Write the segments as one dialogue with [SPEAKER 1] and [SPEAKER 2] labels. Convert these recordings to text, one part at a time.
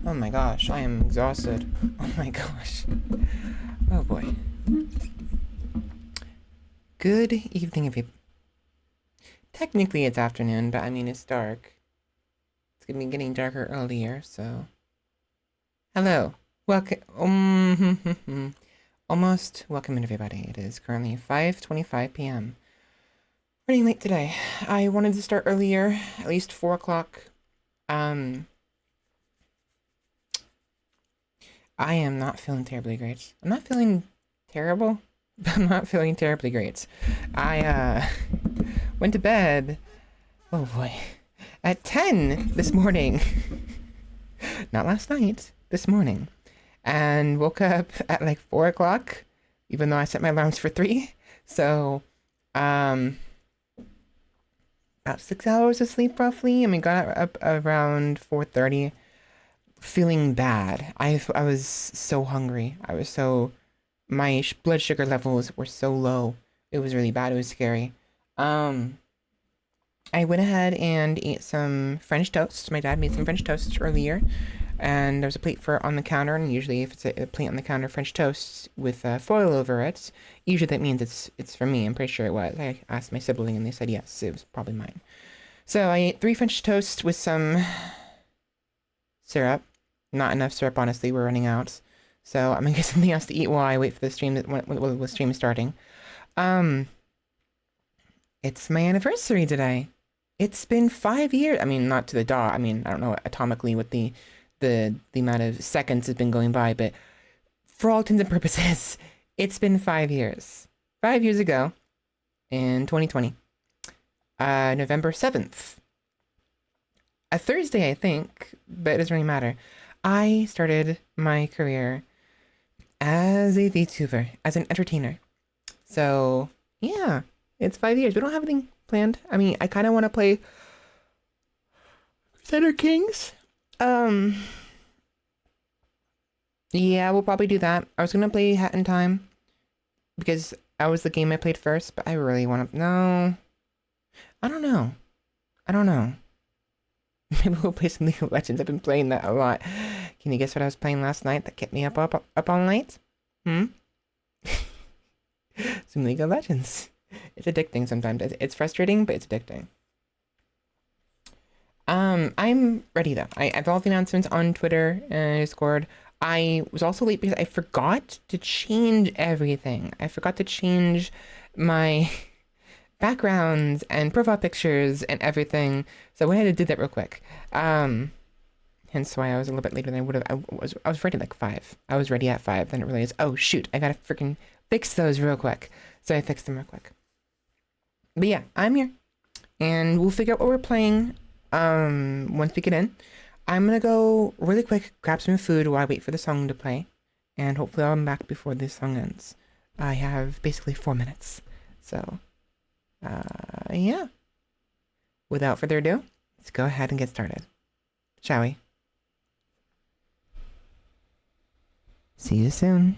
[SPEAKER 1] Oh my gosh, I am exhausted. Oh my gosh. Oh boy. Good evening, everybody. Technically it's afternoon, but I mean it's dark. It's gonna be getting darker earlier, so... Hello. Welcome. Almost welcome in, everybody. It is currently 5:25 p.m. Running late today. I wanted to start earlier, at least 4 o'clock. I am not feeling terribly great. I'm not feeling terrible, but I'm not feeling terribly great. I went to bed, oh boy, at 10 this morning. Not last night, this morning. And woke up at like 4 o'clock, even though I set my alarms for 3. So, about 6 hours of sleep roughly. I mean, got up around 4:30. Feeling bad. I was so hungry. My blood sugar levels were so low. It was really bad. It was scary. I went ahead and ate some French toast. My dad made some French toast earlier, and there was a plate on the counter. And usually, if it's a plate on the counter, French toast with foil over it, usually that means it's for me. I'm pretty sure it was. I asked my sibling, and they said yes. It was probably mine. So I ate 3 French toast with some syrup. Not enough syrup, honestly. We're running out. So I'm gonna get something else to eat while I wait for the stream when the stream is starting. It's my anniversary today. It's been 5 years. I mean, not to the dot. I mean, I don't know atomically what the amount of seconds has been going by, but for all intents and purposes, it's been 5 years. 5 years ago, in 2020, November 7th. A Thursday, I think, but it doesn't really matter. I started my career as a VTuber, as an entertainer. So, yeah, it's 5 years. We don't have anything planned. I mean, I kind of want to play Crusader Kings. Yeah, we'll probably do that. I was going to play Hat in Time because that was the game I played first, but I really want to... No. I don't know. Maybe we'll play some League of Legends. I've been playing that a lot. Can you guess what I was playing last night that kept me up all night? Some League of Legends. It's addicting sometimes. It's frustrating, but it's addicting. I'm ready though. I have all the announcements on Twitter and Discord. I was also late because I forgot to change everything. I forgot to change my backgrounds and profile pictures and everything. So I went ahead and did that real quick. Hence why I was a little bit later than I would have. I was ready like 5. I was ready at 5. Then it realized, oh shoot, I gotta freaking fix those real quick. So I fixed them real quick. But yeah, I'm here, and we'll figure out what we're playing. Once we get in, I'm gonna go really quick, grab some food while I wait for the song to play, and hopefully I'll be back before this song ends. I have basically 4 minutes, so. Yeah. Without further ado, let's go ahead and get started. Shall we? See you soon.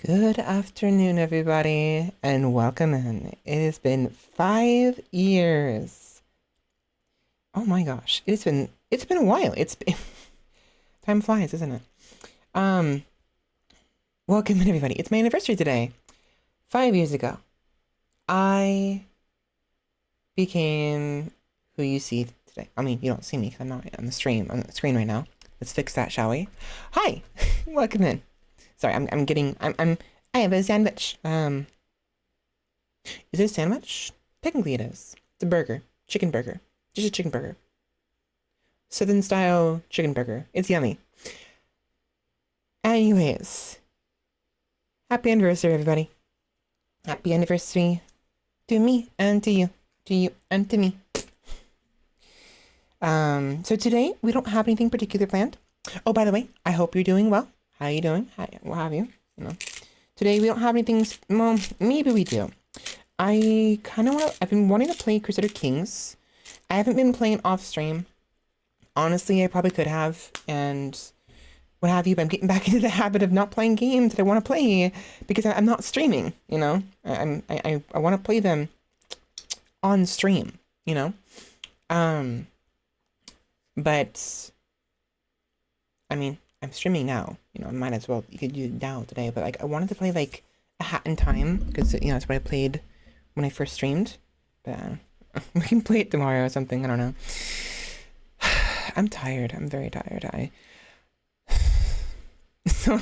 [SPEAKER 1] Good afternoon, everybody, and welcome in. It has been 5 years. Oh my gosh, it's been a while. It's been time flies, isn't it? Um, Welcome in, everybody. It's my anniversary today. 5 years ago, I became who you see today. I mean, you don't see me because I'm not on the screen right now. Let's fix that, shall we? Hi, welcome in. Sorry, I have a sandwich. Is it a sandwich? Technically it is. It's a burger. Chicken burger. Just a chicken burger. Southern style chicken burger. It's yummy. Anyways. Happy anniversary, everybody. Happy anniversary to me and to you. To you and to me. So today we don't have anything particular planned. Oh, by the way, I hope you're doing well. How are you doing? What have you? Today we don't have anything. Well, maybe we do. I've been wanting to play Crusader Kings. I haven't been playing off stream. Honestly, I probably could have, and what have you, but I'm getting back into the habit of not playing games that I want to play because I'm not streaming, I want to play them on stream, but I mean, I'm streaming now, I might as well, you could do it now today, but like I wanted to play like A Hat in Time because that's what I played when I first streamed, but we can play it tomorrow or something, I don't know. I'm tired. I'm very tired. So,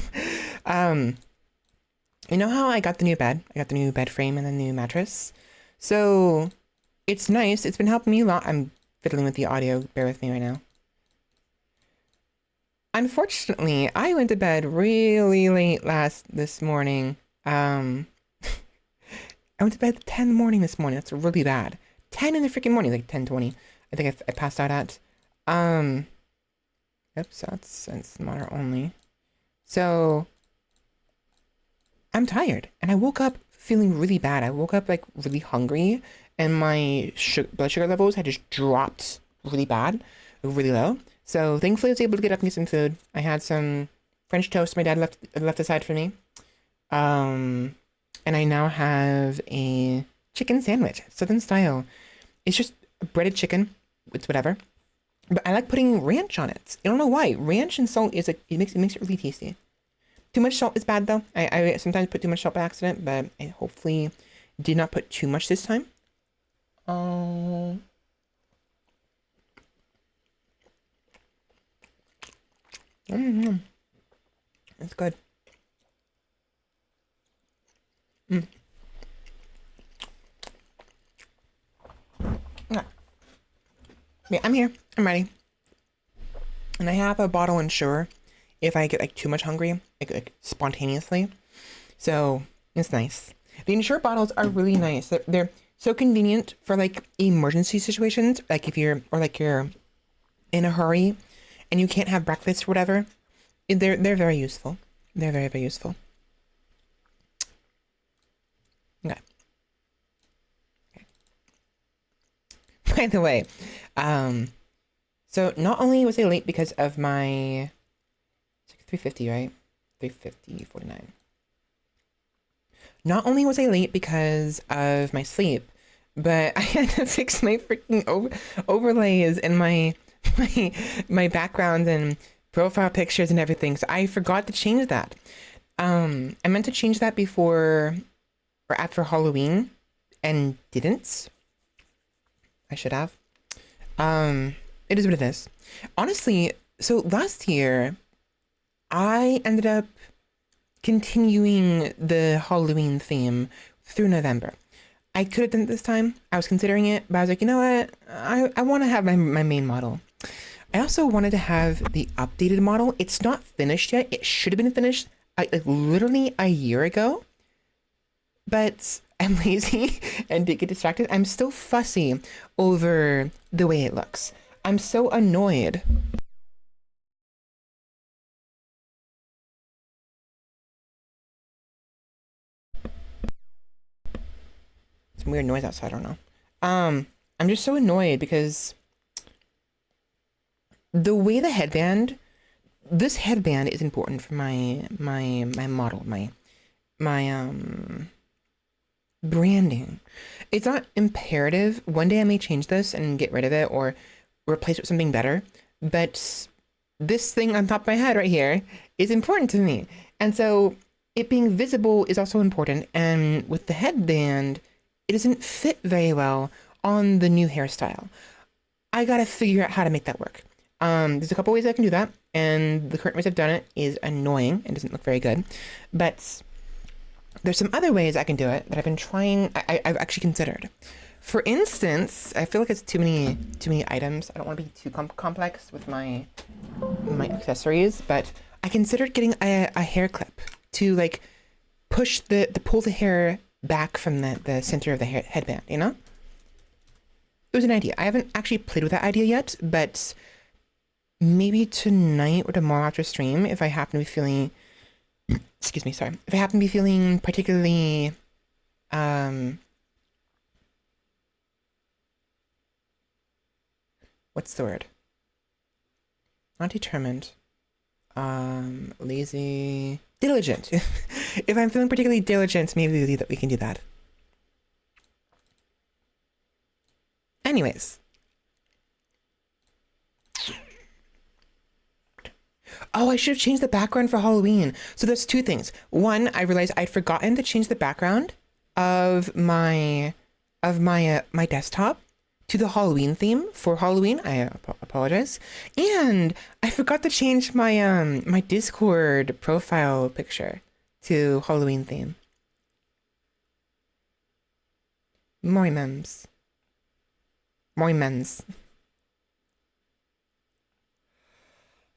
[SPEAKER 1] you know how I got the new bed? I got the new bed frame and the new mattress. So, it's nice. It's been helping me a lot. I'm fiddling with the audio. Bear with me right now. Unfortunately, I went to bed really late this morning. I went to bed at 10 in the morning this morning. That's really bad. 10 in the freaking morning, like 10:20. I think I passed out at. Oops, that's monitor only. So, I'm tired, and I woke up feeling really bad. I woke up like really hungry, and my blood sugar levels had just dropped really bad, really low. So thankfully, I was able to get up and get some food. I had some French toast my dad left aside for me, and I now have a chicken sandwich, Southern style. It's just breaded chicken. It's whatever. But I like putting ranch on it. I don't know why. Ranch and salt is it makes it really tasty. Too much salt is bad though. I sometimes put too much salt by accident, but I hopefully did not put too much this time. It's good. Yeah, I'm here. I'm ready. And I have a bottle Ensure if I get like too much hungry, like spontaneously. So it's nice. The Ensure bottles are really nice. They're so convenient for like emergency situations, like if you're in a hurry and you can't have breakfast or whatever. They're very useful. They're very, very useful. Okay. By the way, so not only was I late because of my 350, right? 350.49. Not only was I late because of my sleep, but I had to fix my freaking overlays and my backgrounds and profile pictures and everything. So I forgot to change that. I meant to change that before or after Halloween and didn't. I should have. It is what it is. Honestly, so last year I ended up continuing the Halloween theme through November. I could have done it this time. I was considering it, but I was like, you know what? I want to have my main model. I also wanted to have the updated model. It's not finished yet. It should have been finished like literally a year ago. But I'm lazy and did get distracted. I'm still fussy over the way it looks. I'm so annoyed. Some weird noise outside, I don't know. I'm just so annoyed because the way this headband is important for my model, my branding. It's not imperative. One day I may change this and get rid of it or replace it with something better. But this thing on top of my head right here is important to me. And so it being visible is also important. And with the headband, it doesn't fit very well on the new hairstyle. I gotta figure out how to make that work. There's a couple ways I can do that, and the current ways I've done it is annoying and doesn't look very good. But there's some other ways I can do it that I've been trying. I've actually considered. For instance, I feel like it's too many items. I don't want to be too complex with my accessories, but I considered getting a hair clip to like push pull the hair back from the center of the headband. You know, it was an idea. I haven't actually played with that idea yet, but maybe tonight or tomorrow after stream, if I happen to be feeling, excuse me, sorry, if I happen to be feeling particularly, what's the word? Not determined, lazy, diligent. If I'm feeling particularly diligent, maybe we can do that. Anyways. Oh, I should have changed the background for Halloween. So there's two things. One, I realized I'd forgotten to change the background of my my desktop to the Halloween theme for Halloween. I apologize. And I forgot to change my my Discord profile picture to Halloween theme. Moi memes. Moi memes.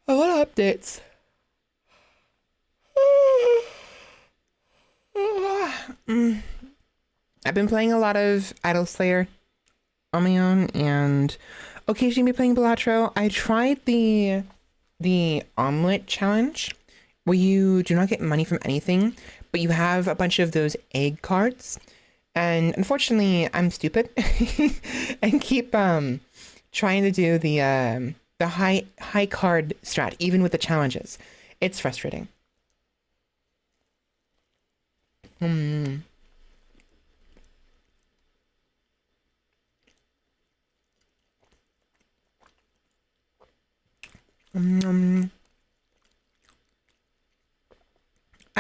[SPEAKER 1] A lot of updates. I've been playing a lot of Idol Slayer on my own and occasionally be playing Balatro. I tried the omelet challenge where you do not get money from anything, but you have a bunch of those egg cards. And unfortunately, I'm stupid and keep trying to do the high card strat, even with the challenges. It's frustrating. I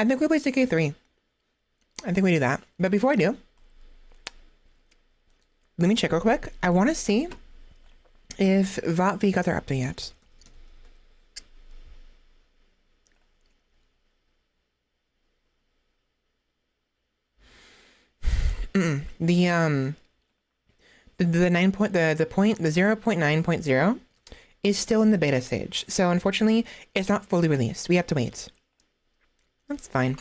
[SPEAKER 1] think we play CK3. I think we do that. But before I do, let me check real quick. I want to see if VTV got their update yet. The 0.9.0 is still in the beta stage. So unfortunately, it's not fully released. We have to wait. That's fine.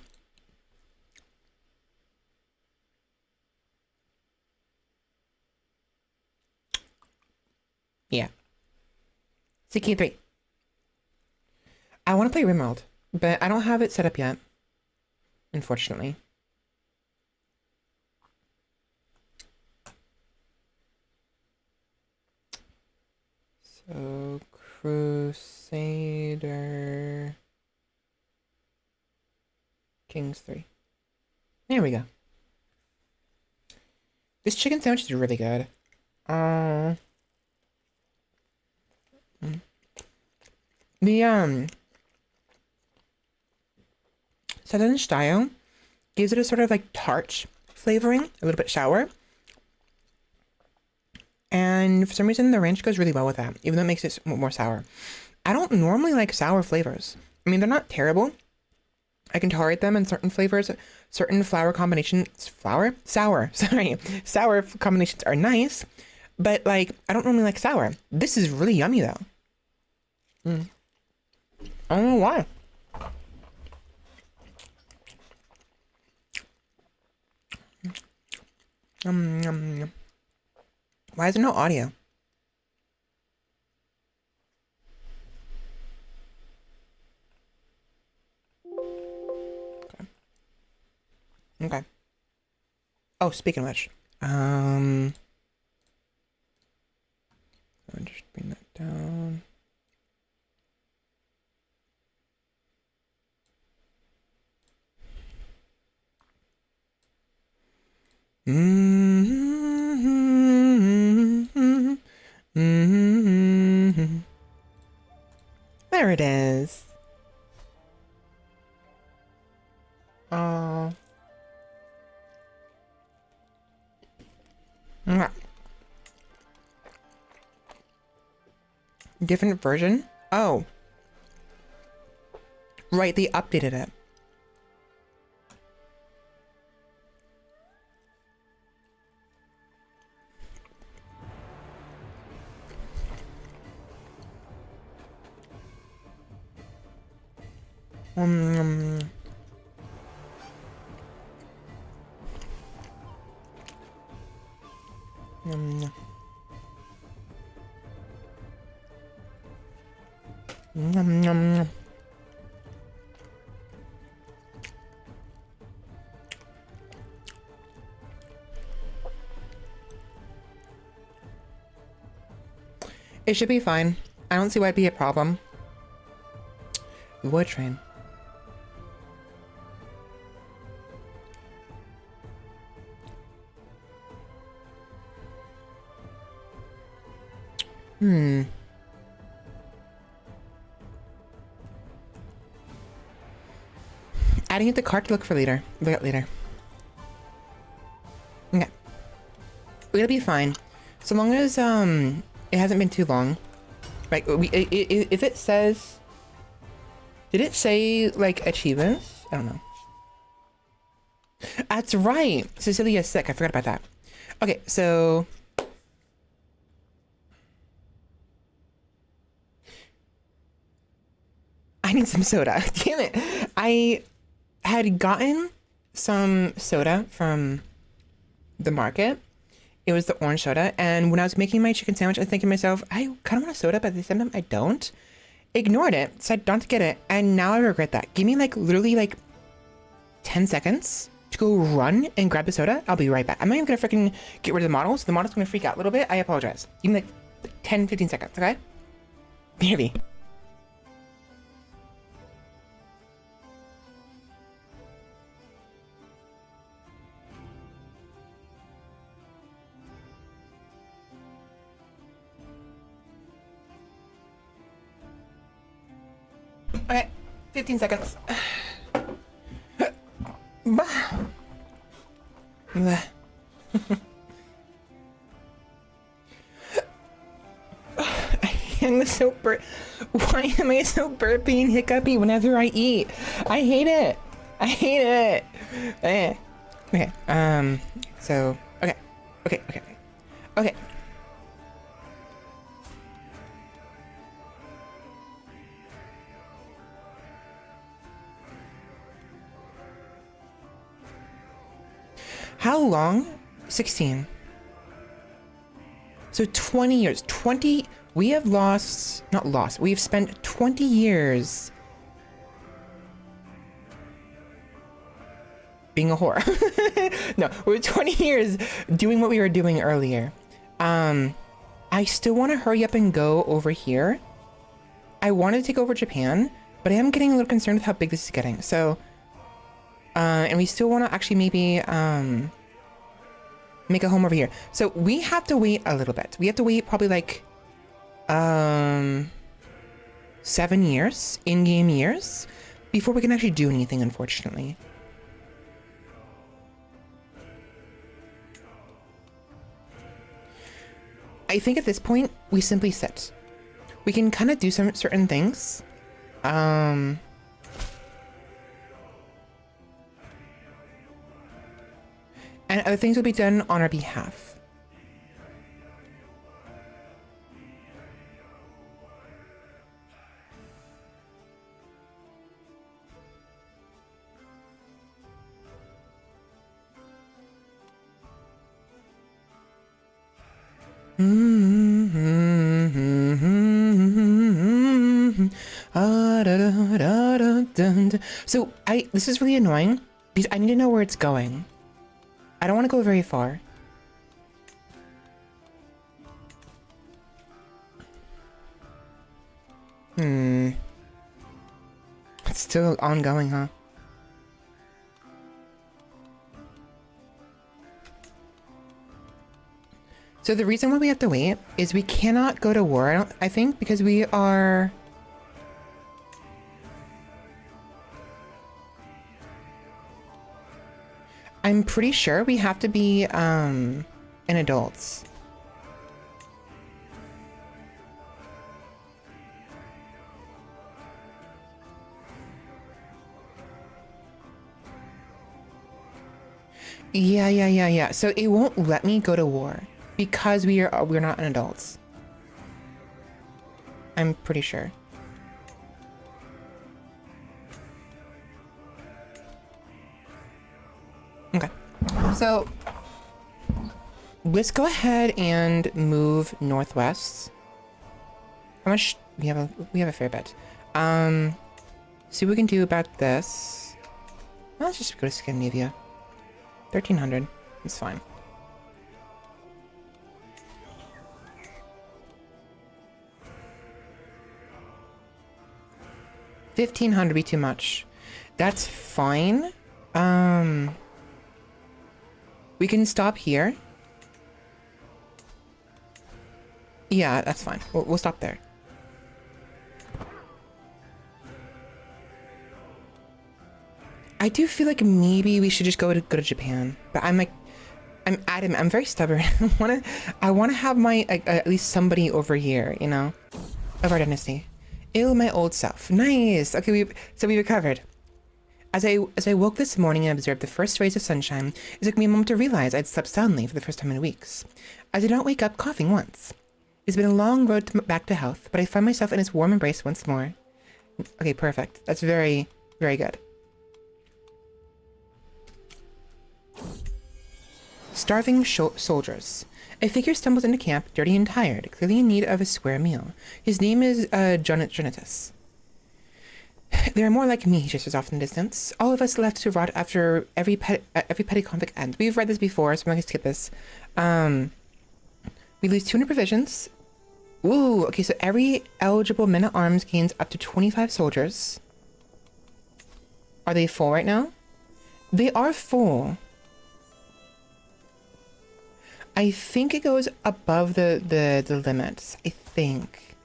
[SPEAKER 1] Yeah. CK3. I want to play Rimworld, but I don't have it set up yet. Unfortunately. So, Crusader Kings 3. There we go. This chicken sandwich is really good. The Southern style gives it a sort of like tart flavoring, a little bit sour. And for some reason, the ranch goes really well with that, even though it makes it more sour. I don't normally like sour flavors. I mean, they're not terrible. I can tolerate them in certain flavors. Certain flour combinations, sour combinations are nice. But, like, I don't normally like sour. This is really yummy, though. I don't know why. Why is there no audio? Okay. Oh, speaking of which, I'll just bring that down. There it is. Oh. Different version? Oh. Right, they updated it. Um, um, It should be fine. I don't see why it'd be a problem. Wood train. Adding it to cart to look for later. Look at later. Okay. We'll be fine. So long as it hasn't been too long. Like if it says, did it say like achievements? I don't know. That's right. Cecilia's sick. I forgot about that. Okay, so I need some soda. Damn it. I had gotten some soda from the market. It was the orange soda. And when I was making my chicken sandwich, I was thinking to myself, I kind of want a soda, but at the same time, I don't. Ignored it. Decided not to get it. And now I regret that. Give me like literally like 10 seconds to go run and grab the soda. I'll be right back. I'm not even going to freaking get rid of the model. So the model's going to freak out a little bit. I apologize. Give me like 10, 15 seconds, okay? Maybe. Okay, 15 seconds. I'm so Why am I so burpy and hiccupy whenever I eat? I hate it. I hate it. Okay. So okay. How long? 16. So 20 years. We have we've spent 20 years being a whore. No, we're 20 years doing what we were doing earlier. I still want to hurry up and go over here. I wanted to take over Japan, but I am getting a little concerned with how big this is getting. So, and we still want to actually maybe, make a home over here. So we have to wait a little bit. We have to wait probably like, 7 years, in-game years, before we can actually do anything, unfortunately. I think at this point, we simply sit. We can kind of do some certain things. And other things will be done on our behalf. So this is really annoying because I need to know where it's going. I don't want to go very far. It's still ongoing, huh? So the reason why we have to wait is we cannot go to war, I think, because we are... I'm pretty sure we have to be an adults. Yeah. So it won't let me go to war because we're not an adults. I'm pretty sure. Okay. So let's go ahead and move northwest. How much we have a fair bit. See what we can do about this. Well, let's just go to Scandinavia. 1300. It's fine. $1,500 be too much. That's fine. We can stop here. Yeah, that's fine. We'll stop there. I do feel like maybe we should just go to Japan, but I'm adamant. I'm very stubborn. I wanna have my at least somebody over here, you know, of our dynasty. Ew, my old self. Nice. Okay, we recovered. As I woke this morning and observed the first rays of sunshine, it took me a moment to realize I'd slept soundly for the first time in weeks. I did not wake up coughing once. It's been a long road back to health, but I find myself in its warm embrace once more. Okay, perfect. That's very, very good. Starving soldiers. A figure stumbles into camp, dirty and tired, clearly in need of a square meal. His name is Jonatus. There are more like me, he gestures off in the distance. All of us left to rot after every petty conflict ends. We've read this before, so I'm not gonna skip this. We lose 200 provisions. Ooh, okay, so every eligible men-at-arms gains up to 25 soldiers. Are they full right now? They are full. I think it goes above the limits. I think.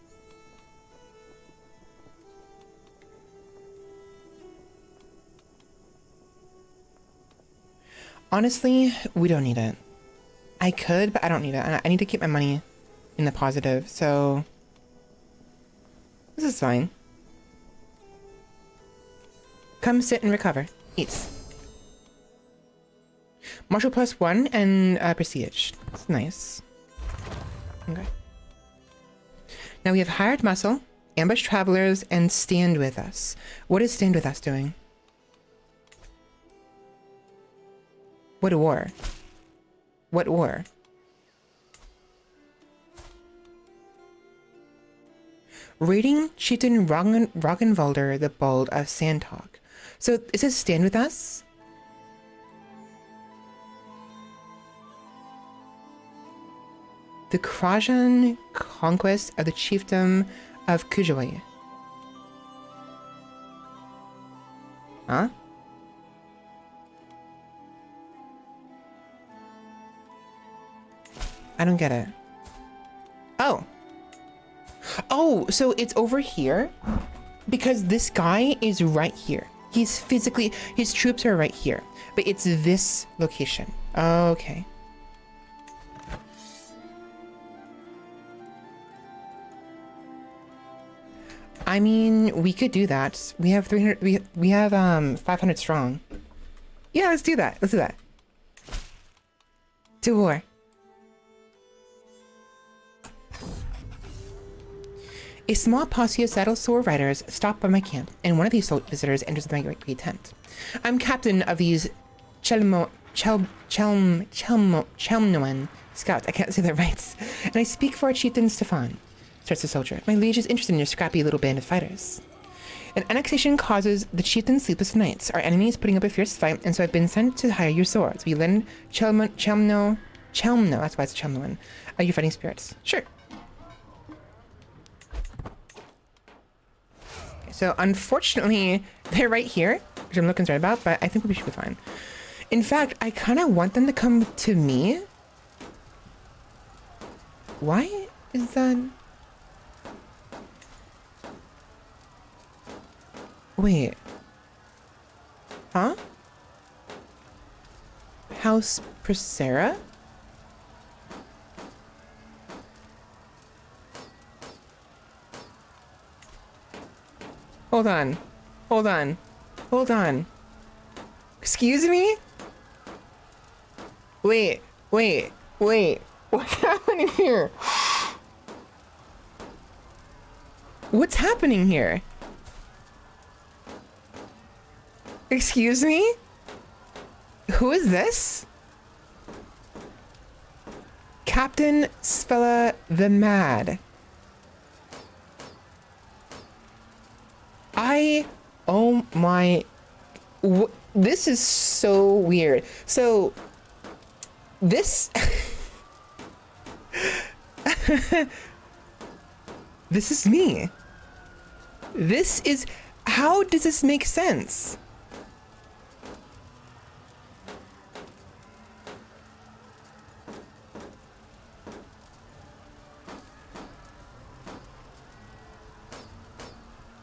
[SPEAKER 1] Honestly, we don't need it. I could, but I don't need it. I need to keep my money in the positive, so this is fine. Come sit and recover. Eat. Martial +1 and prestige. That's nice. Okay. Now we have hired muscle, ambush travelers, and stand with us. What is stand with us doing? What war? What war? Raiding Chieftain Roggenwalder the Bold of Sandtalk. So it says stand with us? The Krajan conquest of the chiefdom of Kujoy. Huh? I don't get it. Oh. Oh, so it's over here? Because this guy is right here. He's physically, his troops are right here. But it's this location. Okay. I mean, we could do that. We have 300, we have 500 strong. Yeah, let's do that. Let's do that. To war. A small posse of saddle-sore riders stop by my camp, and one of these visitors enters my great tent. I'm captain of these Chelmoan scouts. I can't say that right. And I speak for our chieftain Stefan, starts the soldier. My liege is interested in your scrappy little band of fighters. An annexation causes the chieftain sleepless nights. Our enemy is putting up a fierce fight, and so I've been sent to hire your swords. We lend Chelmno, that's why it's Chelmoan, your fighting spirits. Sure. So unfortunately, they're right here, which I'm a little concerned about, but I think we should be fine. In fact, I kind of want them to come to me. Why is that? Wait. Huh? House Crusader? Hold on. Hold on. Hold on. Excuse me? Wait. What's happening here? What's happening here? Excuse me? Who is this? Captain Svela the Mad. Oh my, this is so weird. So, this, this is me. How does this make sense?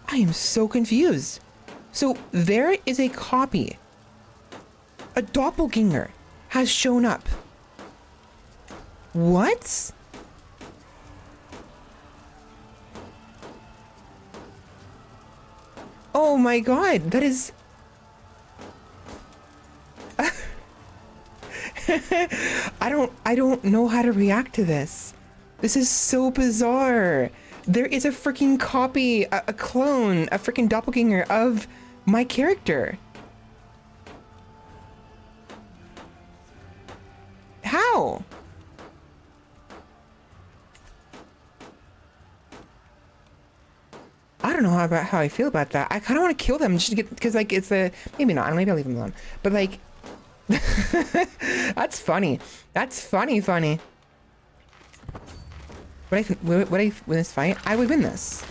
[SPEAKER 1] I am so confused. So there is a copy. A doppelganger has shown up. What? Oh my god, that is... I don't know how to react to this. This is so bizarre. There is a freaking copy, a clone, a freaking doppelganger of my character. How? I don't know how I feel about that. I kind of want to kill them just to get, because like it's a, maybe not, maybe I'll leave them alone. But like, that's funny. That's funny. Would I win this fight? I would win this.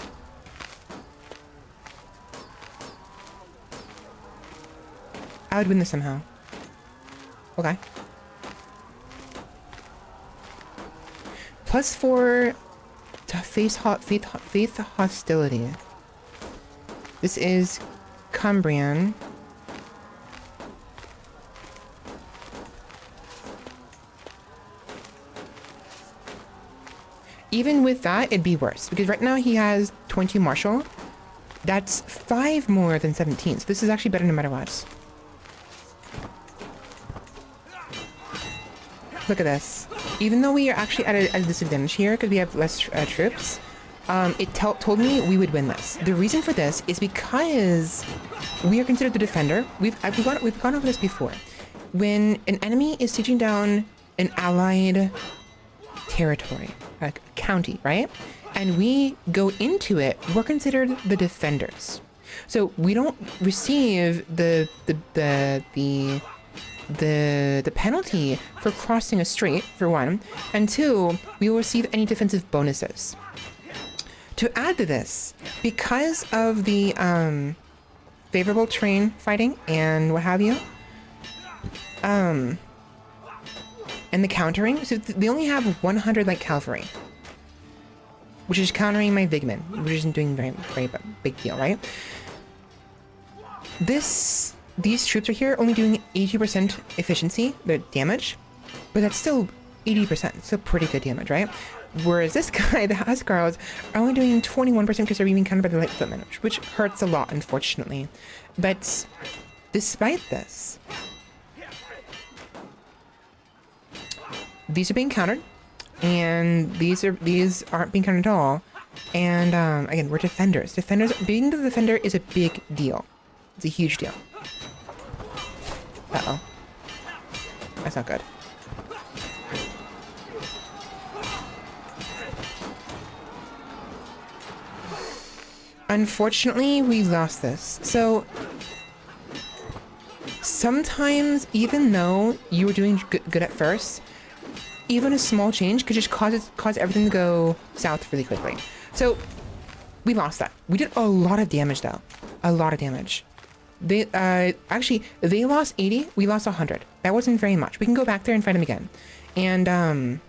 [SPEAKER 1] I would win this somehow. Okay. +4 to faith hostility. This is Cumbrian. Even with that, it'd be worse because right now he has 20 martial. That's 5 more than 17. So this is actually better no matter what. Look at this. Even though we are actually at a disadvantage here because we have less troops, it told me we would win this. The reason for this is because we are considered the defender. We've gone over this before. When an enemy is sieging down an allied territory, like a county, right? And we go into it, we're considered the defenders. So we don't receive the penalty for crossing a strait, for one, and 2, we will receive any defensive bonuses. To add to this, because of the favorable terrain fighting and what have you, and the countering, so they only have 100 light cavalry, which is countering my Vigman, which isn't doing very big deal, right? These troops are here only doing 80% efficiency, the damage, but that's still 80%, still pretty good damage, right? Whereas this guy, the Huskarls, are only doing 21% because they're being countered by the light footmen, which hurts a lot, unfortunately. But despite this, these are being countered, and these aren't being countered at all. And again, we're defenders. Being the defender is a big deal. It's a huge deal. Uh-oh. That's not good. Unfortunately, we lost this. So sometimes, even though you were doing good at first, even a small change could just cause everything to go south really quickly. So we lost that. We did a lot of damage though. A lot of damage. They lost 80, we lost 100. That wasn't very much. We can go back there and fight them again. And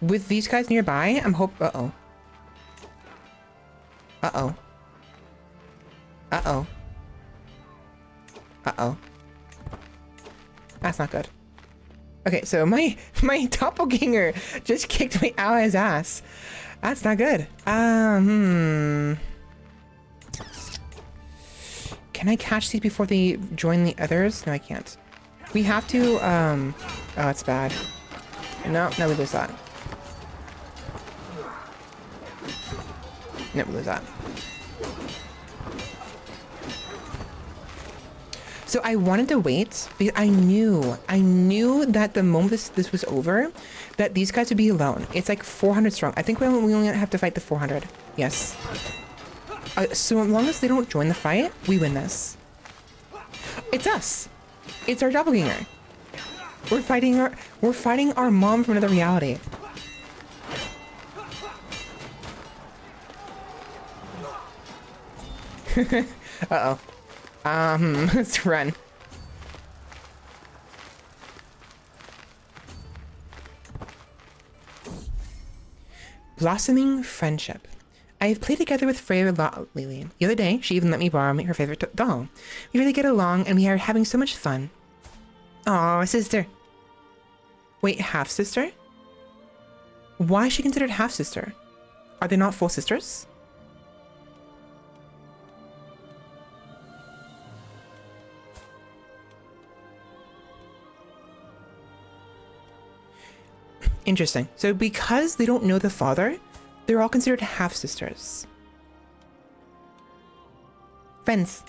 [SPEAKER 1] With these guys nearby, I'm uh-oh. Uh-oh. Uh-oh. Uh-oh. That's not good. Okay, so my doppelganger just kicked my ally's ass. That's not good. Can I catch these before they join the others? No, I can't. We have to, oh, it's bad. No, we lose that. No, we lose that. So I wanted to wait because I knew that the moment this was over, that these guys would be alone. It's like 400 strong. I think we only have to fight the 400. Yes. So as long as they don't join the fight, we win this. It's us. It's our doppelganger. We're fighting our mom from another reality. Uh-oh. Let's run. Blossoming friendship. I have played together with Freya a lot lately. The other day, she even let me borrow her favorite doll. We really get along, and we are having so much fun. Aw, sister. Wait, half-sister? Why is she considered half-sister? Are they not full sisters? Interesting. So because they don't know the father, they're all considered half-sisters. Friends.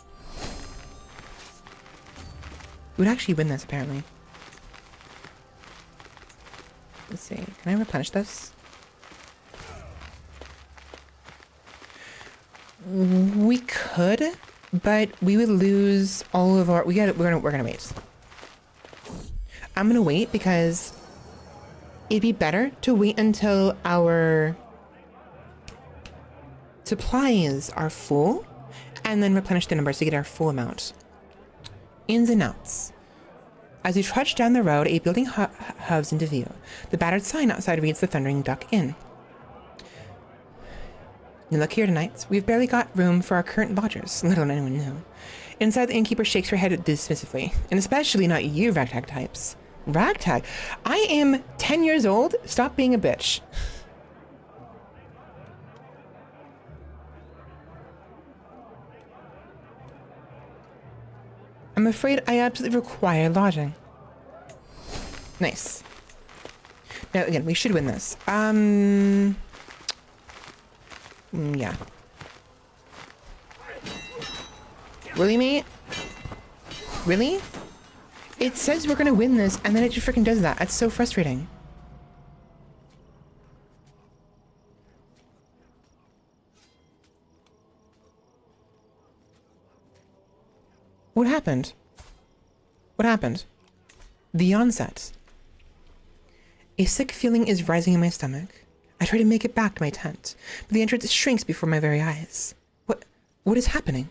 [SPEAKER 1] We would actually win this, apparently. Let's see. Can I replenish this? We could, but we would lose all of our... We're gonna wait. I'm gonna wait because it'd be better to wait until our supplies are full and then replenish the numbers to get our full amount. Ins and outs. As we trudge down the road, a building hubs into view. The battered sign outside reads the Thundering Duck Inn. You look here tonight. We've barely got room for our current lodgers, let alone anyone new. Inside, the innkeeper shakes her head dismissively, and especially not you ragtag types. Ragtag? I am 10 years old. Stop being a bitch. I'm afraid I absolutely require lodging. Nice. Now, again, we should win this. Yeah. Really, mate? Really? It says we're gonna win this, and then it just freaking does that. That's so frustrating. What happened? What happened? The onset. A sick feeling is rising in my stomach. I try to make it back to my tent, but the entrance shrinks before my very eyes. What is happening?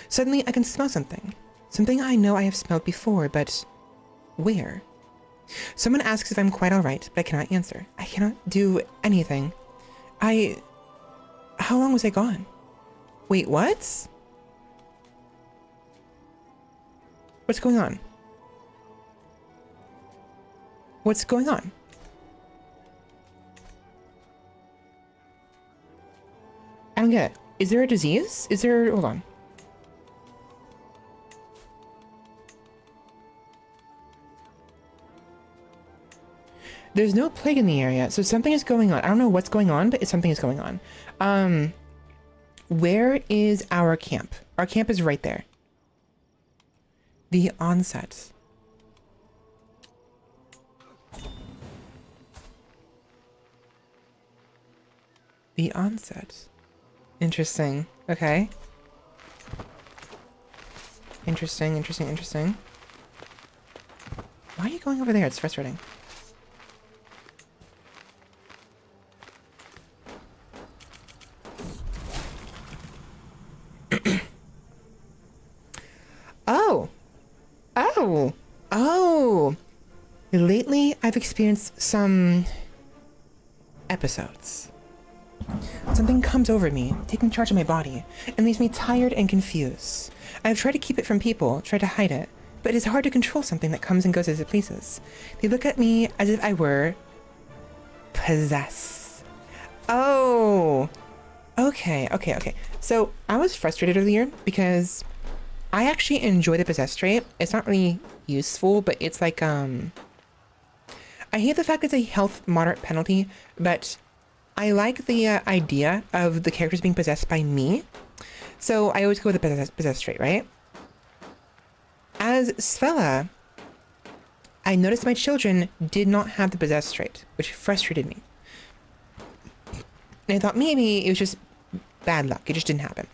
[SPEAKER 1] Suddenly, I can smell something. Something I know I have smelled before, but where? Someone asks if I'm quite alright, but I cannot answer. I cannot do anything. How long was I gone? Wait, what? What's going on? What's going on? I don't get it. Is there a disease? Hold on. There's no plague in the area, so something is going on. I don't know what's going on, but something is going on. Where is our camp? Our camp is right there. The onset. The onset. Interesting. Okay. Interesting. Why are you going over there? It's frustrating. Oh! Lately, I've experienced some episodes, something comes over me, taking charge of my body, and leaves me tired and confused. I've tried to keep it from people, tried to hide it, but it is hard to control something that comes and goes as it pleases. They look at me as if I were possessed. Oh, okay. So I was frustrated earlier because I actually enjoy the possessed trait. It's not really useful, but it's like, I hate the fact it's a health moderate penalty, but I like the idea of the characters being possessed by me. So I always go with the possessed trait, right? As Svela, I noticed my children did not have the possessed trait, which frustrated me. And I thought maybe it was just bad luck. It just didn't happen.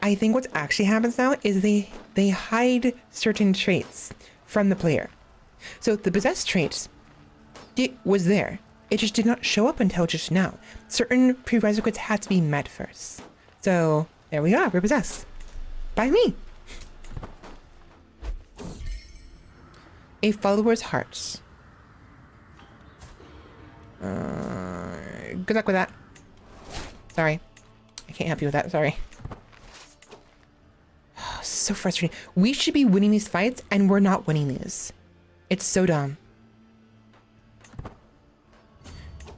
[SPEAKER 1] I think what actually happens now is they hide certain traits from the player. So the possessed trait, it was there. It just did not show up until just now. Certain prerequisites had to be met first. So there we are, we're possessed. By me. A follower's heart. Good luck with that. Sorry. I can't help you with that, sorry. So frustrating. We should be winning these fights and we're not winning these. It's so dumb.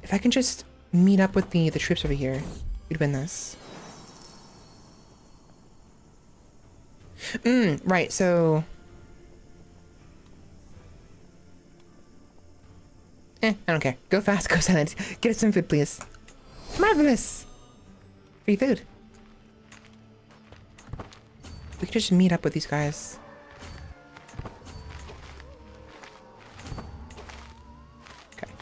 [SPEAKER 1] If I can just meet up with the troops over here, we'd win this. Right, so... I don't care. Go fast, go silent. Get us some food, please. Marvelous! Free food. We could just meet up with these guys. Okay.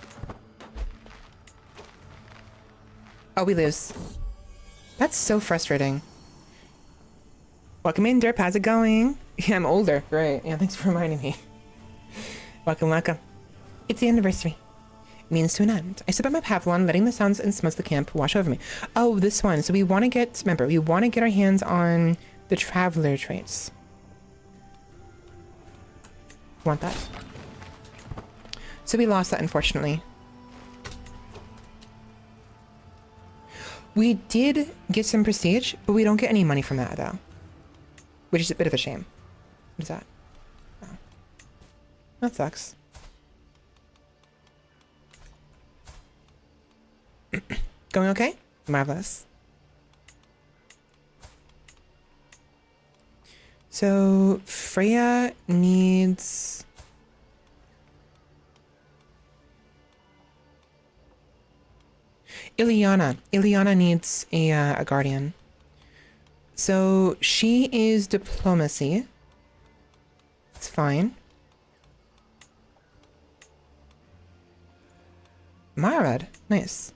[SPEAKER 1] Oh, we lose. That's so frustrating. Welcome in, Derp. How's it going? Yeah, I'm older. Right. Yeah, thanks for reminding me. Welcome. It's the anniversary. Means to an end. I sit by my pavilion, letting the sounds and smells of the camp wash over me. Oh, this one. So we want to get, remember, we want to get our hands on the traveler traits. Want that? So we lost that, unfortunately. We did get some prestige, but we don't get any money from that, though. Which is a bit of a shame. What is that? Oh. That sucks. Going okay? Marvelous. So Freya needs... Ileana needs a guardian. So she is diplomacy. It's fine. Marad, nice.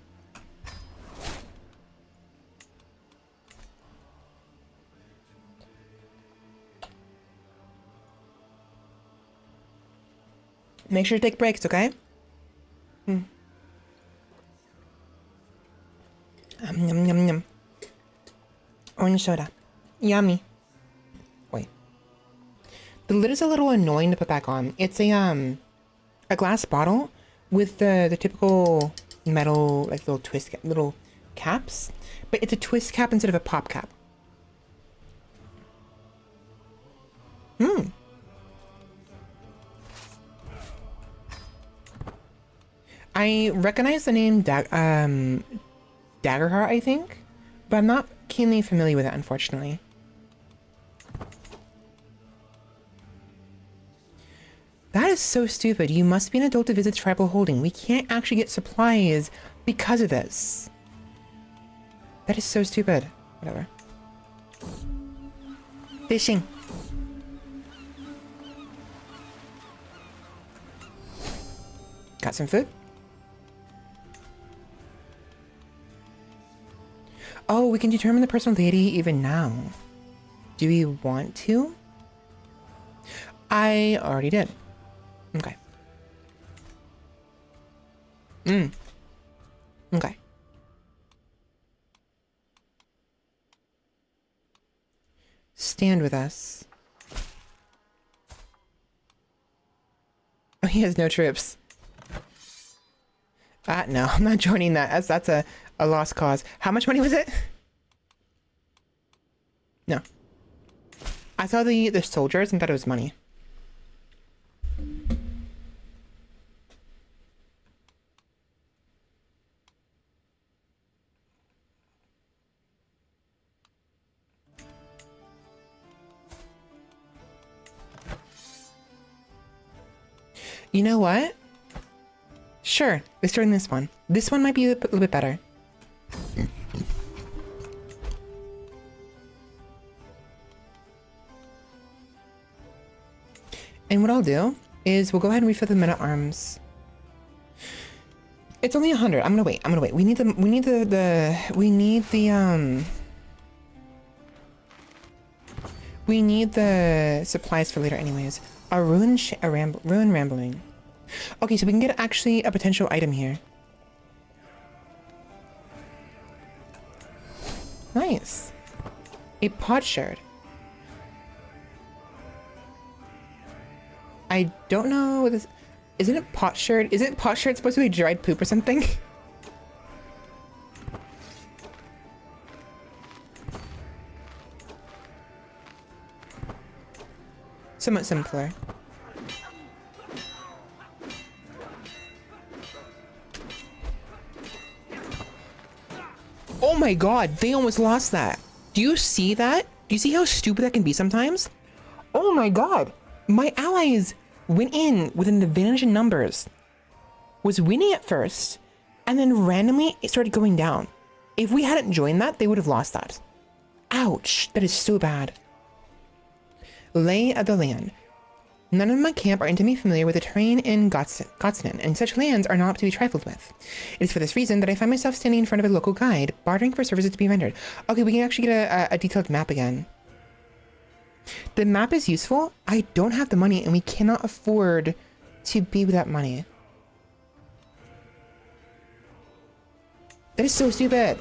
[SPEAKER 1] Make sure to take breaks, okay? Yum, yum, yum. Orange soda. Yummy. Wait. The lid is a little annoying to put back on. It's a glass bottle with the typical metal, like little twist, little caps. But it's a twist cap instead of a pop cap. I recognize the name Daggerheart, I think, but I'm not keenly familiar with it, unfortunately. That is so stupid. You must be an adult to visit tribal holding. We can't actually get supplies because of this. That is so stupid. Whatever. Fishing. Got some food? Oh, we can determine the personal deity even now. Do we want to? I already did. Okay. Okay. Stand with us. Oh, he has no troops. No, I'm not joining that. That's a lost cause. How much money was it? No. I saw the soldiers and thought it was money. You know what? Sure, let's join this one. This one might be a little bit better. And what I'll do is we'll go ahead and refill the men-at-arms. It's only 100. I'm gonna wait. We need the supplies for later anyways. A ruin rambling. Okay, so we can get actually a potential item here. Nice. A potsherd. I don't know what this... Isn't it potsherd? Isn't potsherd supposed to be dried poop or something? Somewhat simpler. Oh my god, they almost lost that. Do you see that? Do you see how stupid that can be sometimes? Oh my god. My allies went in with an advantage in numbers. Was winning at first, and then randomly it started going down. If we hadn't joined that, they would have lost that. Ouch, that is so bad. Lay of the land. None of my camp are intimately familiar with the terrain in Gotsnan, and such lands are not to be trifled with. It is for this reason that I find myself standing in front of a local guide, bartering for services to be rendered. Okay, we can actually get a detailed map again. The map is useful. I don't have the money, and we cannot afford to be without money. That is so stupid.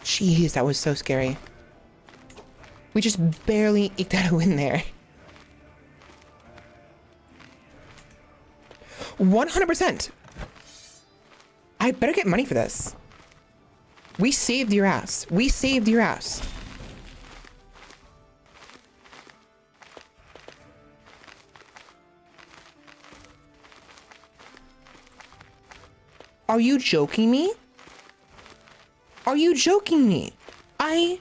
[SPEAKER 1] Jeez, that was so scary. We just barely eked out a win there. 100%. I better get money for this. We saved your ass. We saved your ass. Are you joking me? Are you joking me? I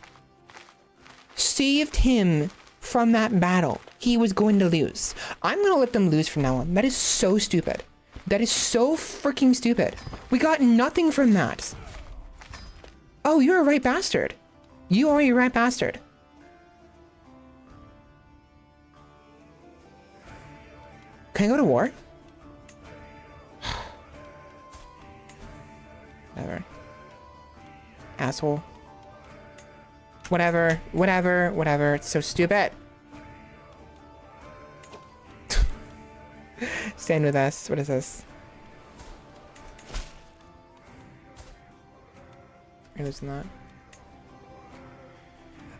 [SPEAKER 1] saved him from that battle. He was going to lose. I'm gonna let them lose from now on. That is so stupid. That is so freaking stupid. We got nothing from that. Oh, you're a right bastard. You are a right bastard. Can I go to war? Whatever. Asshole. Whatever. It's so stupid. Stand with us. What is this? Are you losing that?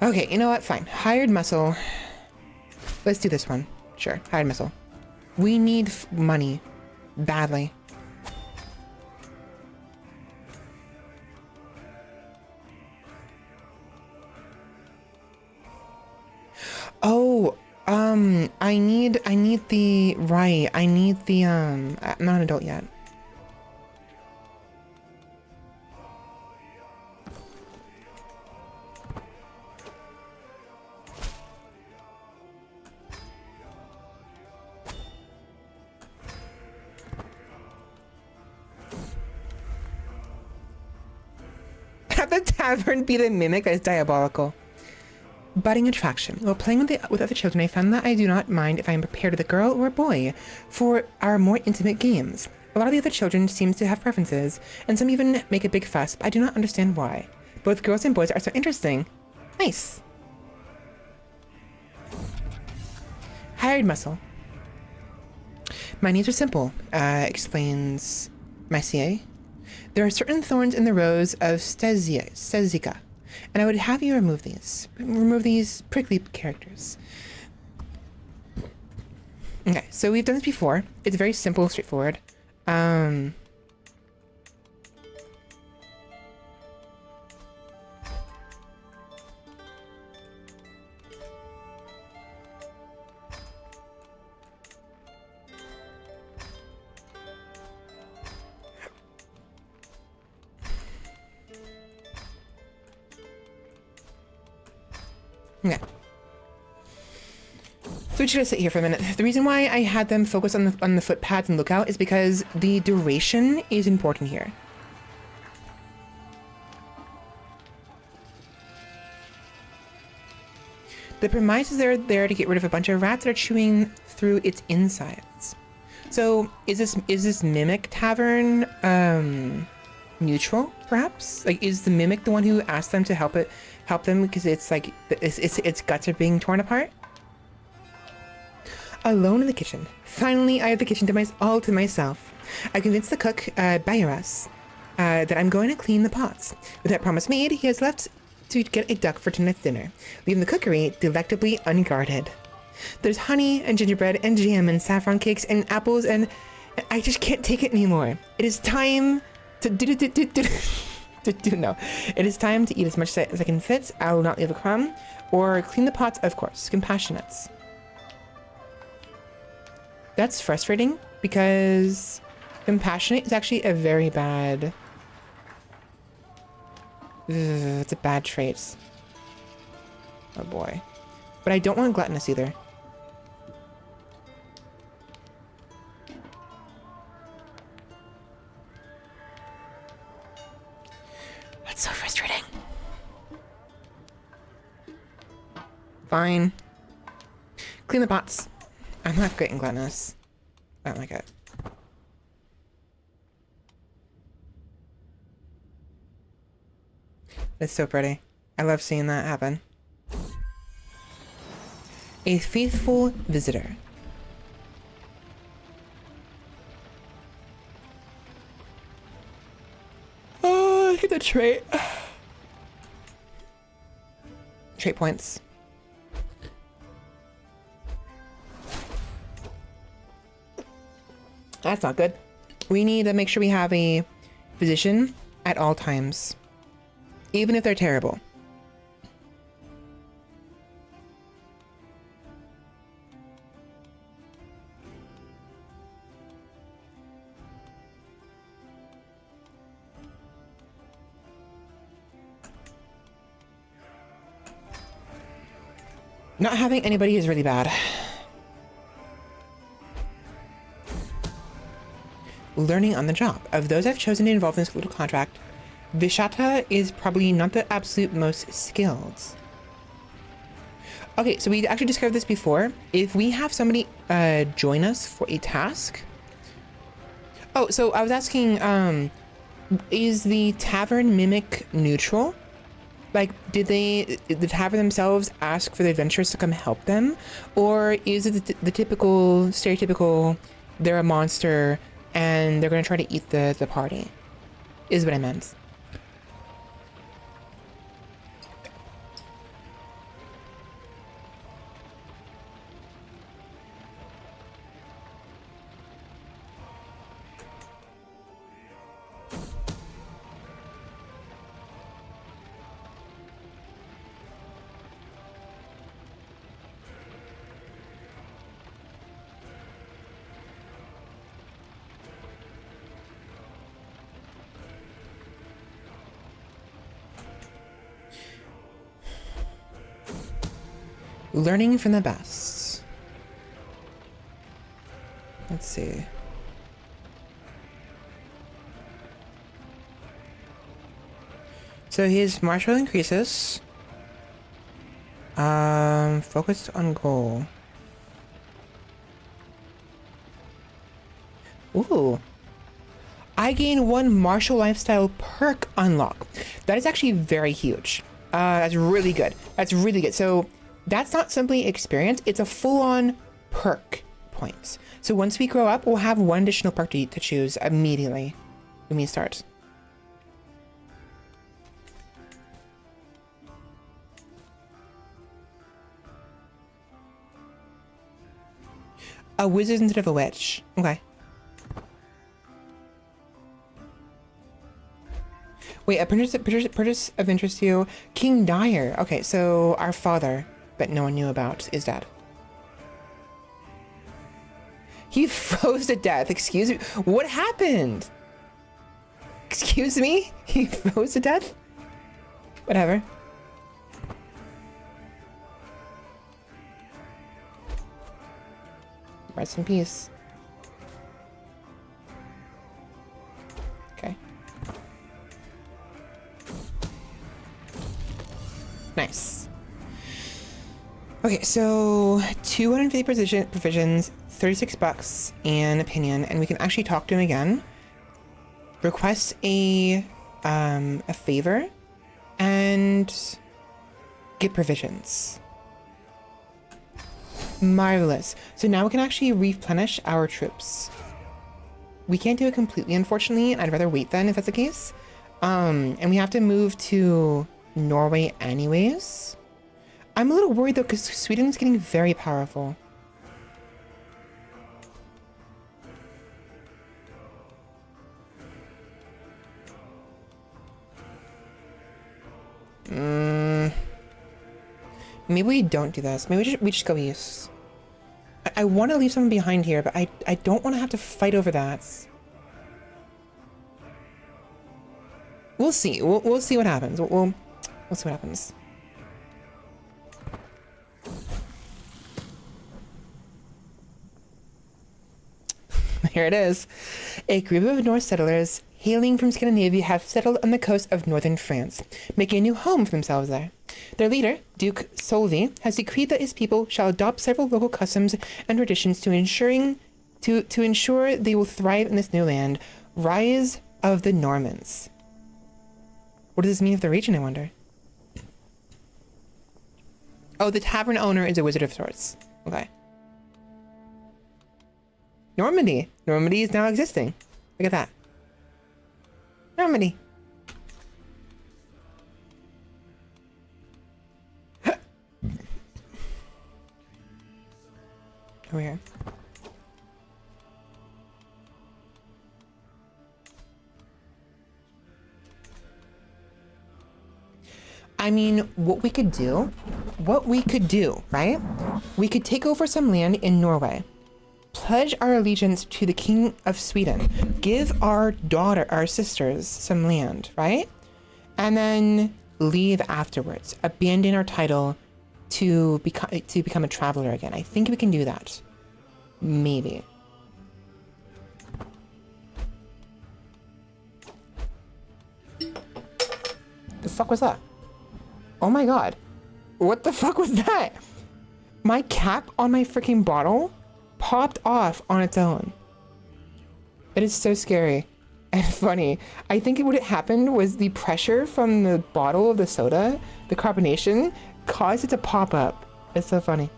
[SPEAKER 1] Okay, you know what? Fine. Hired muscle. Let's do this one. Sure. Hired muscle. We need money. Badly. Oh, I need the, right, I need the, I'm not an adult yet. Have the tavern be the mimic? That is diabolical. Budding attraction. While playing with other children, I found that I do not mind if I am prepared with a girl or a boy for our more intimate games. A lot of the other children seem to have preferences, and some even make a big fuss, but I do not understand why. Both girls and boys are so interesting. Nice. Hired muscle. My needs are simple, explains Macier. There are certain thorns in the rose of Stezica, and I would have you remove these. Remove these prickly characters. Okay, so we've done this before. It's very simple, straightforward. Okay. So we're just gonna sit here for a minute. The reason why I had them focus on the footpads and lookout is because the duration is important here. The premise is they're there to get rid of a bunch of rats that are chewing through its insides. So is this mimic tavern neutral, perhaps? Like, is the mimic the one who asked them to help them because it's like its guts are being torn apart? Alone in the kitchen. Finally, I have the kitchen all to myself. I convinced the cook, Bayaras, that I'm going to clean the pots. With that promise made, he has left to get a duck for tonight's dinner, leaving the cookery delectably unguarded. There's honey and gingerbread and jam and saffron cakes and apples and I just can't take it anymore. It is time to no. It is time to eat as much as I can fit. I will not leave a crumb. Or clean the pots, of course. Compassionates. That's frustrating because compassionate is actually a very bad... it's a bad trait. Oh boy. But I don't want gluttonous either. That's so frustrating. Fine. Clean the pots. I'm not great in gluttonous. I don't like it. It's so pretty. I love seeing that happen. A faithful visitor. Oh, I hit the trait. Trait points. That's not good. We need to make sure we have a physician at all times. Even if they're terrible. Not having anybody is really bad. Learning on the job. Of those I've chosen to involve in this little contract, Vishata is probably not the absolute most skilled. Okay, so we actually discovered this before. If we have somebody join us for a task... Oh, so I was asking, is the tavern mimic neutral? Like, did the tavern themselves ask for the adventurers to come help them? Or is it the typical, stereotypical, they're a monster and they're going to try to eat the party? Is what I meant. Learning from the best. Let's see. So his martial increases. Focused on goal. Ooh. I gain 1 martial lifestyle perk unlock. That is actually very huge. That's really good. That's really good. So that's not simply experience, it's a full-on perk points. So once we grow up, we'll have 1 additional perk to choose immediately when we start. A wizard instead of a witch. Okay. Wait, a purchase of interest to you. King Dyer. Okay, so our father, but no one knew about, is dead. He froze to death. Excuse me. What happened? Excuse me? He froze to death? Whatever. Rest in peace. Okay. Nice. Okay, so 250 provisions, 36 bucks, and opinion, and we can actually talk to him again. Request a favor, and get provisions. Marvelous. So now we can actually replenish our troops. We can't do it completely, unfortunately. I'd rather wait then if that's the case. And we have to move to Norway anyways. I'm a little worried though, because Sweden's getting very powerful. Maybe we don't do this. Maybe we just go east. I want to leave someone behind here, but I don't want to have to fight over that. We'll see. We'll see what happens. We'll see what happens. Here it is. A group of Norse settlers hailing from Scandinavia have settled on the coast of northern France, making a new home for themselves there. Their leader, Duke Solvi, has decreed that his people shall adopt several local customs and traditions to ensure they will thrive in this new land. Rise of the Normans. What does this mean for the region, I wonder? Oh, the tavern owner is a wizard of sorts. Okay. Normandy. Normandy is now existing. Look at that. Normandy. Over here. I mean, what we could do, right? We could take over some land in Norway, pledge our allegiance to the King of Sweden, give our sisters some land, right? And then leave afterwards, abandon our title to become a traveler again. I think we can do that. Maybe. The fuck was that? Oh my god. What the fuck was that? My cap on my freaking bottle popped off on its own. It is so scary and funny. I think what had happened was the pressure from the bottle of the soda, the carbonation, caused it to pop up. It's so funny.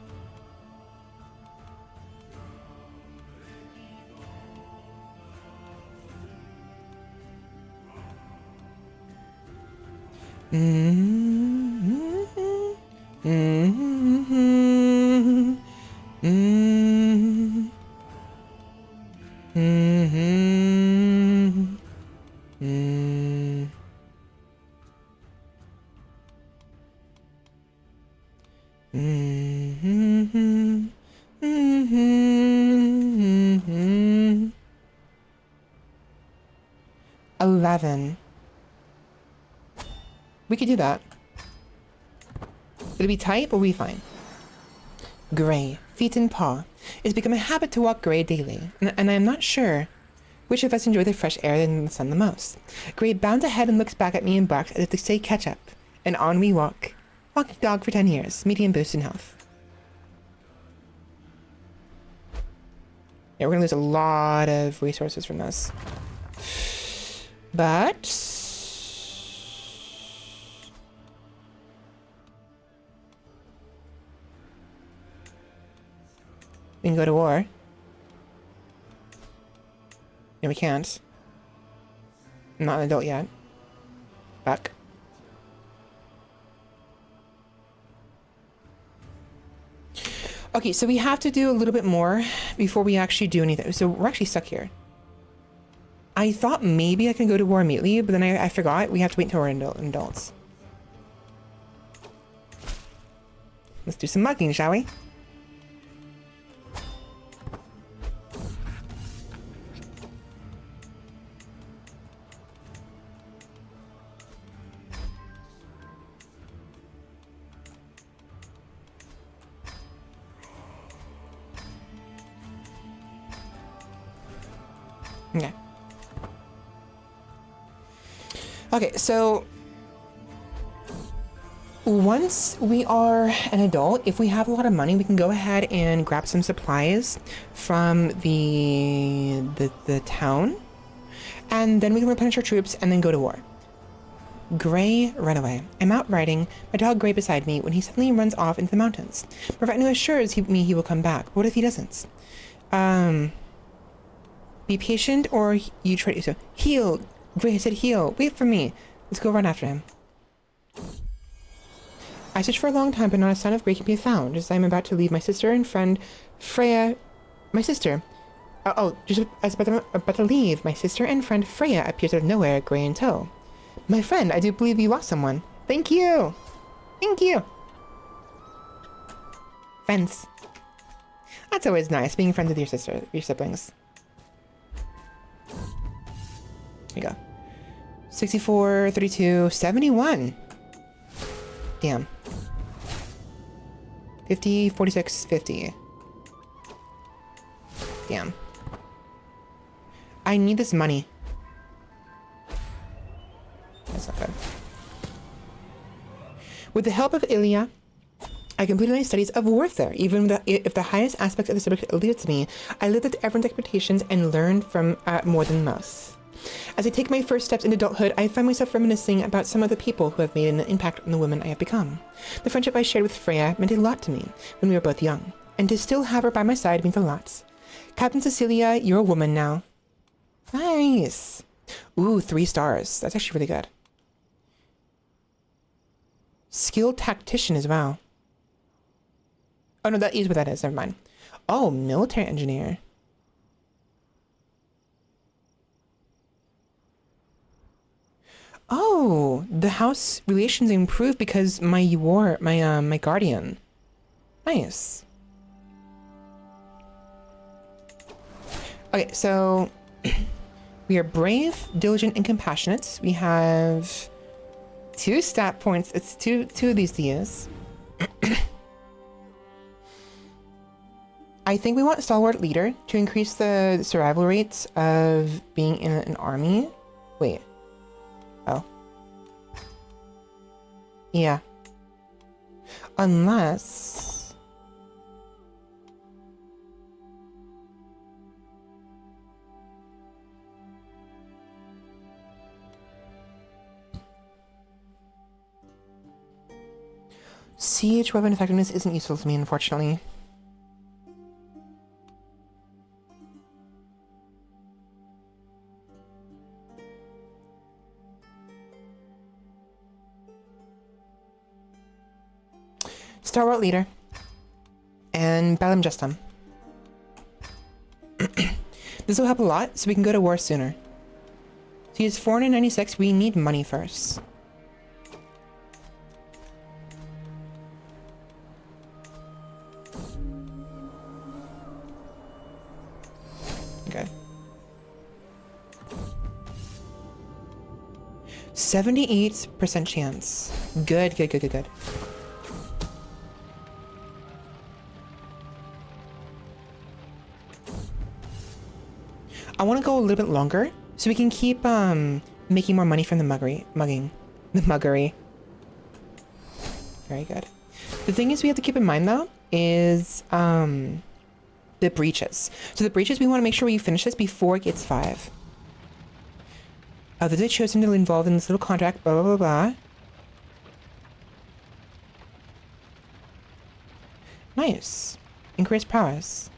[SPEAKER 1] We could do that. It'll be tight, but we'll be fine. Gray, feet and paw. It's become a habit to walk Gray daily, and I am not sure which of us enjoy the fresh air and the sun the most. Gray bounds ahead and looks back at me and barks as if to say catch up. And on we walk. Walking dog for 10 years, medium boost in health. Yeah, we're gonna lose a lot of resources from this. But we can go to war. No, we can't. I'm not an adult yet. Fuck. Okay, so we have to do a little bit more before we actually do anything. So we're actually stuck here. I thought maybe I can go to war immediately, but then I forgot. We have to wait until we're adults. Let's do some mugging, shall we? Okay. Okay, so once we are an adult, if we have a lot of money, we can go ahead and grab some supplies from the town, and then we can replenish our troops and then go to war. Gray Runaway. I'm out riding, my dog Gray beside me, when he suddenly runs off into the mountains. Revenue assures me he will come back. What if he doesn't? Be patient or you try to... So, heal! Gray said heal. Wait for me. Let's go run after him. I searched for a long time, but not a sign of Gray can be found. As I am about to leave my sister and friend Freya... My sister... just as about to leave, my sister and friend Freya appears out of nowhere, Gray in tow. My friend, I do believe you lost someone. Thank you! Thank you! Friends. That's always nice, being friends with your siblings. Here we go. 64, 32, 71. Damn. 50, 46, 50. Damn. I need this money. That's not good. With the help of Ilya, I completed my studies of warfare. Even if the highest aspects of the subject eluded me, I lived up to everyone's expectations and learned from more than most. As I take my first steps into adulthood, I find myself reminiscing about some of the people who have made an impact on the woman I have become. The friendship I shared with Freya meant a lot to me when we were both young, and to still have her by my side means a lot. Captain Cecilia, you're a woman now. Nice. Ooh, 3 stars. That's actually really good. Skilled tactician as well. Oh no, that is what that is. Never mind. Oh, military engineer. Oh, the house relations improved because my guardian. Nice. Okay, so we are brave, diligent, and compassionate. We have 2 stat points. It's two of these to use. I think we want stalwart leader to increase the survival rates of being in an army. Wait. Oh. Yeah. Unless... Siege weapon effectiveness isn't useful to me, unfortunately. Stalwart leader. And Bellum Justum. This will help a lot, so we can go to war sooner. So he's 496, we need money first. Okay. 78% chance. Good, good, good, good, good. I want to go a little bit longer so we can keep making more money from the mugging. The muggery. Very good. The thing is we have to keep in mind though is the breaches. So the breaches, we want to make sure we finish this before it gets 5. Others are chosen to involve in this little contract, blah, blah, blah, blah. Nice. Increase prowess.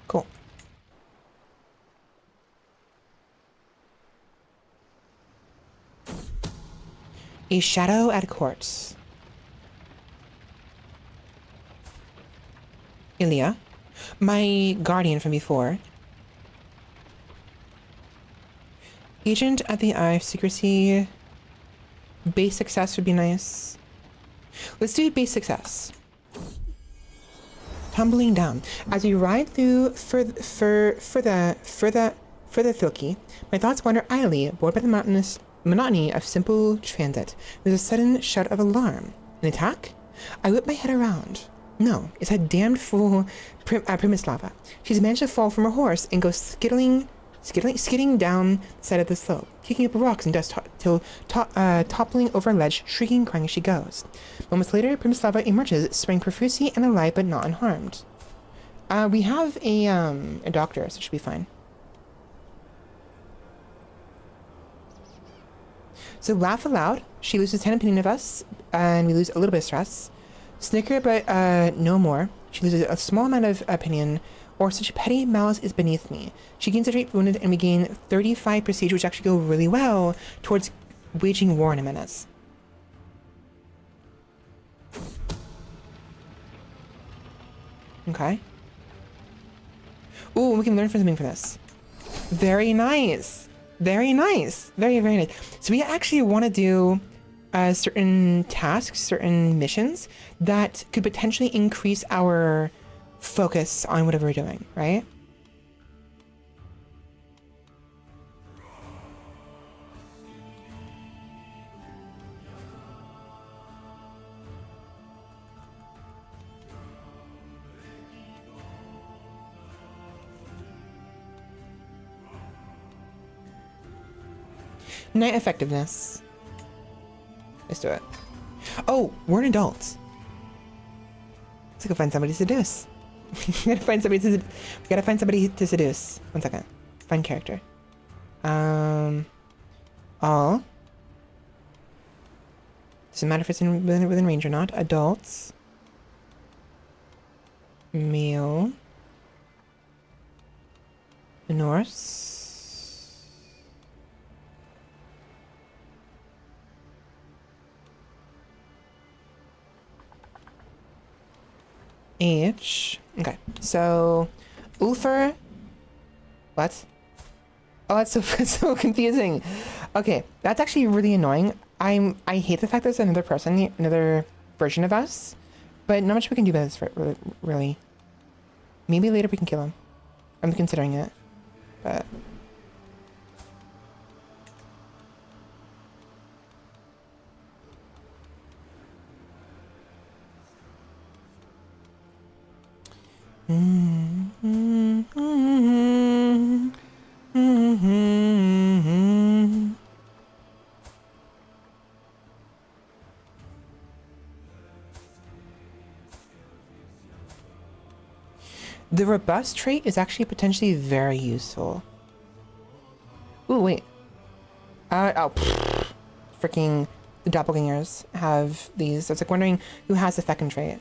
[SPEAKER 1] Cool. A shadow at court. Ilya, my guardian from before. Agent at the Eye of Secrecy. Base success would be nice. Let's do base success. Tumbling down. As we ride through for the Thilki, my thoughts wander idly, bored by the monotonous monotony of simple transit. There's a sudden shout of alarm. An attack? I whip my head around. No, it's a damned fool, Primislava. She's managed to fall from her horse and goes skidding down the side of the slope, kicking up rocks and dust till toppling over a ledge, shrieking, crying as she goes. Moments later, Primislava emerges, spraying profusely and alive but not unharmed. We have a doctor, so it should be fine. So laugh aloud. She loses 10 opinion of us, and we lose a little bit of stress. Snicker, but no more. She loses a small amount of opinion, or such petty malice is beneath me. She gains a trait wounded, and we gain 35 prestige, which actually go really well towards waging war in a menace. Okay. Ooh, we can learn something from this. Very nice. Very nice. Very, very nice. So we actually want to do certain tasks, certain missions that could potentially increase our focus on whatever we're doing, right? Night effectiveness. Let's do it. Oh, we're an adult. Let's go find somebody to seduce. We gotta find somebody to seduce. 1 second. Find character. All. Doesn't matter if it's within range or not. Adults. Male. Norse. Age. Okay, so Ulfer. What? Oh, that's so confusing. Okay, that's actually really annoying. I hate the fact there's another person, another version of us, but not much we can do about this. Really. Maybe later we can kill him. I'm considering it, but. The robust trait is actually potentially very useful. Ooh, wait. Freaking the doppelgangers have these. So it's like wondering who has the second trait.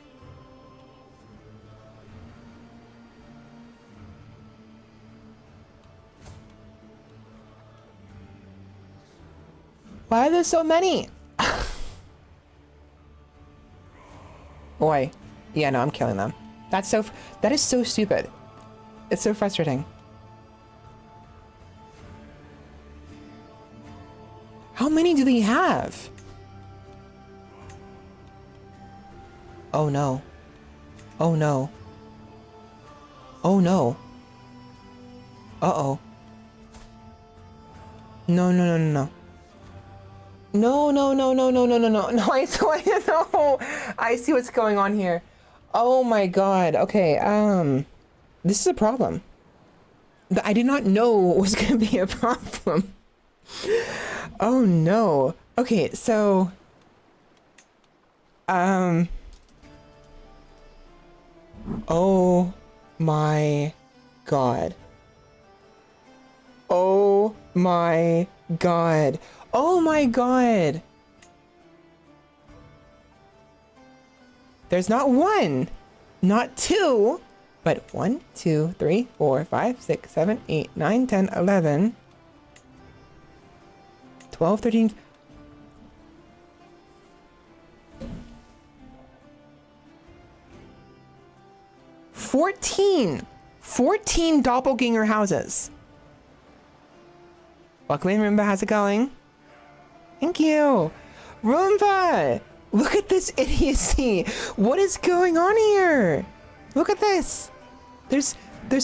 [SPEAKER 1] Why are there so many? Boy. Yeah, no, I'm killing them. That is so stupid. It's so frustrating. How many do they have? Oh no. Oh no. Oh no. Uh-oh. No, no, no, no, no. No, no, no, no, no, no, no, no. No, I see what's going on here. Oh my god. Okay, this is a problem. I did not know it was gonna be a problem. Oh no. Okay, so oh my god. Oh my god. Oh my god. There's not one, not two, but 1, 2, 3, 4, 5, 6, 7, 8, 9, 10, 11, 12, 13. 14 doppelganger houses. Welcome in, Roomba. How's it going? Thank you. Roomba, look at this idiocy. What is going on here? Look at this. There's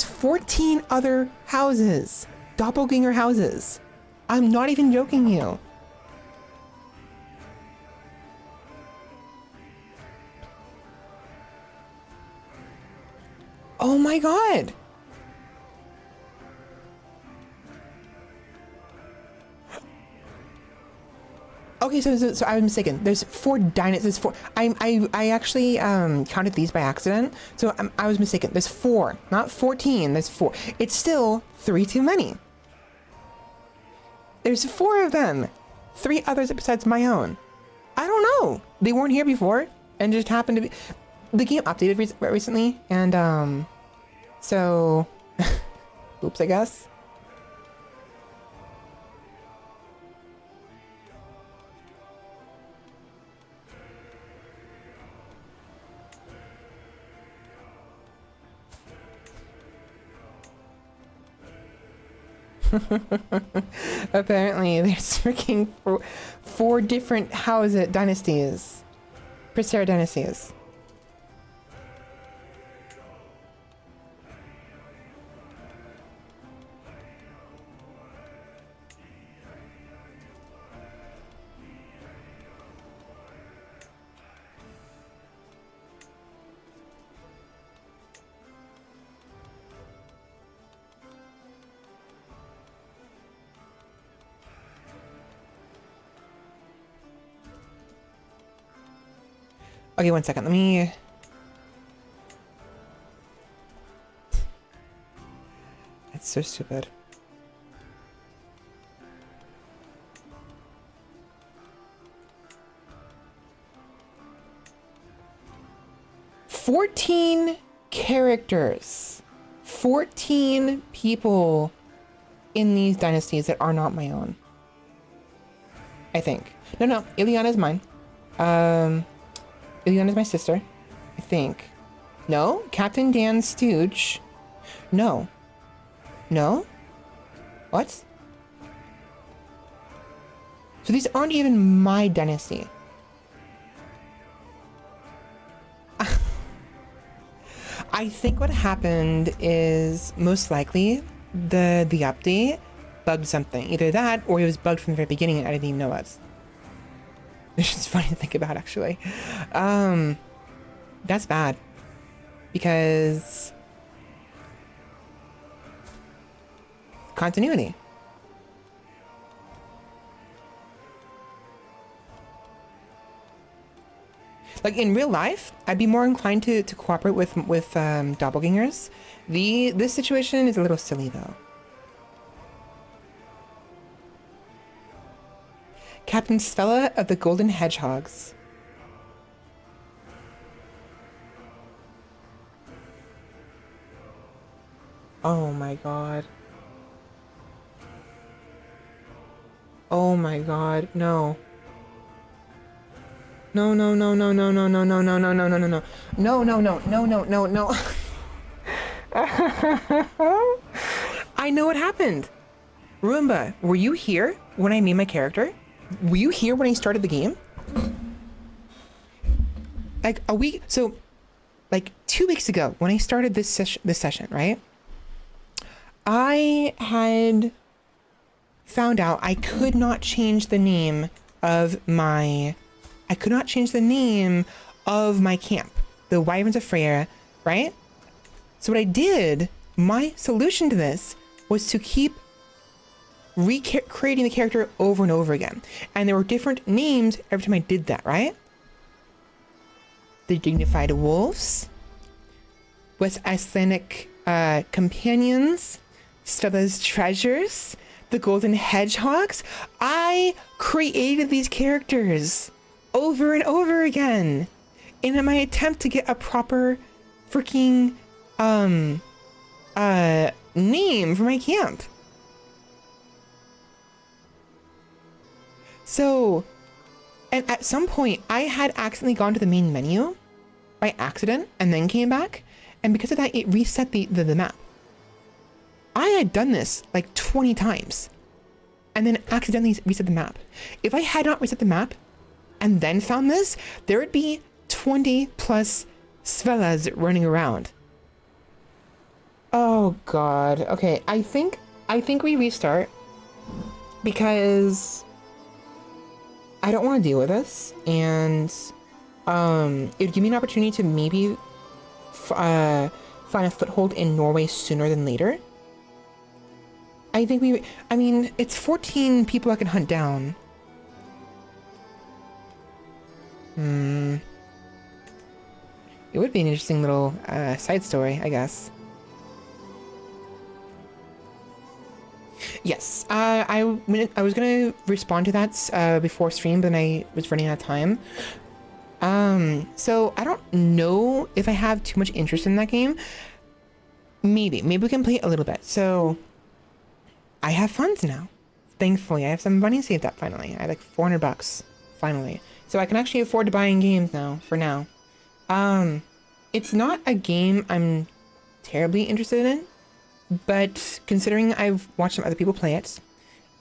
[SPEAKER 1] 14 other houses, doppelganger houses. I'm not even joking you. Oh my god. Okay, so I was mistaken. There's 4 dynasties. 4. I actually counted these by accident, so I was mistaken. There's 4, not 14. There's 4. It's still 3 too many. There's 4 of them. 3 others besides my own. I don't know. They weren't here before, and just happened to be. The game updated recently, and so, oops, I guess. Apparently, there's freaking 4 different dynasties. Crusader dynasties. Okay, one second. Let me. That's so stupid. "14 characters, 14 people in these dynasties that are not my own. I think. No, Ileana's mine. Ileana's my sister, I think. No? Captain Dan Stooge? No. No? What? So these aren't even my dynasty. I think what happened is most likely the update bugged something. Either that or it was bugged from the very beginning and I didn't even know it. It's just funny to think about, actually. That's bad. Because continuity. Like in real life, I'd be more inclined to cooperate with doppelgangers. This situation is a little silly though. Captain Svela of the Golden Hedgehogs. Oh my god. Oh my god, no. No. I know what happened. Roomba, were you here when I made my character? Were you here when I started the game? Like a week, so like 2 weeks ago when I started this session, right? I had found out I could not change the name of my camp, the Wyverns of Freya, right? So what I did, my solution to this was to keep recreating the character over and over again. And there were different names every time I did that, right? The Dignified Wolves, West Icelandic Companions, Svela's Treasures, the Golden Hedgehogs. I created these characters over and over again in my attempt to get a proper freaking name for my camp. So, and at some point I had accidentally gone to the main menu by accident and then came back, and because of that, it reset the map. I had done this like 20 times and then accidentally reset the map. If I had not reset the map and then found this, there would be 20 plus Svelas running around. Oh God. Okay, I think we restart because I don't want to deal with this, and it would give me an opportunity to maybe find a foothold in Norway sooner than later. I mean, it's 14 people I can hunt down. It would be an interesting little side story, I guess. Yes, I was gonna respond to that before stream, but then I was running out of time. So I don't know if I have too much interest in that game. Maybe we can play it a little bit. So I have funds now. Thankfully, I have some money saved up finally. I have like $400 finally. So I can actually afford to buy in games now, for now. It's not a game I'm terribly interested in, but considering I've watched some other people play it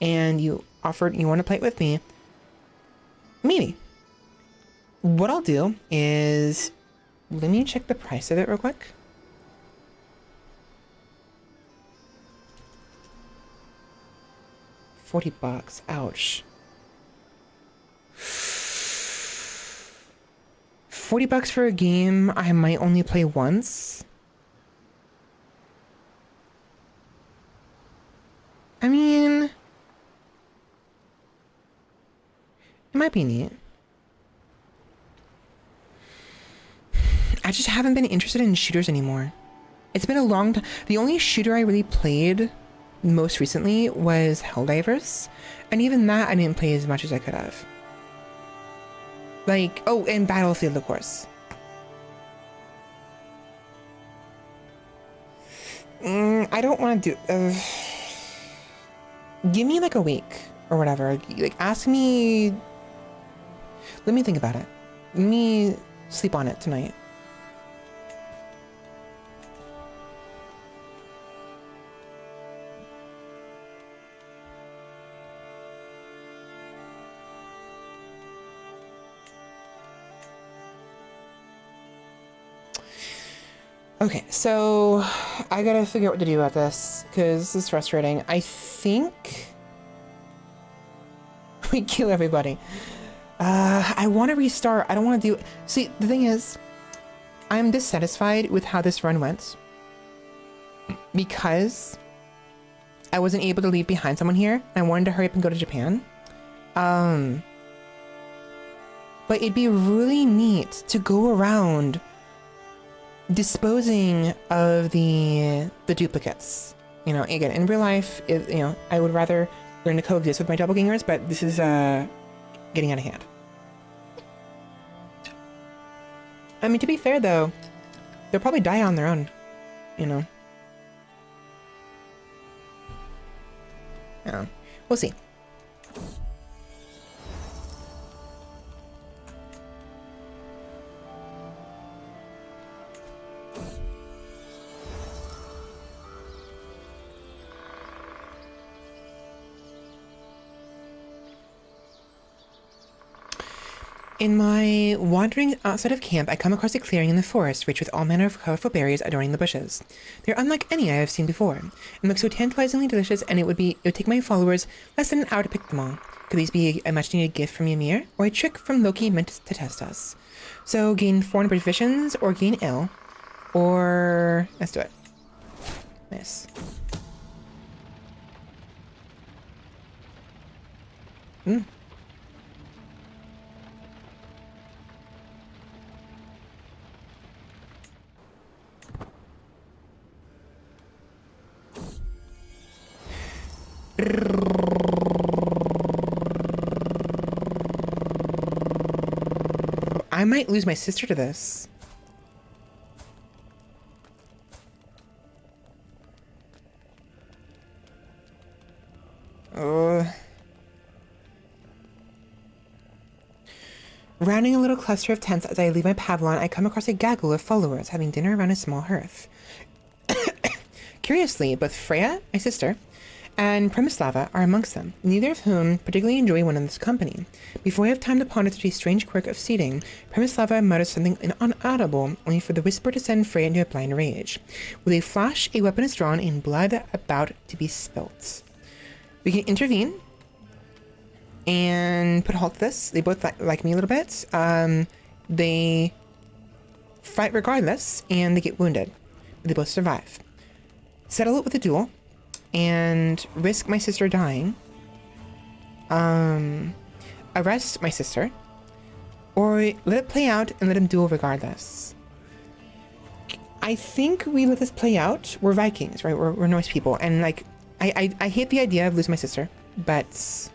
[SPEAKER 1] and you want to play it with me, maybe. What I'll do is, let me check the price of it real quick. $40. Ouch. $40 for a game I might only play once. I mean, it might be neat. I just haven't been interested in shooters anymore. It's been a long time. The only shooter I really played most recently was Helldivers, and even that I didn't play as much as I could have. Like, oh, and Battlefield, of course. I don't want to do... give me like a week or whatever. Like, ask me... Let me think about it. Let me sleep on it tonight. Okay, so I gotta figure out what to do about this, because this is frustrating. I think we kill everybody. I want to restart. I don't want to do... See, the thing is, I'm dissatisfied with how this run went, because I wasn't able to leave behind someone here. I wanted to hurry up and go to Japan. But it'd be really neat to go around disposing of the duplicates. You know, again, in real life, I would rather learn to coexist with my doppelgangers, but this is getting out of hand. I mean, to be fair though, they'll probably die on their own, you know. Yeah, we'll see. In my wandering outside of camp, I come across a clearing in the forest, rich with all manner of colorful berries adorning the bushes. They're unlike any I have seen before, and look so tantalizingly delicious, and it would take my followers less than an hour to pick them all. Could these be a much-needed gift from Ymir, or a trick from Loki meant to test us? So, gain 400 provisions, or gain ill, or... let's do it. Nice. I might lose my sister to this. Rounding a little cluster of tents as I leave my pavilion, I come across a gaggle of followers having dinner around a small hearth. Curiously, both Freya, my sister, and Premislava are amongst them, neither of whom particularly enjoy one another's company. Before I have time to ponder such a strange quirk of seating, Premislava mutters something inaudible, only for the whisper to send Freya into a blind rage. With a flash, a weapon is drawn and blood about to be spilt. We can intervene and put a halt to this. They both like me a little bit. They fight regardless, and they get wounded. But they both survive. Settle it with a duel, and risk my sister dying. Arrest my sister, or let it play out and let him duel regardless. I think we let this play out. We're Vikings, right? We're Norse people, and like, I hate the idea of losing my sister, but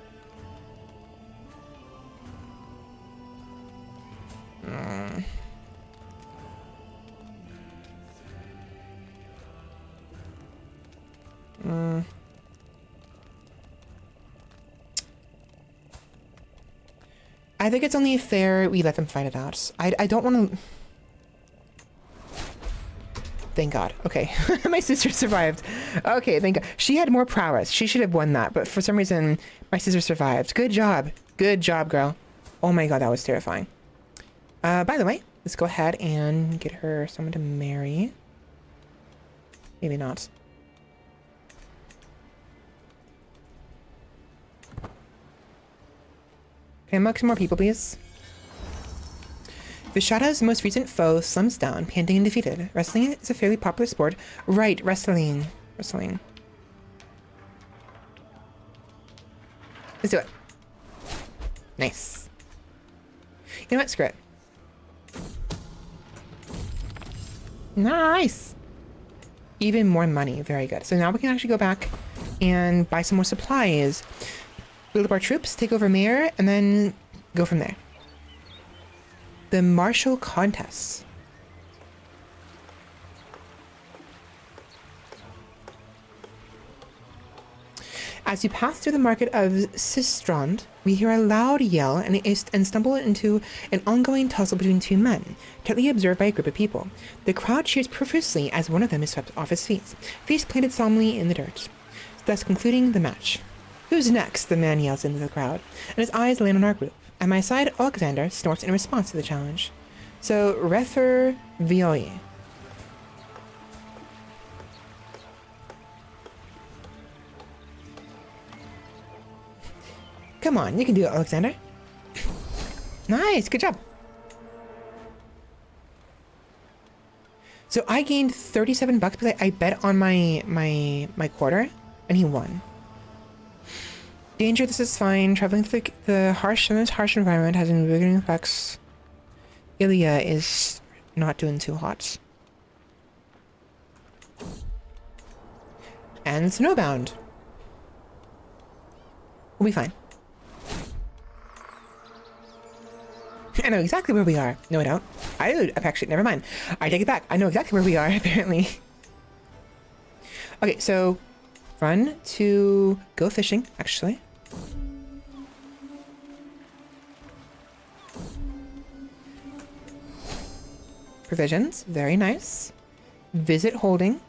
[SPEAKER 1] I think it's only fair we let them fight it out. I don't want to. Thank God. Okay. My sister survived. Okay, thank God. She had more prowess. She should have won that, but for some reason, my sister survived. Good job. Good job, girl. Oh my God, that was terrifying. By the way, let's go ahead and get her someone to marry. Maybe not. Can I mug some more people, please? Vishada's most recent foe slumps down, panting and defeated. Wrestling is a fairly popular sport. Right, wrestling. Wrestling. Let's do it. Nice. You know what? Screw it. Nice! Even more money. Very good. So now we can actually go back and buy some more supplies. Build up our troops, take over Mayor, and then go from there. The martial contests. As you pass through the market of Sistrand, we hear a loud yell and stumble into an ongoing tussle between two men, tightly observed by a group of people. The crowd cheers profusely as one of them is swept off his feet, face planted solemnly in the dirt, thus concluding the match. Who's next? The man yells into the crowd, and his eyes land on our group. At my side, Alexander snorts in response to the challenge. So, Refer Vioi. Come on, you can do it, Alexander. Nice, good job. So I gained 37 bucks because I bet on my quarter, and he won. Danger, this is fine. Traveling through the harsh environment has invigorating effects. Ilya is not doing too hot. And snowbound. We'll be fine. I know exactly where we are. No, I don't. Actually, never mind. I take it back. I know exactly where we are, apparently. Okay, so run to go fishing, actually. Provisions, very nice. Visit holding.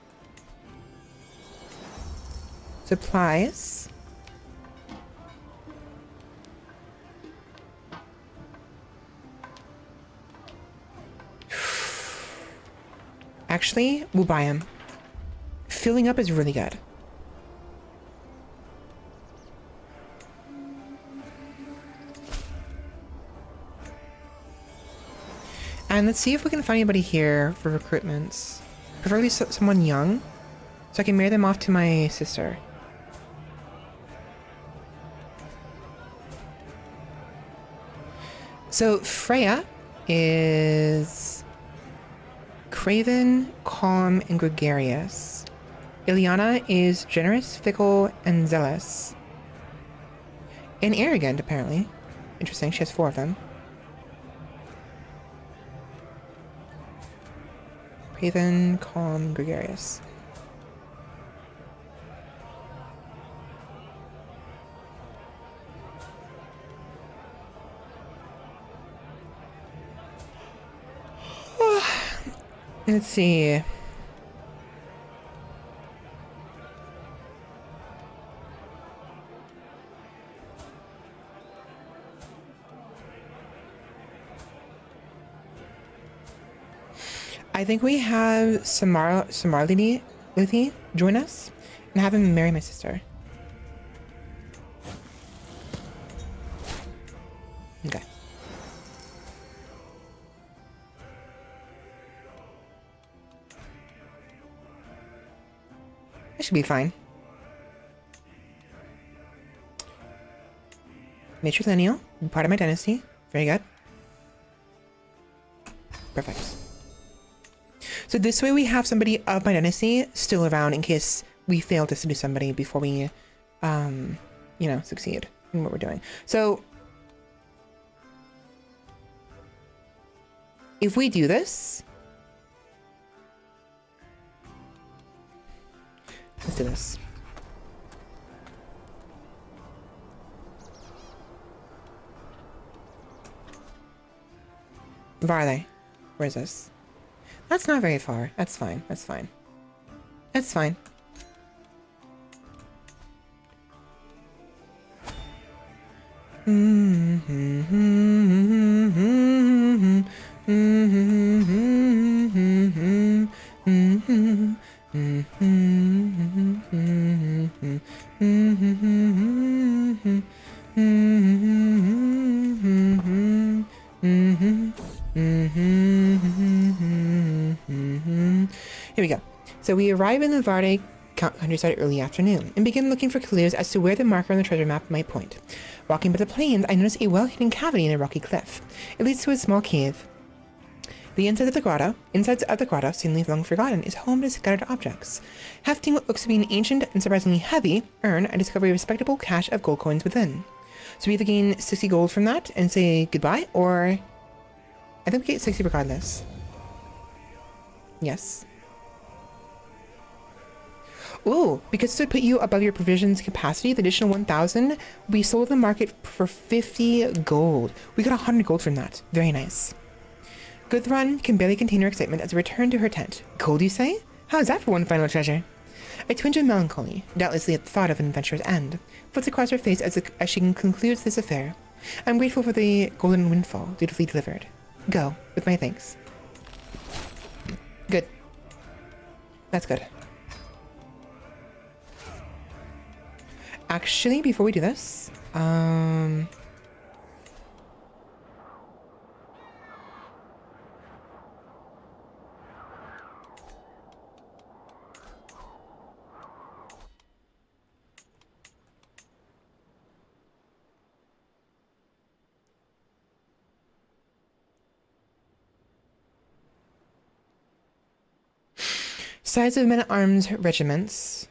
[SPEAKER 1] Supplies. Actually, we'll buy him. Filling up is really good. And let's see if we can find anybody here for recruitments. Preferably someone young, so I can marry them off to my sister. So Freya is craven, calm, and gregarious. Ilyana is generous, fickle, and zealous. And arrogant, apparently. Interesting, she has 4 of them. Craven, calm, gregarious. Let's see. I think we have Samarlini Luthi join us and have him marry my sister. Okay. That should be fine. Matrilineal, part of my dynasty. Very good. Perfect. So this way we have somebody of my dynasty still around in case we fail to seduce somebody before we, you know, succeed in what we're doing. So if we do this, let's do this. Where are they? Where is this? That's not very far. That's fine. That's fine. That's fine. Here we go. So we arrive in the Varde countryside early afternoon and begin looking for clues as to where the marker on the treasure map might point. Walking by the plains, I notice a well-hidden cavity in a rocky cliff. It leads to a small cave. The inside of the grotto, seemingly long forgotten, is home to scattered objects. Hefting what looks to be an ancient and surprisingly heavy urn, I discover a respectable cache of gold coins within. So we either gain 60 gold from that and say goodbye, or I think we get 60 regardless. Yes. Ooh, because this would put you above your provisions capacity, the additional 1,000, we sold the market for 50 gold. We got 100 gold from that. Very nice. Gudrun can barely contain her excitement as we return to her tent. Gold, you say? How's that for one final treasure? A twinge of melancholy, doubtlessly at the thought of an adventurer's end, flits across her face as she concludes this affair. I'm grateful for the golden windfall dutifully delivered. Go, with my thanks. Good. That's good. Actually, before we do this, size of men-at-arms regiments.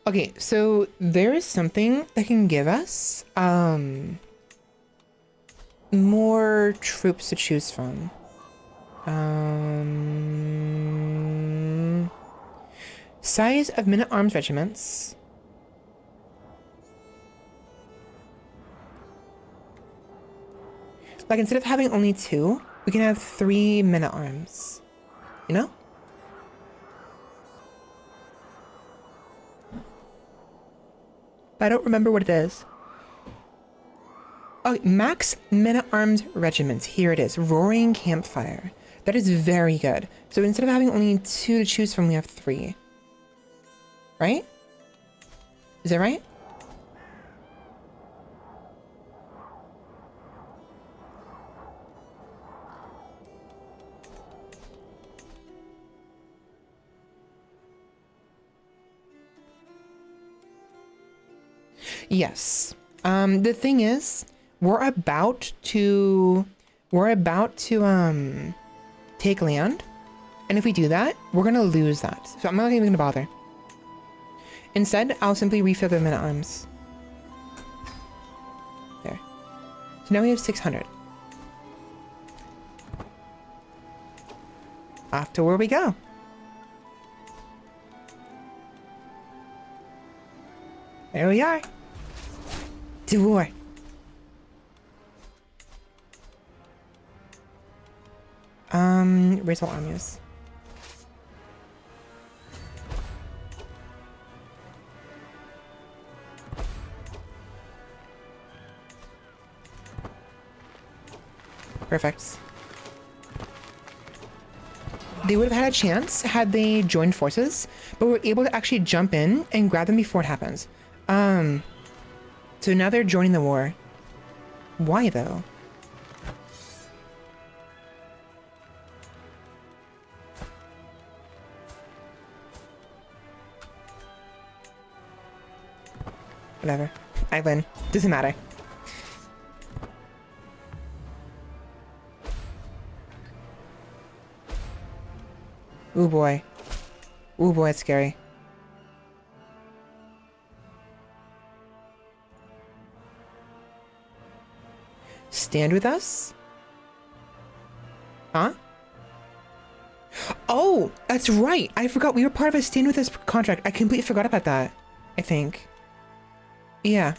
[SPEAKER 1] Okay, so there is something that can give us more troops to choose from. Size of men-at-arms regiments. Like, instead of having only 2, we can have 3 men-at-arms. You know? I don't remember what it is. Oh, max men-at-arms regiments. Here it is. Roaring Campfire. That is very good. So instead of having only 2 to choose from, we have 3. Right? Is that right? Yes. The thing is, we're about to take land, and if we do that, we're gonna lose that. So I'm not even gonna bother. Instead, I'll simply refill the men-at-arms. There. So now we have 600. Off to where we go. There we are. To war. Raise all armies. Perfect. They would have had a chance had they joined forces, but were able to actually jump in and grab them before it happens. So now they're joining the war. Why though? Whatever. I win. Doesn't matter. Ooh boy. Ooh boy, it's scary. Stand with us? Huh? Oh, that's right. I forgot we were part of a stand with us contract. I completely forgot about that, I think. Yeah.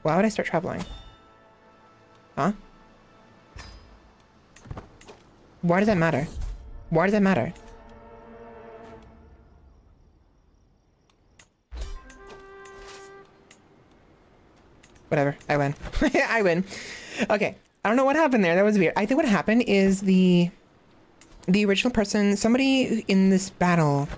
[SPEAKER 1] Why would I start traveling? Huh? Why does that matter? Why does that matter? Whatever. I win. I win. Okay. I don't know what happened there. That was weird. I think what happened is the original person, somebody in this battle,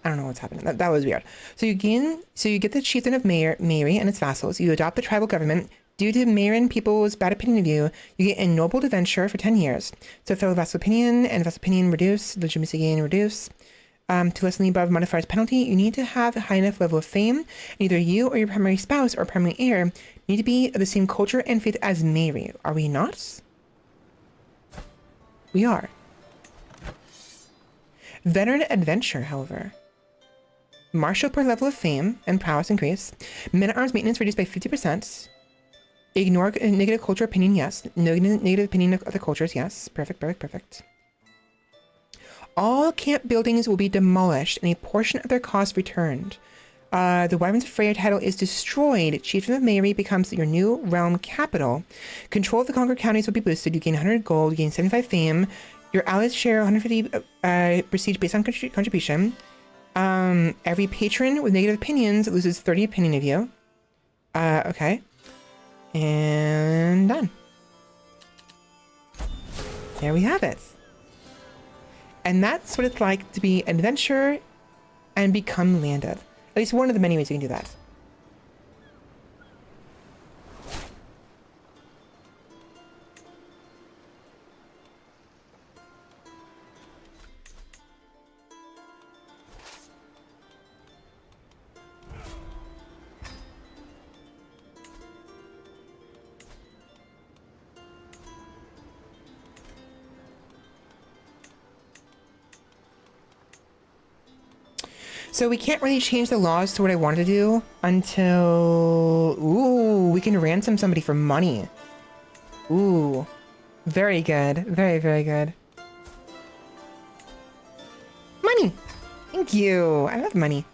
[SPEAKER 1] I don't know what's happening. That was weird. So you get the chieftain of Mary and its vassals. You adopt the tribal government. Due to Marin people's bad opinion of you, you get ennobled adventure for 10 years. So fellow vassal opinion and vassal opinion reduce, legitimacy gain reduce. To lessen the above modifier's penalty, you need to have a high enough level of fame, and either you or your primary spouse or primary heir need to be of the same culture and faith as Mary. Are we not? We are. Veteran adventure, however. Martial per level of fame and prowess increase. Men-at-arms maintenance reduced by 50%. Ignore negative culture opinion, yes. Negative opinion of other cultures, yes. Perfect. All camp buildings will be demolished and a portion of their cost returned. The Wyverns of Freya title is destroyed. Chieftain of Mary becomes your new realm capital. Control of the conquered counties will be boosted. You gain 100 gold, you gain 75 fame. Your allies share 150 prestige based on contribution. Every patron with negative opinions loses 30 opinion of you. Okay. And done. There we have it. And that's what it's like to be an adventurer and become landed. At least one of the many ways you can do that. So we can't really change the laws to what I wanted to do until... Ooh, we can ransom somebody for money. Ooh. Very good. Very good. Money! Thank you. I love money.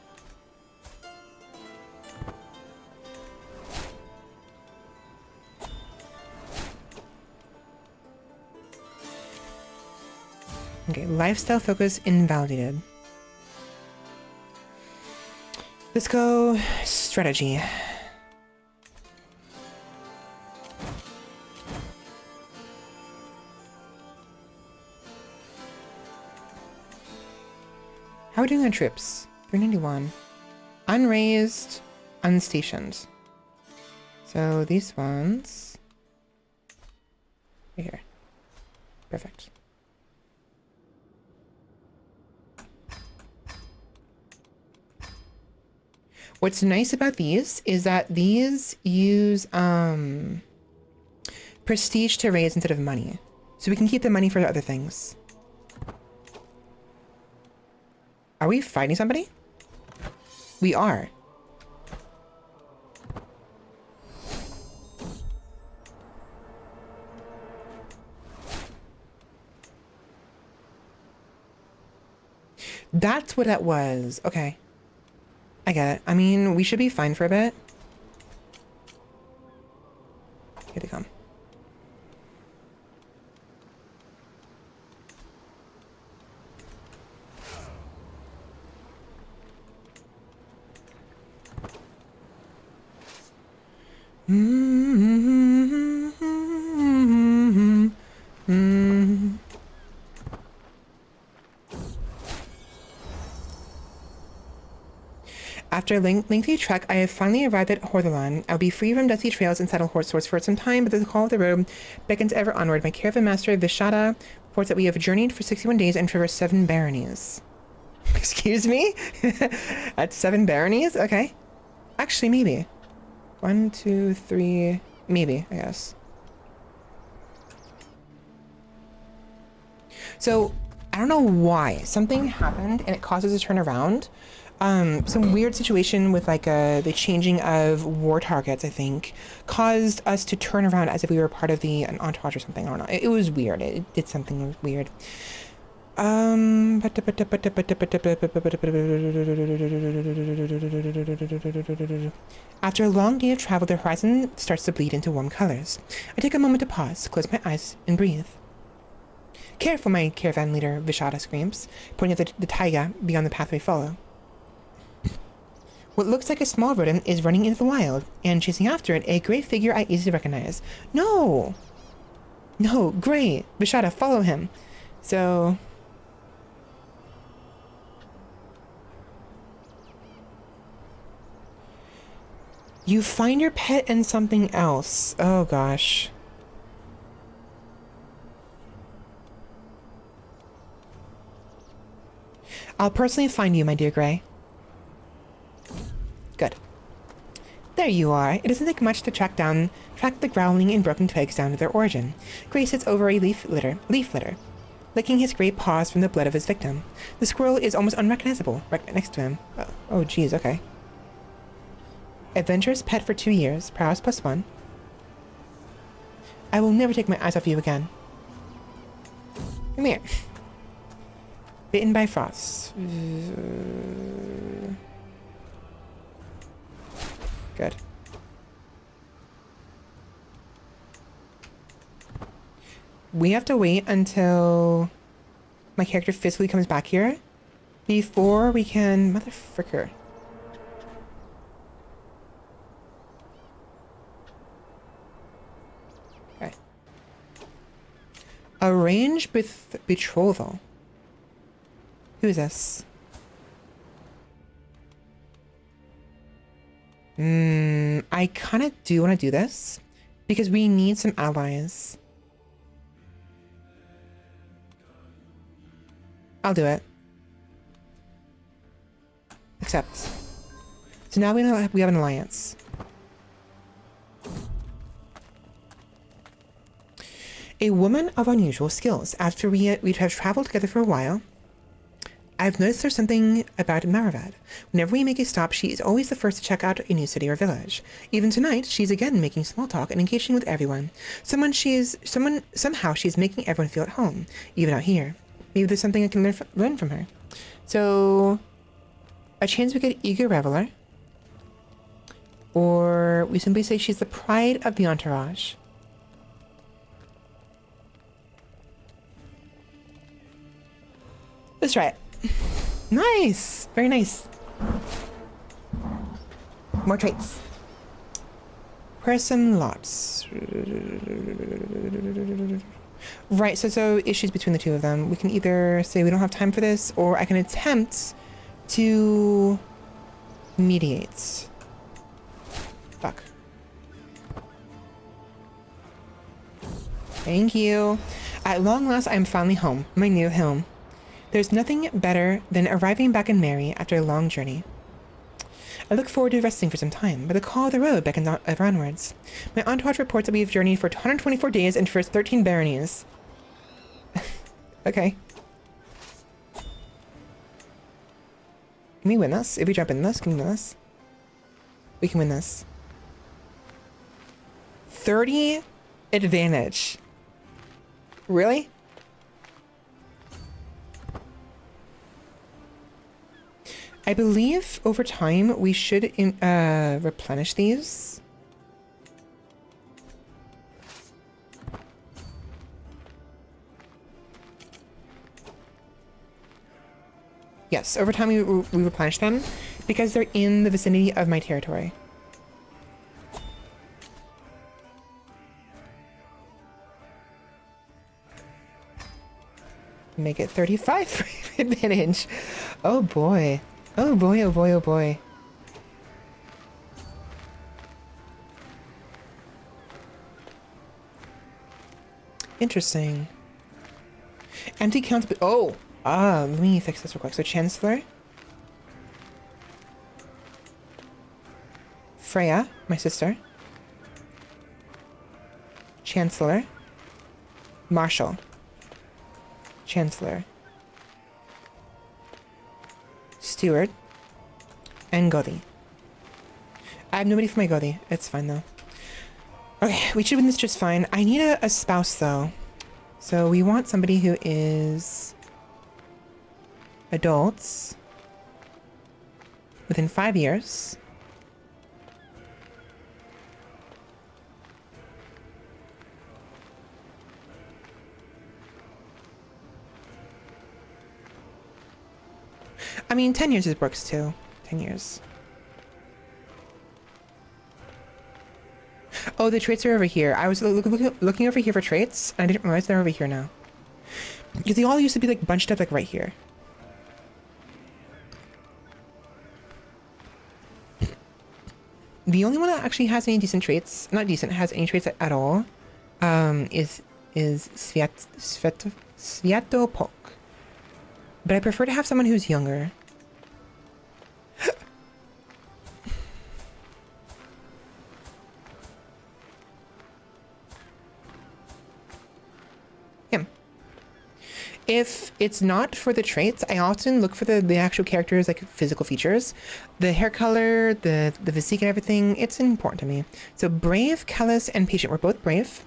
[SPEAKER 1] Okay, lifestyle focus invalidated. Let's go strategy. How are we doing on troops? 391. Unraised, unstationed. So these ones... right here. Perfect. What's nice about these is that these use prestige to raise instead of money. So we can keep the money for other things. Are we fighting somebody? We are. That's what that was. Okay. I get it. I mean, we should be fine for a bit. Here they come. After a lengthy trek, I have finally arrived at Hordalan. I'll be free from dusty trails and saddle horse swords for some time, but the call of the road beckons ever onward. My caravan master, Vishada, reports that we have journeyed for 61 days and traversed 7 baronies. Excuse me? That's 7 baronies? Okay. Actually, maybe. 1, 2, 3... Maybe, I guess. So, I don't know why. Something happened and it caused us to turn around. Some weird situation with like the changing of war targets, I think, caused us to turn around as if we were part of an entourage or something. I don't know. It was weird. It did something weird. After a long day of travel, the horizon starts to bleed into warm colors. I take a moment to pause, close my eyes, and breathe. Careful, my caravan leader, Vishada screams, pointing at the taiga beyond the path we follow. What looks like a small rodent is running into the wild, and chasing after it, a gray figure I easily recognize. No! No, Gray! Vishada, follow him! So... You find your pet and something else. Oh, gosh. I'll personally find you, my dear Gray. Good. There you are. It doesn't take much to track the growling and broken twigs down to their origin. Gray sits over a leaf litter, licking his great paws from the blood of his victim. The squirrel is almost unrecognizable right next to him. Oh, geez, okay. Adventurous pet for 2 years, prowess +1. I will never take my eyes off you again. Come here. Bitten by frost. Good. We have to wait until my character physically comes back here before we can... Motherfricker. Okay. Arrange with betrothal. Who is this? I kind of do want to do this because we need some allies. I'll do it. Accept. So now we have an alliance. A woman of unusual skills. After we have traveled together for a while, I've noticed there's something about Maravad. Whenever we make a stop, she is always the first to check out a new city or village. Even tonight, she's again making small talk and engaging with everyone. Somehow she's making everyone feel at home, even out here. Maybe there's something I can learn from her. So, a chance we get eager reveler, or we simply say she's the pride of the entourage. Let's try it. Nice! Very nice. More traits. Where's some lots? Right, so issues between the two of them. We can either say we don't have time for this, or I can attempt to mediate. Fuck. Thank you. At long last, I am finally home. My new home. There's nothing better than arriving back in Mary after a long journey. I look forward to resting for some time, but the call of the road beckons ever onwards. My entourage reports that we have journeyed for 124 days and traversed 13 baronies. Okay. Can we win this? If we jump in this, can we win this? We can win this. 30 advantage. Really? I believe over time we should replenish these. Yes, over time we replenish them because they're in the vicinity of my territory. Make it 35 advantage. Oh boy. Oh boy, oh boy, oh boy. Interesting. Empty counts, but oh! Let me fix this real quick. So Chancellor. Freya, my sister. Chancellor. Marshall. Chancellor. Steward. And Godi. I have nobody for my Godi. It's fine though. Okay, we should win this just fine. I need a spouse though. So we want somebody who is adults within 5 years. I mean, 10 years is works too. 10 years. Oh, the traits are over here. I was looking over here for traits, and I didn't realize they're over here now. Because they all used to be like bunched up like right here. The only one that actually has any decent traits, not decent, has any traits at all, is Sviatopolk. But I prefer to have someone who's younger. Him. If it's not for the traits, I often look for the actual characters, like physical features. The hair color, the physique and everything, it's important to me. So brave, callous, and patient. We're both brave.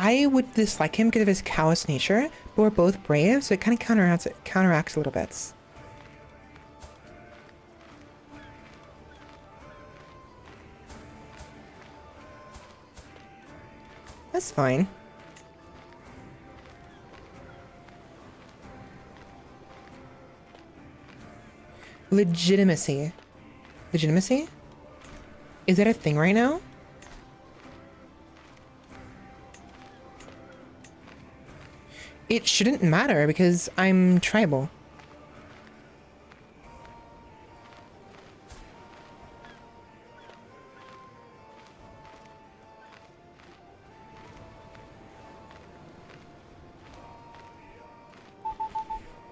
[SPEAKER 1] I would dislike him because of his callous nature, but we're both brave, so it kind of counteracts a little bit. That's fine. Legitimacy. Legitimacy? Is that a thing right now? It shouldn't matter because I'm tribal.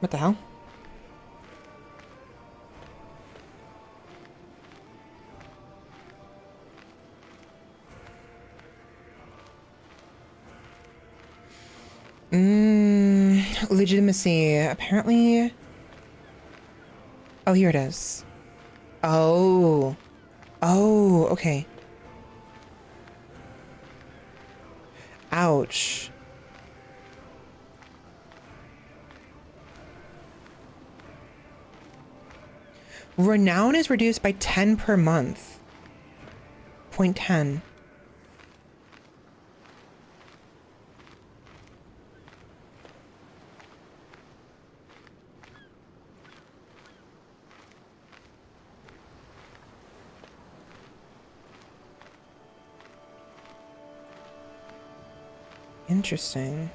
[SPEAKER 1] What the hell? Legitimacy. Apparently... Oh, here it is. Oh. Oh, okay. Ouch. Renown is reduced by 10 per month. 0.10. Interesting.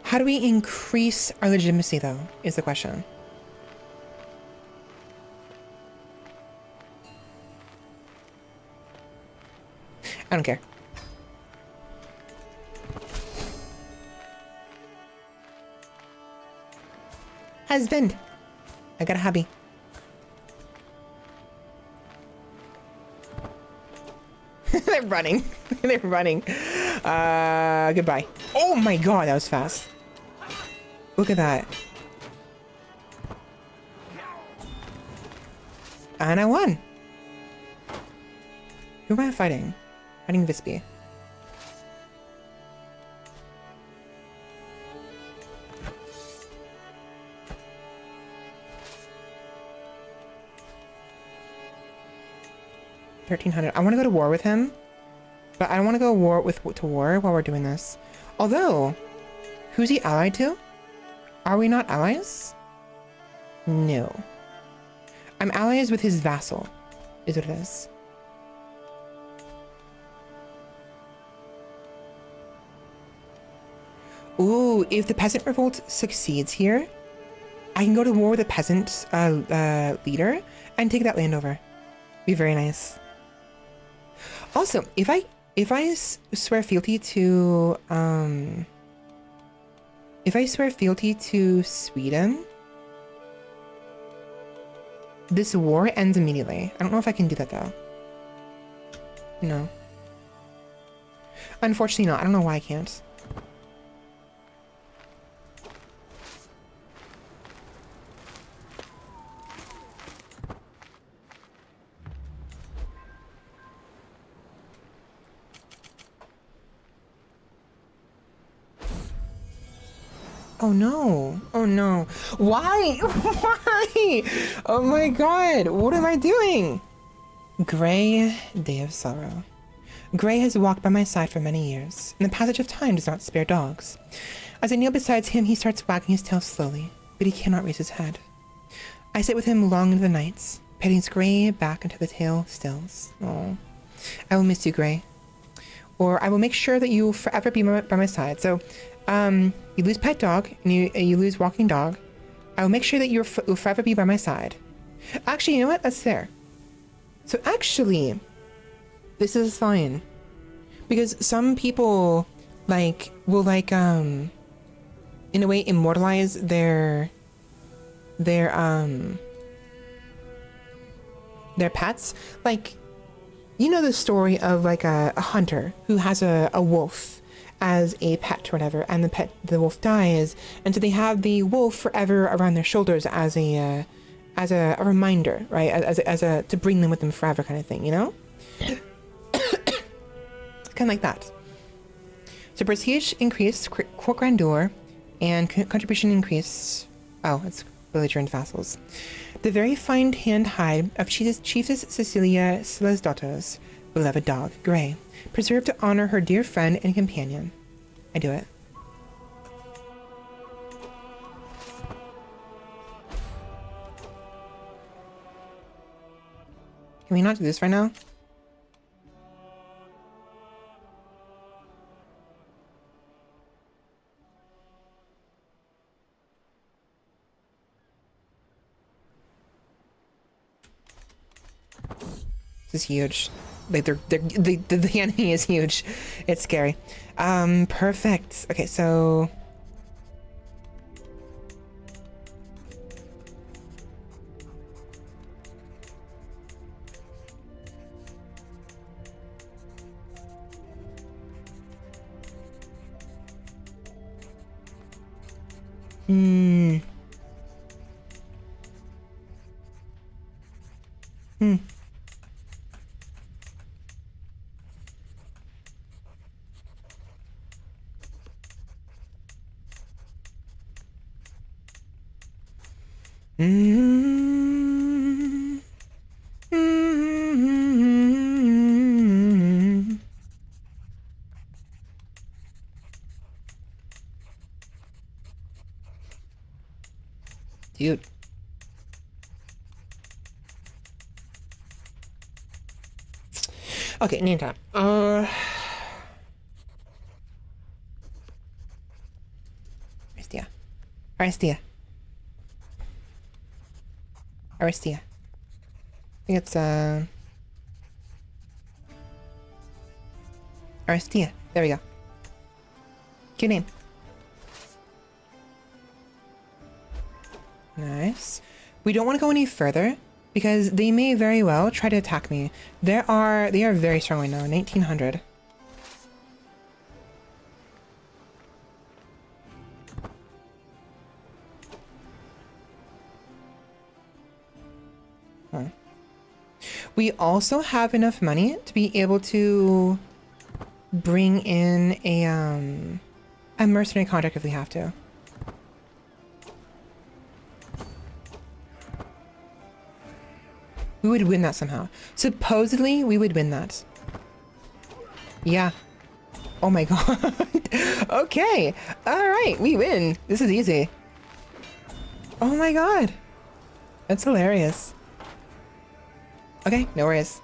[SPEAKER 1] How do we increase our legitimacy, though, is the question. I don't care. Husband! I got a hobby. They're running. They're running. Goodbye. Oh my god, that was fast. Look at that. And I won. Who am I fighting? Fighting Vispy. $1,300. I want to go to war with him, but I don't want to go to war while we're doing this. Although, who's he allied to? Are we not allies? No. I'm allies with his vassal, is what it is. Ooh, if the peasant revolt succeeds here, I can go to war with the peasant leader and take that land over. Be very nice. Also, if I swear fealty to Sweden, this war ends immediately. I don't know if I can do that though. No. Unfortunately not. I don't know why I can't. Oh no. Oh no. Why? Why? Oh my god. What am I doing? Gray Day of Sorrow. Gray has walked by my side for many years, and the passage of time does not spare dogs. As I kneel beside him, he starts wagging his tail slowly, but he cannot raise his head. I sit with him long into the nights, petting his gray back until the tail stills. Oh, I will miss you, Gray. Or I will make sure that you will forever be by my side. So, you lose pet dog, and you lose walking dog. I will make sure that you'll forever be by my side. Actually, you know what? That's fair. So actually, this is fine. Because some people, like, will, like, in a way, immortalize their pets. Like, you know the story of, like, a hunter who has a wolf as a pet or whatever, and the wolf dies, and so they have the wolf forever around their shoulders as a reminder, right? As a to bring them with them forever kind of thing, you know? Kind of like that. So prestige increase, court grandeur, and contribution increase. Oh, it's villager and vassals. The very fine hand hide of Chiefess Cecilia Slesdotter's beloved dog, Gray, preserved to honor her dear friend and companion. I do it. Can we not do this right now? This is huge. Like the enemy is huge. It's scary. Perfect. Okay, so dude. Okay, name time. Aristia. Aristia. Aristia. I think it's Aristia. There we go. Cute name. Nice. We don't want to go any further because they may very well try to attack me. They are very strong right now. 1900. Huh. We also have enough money to be able to bring in a mercenary contract if we have to. We would win that somehow. Supposedly, we would win that. Yeah. Oh my god. Okay. All right, we win. This is easy. Oh my god. That's hilarious. Okay, no worries.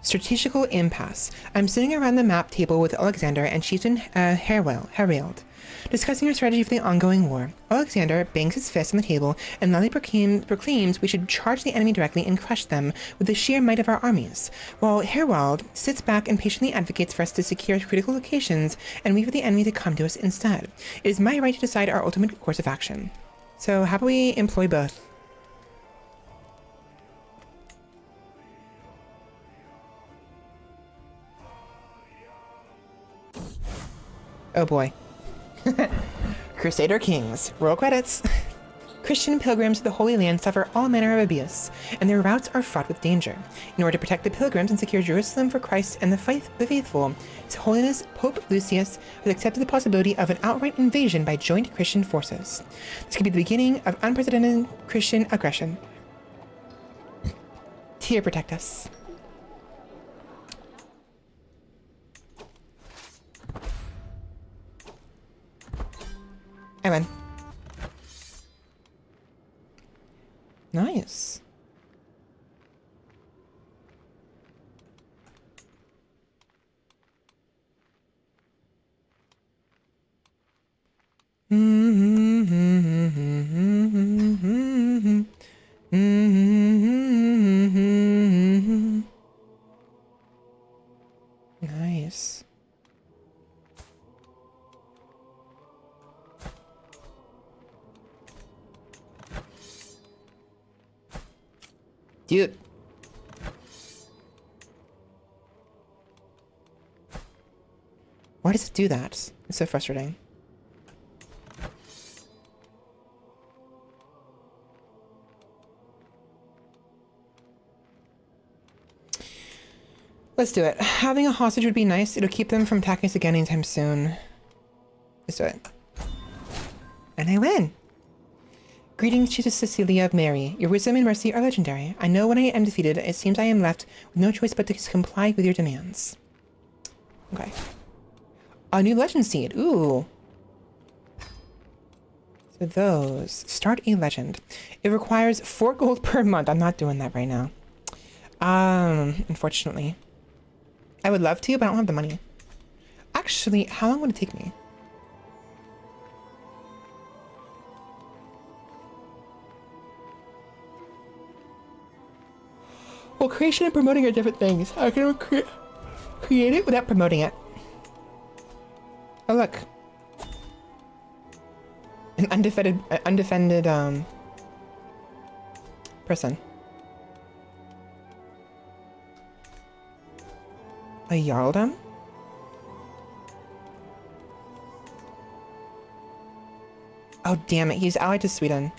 [SPEAKER 1] Strategical impasse. I'm sitting around the map table with Alexander and Chieftain Herald, discussing our strategy for the ongoing war. Alexander bangs his fist on the table and loudly proclaims we should charge the enemy directly and crush them with the sheer might of our armies, while Herald sits back and patiently advocates for us to secure critical locations and wait for the enemy to come to us instead. It is my right to decide our ultimate course of action. So how about we employ both? Oh boy. Crusader Kings. Roll credits. Christian pilgrims to the Holy Land suffer all manner of abuse, and their routes are fraught with danger. In order to protect the pilgrims and secure Jerusalem for Christ and the faithful, His Holiness Pope Lucius has accepted the possibility of an outright invasion by joint Christian forces. This could be the beginning of unprecedented Christian aggression. Here, protect us. I win. Nice. Nice. Dude. Why does it do that? It's so frustrating. Let's do it. Having a hostage would be nice. It'll keep them from attacking us again anytime soon. Let's do it. And I win. Greetings, Chiefess Cecilia of Mary. Your wisdom and mercy are legendary. I know when I am defeated, it seems I am left with no choice but to comply with your demands. Okay. A new legend seed. Ooh. So those. Start a legend. It requires 4 gold per month. I'm not doing that right now. Unfortunately. I would love to, but I don't have the money. Actually, how long would it take me? Well, creation and promoting are different things. I can create it without promoting it. Oh, look. An undefended person. A Jarldom? Oh, damn it. He's allied to Sweden.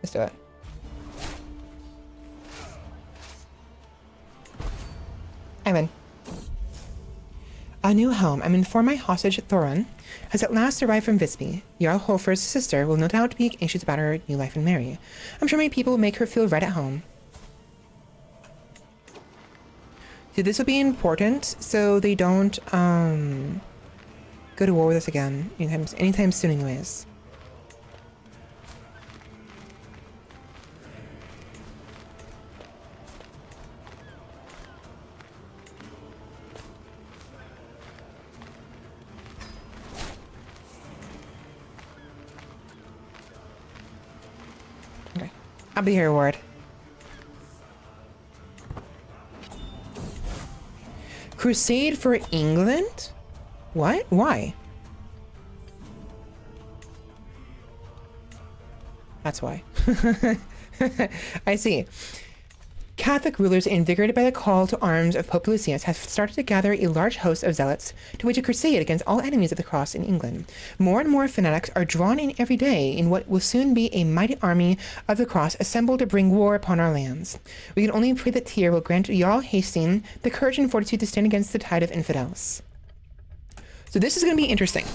[SPEAKER 1] Let's do it. I'm in. A new home. I'm informed my hostage, Thorin, has at last arrived from Visby. Jarl Holfer's sister will no doubt be anxious about her new life in Mary. I'm sure many people will make her feel right at home. So this will be important so they don't go to war with us again anytime soon anyways. I'll be your reward. Crusade for England? What? Why? That's why. I see. Catholic rulers, invigorated by the call to arms of Pope Lucius, have started to gather a large host of zealots to wage a crusade against all enemies of the cross in England. More and more fanatics are drawn in every day in what will soon be a mighty army of the cross assembled to bring war upon our lands. We can only pray that Tyr will grant Jarl Hasting the courage and fortitude to stand against the tide of infidels. So this is going to be interesting.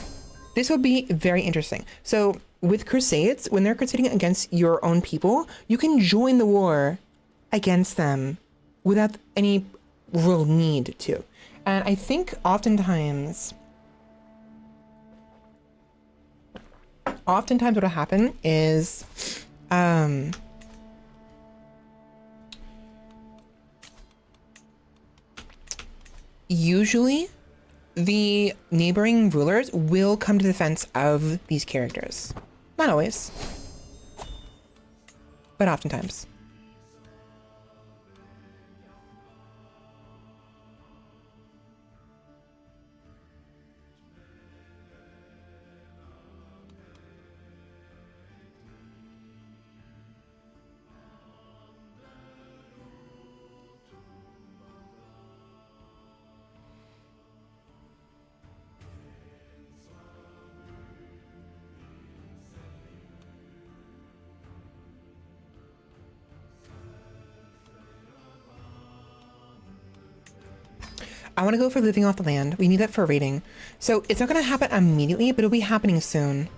[SPEAKER 1] This will be very interesting. So with crusades, when they're crusading against your own people, you can join the war against them without any real need to. And I think oftentimes what'll happen is usually the neighboring rulers will come to the defense of these characters. Not always, but oftentimes. I want to go for living off the land. We need that for rating. So it's not going to happen immediately, but it'll be happening soon.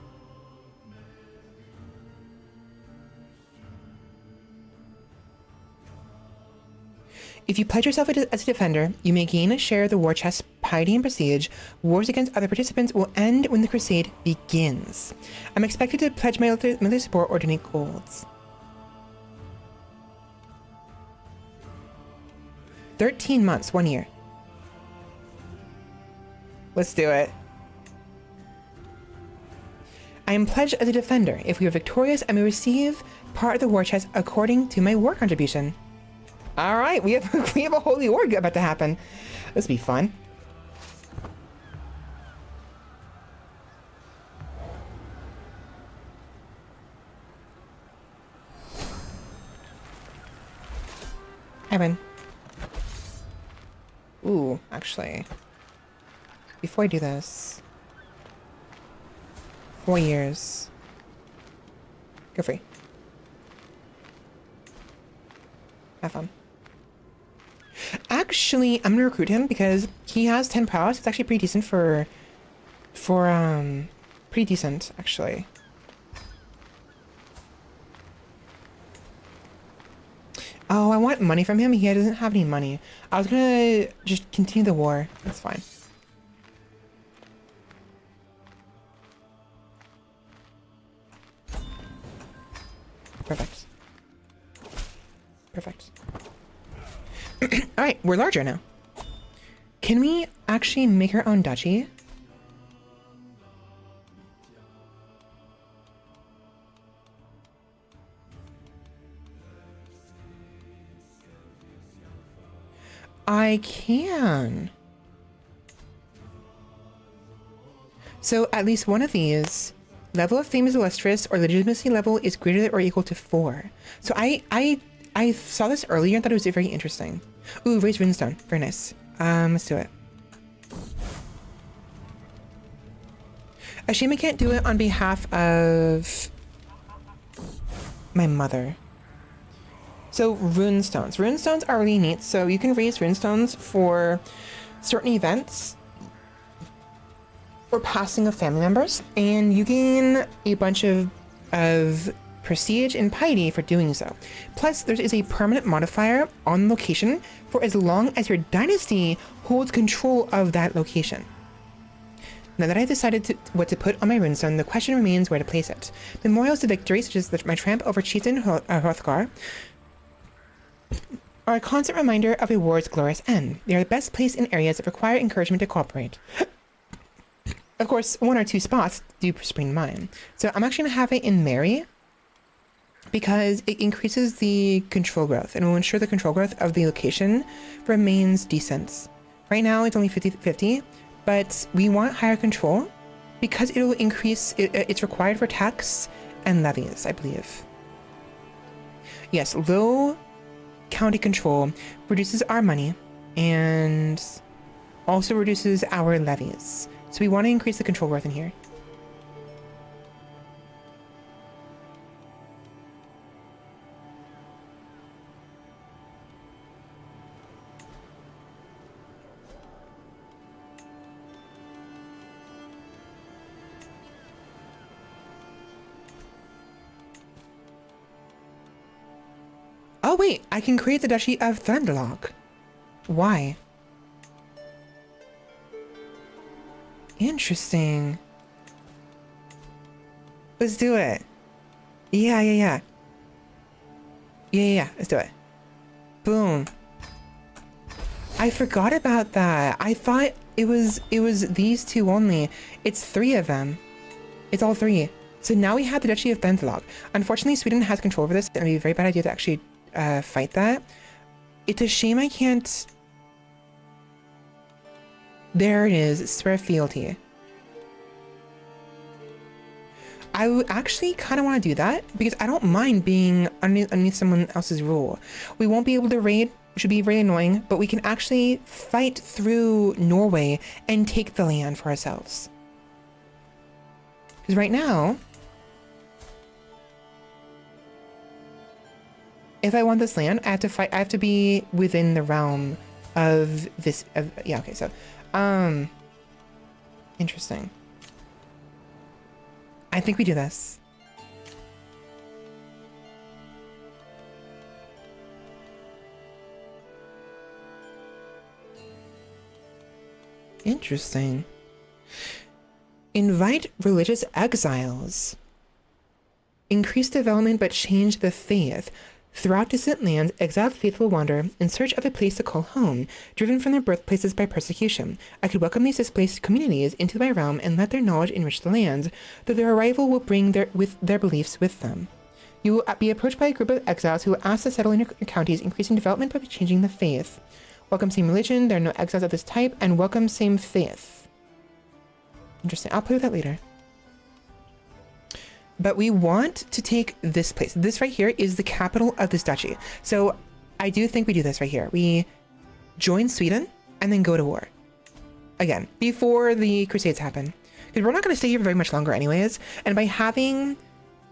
[SPEAKER 1] If you pledge yourself as a defender, you may gain a share of the war chest, piety, and prestige. Wars against other participants will end when the crusade begins. I'm expected to pledge my military support or donate golds. 13 months, 1 year. Let's do it. I am pledged as a defender. If we are victorious, I may receive part of the war chest according to my war contribution. All right, we have a holy war about to happen. This will be fun. Evan. Ooh, actually. Before I do this, 4 years. Go free. Have fun. Actually, I'm gonna recruit him because he has 10 prowess. It's actually pretty decent pretty decent, actually. Oh, I want money from him. He doesn't have any money. I was gonna just continue the war. That's fine. Perfect. Perfect. All right, we're larger now. Can we actually make our own duchy? I can. So at least one of these, level of fame is illustrious or legitimacy level is greater than or equal to 4. So I saw this earlier and thought it was very interesting. Ooh, raise runestone. Very nice. Let's do it. A shame I can't do it on behalf of my mother. So runestones. Runestones are really neat. So you can raise runestones for certain events or passing of family members, and you gain a bunch of prestige and piety for doing so. Plus, there is a permanent modifier on location for as long as your dynasty holds control of that location. Now that I've decided what to put on my runestone, the question remains where to place it. Memorials to victory, such as my tramp over Chieftain Hrothgar, are a constant reminder of a war's glorious end. They are best placed in areas that require encouragement to cooperate. Of course, 1 or 2 spots do spring to mind. So I'm actually going to have it in Mary because it increases the control growth and will ensure the control growth of the location remains decent. Right now it's only 50-50, but we want higher control because it will increase, it's required for tax and levies, I believe. Yes, low county control reduces our money and also reduces our levies. So we want to increase the control worth in here. Oh wait, I can create the Duchy of Thunderlock. Why? Interesting. Let's do it. Yeah. Let's do it. Boom. I forgot about that. I thought it was these two only. It's 3 of them. It's all 3. So now we have the Duchy of Thunderlock. Unfortunately, Sweden has control over this, and it'd be a very bad idea to actually fight that. It's a shame I can't. There it is. Swear fealty. I actually kind of want to do that because I don't mind being underneath someone else's rule. We won't be able to raid, which would be very annoying, but we can actually fight through Norway and take the land for ourselves. Because right now, if I want this land, I have to fight. I have to be within the realm of this. Yeah. Okay. So, interesting. I think we do this. Interesting. Invite religious exiles. Increase development but change the faith. Throughout distant lands, exiled faithful wander in search of a place to call home, driven from their birthplaces by persecution. I could welcome these displaced communities into my realm and let their knowledge enrich the lands, though their arrival will bring their beliefs with them. You will be approached by a group of exiles who will ask to settle in your counties, increasing development by changing the faith. Welcome same religion, there are no exiles of this type, and welcome same faith. Interesting, I'll play with that later. But we want to take this place. This right here is the capital of this duchy. So I do think we do this right here. We join Sweden and then go to war. Again, before the Crusades happen. Because we're not going to stay here very much longer anyways. And by having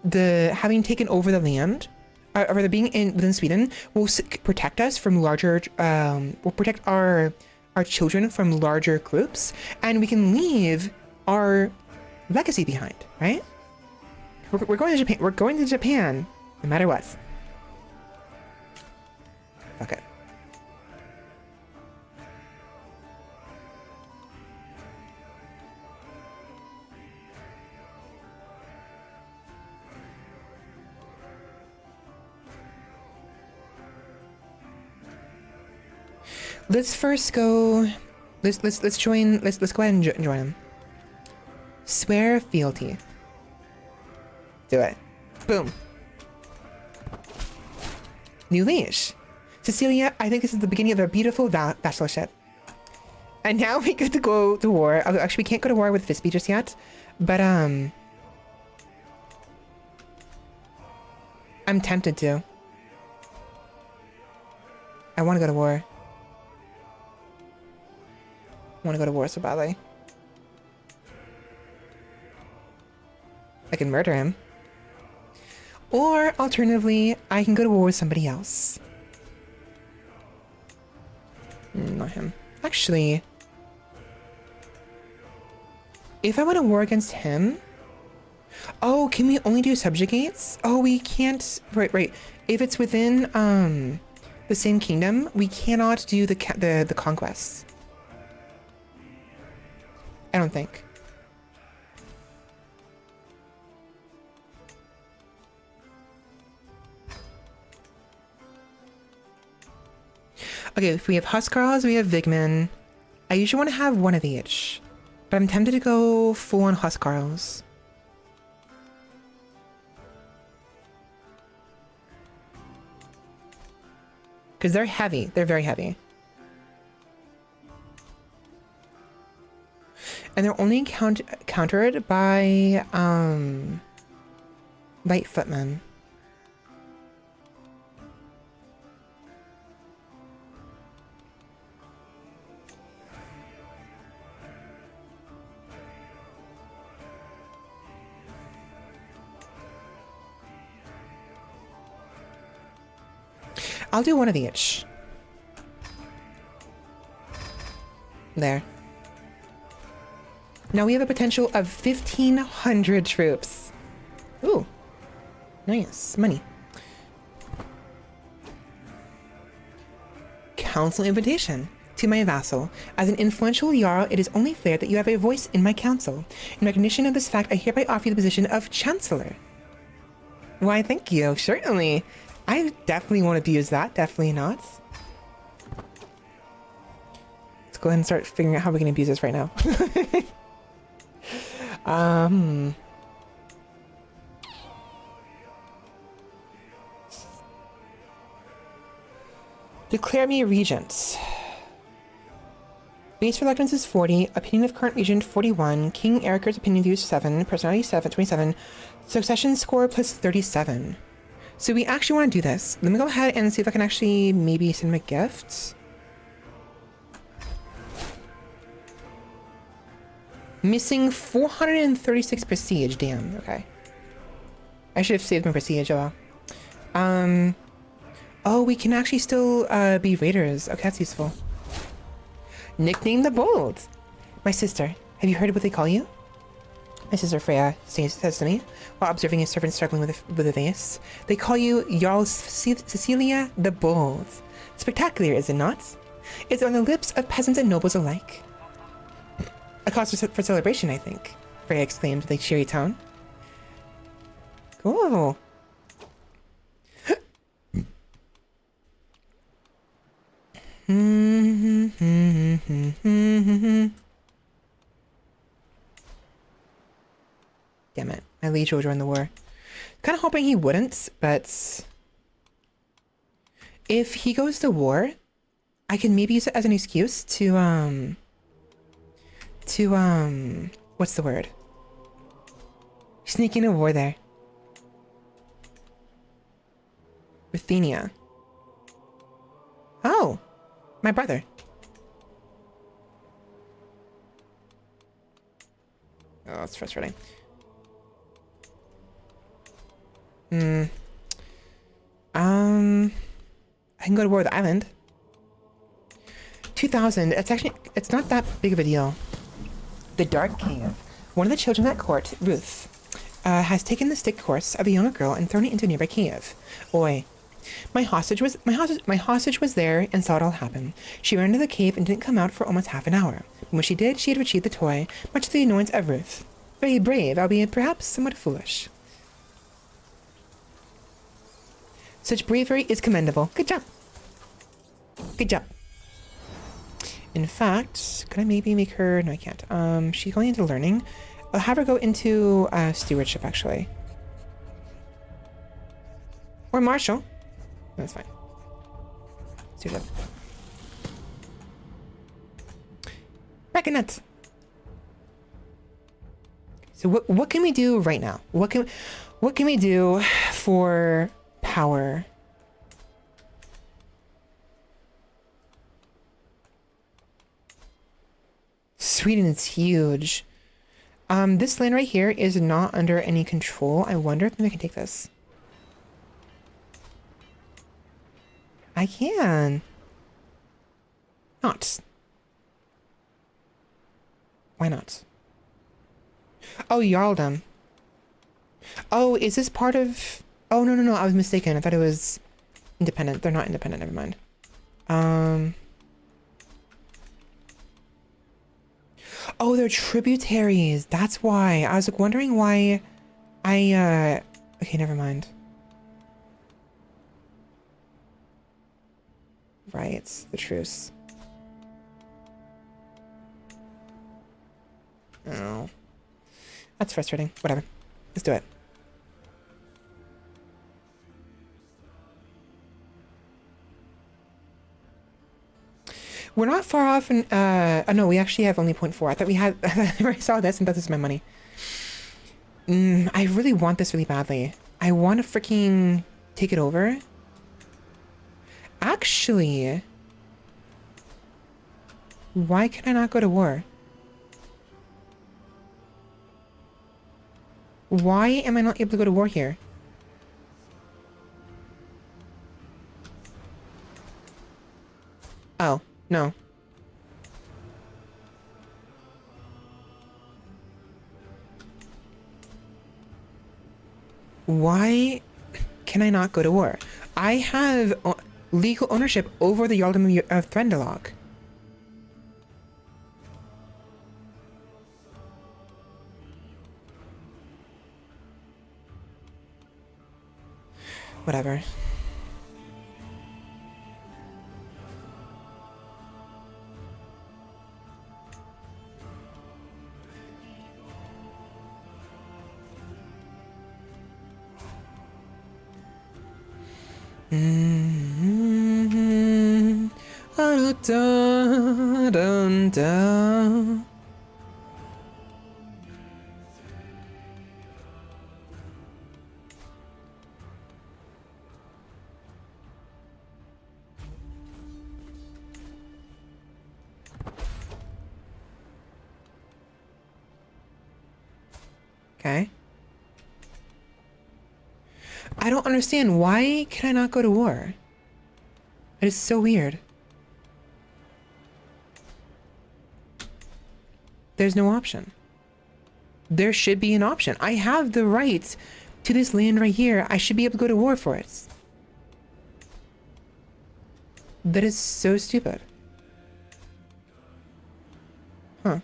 [SPEAKER 1] taken over the land, or rather being within Sweden, will protect us from larger, will protect our children from larger groups. And we can leave our legacy behind, right? We're going to Japan. We're going to Japan, no matter what. Okay. Let's first go. Let's go ahead and join him. Swear fealty. Do it. Boom. New leash. Cecilia, I think this is the beginning of a beautiful bachelorship. And now we get to go to war. Actually, we can't go to war with Fisby just yet. But, I'm tempted to. I want to go to war. I want to go to war so badly. I can murder him. Or, alternatively, I can go to war with somebody else. Not him. Actually, if I want to war against him... Oh, can we only do subjugates? Oh, we can't... Right. If it's within, the same kingdom, we cannot do the conquests. I don't think. Okay, if we have Huskarls, we have Vigman. I usually want to have one of each. But I'm tempted to go full on Huskarls. Because they're heavy. They're very heavy. And they're only countered by Light footman. I'll do one of each. There. Now we have a potential of 1,500 troops. Ooh. Nice. Money. Council invitation. To my vassal. As an influential Jarl, it is only fair that you have a voice in my council. In recognition of this fact, I hereby offer you the position of Chancellor. Why, thank you. Certainly. I definitely want to use that. Definitely not. Let's go ahead and start figuring out how we can abuse this right now. Declare me regent. Base reluctance is 40. Opinion of current regent 41. King Eric's opinion views 7. Personality 27. Succession score plus 37. So we actually want to do this. Let me go ahead and see if I can actually maybe send him a gift. Missing 436 prestige. Damn. Okay. I should have saved my prestige. Oh well. Oh, we can actually still be raiders. Okay, that's useful. Nickname the Bold. My sister. Have you heard what they call you? My sister Freya says to me, while observing a servant struggling with a vase. They call you Jarl Cecilia the Bold. Spectacular, is it not? It's on the lips of peasants and nobles alike. A cause for celebration, I think, Freya exclaimed with a cheery tone. Cool. Damn it. My liege will join the war. Kind of hoping he wouldn't, but if he goes to war, I can maybe use it as an excuse to what's the word? Sneak in a war there. Ruthenia. Oh, my brother. Oh, that's frustrating. I can go to war with the island. 2,000. It's not that big of a deal. The Dark Cave. One of the children at court, Ruth, has taken the stick course of a younger girl and thrown it into a nearby cave. Oi. My hostage was there and saw it all happen. She ran into the cave and didn't come out for almost half an hour. When she did, she had retrieved the toy, much to the annoyance of Ruth. Very brave, albeit perhaps somewhat foolish. Such bravery is commendable. Good job. Good job. In fact, could I maybe make her... No, I can't. She's going into learning. I'll have her go into stewardship, actually. Or marshal. That's fine. Stewardship. Reckonut. So what can we do right now? What can we do for power? Sweden is huge. This land right here is not under any control. I wonder if maybe I can take this. I can. Not. Why not? Oh, Jarldom. Oh, is this part of... Oh, no. I was mistaken. I thought it was independent. They're not independent. Never mind. Oh, they're tributaries. That's why. I was like wondering why I, okay, never mind. Right, the truce. Oh. That's frustrating. Whatever. Let's do it. We're not far off and oh no, we actually have only 0.4. I thought we had I saw this and thought this is my money. I really want this really badly. I want to freaking take it over. Actually, why can I not go to war? Why am I not able to go to war here? Oh, no. Why can I not go to war? I have legal ownership over the Jarldom of Threndelag. Whatever. Okay. I don't understand. Why can I not go to war? It is so weird. There's no option. There should be an option. I have the right to this land right here. I should be able to go to war for it. That is so stupid. Huh.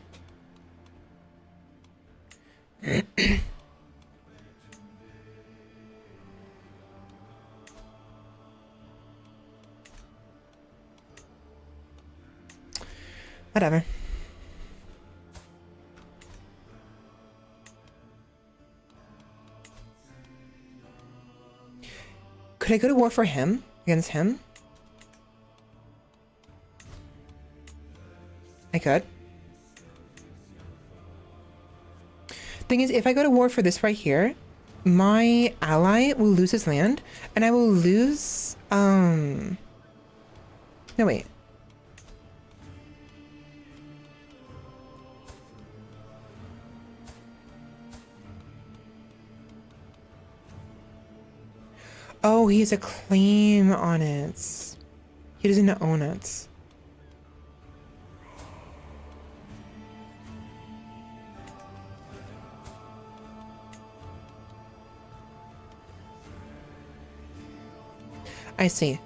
[SPEAKER 1] Whatever. Could I go to war for him? Against him? I could. Thing is, if I go to war for this right here, my ally will lose his land, and I will lose, no, wait. Oh, he has a claim on it. He doesn't own it. I see.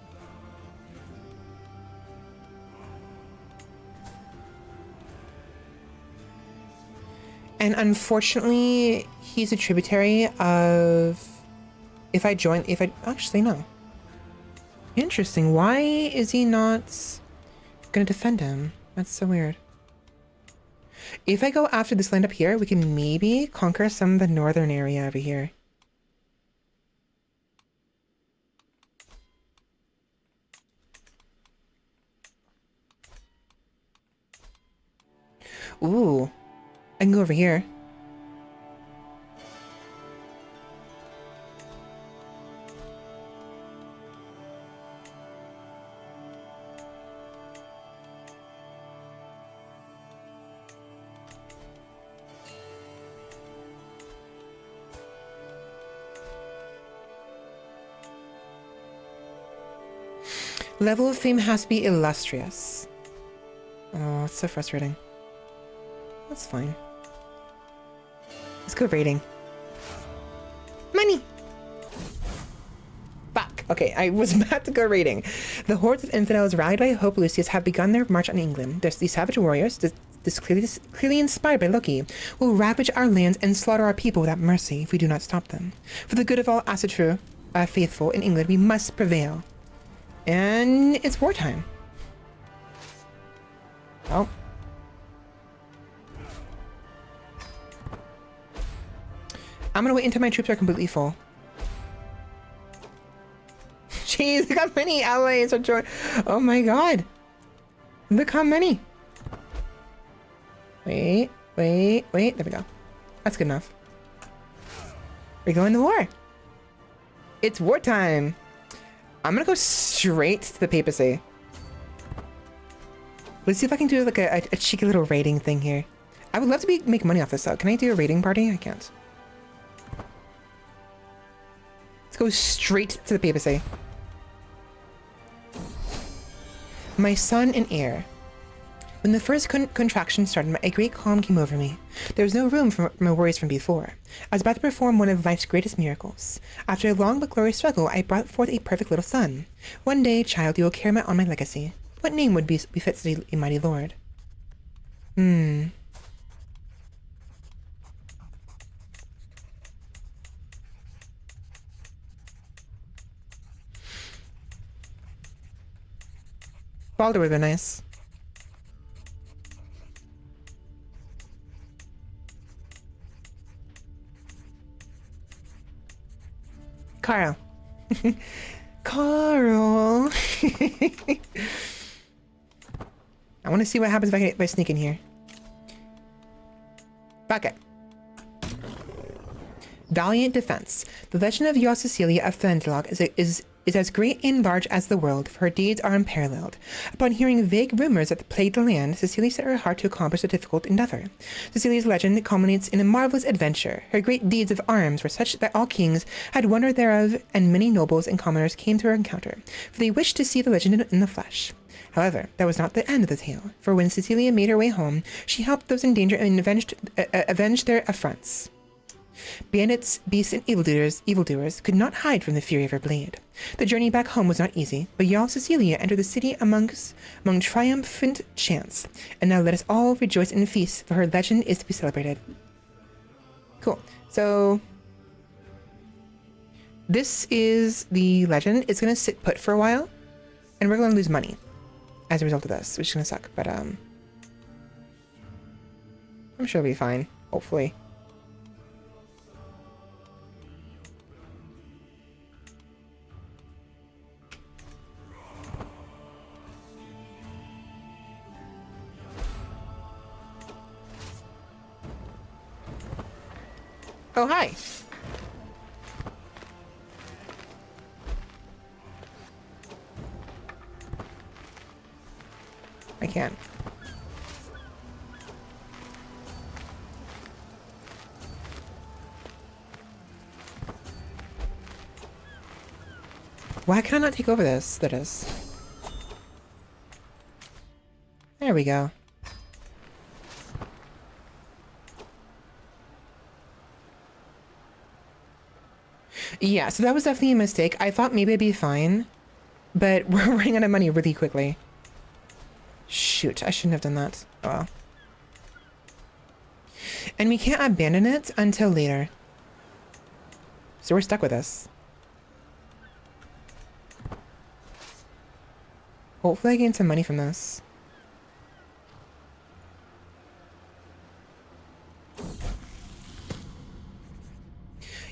[SPEAKER 1] And unfortunately, he's a tributary of... Actually, no. Interesting. Why is he not gonna defend him? That's so weird. If I go after this land up here, we can maybe conquer some of the northern area over here. Ooh. I can go over here. Level of fame has to be illustrious. Oh, it's so frustrating. That's fine. Let's go raiding. Money! Fuck! Okay, I was about to go raiding. The hordes of infidels rallied by Hope Lucius have begun their march on England. These savage warriors, clearly inspired by Loki, will ravage our lands and slaughter our people without mercy if we do not stop them. For the good of all Asatru faithful in England, we must prevail. And it's wartime. Oh. I'm gonna wait until my troops are completely full. Jeez, look how many allies are joining. Oh my god. Look how many. Wait. There we go. That's good enough. We're going to war. It's wartime. I'm gonna go straight to the papacy. Let's see if I can do like a cheeky little raiding thing here. I would love to make money off this though. Can I do a raiding party? I can't. Let's go straight to the papacy. My son and heir. When the first contraction started, a great calm came over me. There was no room for my worries from before. I was about to perform one of life's greatest miracles. After a long but glorious struggle, I brought forth a perfect little son. One day, child, you will carry on my legacy. What name would befit such a mighty lord? Balder would have been nice. Carl. Carl. I want to see what happens if I sneak in here. Bucket. Valiant defense. The legend of Jarl Cecilia of Fendelog is as great and large as the world, for her deeds are unparalleled. Upon hearing vague rumors that plagued the land, Cecilia set her heart to accomplish a difficult endeavor. Cecilia's legend culminates in a marvelous adventure. Her great deeds of arms were such that all kings had wonder thereof, and many nobles and commoners came to her encounter, for they wished to see the legend in the flesh. However, that was not the end of the tale, for when Cecilia made her way home, she helped those in danger and avenged their affronts. Bandits, beasts, and evildoers could not hide from the fury of her blade. The journey back home was not easy, but Jarl Cecilia entered the city among triumphant chants, and now let us all rejoice and feast, for her legend is to be celebrated. Cool. So this is the legend. It's gonna sit put for a while, and we're gonna lose money as a result of this, which is gonna suck. But I'm sure it'll be fine. Hopefully. Oh, hi. I can't. Why can I not take over this? That is. There we go. Yeah, so that was definitely a mistake. I thought maybe it'd be fine, but we're running out of money really quickly. Shoot, I shouldn't have done that. Oh well. And we can't abandon it until later. So we're stuck with this. Hopefully I gain some money from this.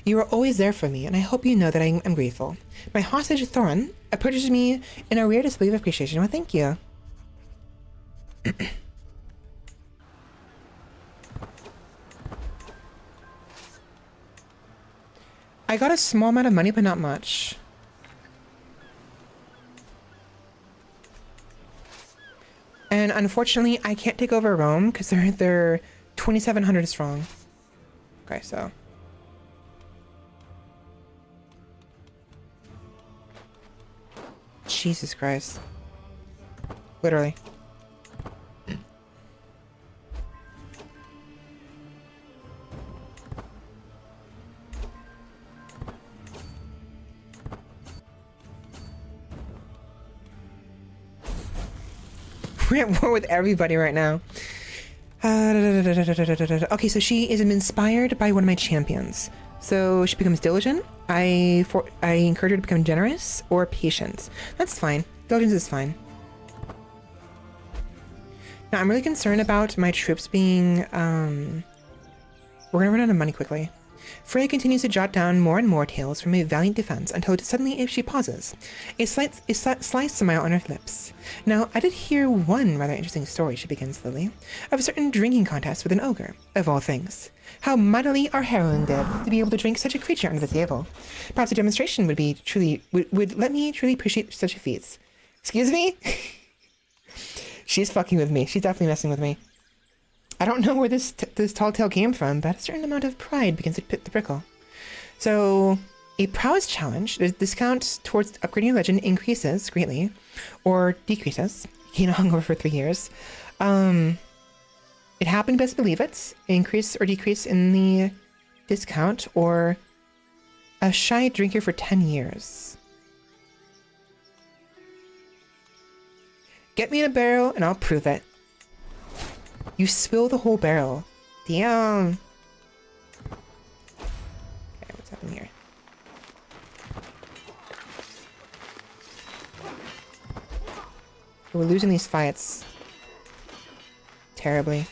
[SPEAKER 1] You are always there for me, and I hope you know that I am grateful. My hostage, Thorin, approaches me in a rare display of appreciation. Well, thank you. I got a small amount of money, but not much. And unfortunately, I can't take over Rome because they're 2,700 strong. Okay, so. Jesus Christ. Literally. We're at war with everybody right now. Okay, so she is inspired by one of my champions. So she becomes diligent. I encourage her to become generous or patient. That's fine. Diligence is fine. Now I'm really concerned about my troops being. We're gonna run out of money quickly. Freya continues to jot down more and more tales from a valiant defense until suddenly she pauses, a slight smile on her lips. Now, I did hear one rather interesting story, she begins slowly, of a certain drinking contest with an ogre, of all things. How mightily our heroine did to be able to drink such a creature under the table. Perhaps a demonstration would let me truly appreciate such a feat. Excuse me? She's fucking with me. She's definitely messing with me. I don't know where this tall tale came from, but a certain amount of pride begins to pit the prickle. So, a prowess challenge, the discount towards upgrading your legend increases greatly, or decreases. You know, hungover for 3 years. It happened, best believe it. Increase or decrease in the discount, or a shy drinker for 10 years. Get me in a barrel and I'll prove it. You spill the whole barrel. Damn. Okay, what's happening here? We're losing these fights. Terribly.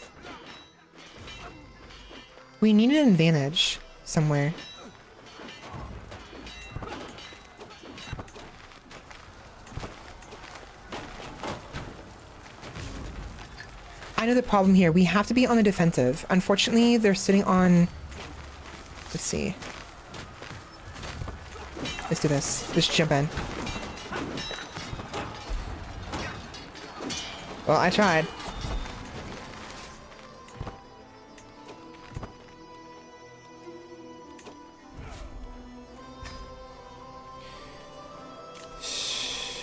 [SPEAKER 1] We need an advantage somewhere. I know the problem here. We have to be on the defensive. Unfortunately, they're sitting on... Let's see. Let's do this. Just jump in. Well, I tried.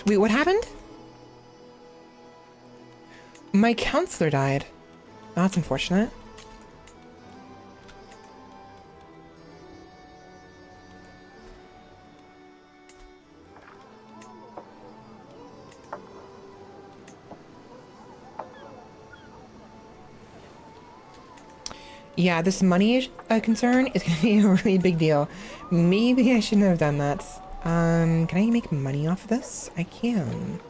[SPEAKER 1] Wait, what happened? My counselor died. That's unfortunate. Yeah, this money concern is going to be a really big deal. Maybe I shouldn't have done that. Can I make money off of this? I can.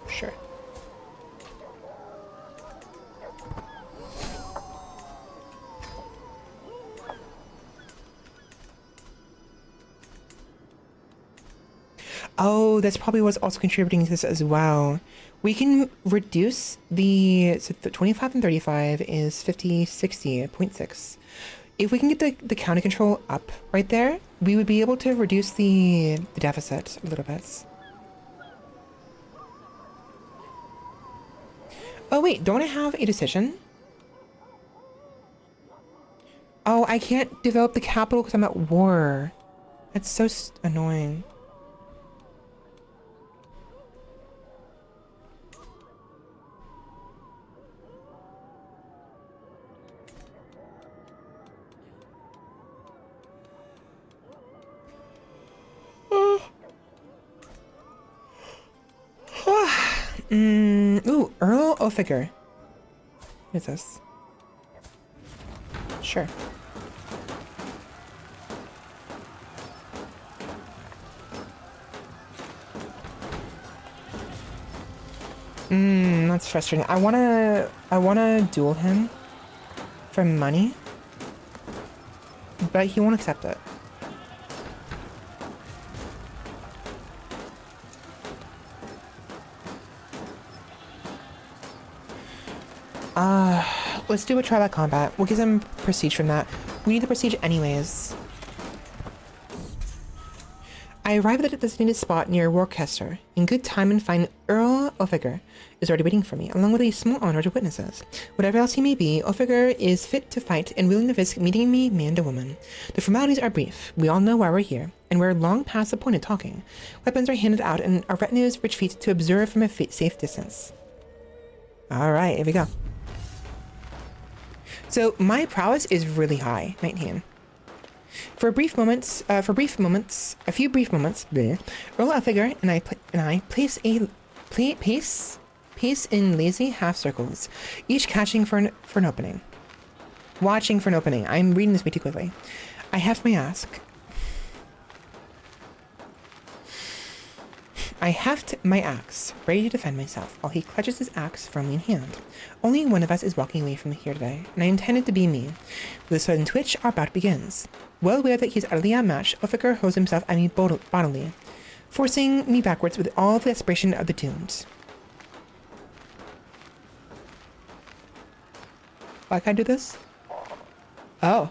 [SPEAKER 1] Sure. Oh, that's probably what's also contributing to this as well. We can reduce the 25 and 35 is 50, 60, 0.6. If we can get the counter control up right there, we would be able to reduce the deficit a little bit. Oh wait, don't I have a decision? Oh, I can't develop the capital because I'm at war. That's so annoying. Ooh, Earl Ophigger. What is this? Sure. That's frustrating. I wanna duel him for money, but he won't accept it. Let's do a trial combat. We'll give him prestige from that. We need the prestige anyways. I arrive at the designated spot near Worcester in good time and find Earl Ophigger is already waiting for me, along with a small entourage of witnesses. Whatever else he may be, Ophigger is fit to fight and willing to risk meeting me man to woman. The formalities are brief. We all know why we're here, and we're long past the point of talking. Weapons are handed out, and our retinues retreat to observe from a safe distance. Alright, here we go. So my prowess is really high, 19. A few brief moments, bleh, Earl Ophigger and I pace in lazy half circles, each catching for an opening. Watching for an opening. I'm reading this way too quickly. I I heft my axe, ready to defend myself, while he clutches his axe firmly in hand. Only one of us is walking away from here today, and I intend it to be me. With a sudden twitch, our bout begins. Well aware that he is utterly outmatched, Ulfric hurls himself at me bodily, forcing me backwards with all the desperation of the doomed. Why can't I do this? Oh.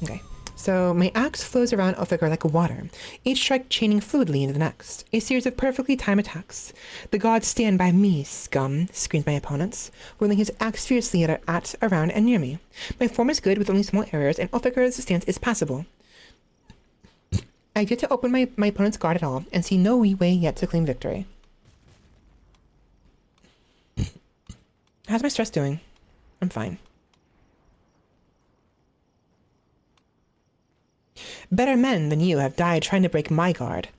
[SPEAKER 1] Okay, so my axe flows around Ulfric like water, each strike chaining fluidly into the next. A series of perfectly timed attacks. The gods stand by me, scum, screams my opponent, whirling his axe fiercely at, around, and near me. My form is good with only small errors, and Ulfric's stance is passable. I've yet to open my opponent's guard at all, and see no way yet to claim victory. How's my stress doing? I'm fine. Better men than you have died trying to break my guard.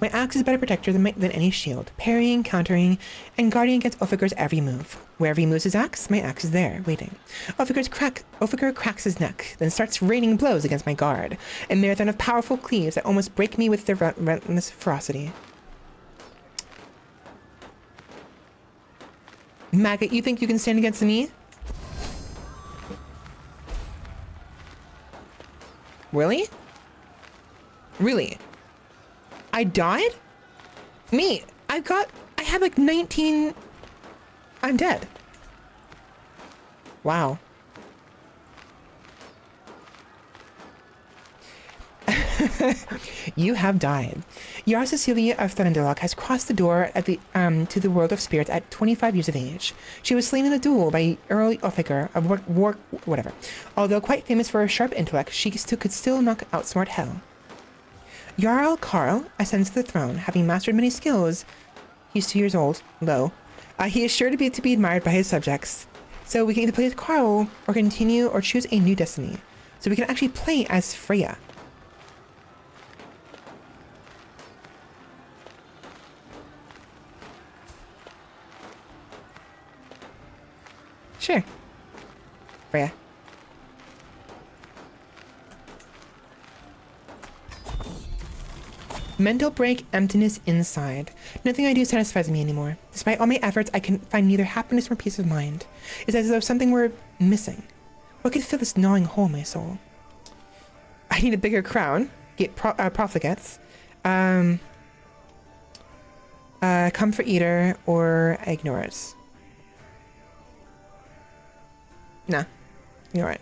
[SPEAKER 1] My axe is a better protector than any shield, parrying, countering, and guarding against Ulfric's every move. Wherever he moves his axe, my axe is there, waiting. Ulfric cracks his neck, then starts raining blows against my guard, a marathon of powerful cleaves that almost break me with their relentless ferocity. Maggot, you think you can stand against me? Really? Really? I died? Me, I had like 19... I'm dead. Wow. You have died. Yara Cecilia of Thunderlock has crossed the door at the to the world of spirits at 25 years of age. She was slain in a duel by Earl Ulfric of whatever. Although quite famous for her sharp intellect, she could still outsmart hell. Jarl Karl ascends to the throne, having mastered many skills. He's 2 years old, low. He is sure to be admired by his subjects. So we can either play as Karl or continue or choose a new destiny. So we can actually play as Freya. Sure. Freya. Mental break, emptiness inside. Nothing I do satisfies me anymore. Despite all my efforts, I can find neither happiness nor peace of mind. It's as though something were missing. What could fill this gnawing hole in my soul? I need a bigger crown. Get profligates. Comfort eater or ignorers. Nah, ignore it.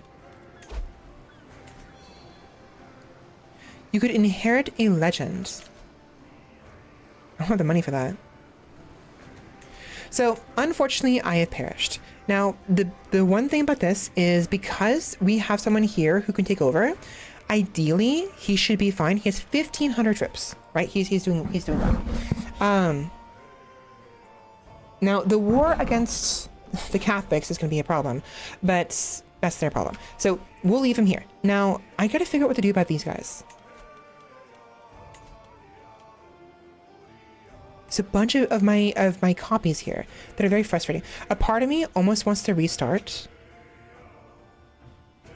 [SPEAKER 1] You could inherit a legend. I don't have the money for that. So, unfortunately, I have perished. Now, the one thing about this is because we have someone here who can take over, ideally, he should be fine. He has 1,500 trips, right? He's doing well. Now, the war against the Catholics is going to be a problem, but that's their problem. So, we'll leave him here. Now, I got to figure out what to do about these guys. It's a bunch of my copies here that are very frustrating. A part of me almost wants to restart.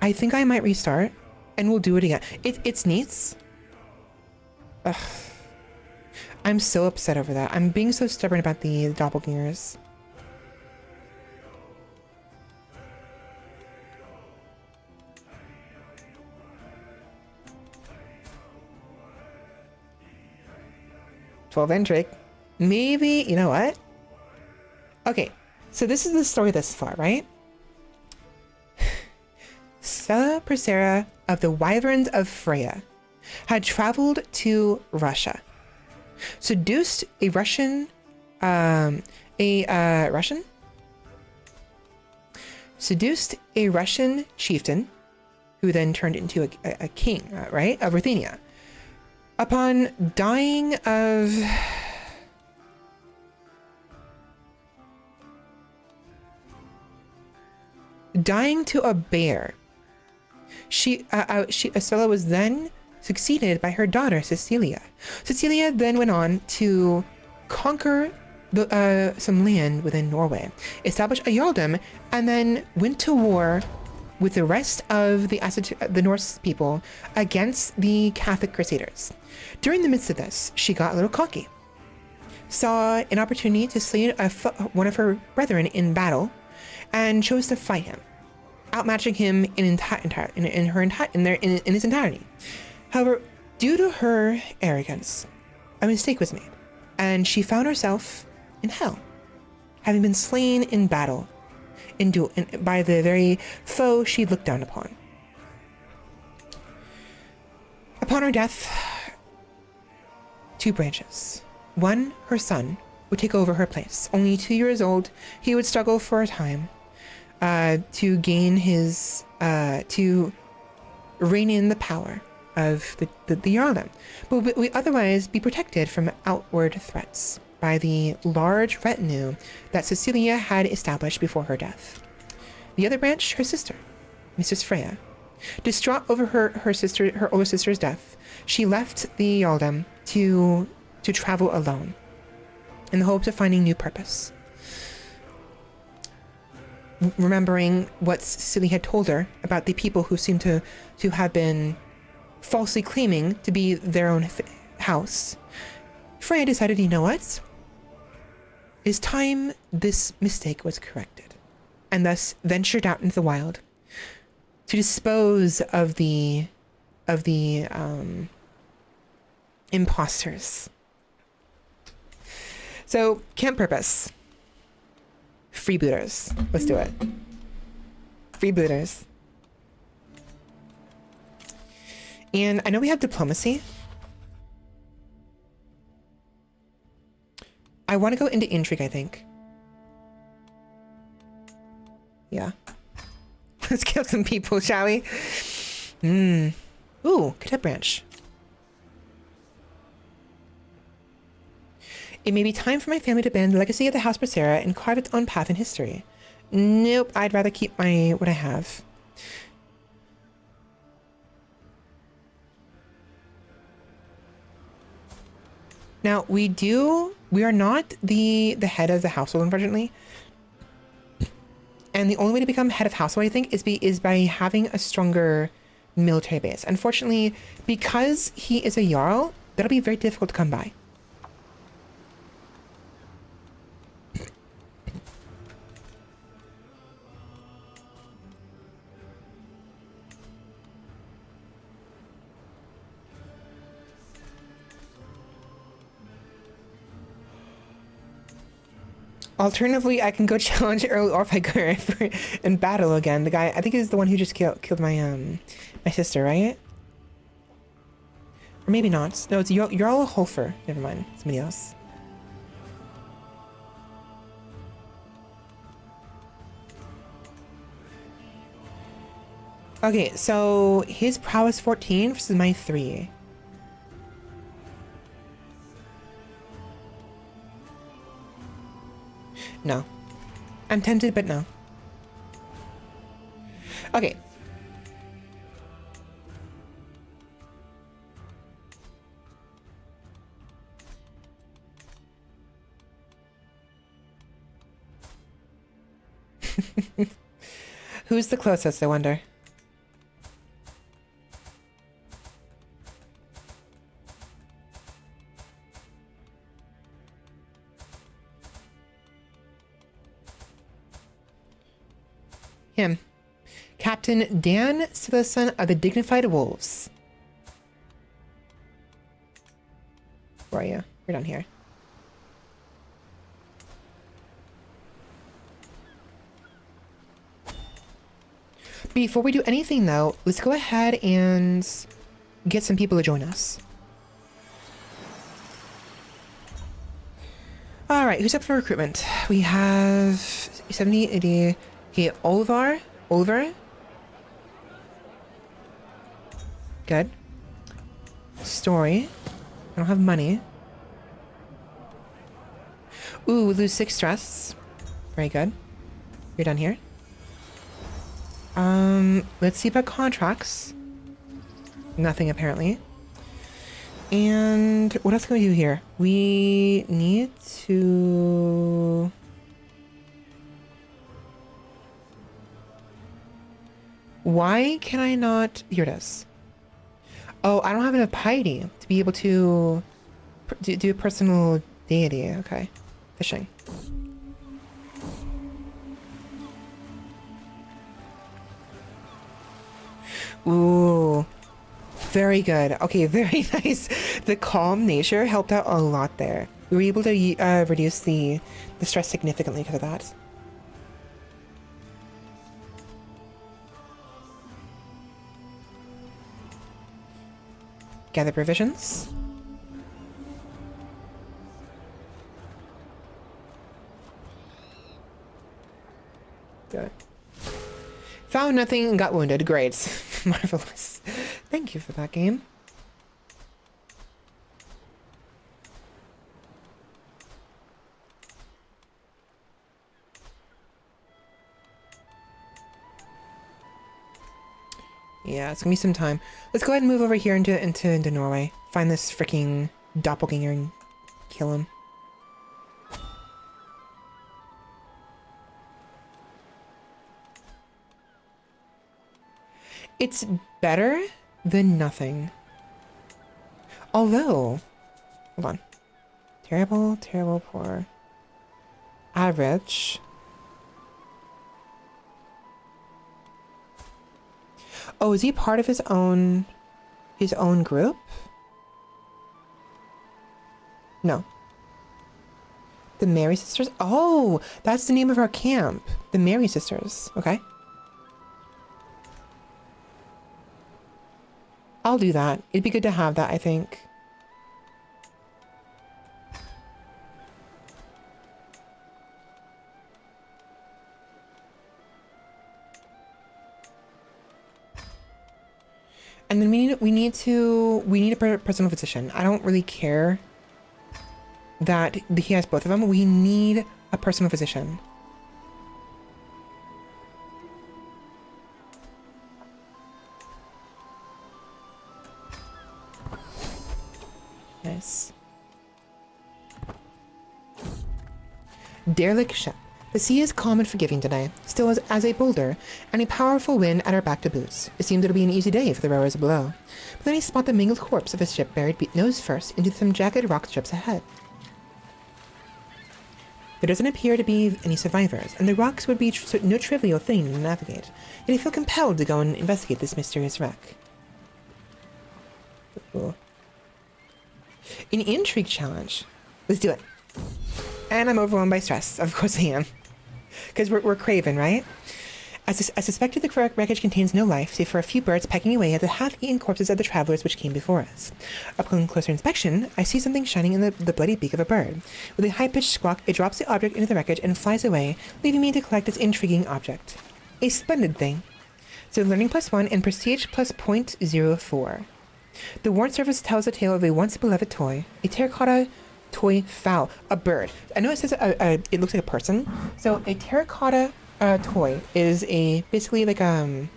[SPEAKER 1] I think I might restart, and we'll do it again. It's neat. Ugh. I'm so upset over that. I'm being so stubborn about the doppelgangers. Intrigue. Maybe, you know what? Okay, so this is the story thus far, right? Svela Crusader of the Wyverns of Freya had traveled to Russia, seduced a Russian, seduced a Russian chieftain, who then turned into a king, right, of Ruthenia. Upon dying of... dying to a bear, Svela was then succeeded by her daughter, Cecilia. Cecilia then went on to conquer some land within Norway, established a jarldom, and then went to war with the rest of the Norse people against the Catholic Crusaders. During the midst of this, she got a little cocky, saw an opportunity to slay one of her brethren in battle, and chose to fight him, outmatching him in his entirety. However, due to her arrogance, a mistake was made, and she found herself in hell, having been slain in battle by the very foe she looked down upon. Upon her death, two branches. One, her son, would take over her place. Only 2 years old, he would struggle for a time to gain to rein in the power of the Jarldom, but we otherwise be protected from outward threats by the large retinue that Cecilia had established before her death. The other branch, her sister, Mrs. Freya. Distraught over her older sister's death, she left the Jarldom to travel alone in the hopes of finding new purpose. Remembering what Cecilia had told her about the people who seemed to have been falsely claiming to be their own house, Freya decided, you know what? It's time this mistake was corrected, and thus ventured out into the wild to dispose of the imposters. So, camp purpose. Freebooters. Let's do it. Freebooters. And I know we have diplomacy. I want to go into intrigue, I think. Yeah. Let's kill some people, shall we? Ooh, cadet branch. It may be time for my family to bend the legacy of the House Bracera and carve its own path in history. Nope, I'd rather keep what I have. Now, we are not the head of the household, unfortunately. And the only way to become head of household, I think, is by having a stronger military base. Unfortunately, because he is a Jarl, that'll be very difficult to come by. Alternatively, I can go challenge Earl Orphiger in battle again. The guy, I think, is the one who just killed my sister, right? Or maybe not. No, it's Jarl Holfer. Never mind. Somebody else. Okay, so his prowess 14 versus my 3. No. I'm tempted, but no. Okay. Who's the closest, I wonder? Him. Captain Dan Svela of the Dignified Wolves. Where are you? You're down here. Before we do anything, though, let's go ahead and get some people to join us. All right, who's up for recruitment? We have 70, 80. Okay, Oliver. Good. Story. I don't have money. Ooh, lose 6 stress. Very good. You're done here. Let's see about contracts. Nothing, apparently. And what else can we do here? We need to... Why can I not... Here it is. Oh, I don't have enough piety to be able to do a personal deity. Okay. Fishing. Ooh. Very good. Okay, very nice. The calm nature helped out a lot there. We were able to reduce the stress significantly because of that. Gather provisions. Good. Found nothing and got wounded. Great. Marvelous. Thank you for that game. Yeah, it's gonna be some time. Let's go ahead and move over here into Norway. Find this freaking doppelganger and kill him. It's better than nothing. Although, hold on. Terrible, terrible, poor. Average. Oh, is he part of his own group? No. The Mary Sisters? Oh, that's the name of our camp. The Mary Sisters. Okay. I'll do that. It'd be good to have that, I think. And then we need a personal physician. I don't really care that he has both of them. We need a personal physician. Nice. Derelict ship. The sea is calm and forgiving today, still as a boulder, and a powerful wind at our back to boots. It seemed to be an easy day for the rowers below. But then I spot the mangled corpse of a ship buried nose first into some jagged rock strips ahead. There doesn't appear to be any survivors, and the rocks would be no trivial thing to navigate, yet I feel compelled to go and investigate this mysterious wreck. Ooh. An intrigue challenge. Let's do it. And I'm overwhelmed by stress. Of course I am. Because we're craven, right? I suspected the wreckage contains no life, save for a few birds pecking away at the half-eaten corpses of the travelers which came before us. Upon closer inspection, I see something shining in the bloody beak of a bird. With a high-pitched squawk, it drops the object into the wreckage and flies away, leaving me to collect this intriguing object. A splendid thing. So learning +1 and prestige plus 0.04. The warrant service tells the tale of a once-beloved toy, a terracotta toy fowl, a bird. I know it says it looks like a person. So a terracotta toy is basically like a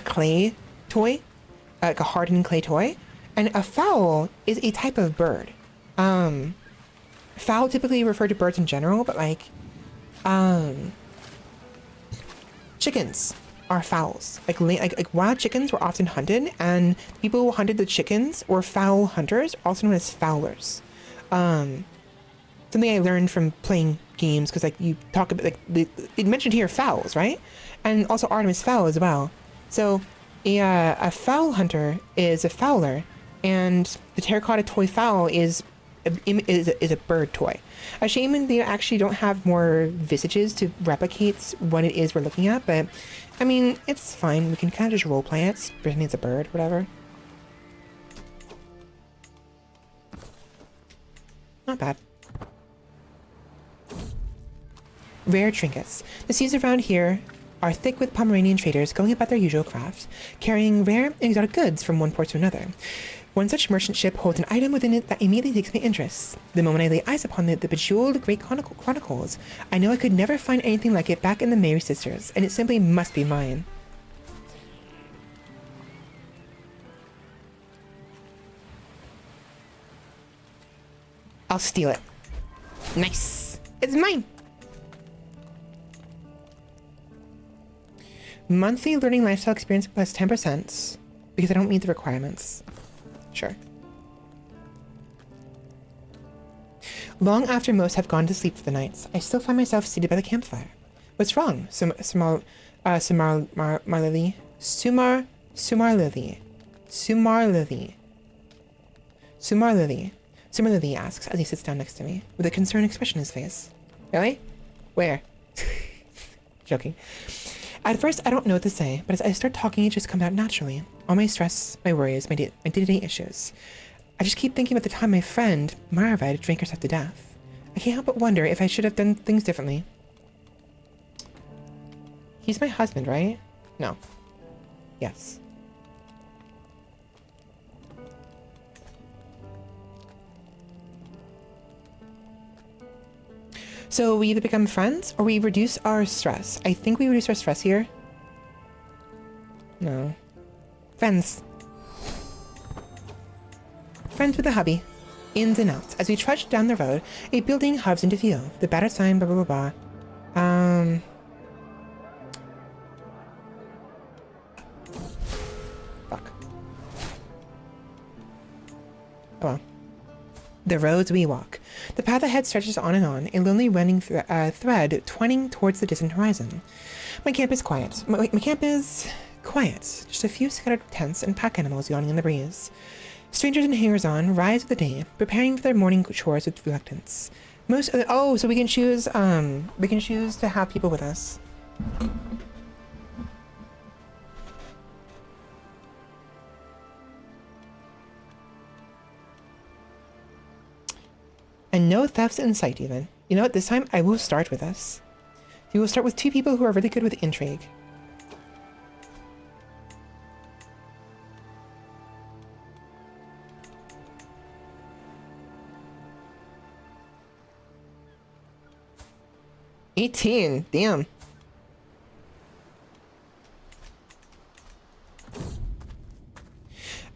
[SPEAKER 1] clay toy, like a hardened clay toy, and a fowl is a type of bird. Fowl typically refer to birds in general, but like chickens are fowls. Like wild chickens were often hunted, and people who hunted the chickens were fowl hunters, also known as fowlers. Something I learned from playing games, because like you talk about like it mentioned here fowls, right? And also Artemis Fowl as well. So a fowl hunter is a fowler, and the terracotta toy fowl is a bird toy. A shame they actually don't have more visages to replicate what it is we're looking at, but I mean, it's fine. We can kind of just roleplay it, pretend it's a bird, whatever. Not bad. Rare trinkets. The seas around here are thick with Pomeranian traders going about their usual craft, carrying rare and exotic goods from one port to another. One such merchant ship holds an item within it that immediately takes my interest. The moment I lay eyes upon the bejeweled Great Chronicles, I know I could never find anything like it back in the Mary Sisters, and it simply must be mine. I'll steal it. Nice. It's mine. Monthly learning lifestyle experience plus 10% because I don't meet the requirements. Sure. Long after most have gone to sleep for the night, I still find myself seated by the campfire. What's wrong? Sumar Lily asks as he sits down next to me, with a concerned expression in his face. Really? Where? Joking. At first, I don't know what to say, but as I start talking, it just comes out naturally. All my stress, my worries, my day-to-day issues. I just keep thinking about the time my friend, Marva, drank herself to death. I can't help but wonder if I should have done things differently. He's my husband, right? No. Yes. So we either become friends or we reduce our stress. I think we reduce our stress here. No. Friends. Friends with a hubby. Ins and outs. As we trudge down the road, a building hoves into view. The battered sign, blah, blah, blah, blah. Fuck. Oh well. The roads we walk. The path ahead stretches on and on, a lonely running thread twining towards the distant horizon. My camp is quiet. My camp is quiet. Just a few scattered tents and pack animals yawning in the breeze. Strangers and hangers-on rise with the day, preparing for their morning chores with reluctance. So we can choose to have people with us. And no thefts in sight, even. You know what? This time, I will start with us. We will start with 2 people who are really good with intrigue. $18. Damn.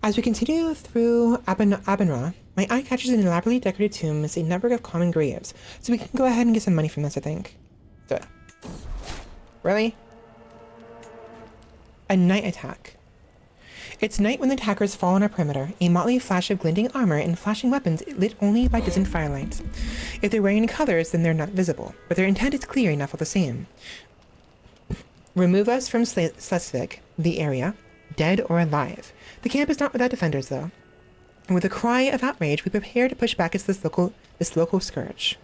[SPEAKER 1] As we continue through Abenra, my eye catches an elaborately decorated tomb with a network of common graves, so we can go ahead and get some money from this, I think. Do it. Really? A night attack. It's night when the attackers fall on our perimeter, a motley flash of glinting armor and flashing weapons lit only by distant firelight. If they're wearing any colors, then they're not visible, but their intent is clear enough all the same. Remove us from Slesvig, the area, dead or alive. The camp is not without defenders, though. And with a cry of outrage, we prepare to push back against this local scourge.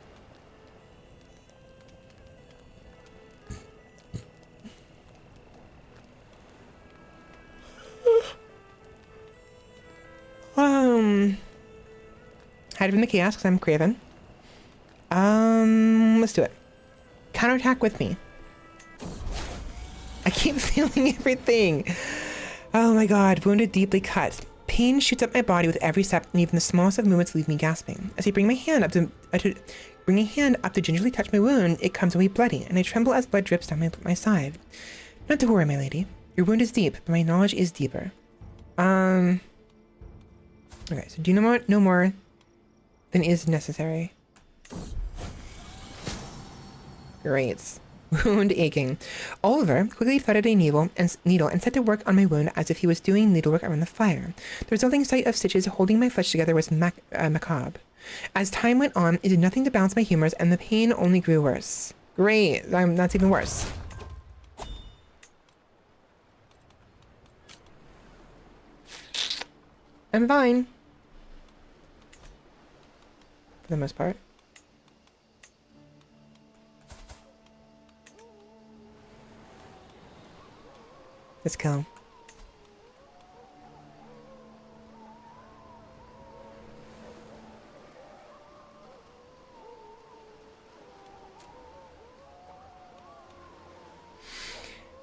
[SPEAKER 1] Hide from the chaos because I'm craven. Let's do it. Counterattack with me. I keep feeling everything. Oh my god, wounded, deeply cut. Pain shoots up my body with every step, and even the smallest of movements leave me gasping. As I bring a hand up to gingerly touch my wound, it comes away bloody, and I tremble as blood drips down my side. Not to worry, my lady. Your wound is deep, but my knowledge is deeper. Okay, so do no more than is necessary. Great. Wound aching. Oliver quickly threaded a needle and set to work on my wound as if he was doing needlework around the fire. The resulting sight of stitches holding my flesh together was macabre. As time went on, it did nothing to balance my humors, and the pain only grew worse. Great. That's even worse. I'm fine. For the most part. Let's kill him.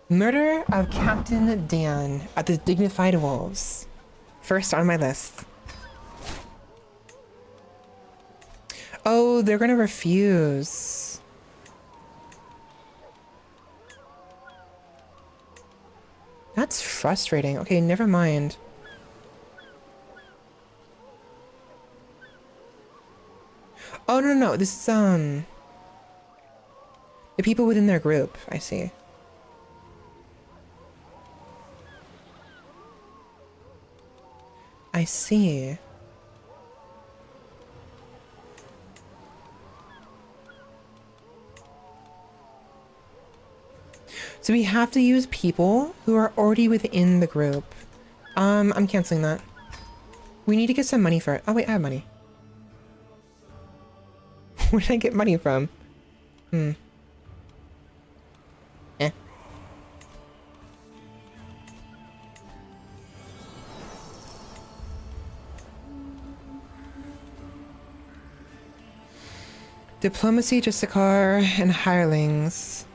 [SPEAKER 1] Murder of Captain Dan at the Dignified Wolves. First on my list. Oh, they're gonna refuse. That's frustrating. Okay, never mind. no. This is, the people within their group, I see. I see. So we have to use people who are already within the group. I'm canceling that. We need to get some money for it. Oh wait, I have money. Where did I get money from? Eh. Diplomacy, Justicar, and hirelings.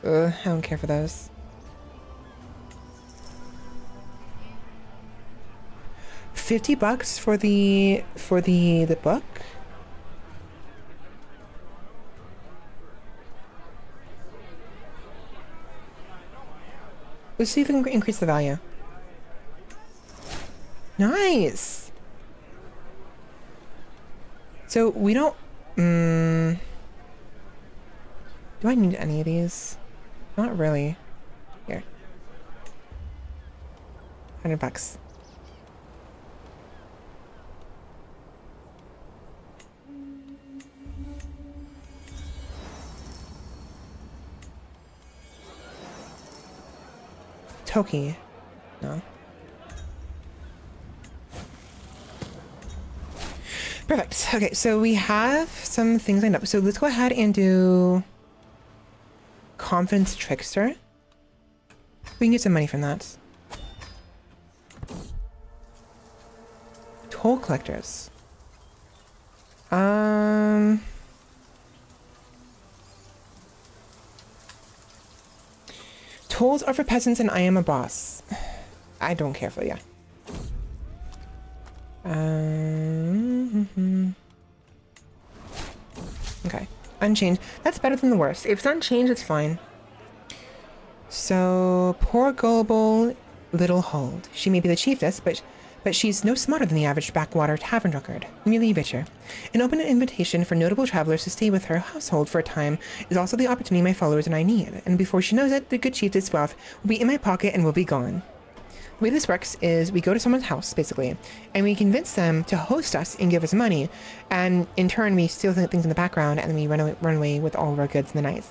[SPEAKER 1] I don't care for those. $50 for the book? Let's see if we can increase the value. Nice! So we don't... do I need any of these? Not really. Here. $100. Toki. No. Perfect. Okay, so we have some things lined up. So let's go ahead and do Confidence Trickster. We can get some money from that. Toll collectors. Tolls are for peasants and I am a boss. I don't care for yeah. Okay. Unchanged. That's better than the worst. If it's unchanged, it's fine. So, poor gullible little hold. She may be the chiefess, but she's no smarter than the average backwater tavern drunkard. Merely bitter. An open invitation for notable travelers to stay with her household for a time is also the opportunity my followers and I need. And before she knows it, the good chiefess wealth will be in my pocket and will be gone. The way this works is we go to someone's house, basically, and we convince them to host us and give us money, and in turn we steal things in the background, and then we run away with all of our goods in the night.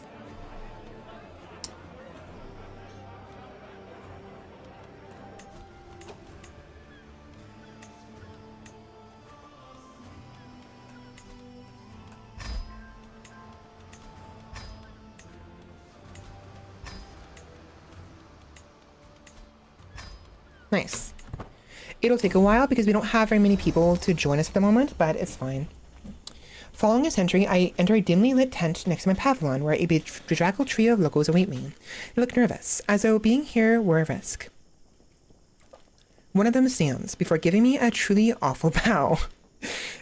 [SPEAKER 1] Nice. It'll take a while because we don't have very many people to join us at the moment, but it's fine. Following a sentry, I enter a dimly lit tent next to my pavilion where a bedraggled trio of locals await me. They look nervous, as though being here were a risk. One of them stands before giving me a truly awful bow.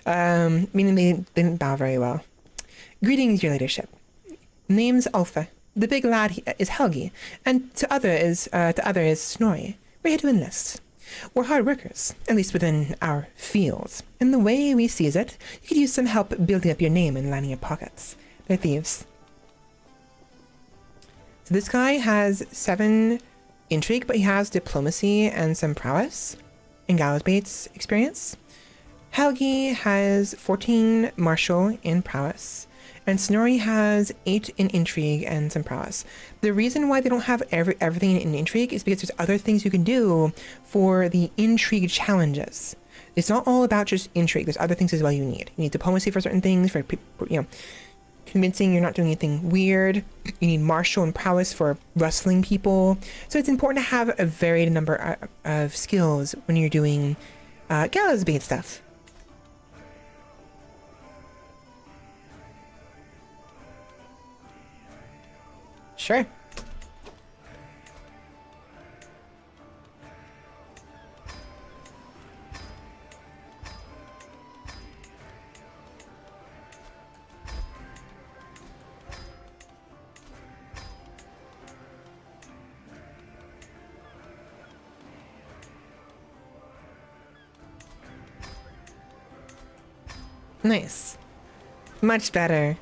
[SPEAKER 1] Meaning they didn't bow very well. Greetings, your ladyship. Name's Alpha. The big lad is Helgi, and to other is Snorri. We're here to enlist. We're hard workers, at least within our fields. And the way we sees it, you could use some help building up your name and lining your pockets. They're thieves. So this guy has 7 intrigue, but he has diplomacy and some prowess and gallows baits experience. Helgi has 14 martial and prowess. And Snorri has 8 in intrigue and some prowess. The reason why they don't have everything in intrigue is because there's other things you can do for the intrigue challenges. It's not all about just intrigue. There's other things as well you need. You need diplomacy for certain things, for, convincing you're not doing anything weird. You need martial and prowess for rustling people. So it's important to have a varied number of skills when you're doing gallows bait stuff. Sure. Nice. Much better.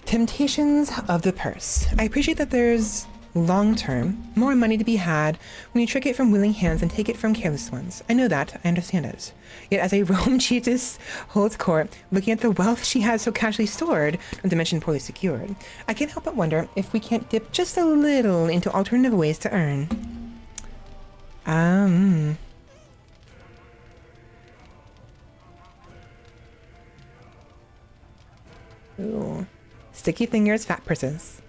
[SPEAKER 1] Temptations of the purse. I appreciate that there's long-term more money to be had when you trick it from willing hands and take it from careless ones. I know that. I understand it. Yet as a Rome chiefess holds court, looking at the wealth she has so casually stored, not to mention poorly secured, I can't help but wonder if we can't dip just a little into alternative ways to earn. Ooh. Sticky fingers, fat purses.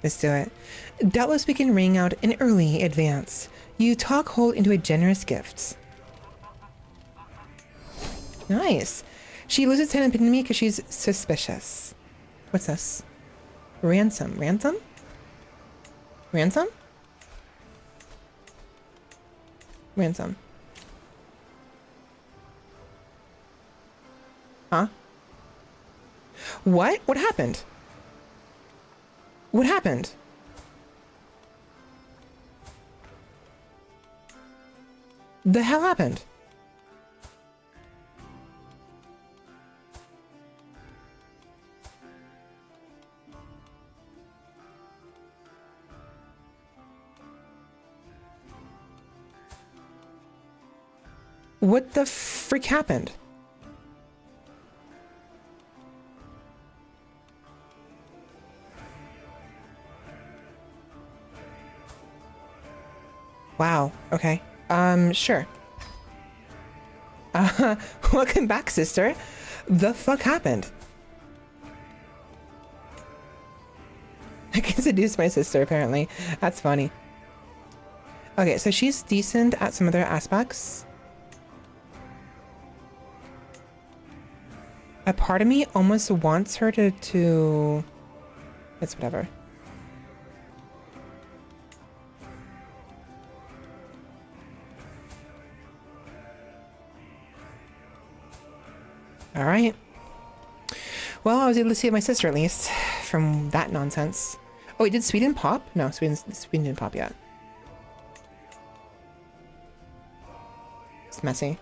[SPEAKER 1] Let's do it. Doubtless we can ring out an early advance. You talk hold into a generous gift. Nice. She loses 10 opinion to me because she's suspicious. What's this? Ransom. Ransom? Ransom? Ransom. Huh? What? What happened? What happened? The hell happened? What the freak happened? Wow, okay. Sure. Welcome back, sister. The fuck happened? I can seduce my sister, apparently. That's funny. Okay, so she's decent at some other aspects. A part of me almost wants her to... It's whatever. All right. Well, I was able to see my sister at least from that nonsense. Oh, wait, did Sweden pop? No, Sweden didn't pop yet. It's messy.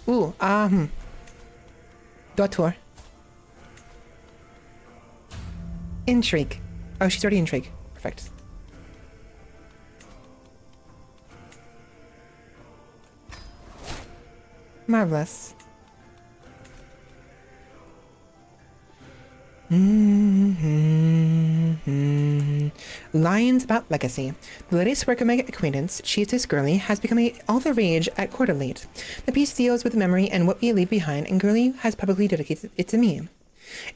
[SPEAKER 1] Ooh, Daughter. Intrigue. Oh, she's already intrigue. Perfect. Marvelous. Lines about legacy. The latest work of my acquaintance, Chiefess Girly, has become all the rage at court of late. The piece deals with memory and what we leave behind, and Girly has publicly dedicated it to me.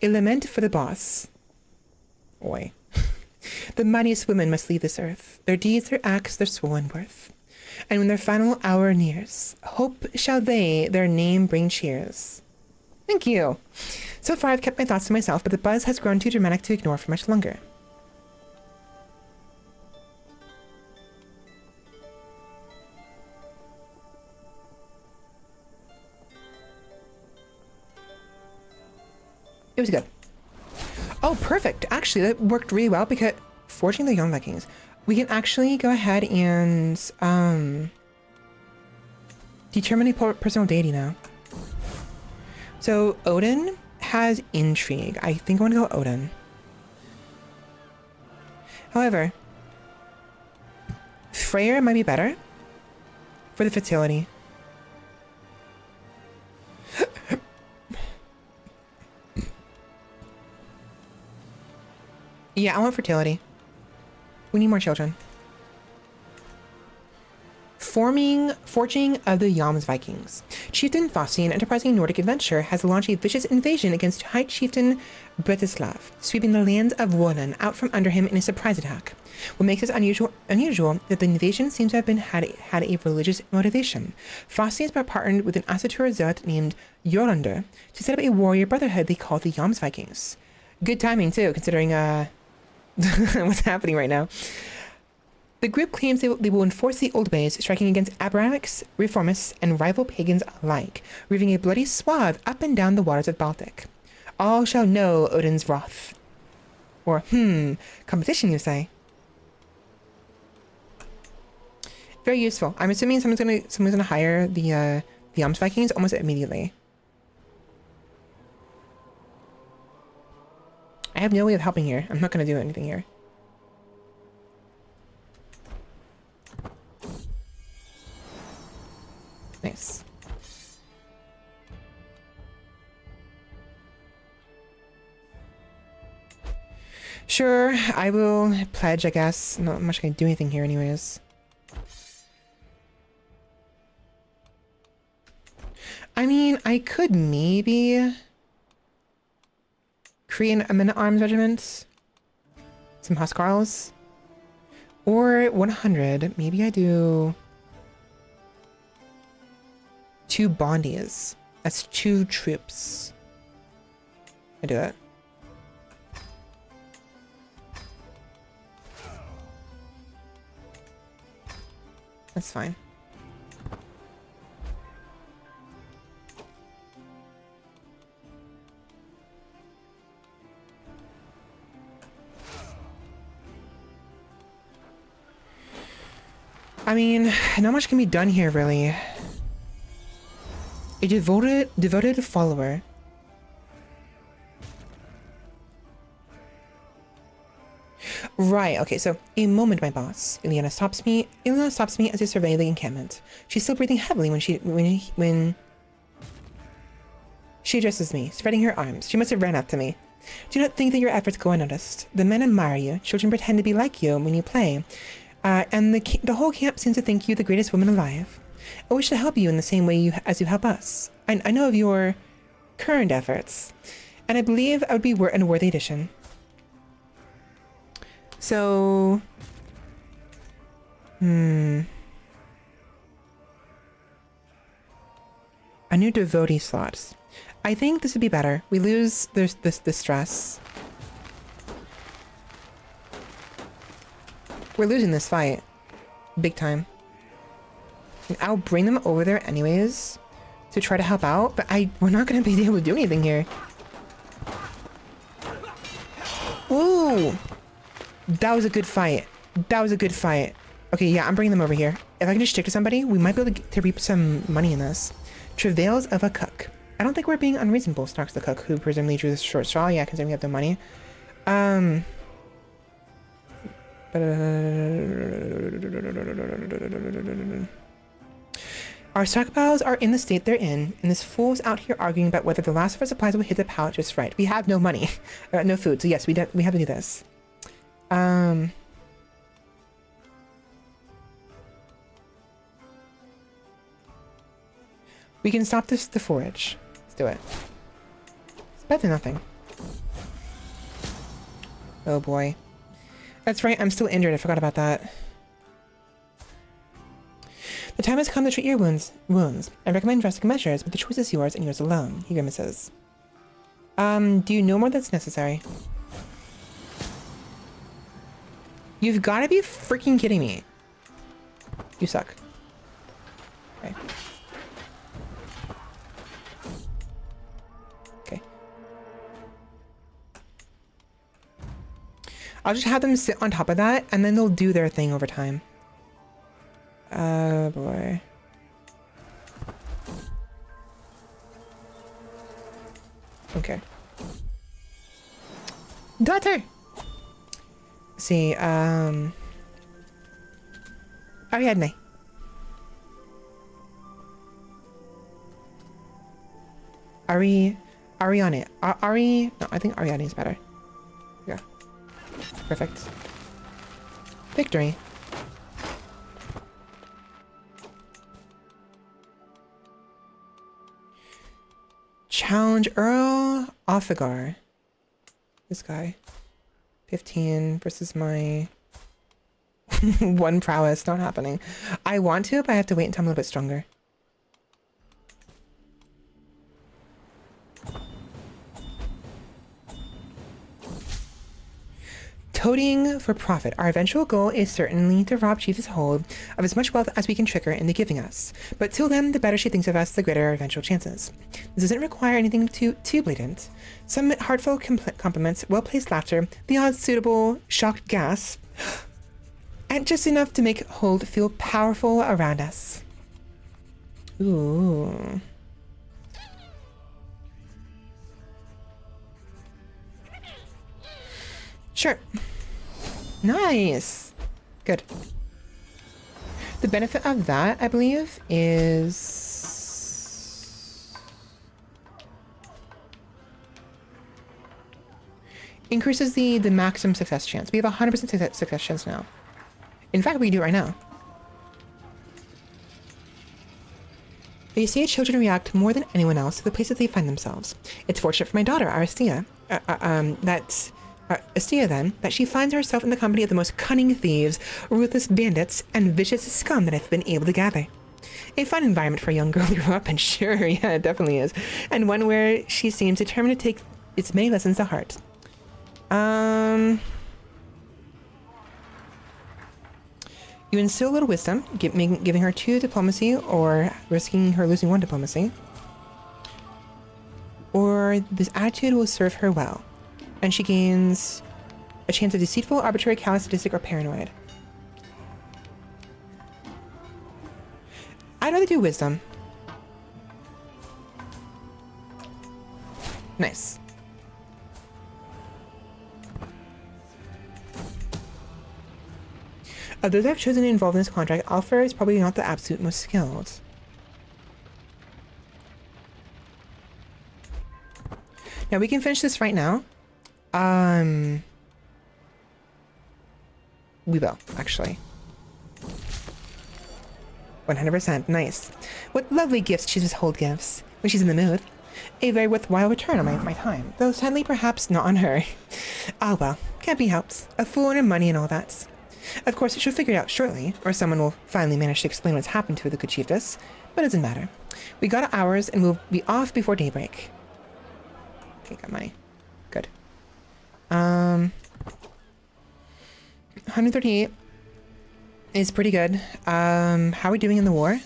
[SPEAKER 1] A lament for the boss. Oi. The mightiest women must leave this earth, their deeds, their acts, their swollen worth. And when their final hour nears, hope shall they their name bring cheers. Thank you. So far I've kept my thoughts to myself, but the buzz has grown too dramatic to ignore for much longer. It was good. Oh, perfect. Actually, that worked really well because forging the Young Vikings. We can actually go ahead and determine a personal deity now. So Odin has intrigue. I think I want to go Odin. However, Freyr might be better for the fertility. Yeah, I want fertility. We need more children. Forging of the Yams Vikings. Chieftain Fossey, an enterprising Nordic adventurer, has launched a vicious invasion against High Chieftain Bretislav, sweeping the lands of Woden out from under him in a surprise attack. What makes this unusual that the invasion seems to have had a religious motivation. Fossey has partnered with an Asatur zealot named Jorlander to set up a warrior brotherhood they call the Yams Vikings. Good timing too, considering what's happening right now. The group claims they will enforce the old ways, striking against Abrahamics, Reformists, and rival pagans alike, weaving a bloody swath up and down the waters of Baltic. All shall know Odin's wrath. Or, competition, you say? Very useful. I'm assuming someone's gonna hire the Alms Vikings almost immediately. I have no way of helping here. I'm not gonna do anything here. Nice. Sure, I will pledge, I guess. Not much can I do anything here anyways. I mean, I could maybe create a men-at-arms regiment. Some Huscarls. Or 100. Maybe I do 2 Bondies. That's 2 troops. I do it. That's fine. I mean, not much can be done here, really. A devoted follower. Right, okay, so a moment, my boss. Ileana stops me as I survey the encampment. She's still breathing heavily when she addresses me, spreading her arms. She must have ran up to me. Do not think that your efforts go unnoticed. The men admire you. Children pretend to be like you when you play. And the whole camp seems to think you the greatest woman alive. I wish to help you in the same way as you help us. I know of your current efforts, and I believe I would be a worthy addition. So, a new devotee slot. I think this would be better. We lose this stress. We're losing this fight. Big time. And I'll bring them over there anyways to try to help out, but we're not going to be able to do anything here. Ooh! That was a good fight. That was a good fight. Okay, yeah, I'm bringing them over here. If I can just stick to somebody, we might be able to reap some money in this. Travails of a cook. I don't think we're being unreasonable, snarks the cook, who presumably drew this short straw. Yeah, considering we have the money. Our stockpiles are in the state they're in, and this fool's out here arguing about whether the last of our supplies will hit the pallet just right. We have no money, no food, so yes, we have to do this. We can stop the forage. Let's do it. It's better than nothing. Oh boy. That's right, I'm still injured. I forgot about that. The time has come to treat your wounds. I recommend drastic measures, but the choice is yours and yours alone, he grimaces. Do you know more that's necessary? You've got to be freaking kidding me. You suck. Okay. Okay. I'll just have them sit on top of that, and then they'll do their thing over time. Oh boy. Okay. Daughter! See, Ariadne. Ariane. No, I think Ariadne is better. Yeah. Perfect. Victory. Challenge Earl Offigar. This guy. 15 versus my 1 prowess. Not happening. I want to, but I have to wait until I'm a little bit stronger. Coding for profit. Our eventual goal is certainly to rob Chief's hold of as much wealth as we can trick her into giving us. But till then, the better she thinks of us, the greater our eventual chances. This doesn't require anything too blatant. Some heartfelt compliments, well-placed laughter, the odd suitable shocked gasp, and just enough to make Hold feel powerful around us. Ooh. Sure. Nice. Good. The benefit of that, I believe, is increases the maximum success chance. We have 100% success chance now. In fact, we can do it right now. They say children react more than anyone else to the places they find themselves. It's fortunate for my daughter, Aristia, that she finds herself in the company of the most cunning thieves, ruthless bandits, and vicious scum that I've been able to gather. A fun environment for a young girl to grow up in, sure, yeah, it definitely is. And one where she seems determined to take its many lessons to heart. You instill a little wisdom, giving her 2 diplomacy or risking her losing 1 diplomacy. Or this attitude will serve her well. And she gains a chance of deceitful, arbitrary, callous, sadistic, or paranoid. I'd rather do wisdom. Nice. Of those I've chosen to involve in this contract, Alpha is probably not the absolute most skilled. Now we can finish this right now. We will, actually. 100%, nice. What lovely gifts she just Hold gives when she's in the mood. A very worthwhile return on my time, though sadly perhaps not on her. Ah well, can't be helped. A fool and her money and all that. Of course, she'll figure it out shortly, or someone will finally manage to explain what's happened to her, the good chiefess. But it doesn't matter. We got ours, and we'll be off before daybreak. Okay, got money. Good. 138 is pretty good. How are we doing in the war?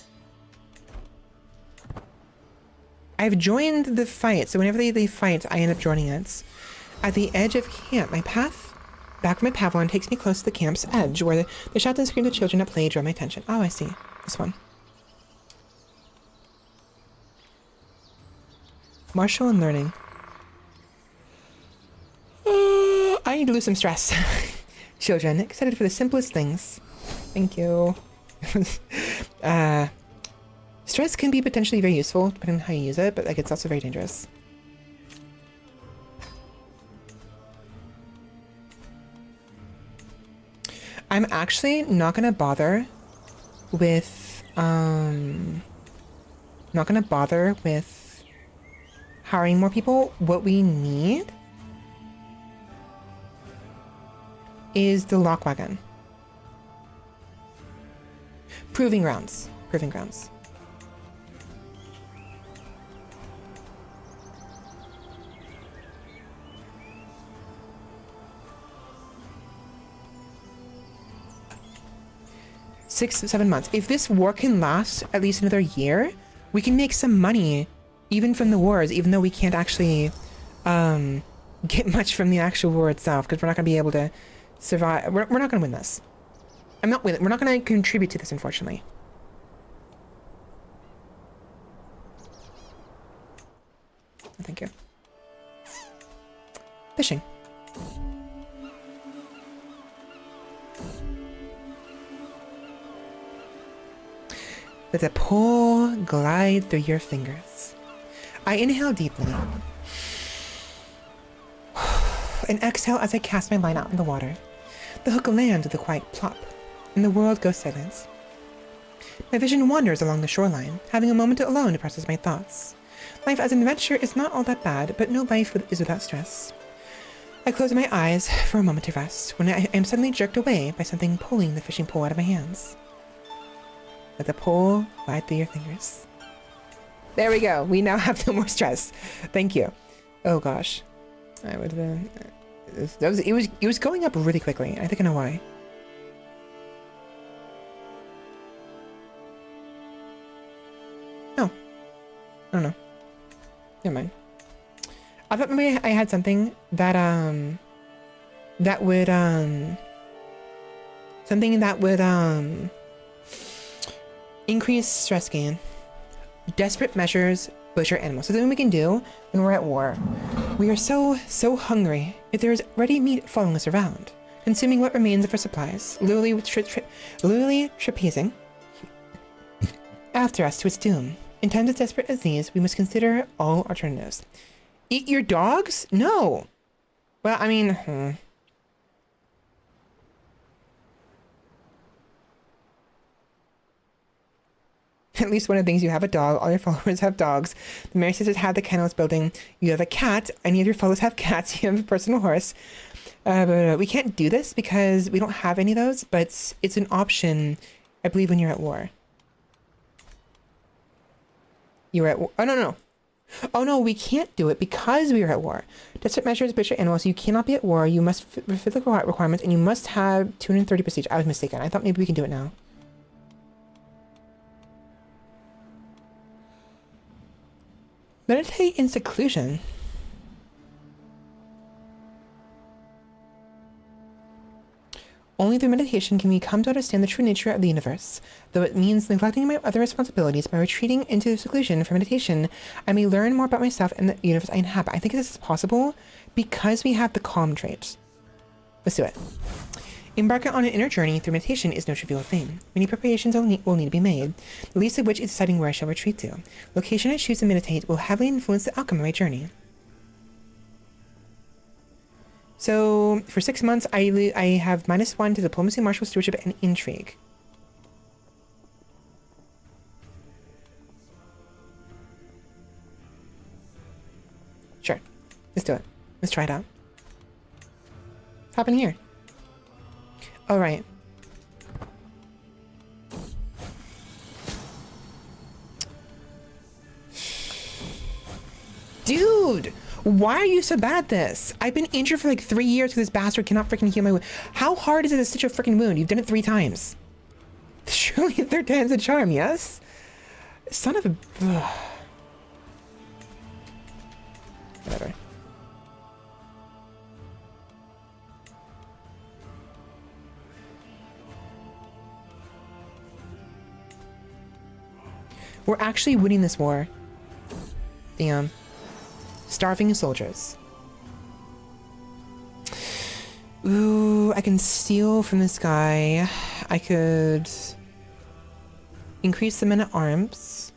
[SPEAKER 1] I've joined the fight, so whenever they fight, I end up joining it. At the edge of camp, my path back from my pavilion takes me close to the camp's edge, where the shouts and screams of children at play draw my attention. Oh, I see. This one. Martial and learning. I need to lose some stress. Children, excited for the simplest things. Thank you. Stress can be potentially very useful, depending on how you use it, but like it's also very dangerous. I'm actually not gonna bother with hiring more people. What we need is the lock wagon. Proving grounds. 6 to 7 months. If this war can last at least another year, we can make some money even from the wars, even though we can't actually get much from the actual war itself, because we're not going to be able to survive. We're not going to win this. We're not going to contribute to this, unfortunately. Oh, thank you. Fishing. Let the pull glide through your fingers. I inhale deeply and exhale as I cast my line out in the water. The hook lands with a quiet plop, and the world goes silent. My vision wanders along the shoreline, having a moment alone to process my thoughts. Life as an adventure is not all that bad, but no life is without stress. I close my eyes for a moment to rest, when I am suddenly jerked away by something pulling the fishing pole out of my hands. Let the pole glide through your fingers. There we go. We now have no more stress. Thank you. Oh gosh. I would It was going up really quickly. I think I know why. No. I don't know. Never mind. I thought maybe I had something that would increase stress gain. Desperate measures butcher animals. So then we can do when we're at war. We are so hungry. If there is ready meat following us around, consuming what remains of our supplies, literally trapezing after us to its doom. In times as desperate as these, we must consider all alternatives. Eat your dogs? No. Well, I mean, At least one of the things, you have a dog. All your followers have dogs. The Mary Sisters have the kennels building. You have a cat. Any of your followers have cats. You have a personal horse. But we can't do this because we don't have any of those, but it's an option, I believe, when you're at war. You were at war. Oh, no. Oh, no, we can't do it because we are at war. Desperate measures, butcher animals. You cannot be at war. You must fulfill the requirements, and you must have 230 prestige. I was mistaken. I thought maybe we can do it now. Meditate in seclusion. Only through meditation can we come to understand the true nature of the universe. Though it means neglecting my other responsibilities, by retreating into seclusion for meditation, I may learn more about myself and the universe I inhabit. I think this is possible because we have the calm trait. Let's do it. Embarking on an inner journey through meditation is no trivial thing. Many preparations will need to be made, the least of which is deciding where I shall retreat to. Location I choose to meditate will heavily influence the outcome of my journey. So, for 6 months, I have -1 to diplomacy, martial stewardship, and intrigue. Sure. Let's do it. Let's try it out. What's happening here? All right. Dude! Why are you so bad at this? I've been injured for like 3 years because this bastard cannot freaking heal my wound. How hard is it to stitch a freaking wound? You've done it 3 times. Surely 3rd time's a charm, yes? Son of a... Ugh. Whatever. We're actually winning this war. Damn. Starving soldiers. Ooh, I can steal from this guy. I could increase the men at arms.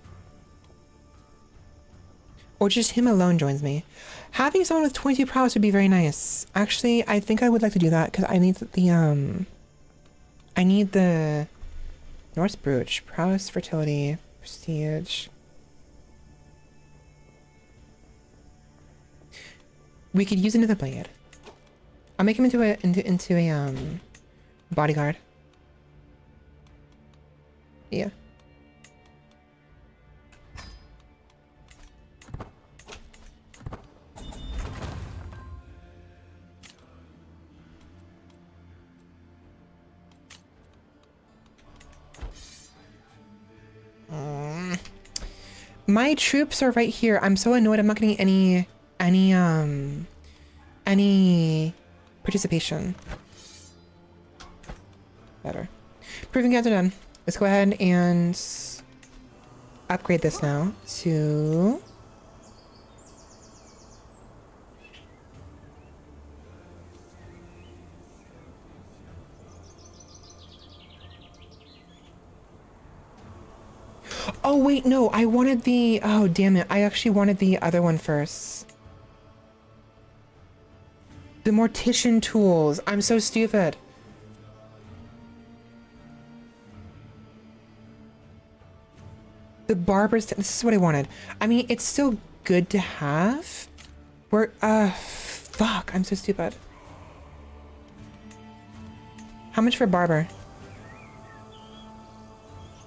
[SPEAKER 1] Or just him alone joins me. Having someone with 22 prowess would be very nice. Actually, I think I would like to do that because I need the Norse brooch. Prowess, fertility, prestige. We could use another blade. I'll make him into a bodyguard. Yeah. My troops are right here. I'm so annoyed I'm not getting any participation. Better. Proving grounds are done. Let's go ahead and upgrade this now to... Oh wait, no, I wanted the... Oh damn it, I actually wanted the other one first. The mortician tools. I'm so stupid. The barber's... This is what I wanted. I mean, it's still good to have. Fuck, I'm so stupid. How much for barber?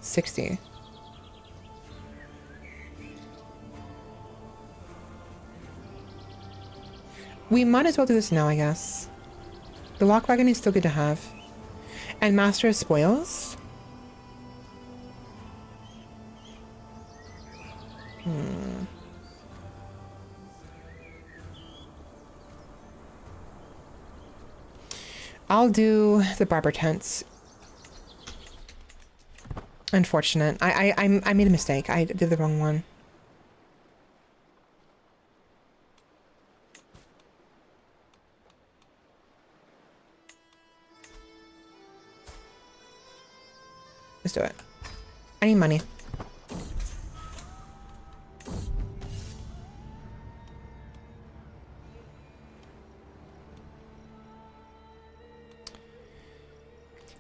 [SPEAKER 1] 60. We might as well do this now, I guess. The lock wagon is still good to have. And Master of Spoils. I'll do the barber tents. Unfortunate. I made a mistake. I did the wrong one. Let's do it. I need money.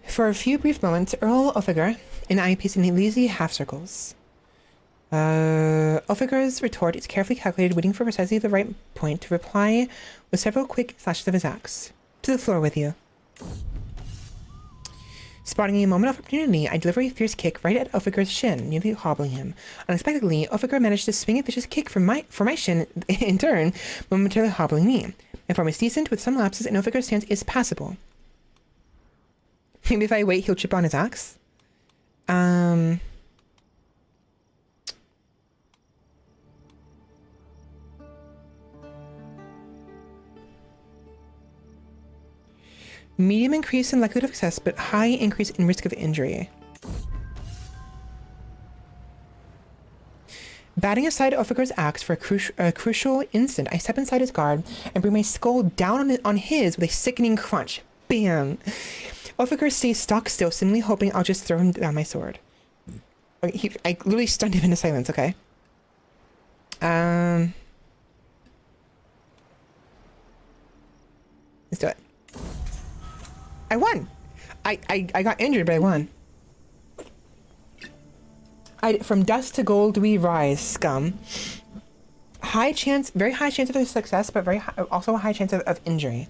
[SPEAKER 1] For a few brief moments, Earl Ophigor and I paced in lazy half circles. Ophigor's retort is carefully calculated, waiting for precisely the right point to reply with several quick slashes of his axe. To the floor with you. Spotting a moment of opportunity, I deliver a fierce kick right at Ophigor's shin, nearly hobbling him. Unexpectedly, Ophigor managed to swing a vicious kick for my shin, in turn, momentarily hobbling me. My form is decent, with some lapses, and Ophigor's stance is passable. Maybe if I wait, he'll chip on his axe? Medium increase in likelihood of success, but high increase in risk of injury. Batting aside Ophigor's axe for a crucial instant, I step inside his guard and bring my skull down on his with a sickening crunch. Bam! Ophigor stays stock still, seemingly hoping I'll just throw him down my sword. I literally stunned him into silence, okay? Let's do it. I won! I got injured, but I won. From dust to gold we rise, scum. High chance, very high chance of success, but also a high chance of injury.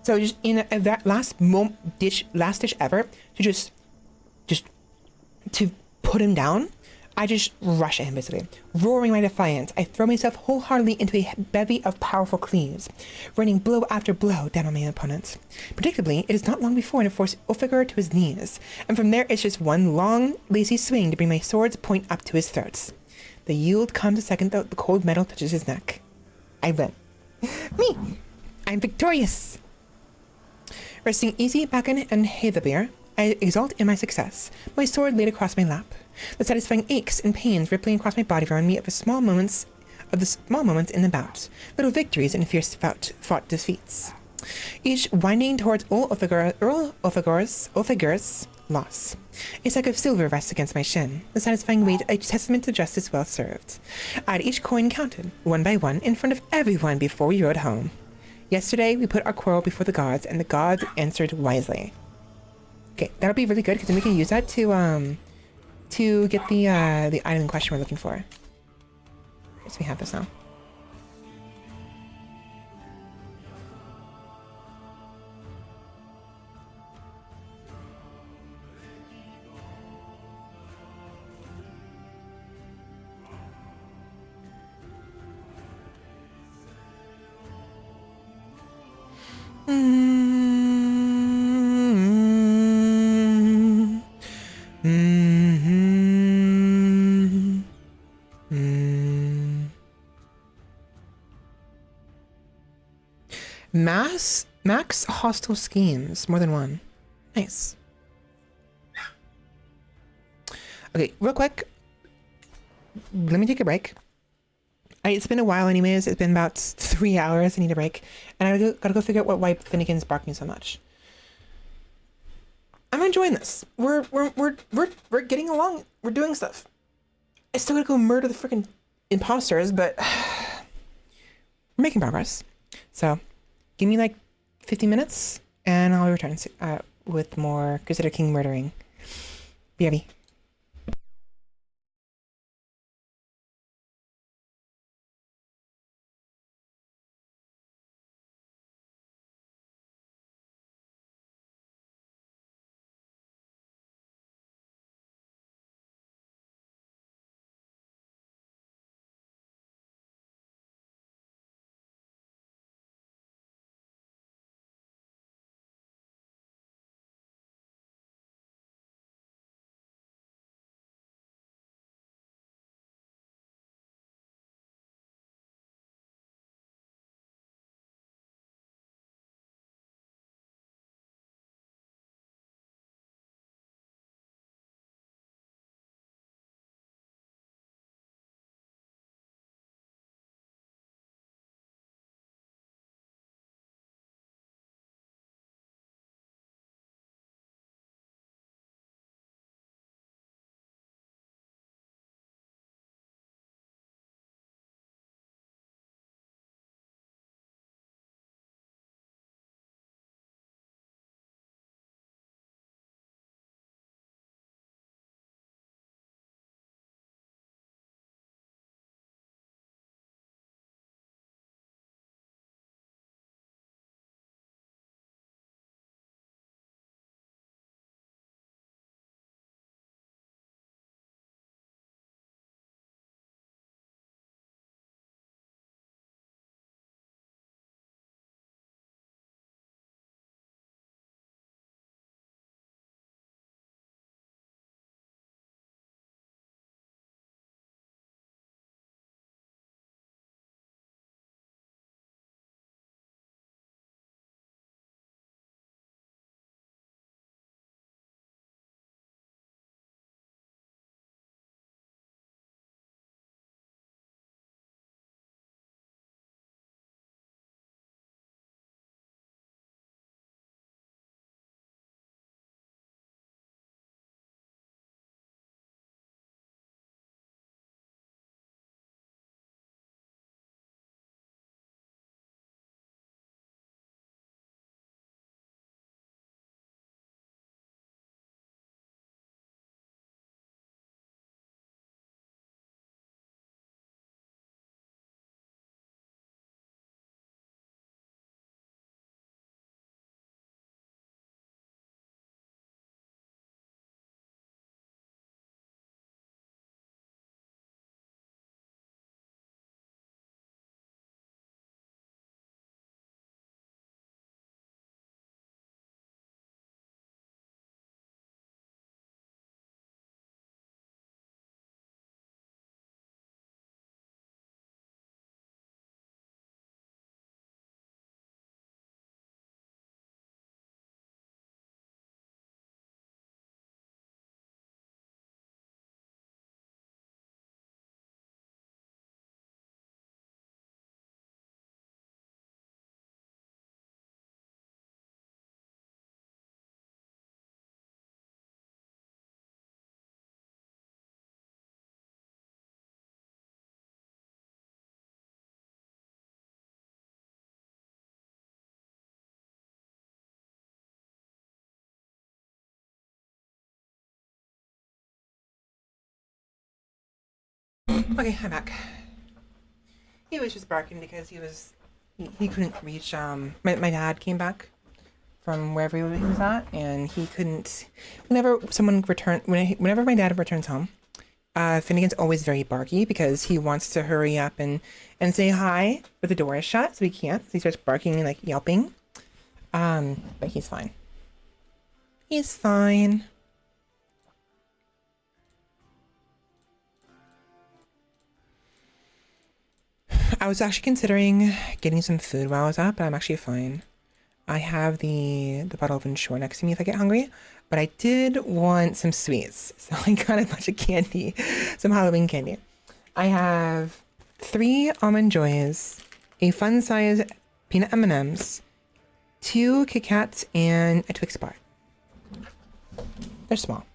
[SPEAKER 1] So just in that last ditch effort to just to put him down, I just rush at him basically, roaring my defiance. I throw myself wholeheartedly into a bevy of powerful cleaves, raining blow after blow down on my opponents. Predictably, it is not long before I force Ophigor to his knees, and from there it's just one long, lazy swing to bring my sword's point up to his throat. The yield comes the second the cold metal touches his neck. I win. Me! I'm victorious! Resting easy back in Heatherbeer, I exult in my success, my sword laid across my lap. The satisfying aches and pains rippling across my body remind me of the small moments in the bout, little victories and fierce fought defeats, each winding towards Earl Ophigor's loss. A sack of silver rests against my shin, the satisfying weight a testament to justice well served. I had each coin counted, one by one, in front of everyone before we rode home. Yesterday, we put our quarrel before the gods, and the gods answered wisely. Okay, that'll be really good, because then we can use that to get the item in question we're looking for. So we have this now. Max hostile schemes, more than one. Nice. Okay, real quick, let me take a break. It's been a while anyways. It's been about 3 hours. I need a break. And I gotta go figure out why Finnegan's barking so much. I'm enjoying this. We're getting along. We're doing stuff. I still gotta go murder the freaking imposters, but we're making progress. So give me like 50 minutes and I'll return with more Crusader King murdering. BRB. Okay, I'm back. He was just barking because he couldn't reach. My dad came back from wherever he was at, and he couldn't. Whenever my dad returns home, Finnegan's always very barky because he wants to hurry up and say hi, but the door is shut, so he can't. So he starts barking and like yelping. But he's fine. He's fine. I was actually considering getting some food while I was up, but I'm actually fine. I have the bottle of Ensure next to me if I get hungry, but I did want some sweets, so I got a bunch of candy, some Halloween candy. I have 3 Almond Joys, a fun-size peanut M&Ms, 2 Kit Kats, and a Twix bar. They're small.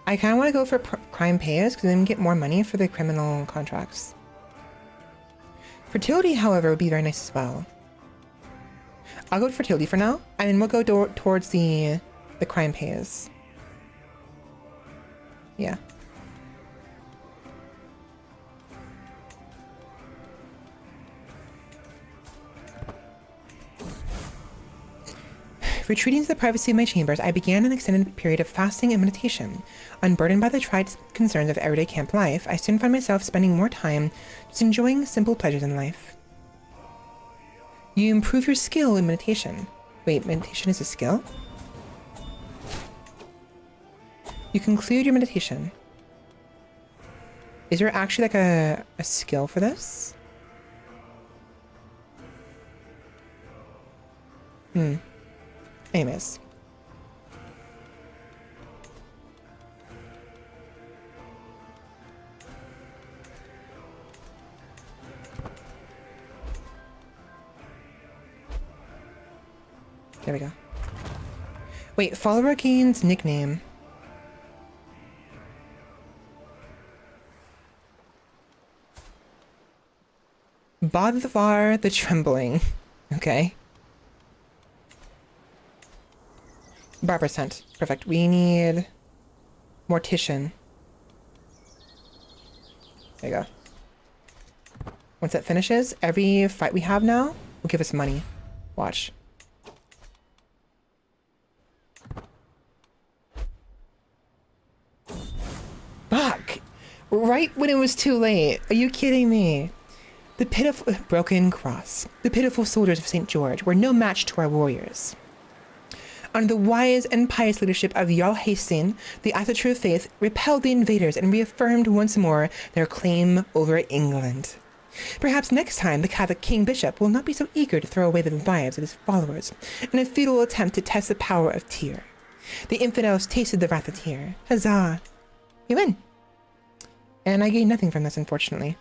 [SPEAKER 1] I kind of want to go for crime pays because then get more money for the criminal contracts. Fertility, however, would be very nice as well. I'll go with fertility for now, and then we'll go towards the crime pays. Yeah. Retreating to the privacy of my chambers, I began an extended period of fasting and meditation. Unburdened by the tried concerns of everyday camp life, I soon found myself spending more time just enjoying simple pleasures in life. You improve your skill in meditation. Wait, meditation is a skill? You conclude your meditation. Is there actually like a skill for this? Anyways. There we go. Wait, follower gains nickname. Bodvar the Trembling. Okay. Barbara's Hunt. Perfect. We need Mortician. There you go. Once that finishes, every fight we have now will give us money. Watch. Fuck! Right when it was too late. Are you kidding me? The pitiful broken cross. The pitiful soldiers of St. George were no match to our warriors. Under the wise and pious leadership of Jarl Hastin, the Atha faith repelled the invaders and reaffirmed once more their claim over England. Perhaps next time the Catholic King Bishop will not be so eager to throw away the lives of his followers in a futile attempt to test the power of Tyr. The infidels tasted the wrath of Tyr. Huzzah! We win! And I gain nothing from this, unfortunately.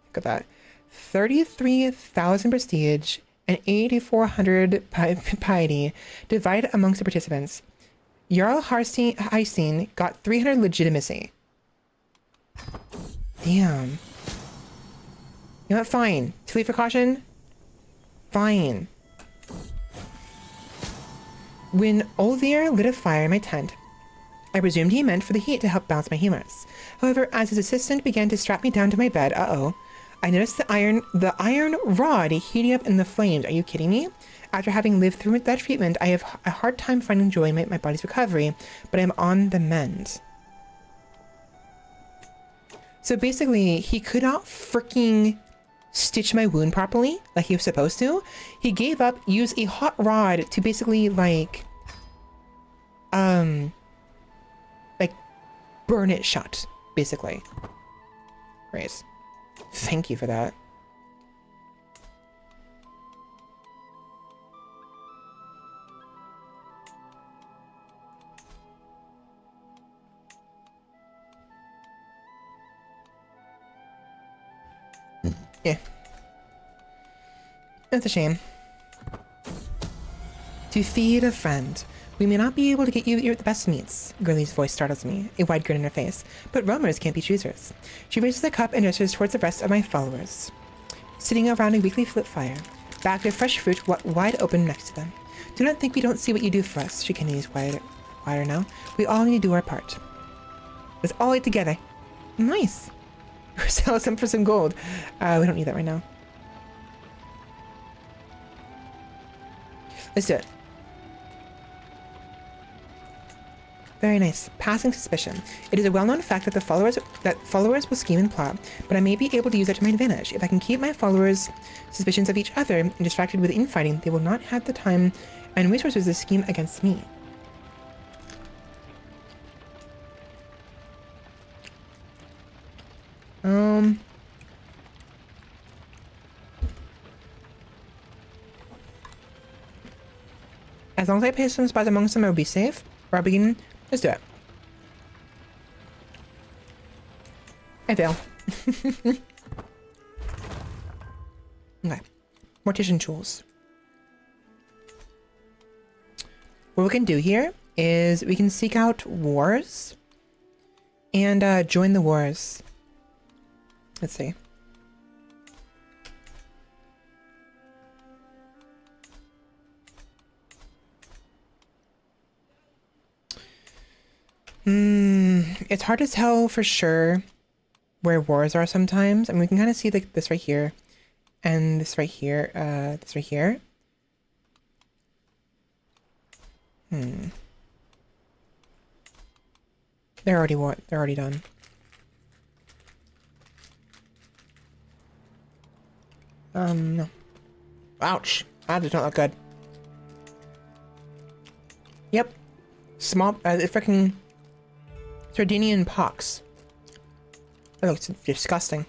[SPEAKER 1] Look at that. 33,000 prestige and 8,400 piety divided amongst the participants. Jarl Hastin got 300 legitimacy. Damn. You know what? Fine. Too late for caution? Fine. When Olvir lit a fire in my tent, I presumed he meant for the heat to help balance my humors. However, as his assistant began to strap me down to my bed, I noticed the iron rod heating up in the flames. Are you kidding me? After having lived through that treatment, I have a hard time finding joy in my body's recovery, but I'm on the mend. So basically, he could not freaking stitch my wound properly, like he was supposed to. He gave up, used a hot rod to basically like burn it shut, basically. Great. Thank you for that. Yeah. That's a shame. To feed a friend. We may not be able to get you the best meats. Gurley's voice startles me, a wide grin in her face. But roamers can't be choosers. She raises the cup and gestures towards the rest of my followers. sitting around a weekly flip fire, bagged with fresh fruit wide open next to them. Do not think we don't see what you do for us, she continues quieter now. We all need to do our part. Let's all eat together. Nice. Sell some for some gold. We don't need that right now. Let's do it. Very nice. Passing suspicion. It is a well-known fact that followers will scheme and plot, but I may be able to use that to my advantage. If I can keep my followers' suspicions of each other and distracted with infighting, they will not have the time and resources to scheme against me. As long as I place some spies amongst them, I will be safe. Or I'll begin. Let's do it. I fail. Okay. Mortician tools. What we can do here is we can seek out wars and join the wars. Let's see. It's hard to tell for sure where wars are sometimes. I mean, we can kind of see like this right here and this right here, this right here. They're already done. No. Ouch. That does not look good. Yep. Small, freaking Sardinian pox. That looks disgusting.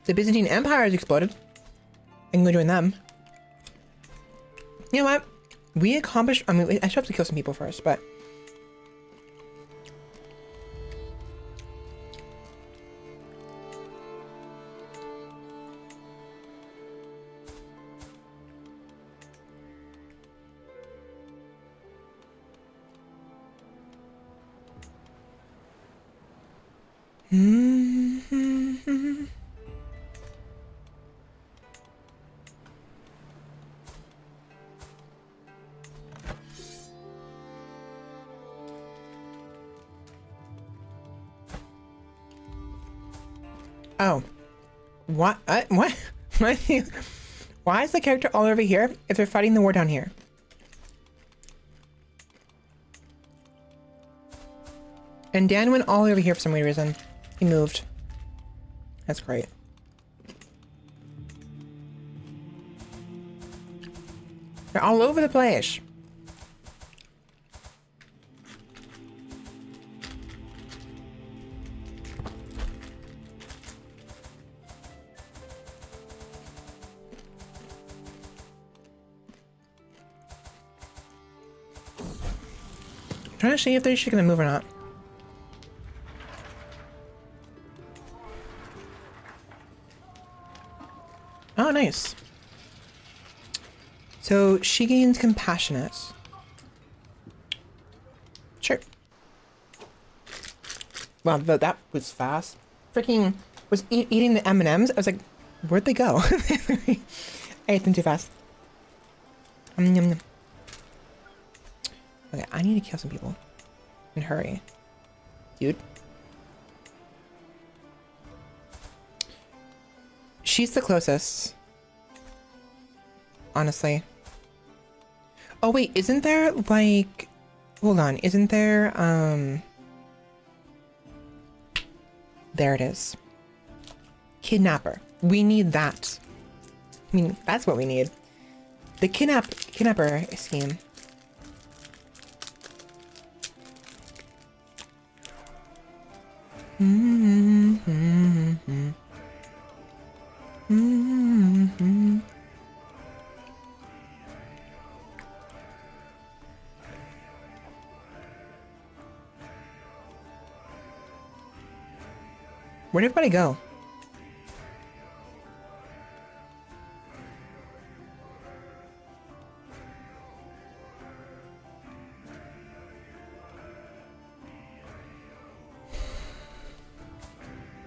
[SPEAKER 1] The Byzantine Empire has exploded. I can go join them. You know what? We accomplished... I mean, I should have to kill some people first, but... Oh. What? What? Why is the character all over here if they're fighting the war down here? And Dan went all over here for some weird reason. He moved. That's great. They're all over the place. Trying to see if they're actually gonna move or not. Oh, nice. So she gains compassionate. Sure. Wow, that was fast. Freaking was eating the M&Ms. I was like, where'd they go? I ate them too fast. Yum, yum. Okay, I need to kill some people. And hurry. Dude. She's the closest. Honestly. Oh wait, isn't there like... Hold on, isn't there, There it is. Kidnapper. We need that. I mean, that's what we need. The kidnapper scheme. Where'd everybody go?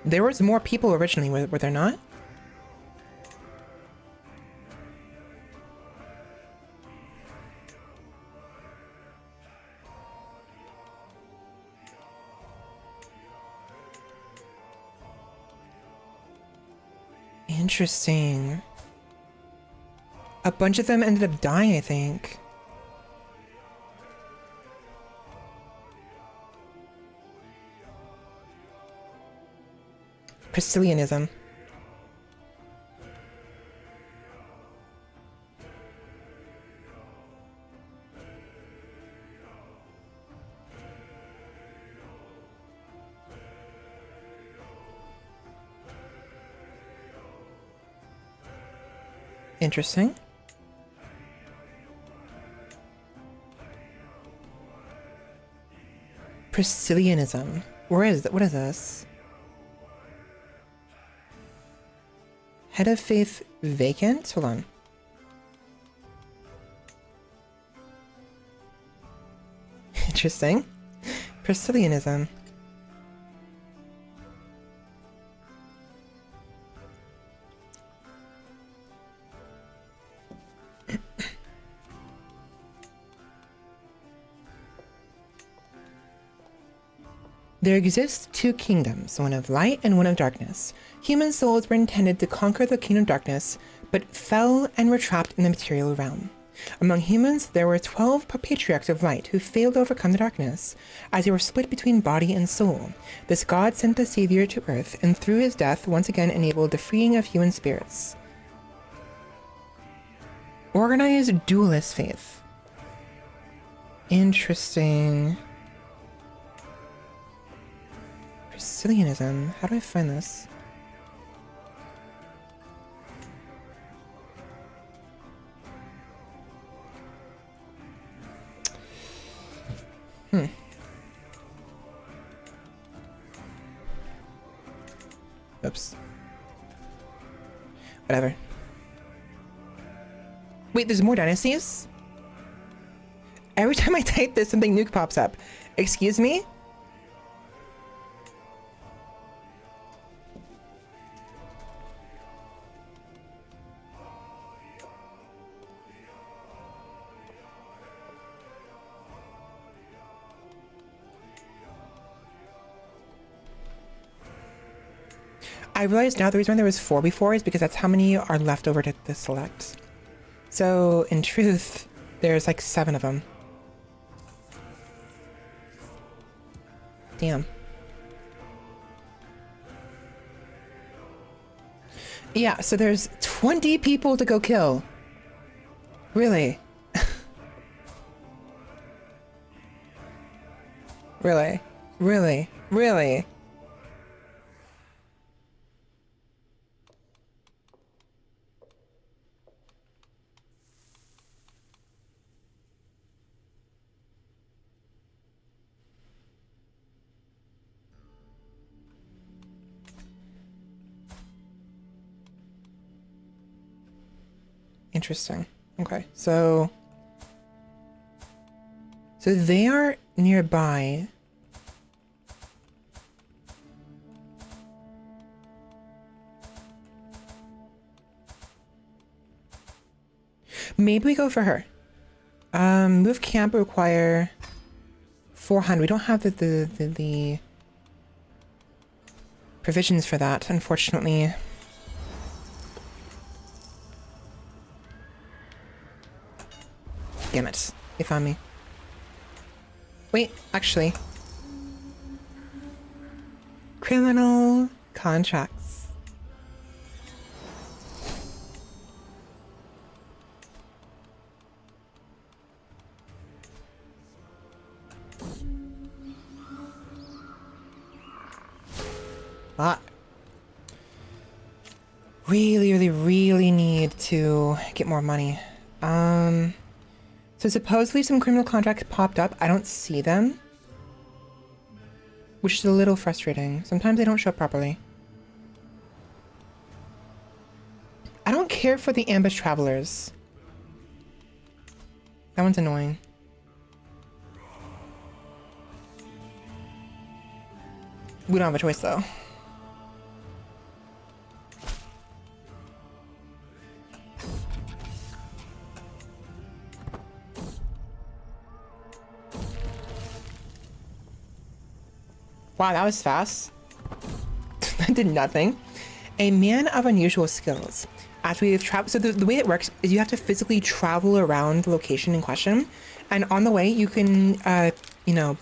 [SPEAKER 1] There was more people originally, were there not? Interesting. A bunch of them ended up dying, I think. Priscillianism. Interesting. Priscillianism. Where is it? What is this? Head of faith vacant? Hold on. Interesting. Priscillianism. There exist two kingdoms, one of light and one of darkness. Human souls were intended to conquer the kingdom of darkness, but fell and were trapped in the material realm. Among humans, there were 12 patriarchs of light who failed to overcome the darkness, as they were split between body and soul. This god sent the savior to earth, and through his death once again enabled the freeing of human spirits. Organized dualist faith. Interesting. Priscillianism. How do I find this? Oops. Whatever. Wait, there's more dynasties? Every time I type this, something new pops up. Excuse me? I realized now the reason why there was 4 before is because that's how many are left over to select. So, in truth, there's like 7 of them. Damn. Yeah, so there's 20 people to go kill. Really? Really? Really? Really? Interesting. Okay, so they are nearby. Maybe we go for her. Move camp require 400. We don't have the provisions for that, unfortunately. Damn it. They found me. Wait, actually. Criminal contracts. Ah. Really need to get more money. So supposedly some criminal contracts popped up. I don't see them, which is a little frustrating. Sometimes they don't show up properly. I don't care for the ambush travelers. That one's annoying. We don't have a choice though. Wow, that was fast. That did nothing. A man of unusual skills. As we have traveled, so the way it works is you have to physically travel around the location in question, and on the way you can, you know,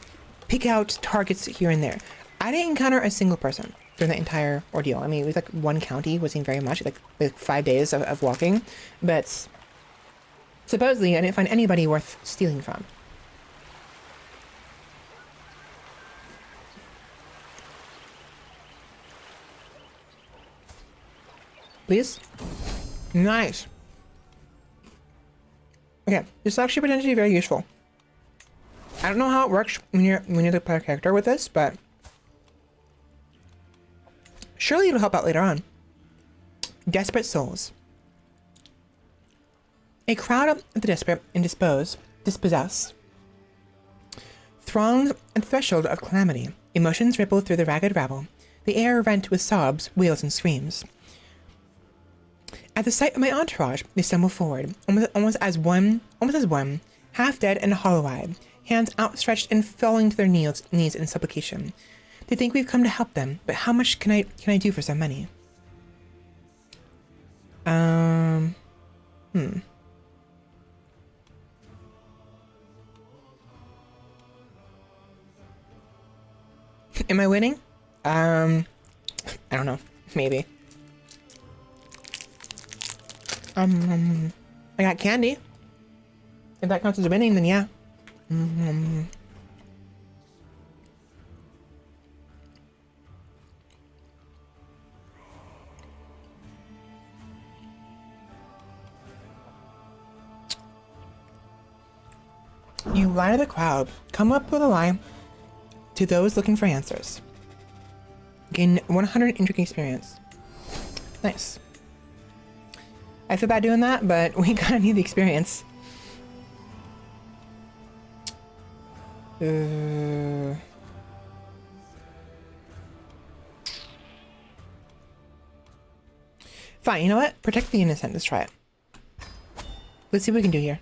[SPEAKER 1] pick out targets here and there. I didn't encounter a single person during the entire ordeal. I mean, it was like one county, wasn't very much, like 5 days of walking, but supposedly I didn't find anybody worth stealing from. Please? Nice. Okay, this is actually potentially very useful. I don't know how it works when you're the player character with this, but surely it'll help out later on. Desperate souls. A crowd of the desperate and dispossessed thronged at the threshold of calamity. Emotions rippled through the ragged rabble, the air rent with sobs, wails, and screams. At the sight of my entourage, they stumble forward, almost as one, half dead and hollow-eyed, hands outstretched and falling to their knees in supplication. They think we've come to help them, but how much can I do for so many? Am I winning? I don't know. Maybe. I got candy. If that counts as winning, then yeah. You lie to the crowd. Come up with a lie to those looking for answers. Gain 100 intrigue experience. Nice. I feel bad doing that, but we kind of need the experience. Fine, you know what? Protect the innocent. Let's try it. Let's see what we can do here.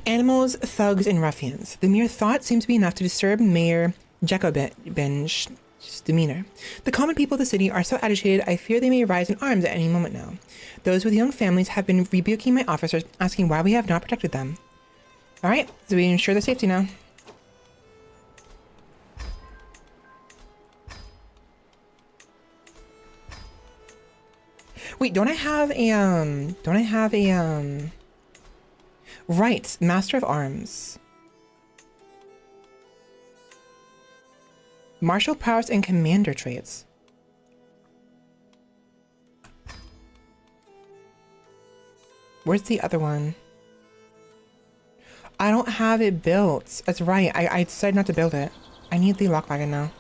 [SPEAKER 1] Animals, thugs, and ruffians. The mere thought seems to be enough to disturb Mayor Jacobin's demeanor. The common people of the city are so agitated, I fear they may rise in arms at any moment now. Those with young families have been rebuking my officers, asking why we have not protected them. Alright, so we ensure their safety now. Wait, don't I have a, right, Master of Arms. Martial powers and commander traits. Where's the other one? I don't have it built. That's right. I decided not to build it. I need the lockwagon now.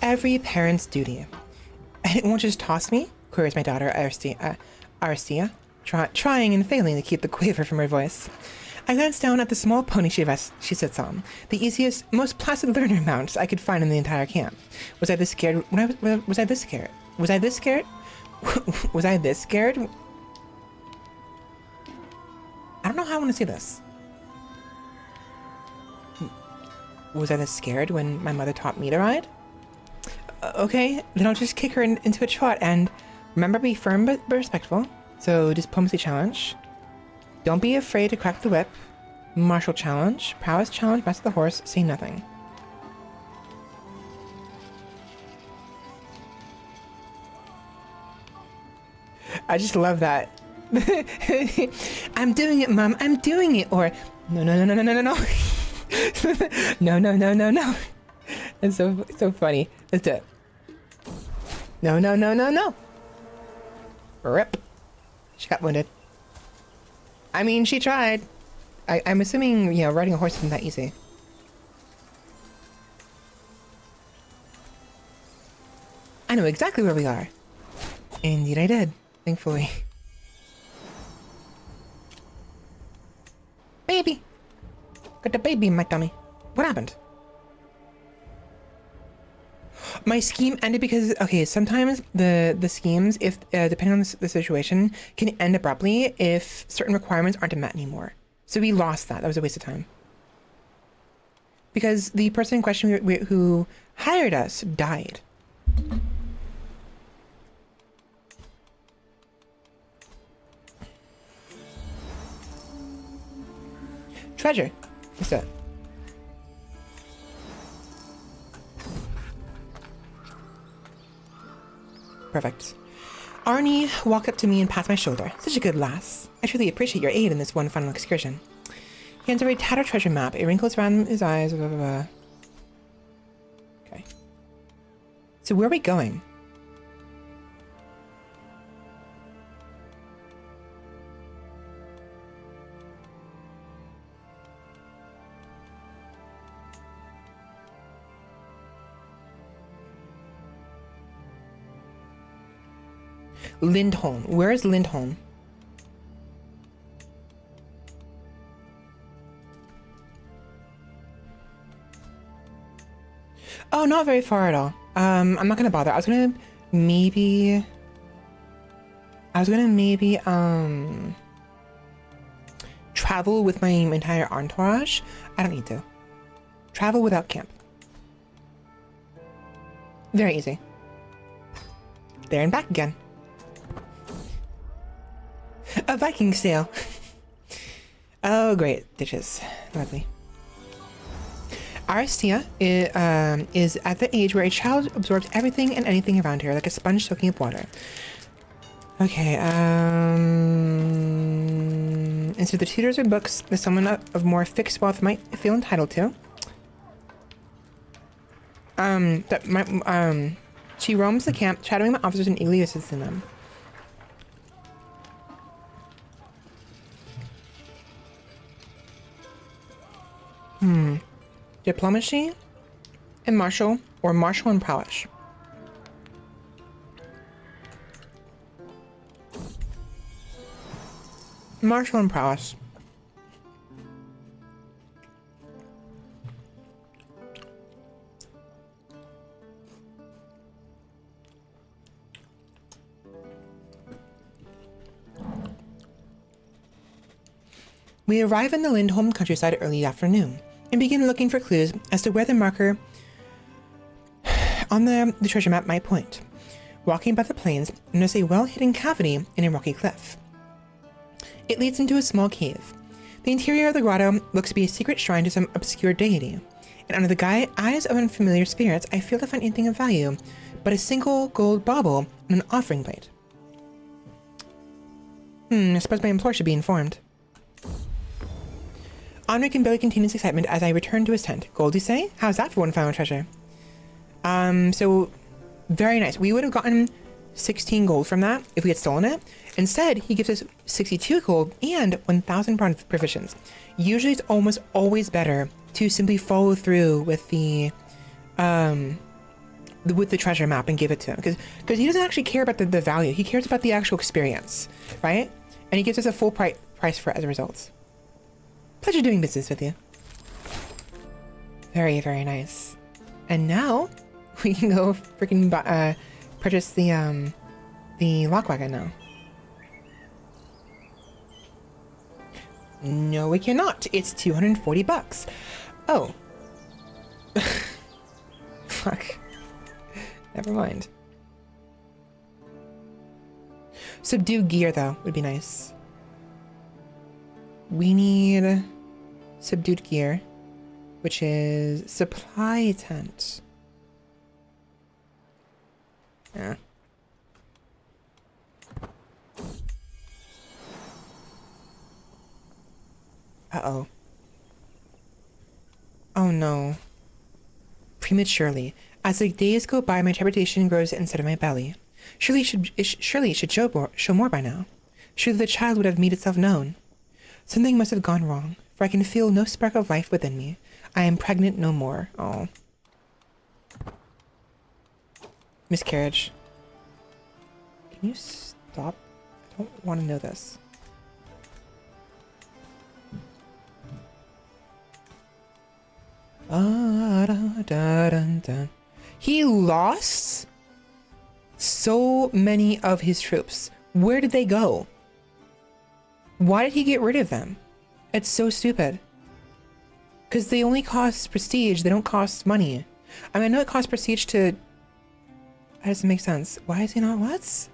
[SPEAKER 1] Every parent's duty. And it won't just toss me? Queries my daughter, Aristia, trying and failing to keep the quaver from her voice. I glanced down at the small pony she sits on, the easiest, most placid learner mount I could find in the entire camp. Was I this scared when was I this scared? Was I this scared? Was I this scared? I don't know how I want to say this. Was I this scared when my mother taught me to ride? Okay, then I'll just kick her into a trot and remember, be firm but respectful. So, diplomacy challenge. Don't be afraid to crack the whip. Martial challenge. Prowess challenge. Master the horse. Say nothing. I just love that. I'm doing it, Mom. I'm doing it. Or, no, no, no, no, no, no, no, no. No, no, no, no, no. It's so funny. Let's do it. No, no, no, no, no. Rip. She got wounded. I mean, she tried. I'm assuming, you know, riding a horse isn't that easy. I know exactly where we are. Indeed I did, thankfully. Baby! Got a baby in my tummy. What happened? My scheme ended because, okay, sometimes the schemes, if depending on the situation, can end abruptly if certain requirements aren't met anymore. So we lost that. That was a waste of time. Because the person in question who hired us died. Treasure. What's that? Perfect. Arnie walked up to me and patted my shoulder. Such a good lass. I truly appreciate your aid in this one final excursion. He hands over a tattered treasure map. It wrinkles around his eyes. Blah, blah, blah. Okay. So where are we going? Lindholm. Where is Lindholm? Oh, not very far at all. I'm not gonna bother. I was gonna maybe travel with my entire entourage. I don't need to. Travel without camp. Very easy. There and back again. A Viking sail. Oh, great. Dishes. Lovely. Aristia is at the age where a child absorbs everything and anything around her, like a sponge soaking up water. Okay, and so the tutors or books that someone of more fixed wealth might feel entitled to. She roams the camp, shadowing my officers and eagerly assisting them. Diplomacy and martial, or martial and prowess. Martial and prowess. We arrive in the Lindholm countryside early afternoon and begin looking for clues as to where the marker on the treasure map might point. Walking by the plains, I notice a well-hidden cavity in a rocky cliff. It leads into a small cave. The interior of the grotto looks to be a secret shrine to some obscure deity, and under the eyes of unfamiliar spirits, I fail to find anything of value but a single gold bauble and an offering plate. I suppose my employer should be informed. Andre can barely contain his excitement as I return to his tent. Gold, you say? How's that for one final treasure? So very nice. We would have gotten 16 gold from that if we had stolen it. Instead, he gives us 62 gold and 1,000 provisions. Usually it's almost always better to simply follow through with the treasure map and give it to him. Because he doesn't actually care about the value. He cares about the actual experience, right? And he gives us a full price for it as a result. Pleasure doing business with you. Very, very nice. And now we can go freaking purchase the lock wagon now. No, we cannot. It's 240 bucks. Oh. Fuck. Never mind. Subdue gear, though, would be nice. We need subdued gear, which is supply tent. Yeah. Uh-oh. Oh no. Prematurely. As the days go by, my trepidation grows inside of my belly. Surely it should show more by now. Surely the child would have made itself known. Something must have gone wrong, for I can feel no spark of life within me. I am pregnant no more. Oh. Miscarriage. Can you stop? I don't want to know this. He lost so many of his troops. Where did they go? Why did he get rid of them? It's so stupid. Because they only cost prestige, they don't cost money. I mean, I know it costs prestige to... That doesn't make sense. Why is he not... What?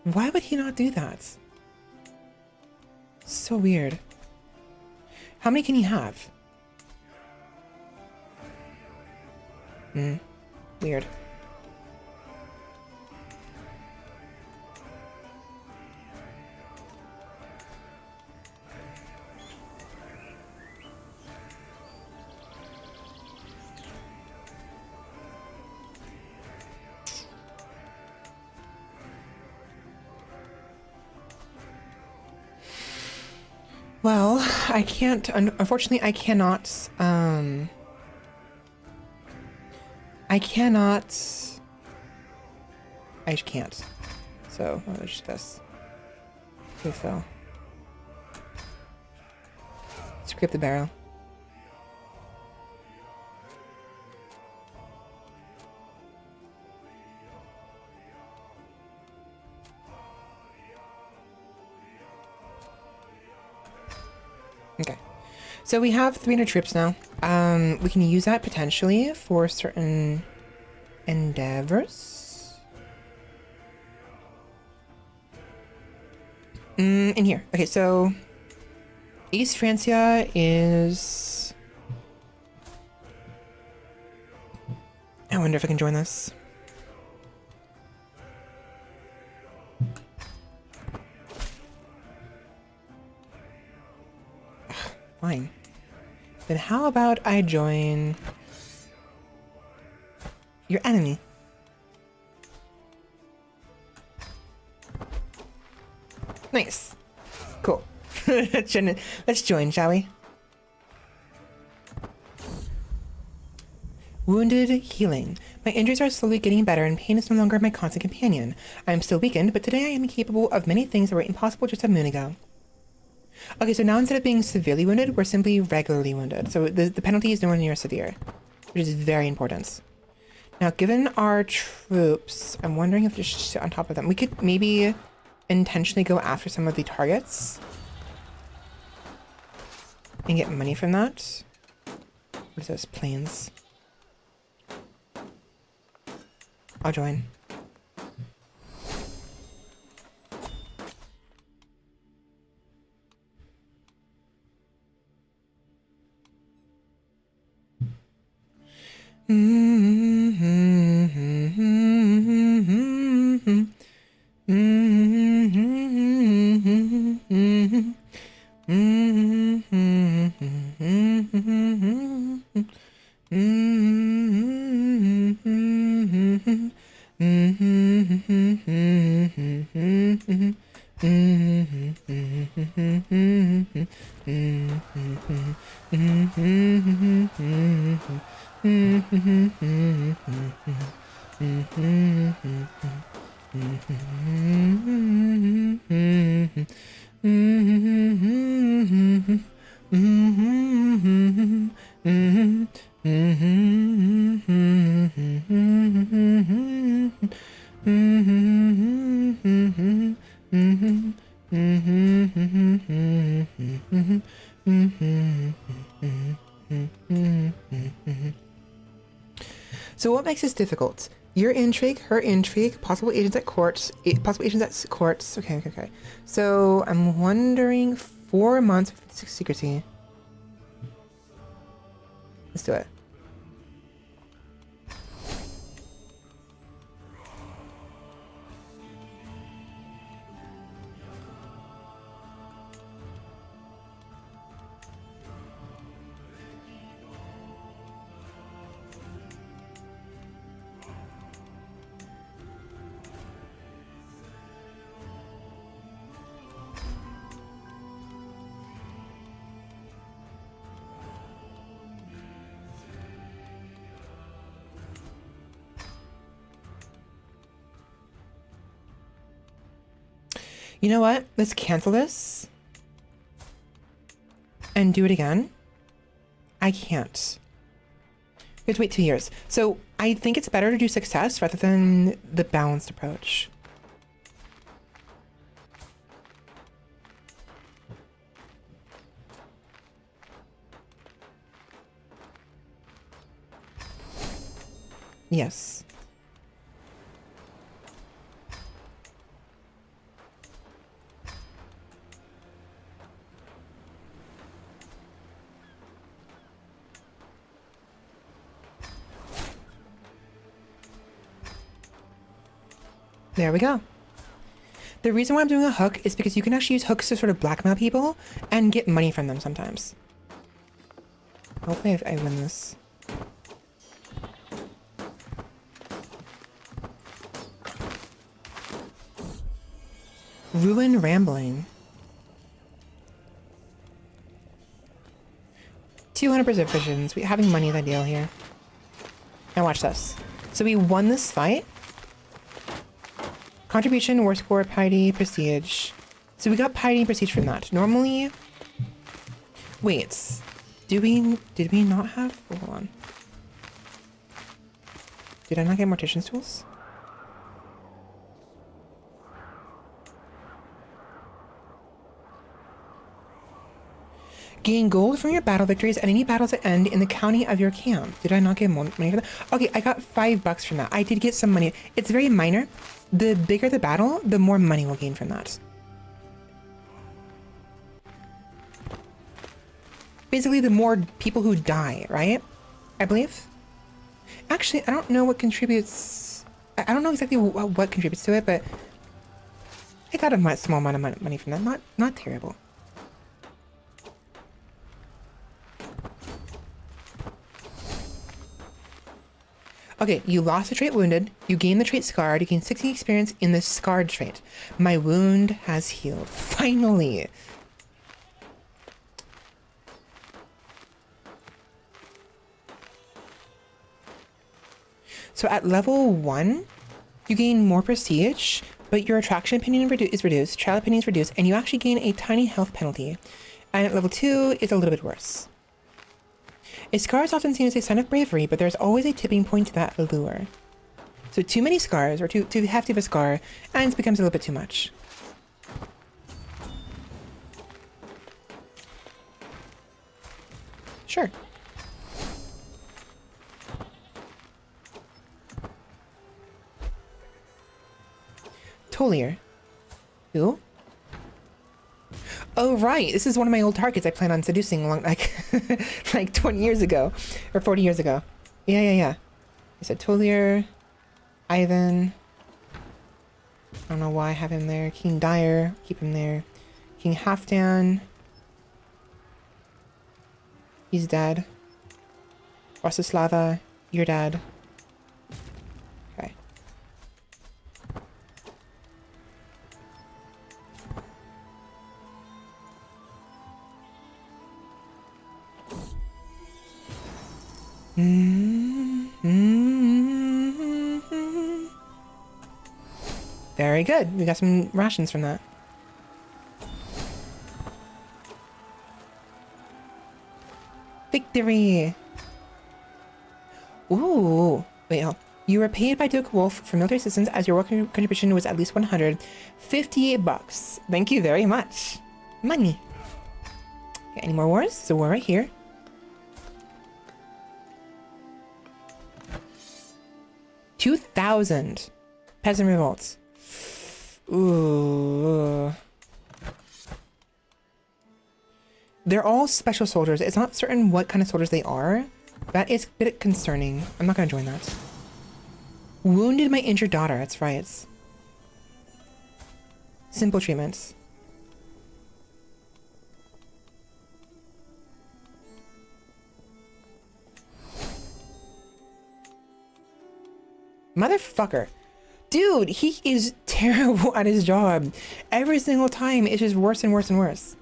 [SPEAKER 1] Why would he not do that? So weird. How many can he have? Weird. Well, I can't, unfortunately, I cannot, I just can't. So, I'll just do this. Okay, so. Scrape the barrel. Okay, so we have 300 troops now. We can use that potentially for certain endeavors. In here. Okay, so East Francia is... I wonder if I can join this. Fine. Then how about I join your enemy? Nice. Cool. Let's join, shall we? Wounded healing. My injuries are slowly getting better and pain is no longer my constant companion. I am still weakened, but today I am capable of many things that were impossible just a moon ago. Okay, so now instead of being severely wounded, we're simply regularly wounded. So the penalty is nowhere near severe, which is very important. Now, given our troops, I'm wondering if just sit on top of them. We could maybe intentionally go after some of the targets and get money from that. What is this? Planes. I'll join. So what makes this difficult? Your intrigue, her intrigue, possible agents at courts, Okay. So I'm wondering 4 months of secrecy. Let's do it. You know what? Let's cancel this and do it again. I can't. We have to wait 2 years. So I think it's better to do success rather than the balanced approach. Yes. There we go. The reason why I'm doing a hook is because you can actually use hooks to sort of blackmail people and get money from them sometimes. Hopefully I win this. Ruin Rambling. 200 visions. Having money is ideal here. Now watch this. So we won this fight. Contribution, war score, piety, prestige. So we got piety and prestige from that. Normally... Wait. Did we not have... Oh, hold on. Did I not get Mortician's tools? Gain gold from your battle victories at any battles that end in the county of your camp. Did I not get more money for that? Okay, I got $5 from that. I did get some money. It's very minor. The bigger the battle, the more money we'll gain from that. Basically, the more people who die, right? I believe? Actually, I don't know what contributes... I don't know exactly what contributes to it, but... I got a small amount of money from that. Not terrible. Okay, you lost the trait Wounded. You gain the trait Scarred. You gain 16 experience in the Scarred trait. My wound has healed. Finally! So at level 1, you gain more prestige, but your attraction opinion is reduced, trial opinion is reduced, and you actually gain a tiny health penalty. And at level 2, it's a little bit worse. A scar is often seen as a sign of bravery, but there's always a tipping point to that allure. So too many scars, or too hefty of a scar, and it becomes a little bit too much. Sure. Tolier. Who? Oh, right. This is one of my old targets I plan on seducing like 20 years ago. Or 40 years ago. Yeah. I said Tolier. Ivan. I don't know why I have him there. King Dire. Keep him there. King Halfdan. He's dead. Rostislava. You're dead. Okay. Very good. We got some rations from that. Victory! Ooh. Wait, hold. You were paid by Duke Wolf for military assistance as your work contribution was at least 158 bucks. Thank you very much. Money. Okay, any more wars? There's a war right here. $2,000. Peasant revolts. Ooh. They're all special soldiers. It's not certain what kind of soldiers they are. That is a bit concerning. I'm not going to join that. Wounded my injured daughter. That's right. Simple treatments. Motherfucker. Dude, he is terrible at his job. Every single time, it's just worse and worse and worse.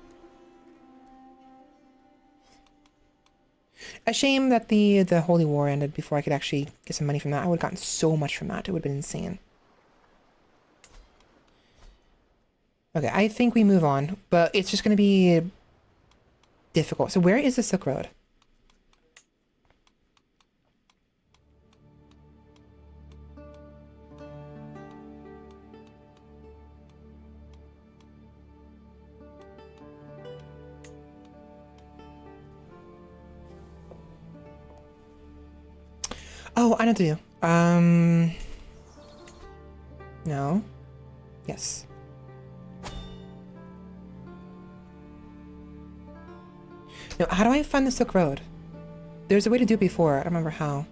[SPEAKER 1] A shame that the Holy War ended before I could actually get some money from that. I would have gotten so much from that. It would have been insane. Okay, I think we move on, but it's just going to be difficult. So where is the Silk Road? Oh, I know what to do. No. Yes. No, how do I find the Silk Road? There's a way to do it before. I don't remember how.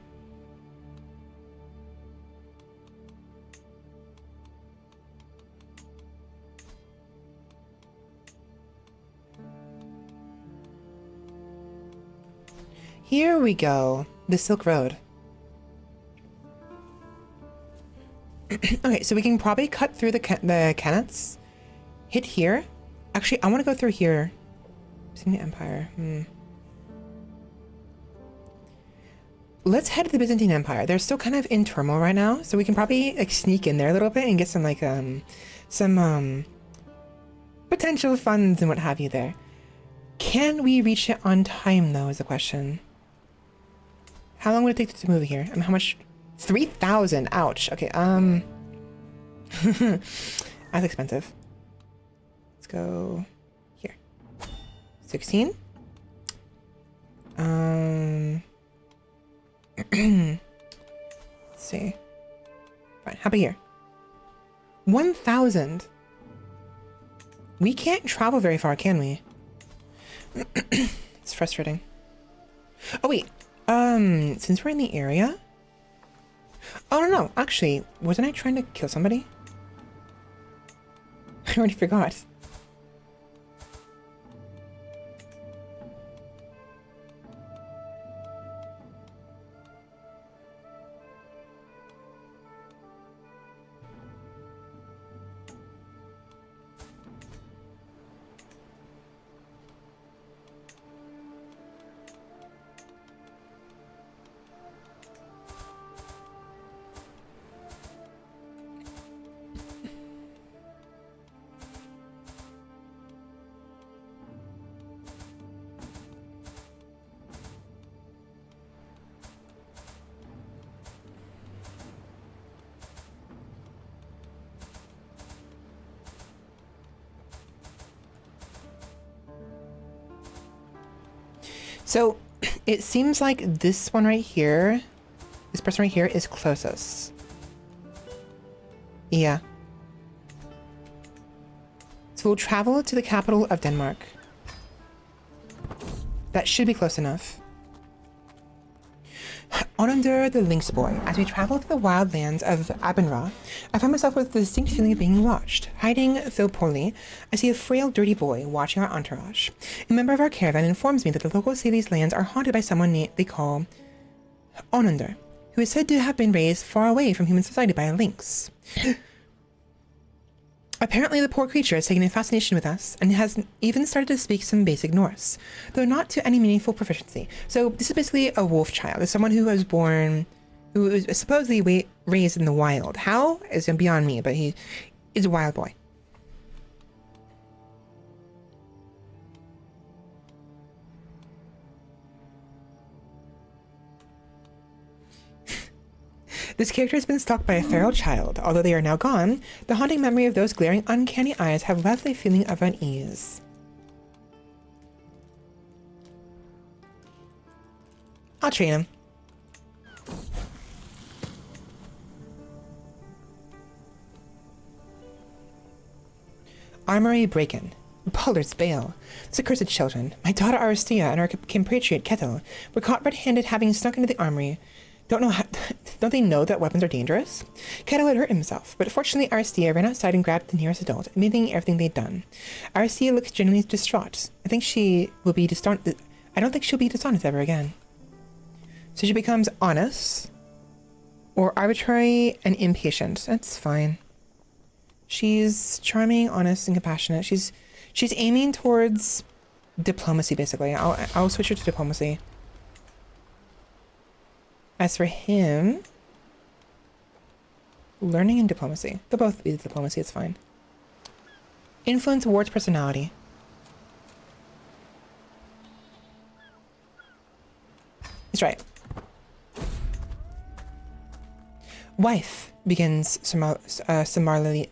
[SPEAKER 1] Here we go. The Silk Road. Okay, so we can probably cut through the cannons. Hit here. Actually, I want to go through here. Byzantine Empire. Let's head to the Byzantine Empire. They're still kind of in turmoil right now, so we can probably like sneak in there a little bit and get some like some potential funds and what have you there. Can we reach it on time though is the question. How long would it take to move here? I mean, how much? 3,000. Ouch. Okay. That's expensive. Let's go here. 16. Let's see. Fine. How about here? 1,000. We can't travel very far, can we? It's frustrating. Oh wait. Since we're in the area. Oh no, actually, wasn't I trying to kill somebody? I already forgot. So it seems like this one right here, this person right here is closest. Yeah. So we'll travel to the capital of Denmark. That should be close enough. Onundur the Lynx Boy. As we travel through the wild lands of Abenra, I find myself with the distinct feeling of being watched. Hiding though poorly, I see a frail, dirty boy watching our entourage. A member of our caravan informs me that the locals say these lands are haunted by someone they call Onundur, who is said to have been raised far away from human society by a lynx. Apparently, the poor creature has taken a fascination with us and has even started to speak some basic Norse, though not to any meaningful proficiency. So this is basically a wolf child. It's someone who was born, who was supposedly raised in the wild. How is beyond me, but he is a wild boy. This character has been stalked by a feral child. Although they are now gone, the haunting memory of those glaring, uncanny eyes have left a feeling of unease. I'll train him. Armory break-in. Pollard's Bale. Those accursed children. My daughter Aristia and our compatriot Ketil were caught red-handed having snuck into the armory. Don't they know that weapons are dangerous? Ketil had hurt himself, but fortunately Aristia ran outside and grabbed the nearest adult, admitting everything they'd done. Aristia looks genuinely distraught. I don't think she'll be dishonest ever again. So she becomes honest, or arbitrary and impatient. That's fine. She's charming, honest, and compassionate. She's aiming towards diplomacy, basically. I'll switch her to diplomacy. As for him, learning and diplomacy. They'll both be diplomacy, it's fine. Influence towards personality. He's right. Wife, begins Samarlili.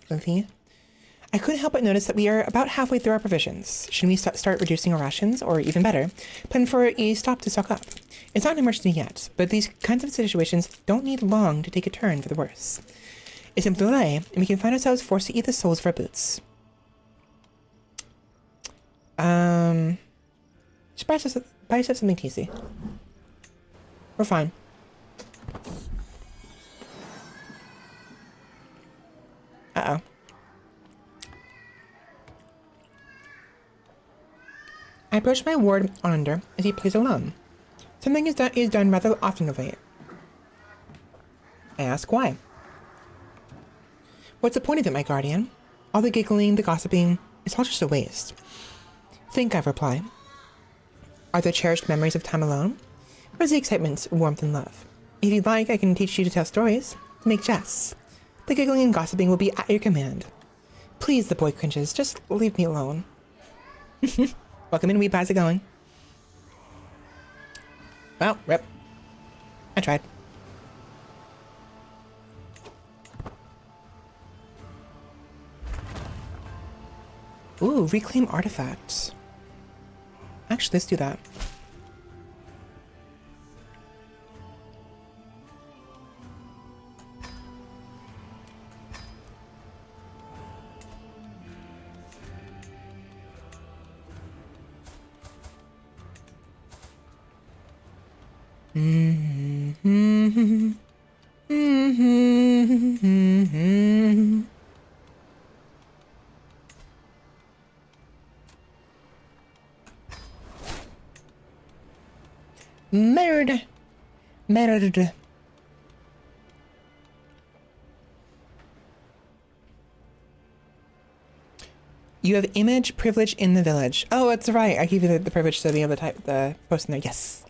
[SPEAKER 1] I couldn't help but notice that we are about halfway through our provisions. Shouldn't we start reducing our rations, or even better, plan for a stop to stock up? It's not an emergency yet, but these kinds of situations don't need long to take a turn for the worse. A simple delay, and we can find ourselves forced to eat the soles of our boots. Just buy yourself something tasty. We're fine. Uh-oh. I approach my ward Onander as he plays alone. Something is done rather often of late. I ask why. What's the point of it, my guardian? All the giggling, the gossiping, it's all just a waste. Think, I reply. Are there cherished memories of time alone? Where's the excitement, warmth, and love? If you'd like, I can teach you to tell stories, to make jests. The giggling and gossiping will be at your command. Please, the boy cringes, just leave me alone. Welcome in, Weeb, how's it going? Well, rip. I tried. Ooh, reclaim artifacts. Actually, let's do that. Murder. Murder. You have image privilege in the village. Oh, that's right. I give you the privilege to be able to type the post in there. Yes.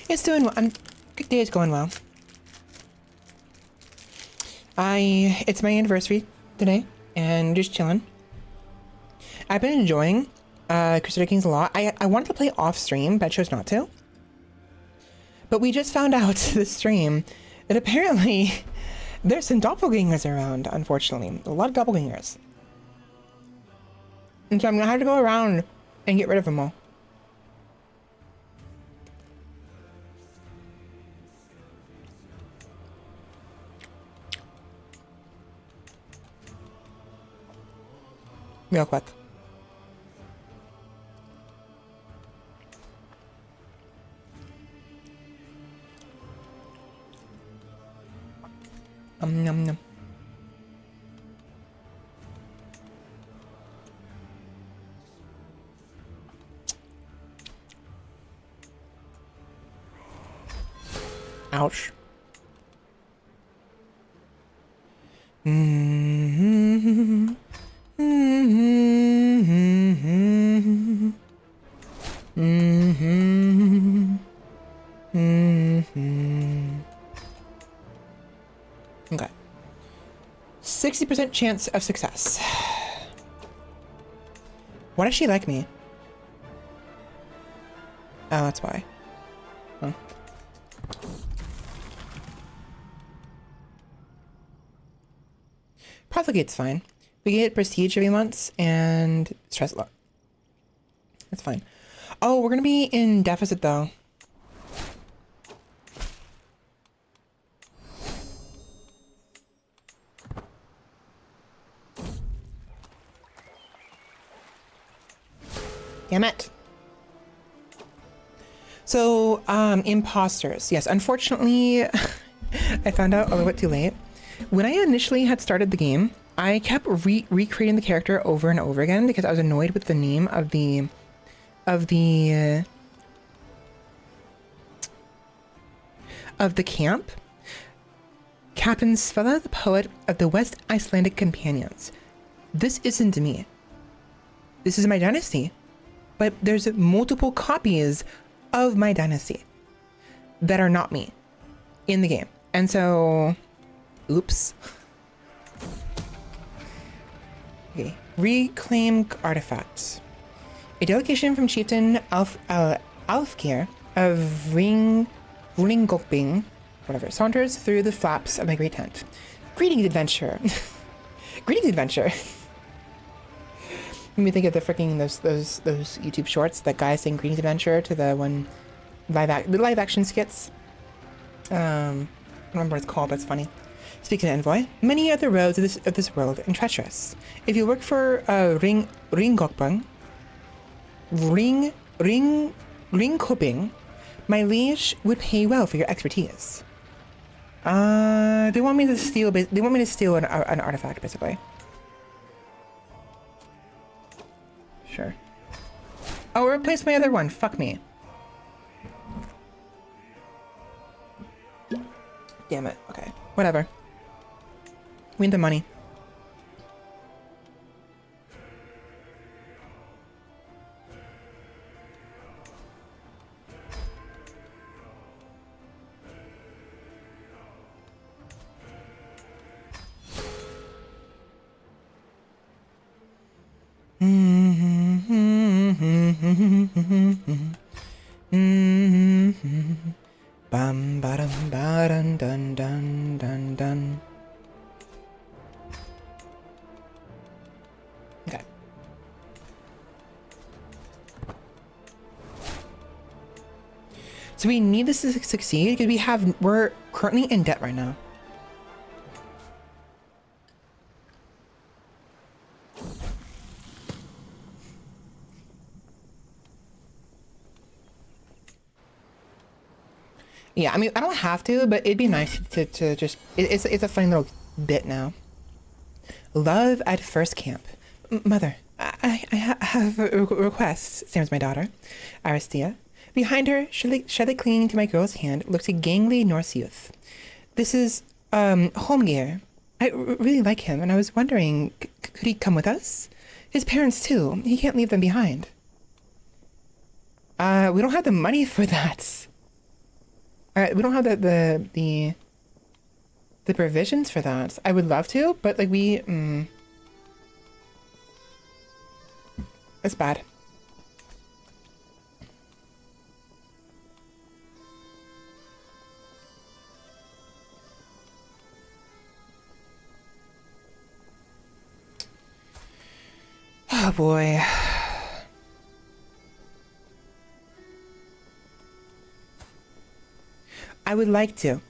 [SPEAKER 1] It's doing well. Good day is going well. It's my anniversary today, and just chilling. I've been enjoying Crusader Kings a lot. I wanted to play off stream, but I chose not to. But we just found out this stream that apparently there's some doppelgangers around, unfortunately. A lot of doppelgangers. And so I'm gonna have to go around and get rid of them all. Real quick. Nom nom. Ouch. Mm-hmm. Mm-hmm. Mm-hmm. Mm-hmm. Okay. 60% chance of success. Why does she like me? Oh, that's why. Huh. Profligate's fine. We get prestige every month and stress a lot. That's fine. Oh, we're gonna be in deficit though. Damn it. So, imposters. Yes, unfortunately, I found out a little bit too late. When I initially had started the game, I kept recreating the character over and over again because I was annoyed with the name of the camp. Captain Svela, the poet of the West Icelandic Companions. This isn't me. This is my dynasty. But there's multiple copies of my dynasty that are not me in the game. And so, oops. Okay, reclaim artifacts. A delegation from Chieftain Alfgeir of Ringolping, whatever, saunters through the flaps of my great tent. Greetings, adventure. Greetings, adventure. Made me think of the freaking those YouTube shorts, that guy saying greetings adventure to the one the live action skits. I don't remember what it's called, but it's funny. Speaking of envoy, many are the roads of this world and treacherous. If you work for Ring Gokbang, Ring Koping, my liege would pay well for your expertise. They want me to steal. They want me to steal an artifact, basically. Sure. Oh, replace my other one. Fuck me. Damn it. Okay. Whatever. We need the money. Bam badam badam dun dun dun dun. Okay. So we need this to succeed because we're currently in debt right now. Yeah, I mean, I don't have to, but it'd be nice to just... It's a funny little bit now. Love at first camp. Mother, I have a request, Sam's my daughter, Aristia. Behind her, shyly clinging to my girl's hand, looks a gangly Norse youth. This is, Holmgeir. I really like him, and I was wondering, could he come with us? His parents, too. He can't leave them behind. We don't have the money for that. We don't have the provisions for that. I would love to, but like it's bad. Oh boy. I would like to.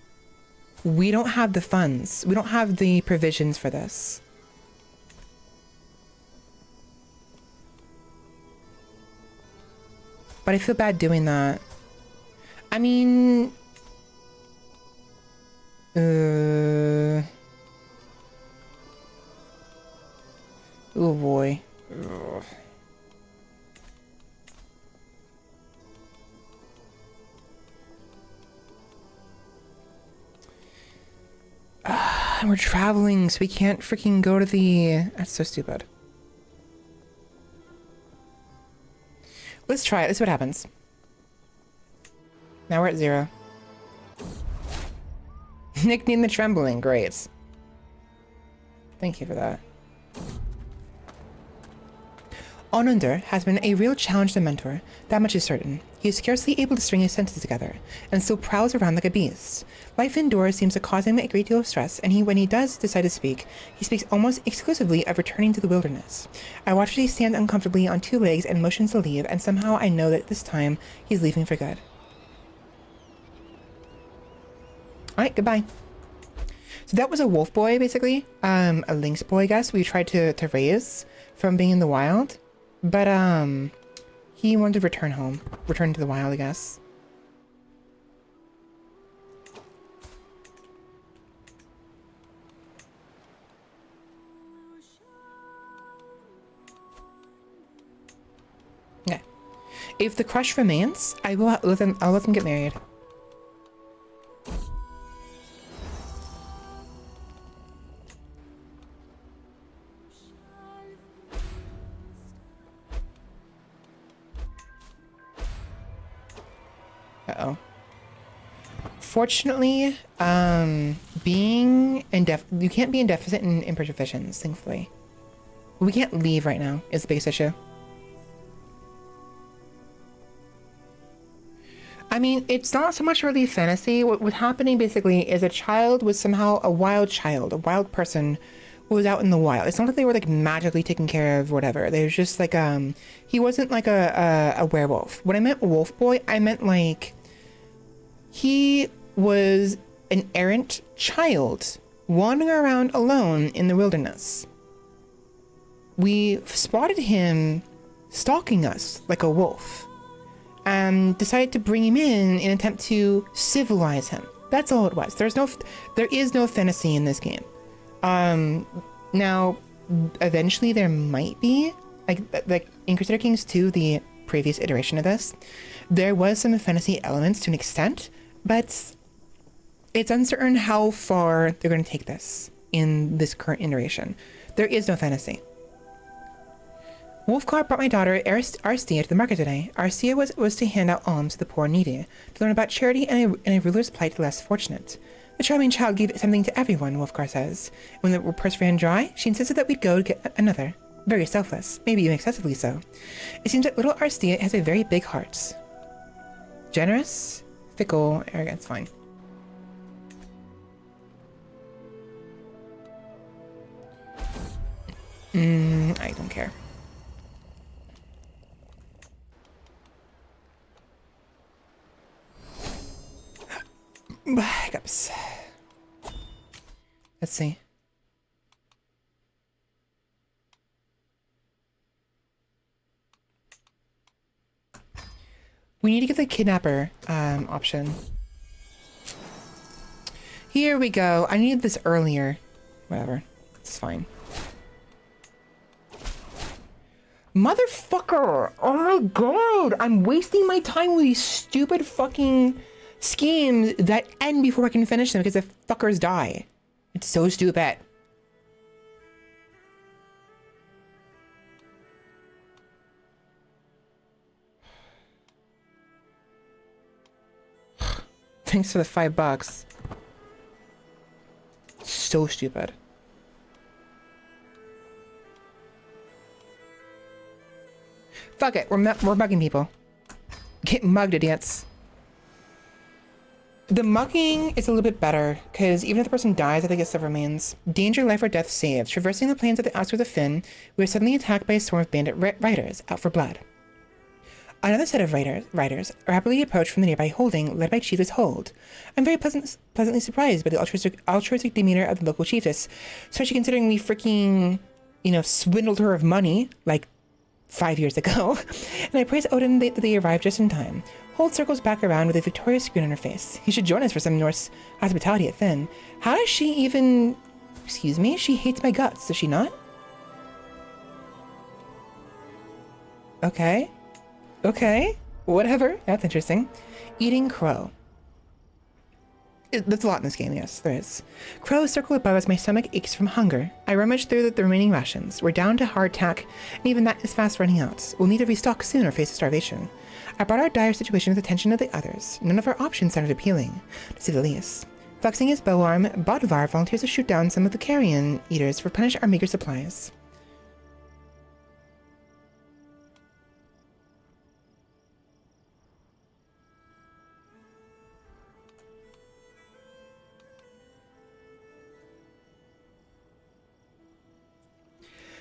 [SPEAKER 1] We don't have the funds. We don't have the provisions for this. But I feel bad doing that. I mean... Oh boy. Ugh. And we're traveling, so we can't freaking go to the... That's so stupid. Let's try it. Let's see what happens. Now we're at 0. Nickname the Trembling. Great. Thank you for that. Onunder has been a real challenge to mentor, that much is certain. He is scarcely able to string his sentences together, and still prowls around like a beast. Life indoors seems to cause him a great deal of stress, and when he does decide to speak, he speaks almost exclusively of returning to the wilderness. I watch as he stands uncomfortably on 2 legs and motions to leave, and somehow I know that this time he's leaving for good. Alright, goodbye. So that was a wolf boy, basically. A lynx boy, I guess, we tried to raise from being in the wild. But, he wanted to return home. Return to the wild, I guess. Okay. If the crush remains, I'll let them get married. Uh-oh. Fortunately, being you can't be in deficit in provisions, thankfully. We can't leave right now, is the biggest issue. I mean, it's not so much really fantasy. What's happening basically is a child was somehow a wild child, a wild person was out in the wild. It's not that they were like magically taken care of or whatever. There's just like he wasn't like a werewolf. When I meant wolf boy, I meant like he was an errant child wandering around alone in the wilderness. We spotted him stalking us like a wolf and decided to bring him in an attempt to civilize him. That's all it was. There is no fantasy in this game. Now, eventually there might be, like in Crusader Kings 2, the previous iteration of this, there was some fantasy elements to an extent, but it's uncertain how far they're going to take this in this current iteration. There is no fantasy. Wolfgar brought my daughter Arstia to the market today. Arstia was to hand out alms to the poor and needy, to learn about charity and a ruler's plight to the less fortunate. The charming child gave something to everyone, Wolfgar says. When the purse ran dry, she insisted that we'd go to get another. Very selfless, maybe even excessively so. It seems that little Arstia has a very big heart. Generous, fickle, arrogant, fine. I don't care. Hiccups. Let's see. We need to get the kidnapper option. Here we go. I needed this earlier. Whatever. It's fine. Motherfucker! Oh my god! I'm wasting my time with these stupid fucking schemes that end before I can finish them because the fuckers die. It's so stupid. Thanks for the $5. So stupid. Fuck it, we're mugging people. Get mugged, idiots. The mugging is a little bit better, because even if the person dies, I think it still remains. Danger, life, or death saved. Traversing the plains of the outskirts of Finn, we were suddenly attacked by a swarm of bandit riders, out for blood. Another set of riders rapidly approached from the nearby holding, led by Chiefess Hold. I'm very pleasantly surprised by the altruistic demeanor of the local chiefess, especially considering we freaking, swindled her of money, like 5 years ago, and I praise Odin that they arrived just in time. Hold circles back around with a victorious grin on her face. You should join us for some Norse hospitality at Finn. How does she even... Excuse me? She hates my guts, does she not? Okay. Okay. Whatever. That's interesting. Eating crow. There's a lot in this game, yes, there is. Crows circle above as my stomach aches from hunger. I rummage through the remaining rations. We're down to hardtack, and even that is fast running out. We'll need to restock soon or face starvation. I brought our dire situation to the attention of the others. None of our options sounded appealing, to say the least. Flexing his bow arm, Bodvar volunteers to shoot down some of the carrion eaters to replenish our meager supplies.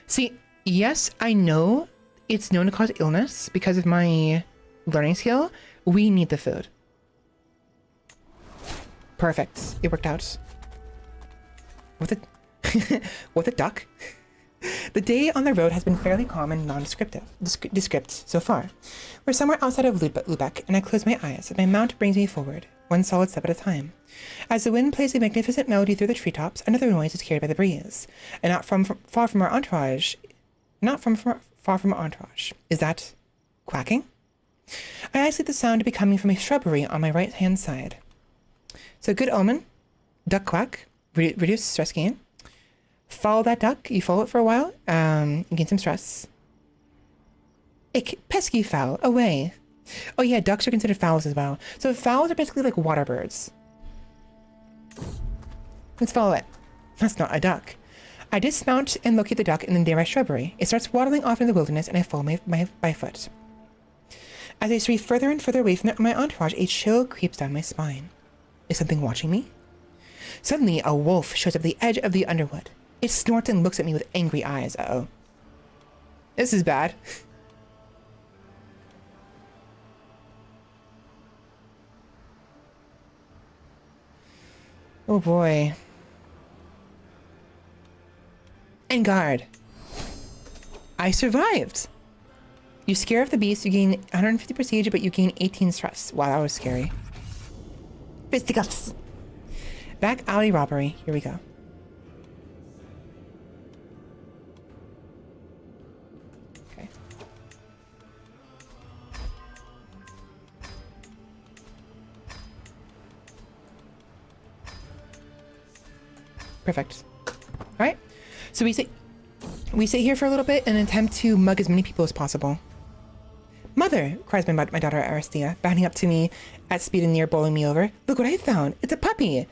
[SPEAKER 1] See, yes, I know it's known to cause illness because of my learning skill. We need the food. Perfect. It worked out. What a duck. The day on the road has been fairly calm and nondescript so far. We're somewhere outside of Lubeck, and I close my eyes, and my mount brings me forward, one solid step at a time. As the wind plays a magnificent melody through the treetops, another noise is carried by the breeze, and far from our entourage. Is that quacking? I isolate the sound to be coming from a shrubbery on my right-hand side. So good omen. Duck quack. Reduce stress gain. Follow that duck. You follow it for a while. You gain some stress. Ick, pesky fowl, away. Oh yeah, ducks are considered fowls as well. So fowls are basically like water birds. Let's follow it. That's not a duck. I dismount and locate the duck in the nearby shrubbery. It starts waddling off into the wilderness, and I follow by foot. As I stray further and further away from my entourage, a chill creeps down my spine. Is something watching me? Suddenly, a wolf shows up at the edge of the underwood. It snorts and looks at me with angry eyes. Uh-oh. This is bad. Oh boy. And guard. I survived. You scare off the beast, you gain 150 prestige, but you gain 18 stress. Wow, that was scary. Fisticuffs. Back alley robbery. Here we go. Okay. Perfect. All right. So we sit here for a little bit and attempt to mug as many people as possible. Mother, cries my daughter Aristia, bounding up to me at speed and near bowling me over. Look what I found. It's a puppy.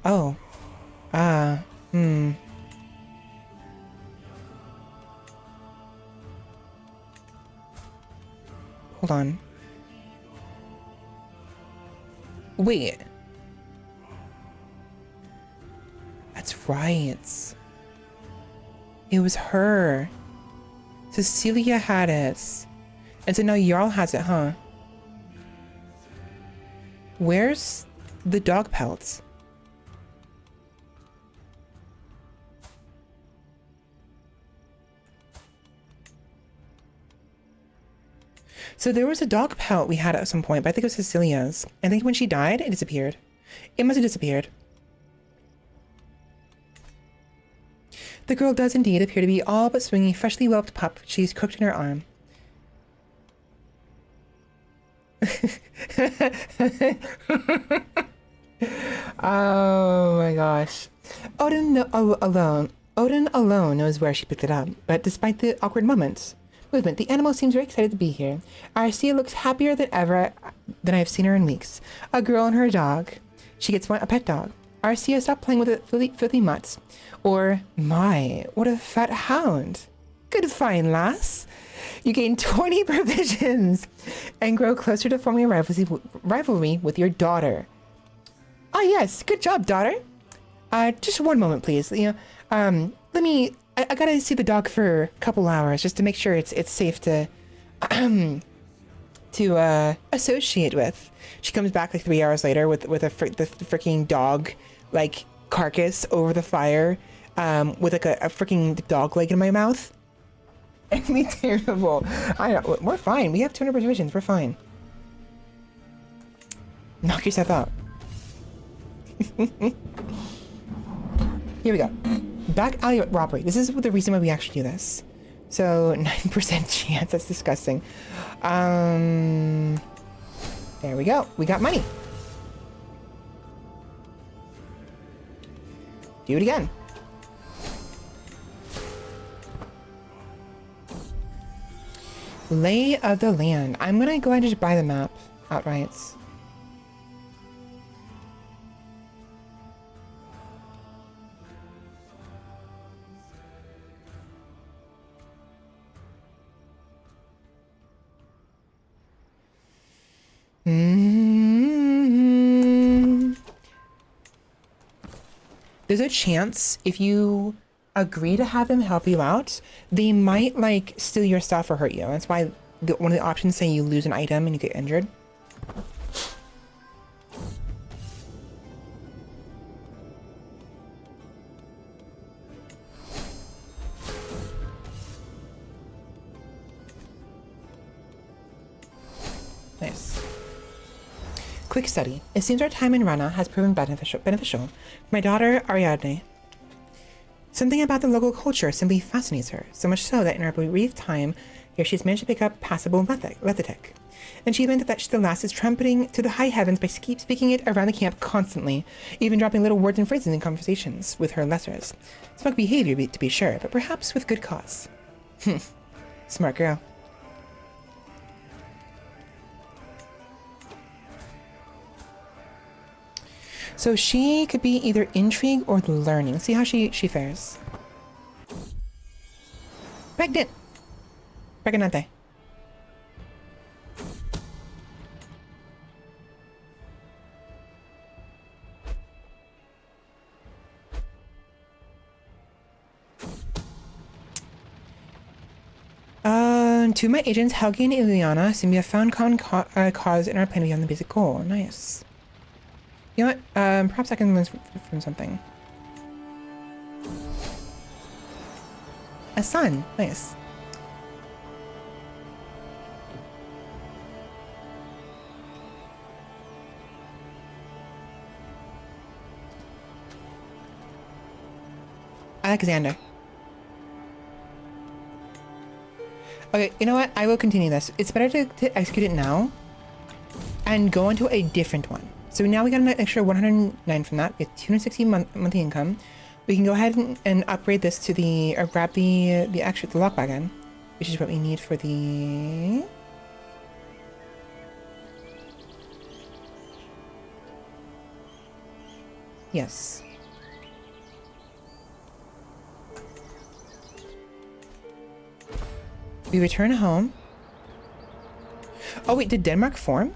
[SPEAKER 1] Oh. Hold on. Wait. That's right. It was her. Cecilia had it. And so now Jarl has it, huh? Where's the dog pelts? So there was a dog pelt we had at some point, but I think it was Cecilia's. I think when she died, it disappeared. It must have disappeared. The girl does indeed appear to be all but swinging a freshly whelped pup she's cooked in her arm. Oh my gosh. Odin alone knows where she picked it up, but despite the awkward movement, the animal seems very excited to be here. Arcia looks happier than ever than I've seen her in weeks. A girl and her dog. She gets a pet dog. Arcia stopped playing with the filthy mutts. Or, my, what a fat hound. Good fine, lass. You gain 20 provisions and grow closer to forming a rivalry with your daughter. Ah, yes. Good job, daughter. Just one moment, please. I gotta see the dog for a couple hours just to make sure it's safe to associate with. She comes back like 3 hours later with the freaking dog like carcass over the fire, with like a freaking dog leg in my mouth. It'd be terrible. We're fine. We have 200 provisions. We're fine. Knock yourself out. Here we go. Back alley robbery. This is the reason why we actually do this. So 9% chance. That's disgusting. There we go. We got money. Do it again. Lay of the land. I'm gonna go ahead and just buy the map outright. There's a chance if you agree to have them help you out, they might like steal your stuff or hurt you. That's why one of the options say you lose an item and you get injured. Nice. Quick study. It seems our time in Rana has proven beneficial for my daughter Ariadne. Something about the local culture simply fascinates her, so much so that in our brief time here she's managed to pick up passable Lethic. An achievement that the lass is trumpeting to the high heavens by speaking it around the camp constantly, even dropping little words and phrases in conversations with her lessers. Smug behavior to be sure, but perhaps with good cause. Smart girl. So she could be either intrigue or learning. See how she fares. Pregnant. Pregnante. Two of my agents, Helgi and Ileana, seem to have found common cause in our plan beyond the basic goal. Nice. You know what? Perhaps I can learn from something. A sun. Nice. Alexander. Okay, you know what? I will continue this. It's better to execute it now and go into a different one. So now we got an extra 109 from that. We have 260 monthly income. We can go ahead and upgrade this to the, or grab the lock wagon, which is what we need for the... Yes. We return home. Oh wait, did Denmark form?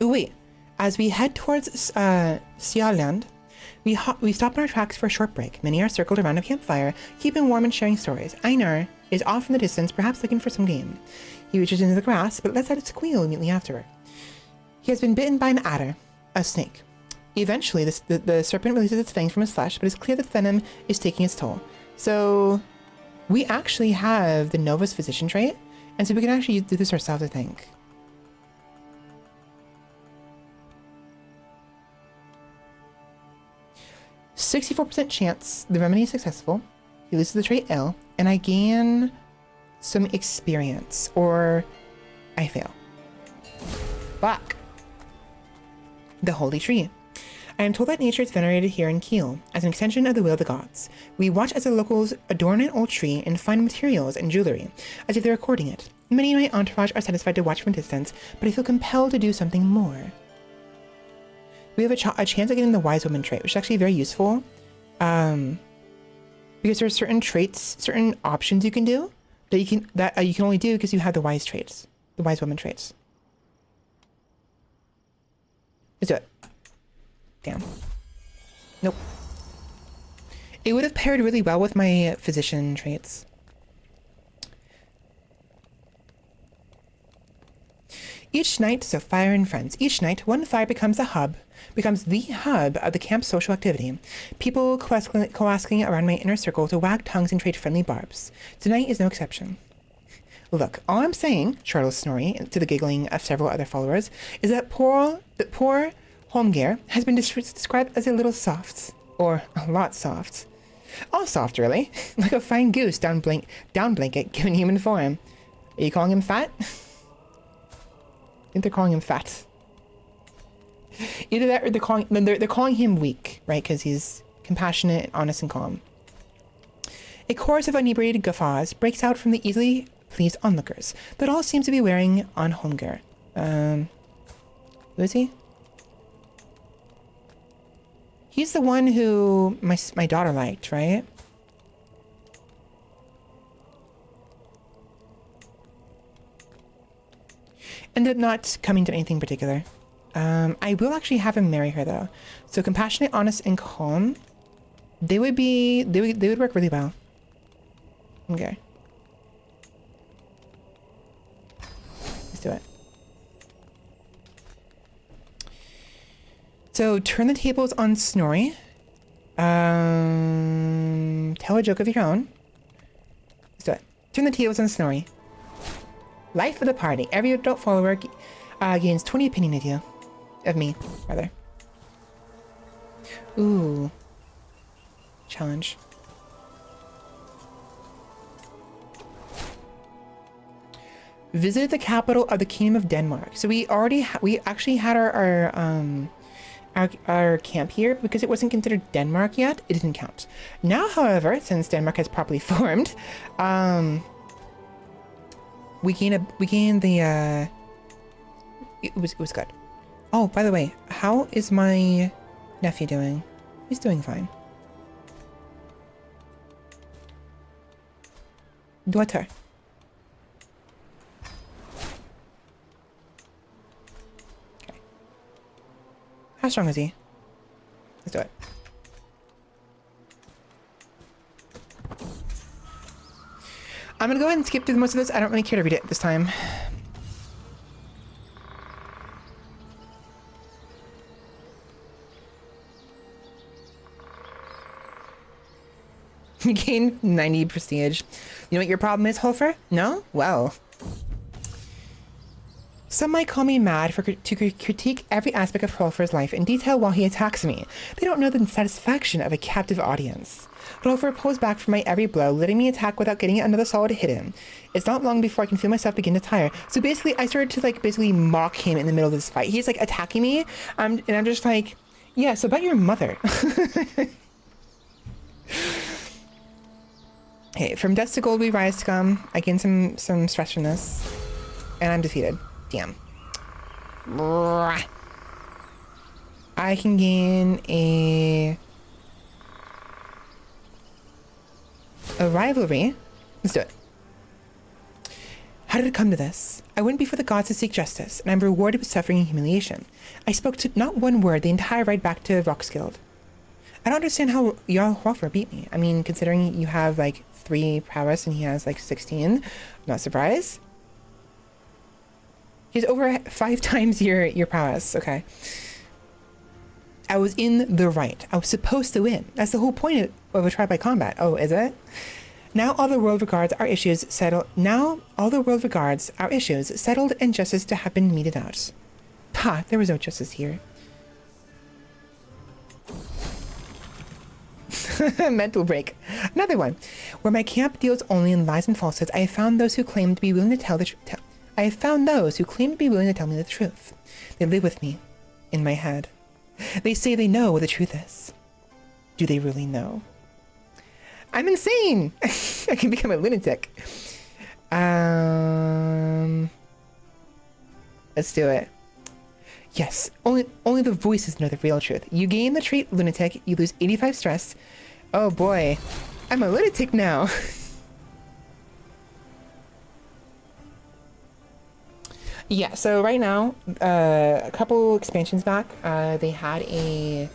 [SPEAKER 1] Oh wait, as we head towards Sialand, we stop in our tracks for a short break. Many are circled around a campfire, keeping warm and sharing stories. Einar is off in the distance, perhaps looking for some game. He reaches into the grass, but lets out a squeal immediately afterward. He has been bitten by an adder, a snake. Eventually, the serpent releases its fangs from his flesh, but it's clear that venom is taking its toll. So... we actually have the Nova's physician trait, and so we can actually do this ourselves, I think. %64% chance the remedy is successful. He loses the trait ill, and I gain some experience, or I fail. Fuck. The Holy Tree. I am told that nature is venerated here in Kiel, as an extension of the will of the gods. We watch as the locals adorn an old tree and find materials and jewelry, as if they're recording it. Many in my entourage are satisfied to watch from a distance, but I feel compelled to do something more. We have a chance of getting the Wise Woman trait, which is actually very useful, because there are certain traits, certain options you can do, that you can only do because you have the Wise traits, the Wise Woman traits. Let's do it. Damn. Nope. It would have paired really well with my physician traits. Each night, so fire and friends. Each night, one fire becomes the hub of the camp's social activity. People coalescing around my inner circle to wag tongues and trade friendly barbs. Tonight is no exception. Look, all I'm saying, Charles Snorri, to the giggling of several other followers, is that poor Holmgeir has been described as a little soft, or a lot soft. All soft, really. Like a fine goose down blanket given human form. Are you calling him fat? I think they're calling him fat. Either that or they're calling him weak, right? Because he's compassionate, honest, and calm. A chorus of inebriated guffaws breaks out from the easily pleased onlookers that all seem to be wearing on Holmgeir. Who is he? He's the one who my daughter liked, right? Ended up not coming to anything particular. I will actually have him marry her though. So compassionate, honest, and calm. They would work really well. Okay. Let's do it. So turn the tables on Snorri. Tell a joke of your own. Let's do it. Turn the tables on Snorri. Life of the party. Every adult follower gains 20 opinion of you. Of me, rather. Ooh. Challenge. Visited the capital of the Kingdom of Denmark. So we actually had our camp here, because it wasn't considered Denmark yet. It didn't count. Now, however, since Denmark has properly formed, we gain the it was good. Oh, by the way, how is my nephew doing? He's doing fine. Daughter. Okay. How strong is he? Let's do it. I'm gonna go ahead and skip through most of this. I don't really care to read it this time. You gain 90 prestige. You know what your problem is, Holfer? No? Well. Some might call me mad to critique every aspect of Holfer's life in detail while he attacks me. They don't know the satisfaction of a captive audience. Holfer pulls back from my every blow, letting me attack without getting another solid hit in. It's not long before I can feel myself begin to tire. So basically, I started to like basically mock him in the middle of this fight. He's like attacking me, and I'm just like, yeah, so about your mother. Hey, from dust to gold we rise, scum. I gain some stress from this. And I'm defeated. Damn. I can gain a rivalry. Let's do it. How did it come to this? I went before the gods to seek justice, and I'm rewarded with suffering and humiliation. I spoke to not one word the entire ride back to Rockskild. I don't understand how Jarl Hrolfr beat me. I mean, considering you have like 3 prowess and he has like 16, I'm not surprised. He's over 5 times your prowess. Okay. I was in the right. I was supposed to win. That's the whole point of a trial by combat. Oh, is it? Now all the world regards our issues settled. Now all the world regards our issues settled and justice to have been meted out. Ha! There was no justice here. Mental break. Another one. Where my camp deals only in lies and falsehoods, I have found those who claim to be willing to tell the truth. I have found those who claim to be willing to tell me the truth. They live with me, in my head. They say they know what the truth is. Do they really know? I'm insane! I can become a lunatic. Let's do it. Yes, only the voices know the real truth. You gain the trait lunatic, you lose 85 stress. Oh boy, I'm a lunatic now. Yeah, so right now, a couple expansions back, they had a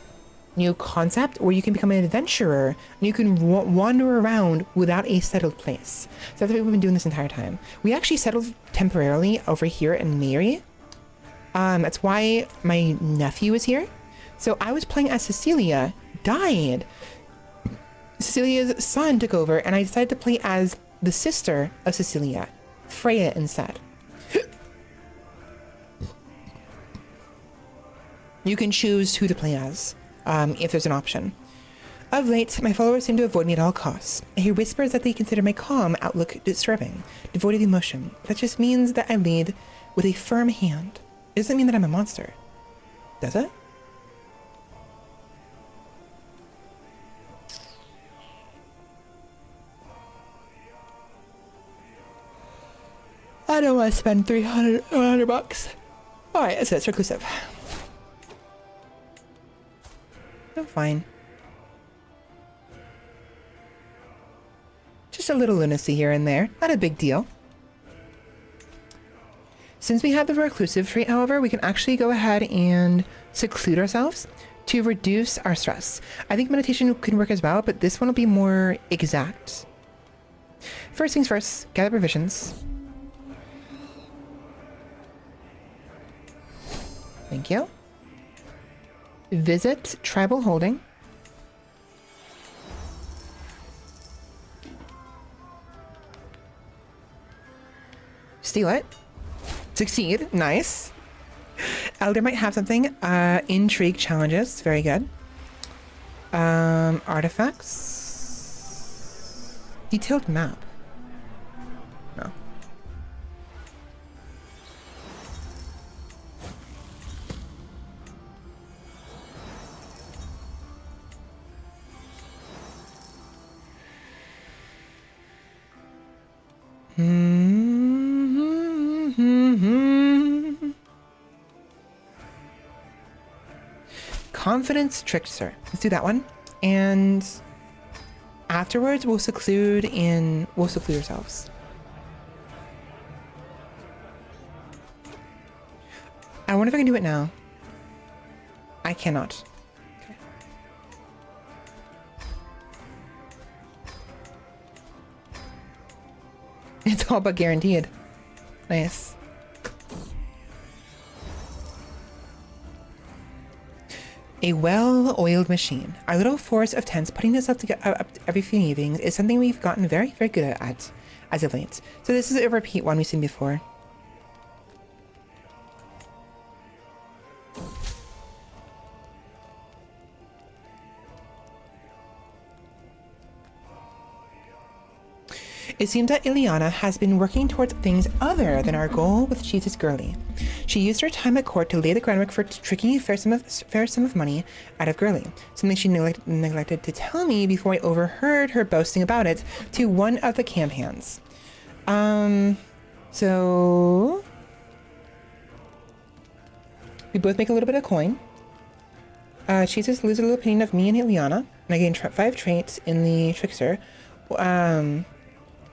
[SPEAKER 1] new concept where you can become an adventurer and you can wander around without a settled place. So that's what we've been doing this entire time. We actually settled temporarily over here in Mary. That's why my nephew is here. So I was playing as Cecilia, died. Cecilia's son took over, and I decided to play as the sister of Cecilia, Freya, instead. You can choose who to play as, if there's an option. Of late, my followers seem to avoid me at all costs. I hear whispers that they consider my calm outlook disturbing, devoid of emotion. That just means that I lead with a firm hand. It doesn't mean that I'm a monster. Does it? I don't want to spend 300 bucks. Alright, that's it. It's reclusive. I'm fine. Just a little lunacy here and there. Not a big deal. Since we have the reclusive trait, however, we can actually go ahead and seclude ourselves to reduce our stress. I think meditation can work as well, but this one will be more exact. First things first, gather provisions. Thank you. Visit tribal holding. Steal it. Succeed. Nice. Elder might have something. Intrigue challenges. Very good. Artifacts. Detailed map. No. Confidence trickster. Let's do that one. And afterwards we'll seclude ourselves. I wonder if I can do it now. I cannot. Okay. It's all but guaranteed. Nice. A well-oiled machine. Our little force of tents putting this up every few evenings is something we've gotten very, very good at as of late. So this is a repeat one we've seen before. It seems that Ileana has been working towards things other than our goal with Jesus Gurley. She used her time at court to lay the groundwork for tricking a fair sum of money out of Gurley, something she neglected to tell me before I overheard her boasting about it to one of the camp hands. So we both make a little bit of coin. Jesus loses a little opinion of me and Ileana, and I gain 5 traits in the Trickster.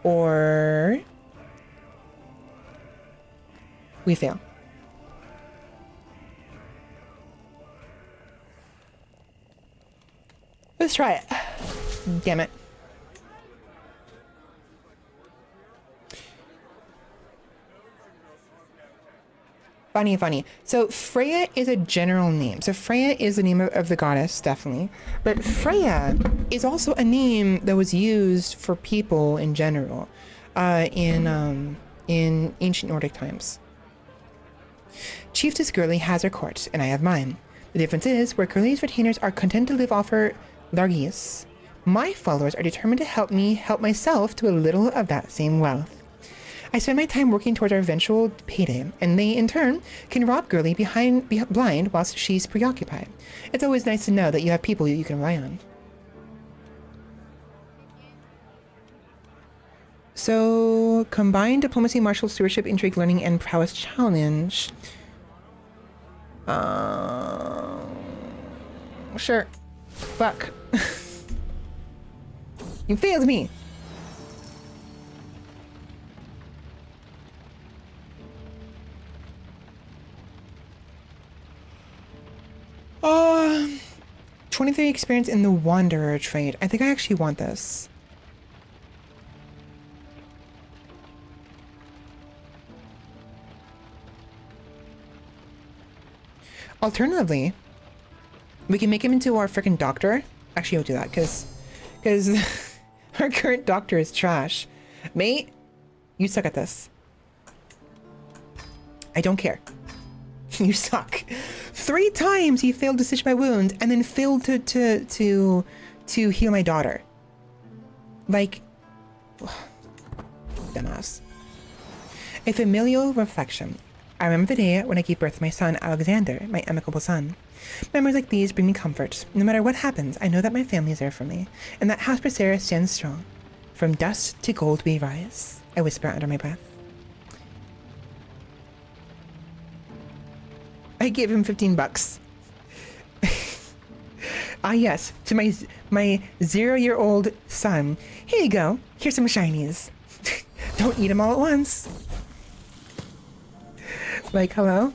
[SPEAKER 1] Or we fail. Let's try it. Damn it. Funny. So Freya is a general name. So Freya is the name of the goddess, definitely. But Freya is also a name that was used for people in general, in ancient Nordic times. Chiefess Gurley has her court, and I have mine. The difference is, where Gurley's retainers are content to live off her largesse, my followers are determined to help me help myself to a little of that same wealth. I spend my time working towards our eventual payday, and they, in turn, can rob Gurley blind whilst she's preoccupied. It's always nice to know that you have people you can rely on. So, combined diplomacy, martial stewardship, intrigue, learning, and prowess challenge. Sure. Fuck. You failed me. Uh, 23 experience in the Wanderer trait. I think I actually want this. Alternatively, we can make him into our freaking doctor. Actually, we'll do that because our current doctor is trash. Mate, you suck at this. I don't care. You suck. 3 times he failed to stitch my wound and then failed to heal my daughter. Like, dumbass. A familial reflection. I remember the day when I gave birth to my son, Alexander, my amicable son. Memories like these bring me comfort. No matter what happens, I know that my family is there for me, and that House Crusader stands strong. From dust to gold we rise, I whisper under my breath. I gave him $15. Ah yes, to my 0-year-old son. Here you go. Here's some shinies. Don't eat them all at once. Like, hello?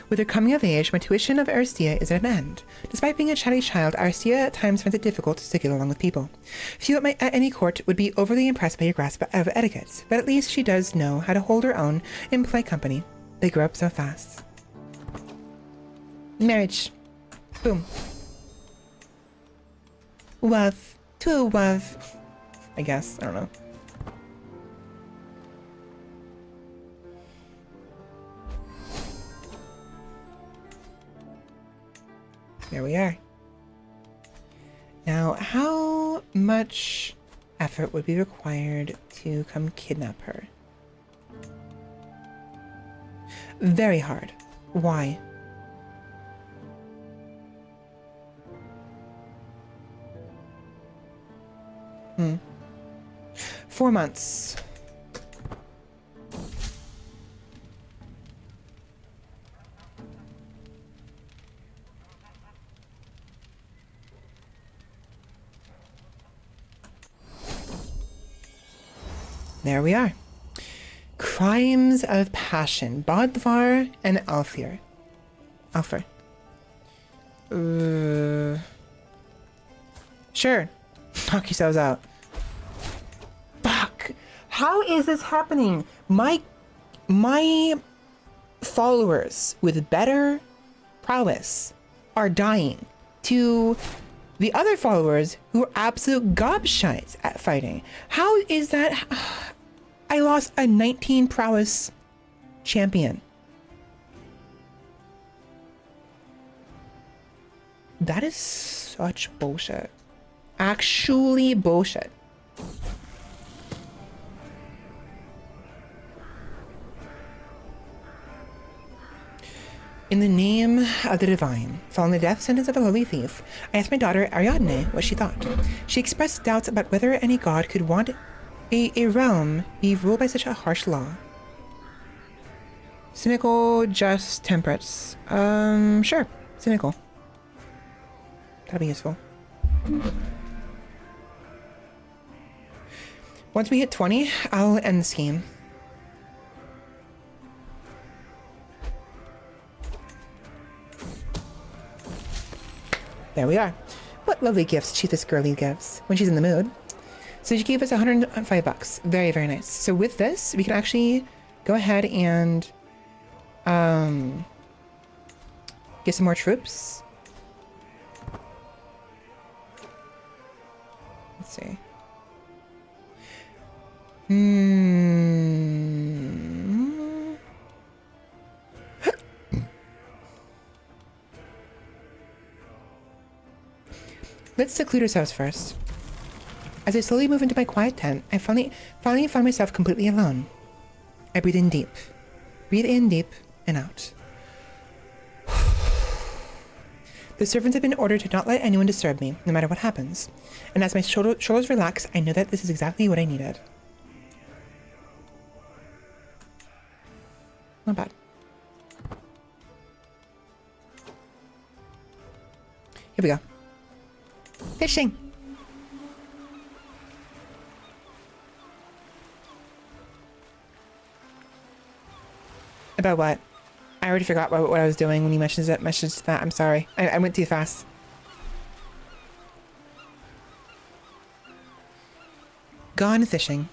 [SPEAKER 1] With her coming of age, my tuition of Aristia is at an end. Despite being a chatty child, Aristia at times finds it difficult to get along with people. Few at any court would be overly impressed by your grasp of etiquette, but at least she does know how to hold her own in polite company. They grow up so fast. Marriage. Boom. Love. To a love. I guess. I don't know. There we are. Now, how much effort would be required to come kidnap her? Very hard. Why? Hmm. 4 months. There we are. Crimes of Passion. Bodvar and Alfir. Alfir. Sure. Knock yourselves out. Fuck. How is this happening? My followers with better prowess are dying to the other followers who are absolute gobshites at fighting. How is that? I lost a 19 prowess champion. That is such bullshit. Actually bullshit. In the name of the divine, following the death sentence of a lowly thief, I asked my daughter Ariadne what she thought. She expressed doubts about whether any god could want a realm be ruled by such a harsh law. Cynical, just, temperate. Sure. Cynical. That'll be useful. Once we hit 20, I'll end this game. There we are. What lovely gifts Chiefess Girly gives when she's in the mood. So she gave us $105. Very, very nice. So with this, we can actually go ahead and get some more troops. Let's see. Let's seclude ourselves first. As I slowly move into my quiet tent, I finally find myself completely alone. I breathe in deep. Breathe in deep and out. The servants have been ordered to not let anyone disturb me, no matter what happens. And as my shoulders relax, I know that this is exactly what I needed. Not bad. Here we go. Fishing! About what? I already forgot what I was doing when you mentioned that. I'm sorry. I went too fast. Gone fishing.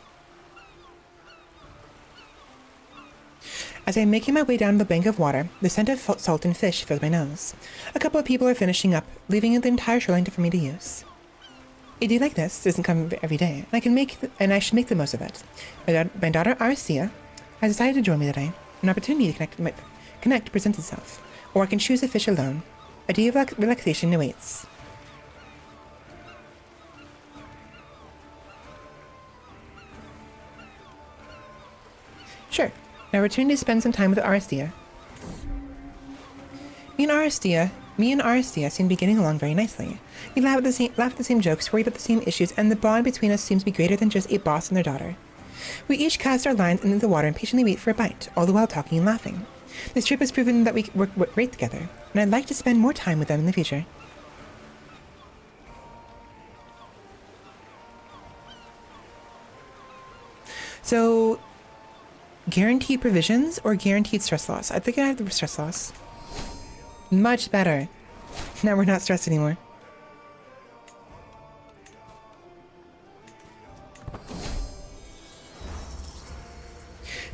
[SPEAKER 1] As I'm making my way down the bank of water, the scent of salt and fish fills my nose. A couple of people are finishing up, leaving the entire shoreline for me to use. A day like this doesn't come every day, and I should make the most of it. My daughter Arcia has decided to join me today. An opportunity to connect presents itself, or I can choose to fish alone. A day of relaxation awaits. Sure. Now return to spend some time with Aristia. Me and Aristia seem to be getting along very nicely. We laugh at the same jokes, worry about the same issues, and the bond between us seems to be greater than just a boss and their daughter. We each cast our lines into the water and patiently wait for a bite, all the while talking and laughing. This trip has proven that we work great together, and I'd like to spend more time with them in the future. So, guaranteed provisions or guaranteed stress loss? I think I have the stress loss. Much better. Now we're not stressed anymore.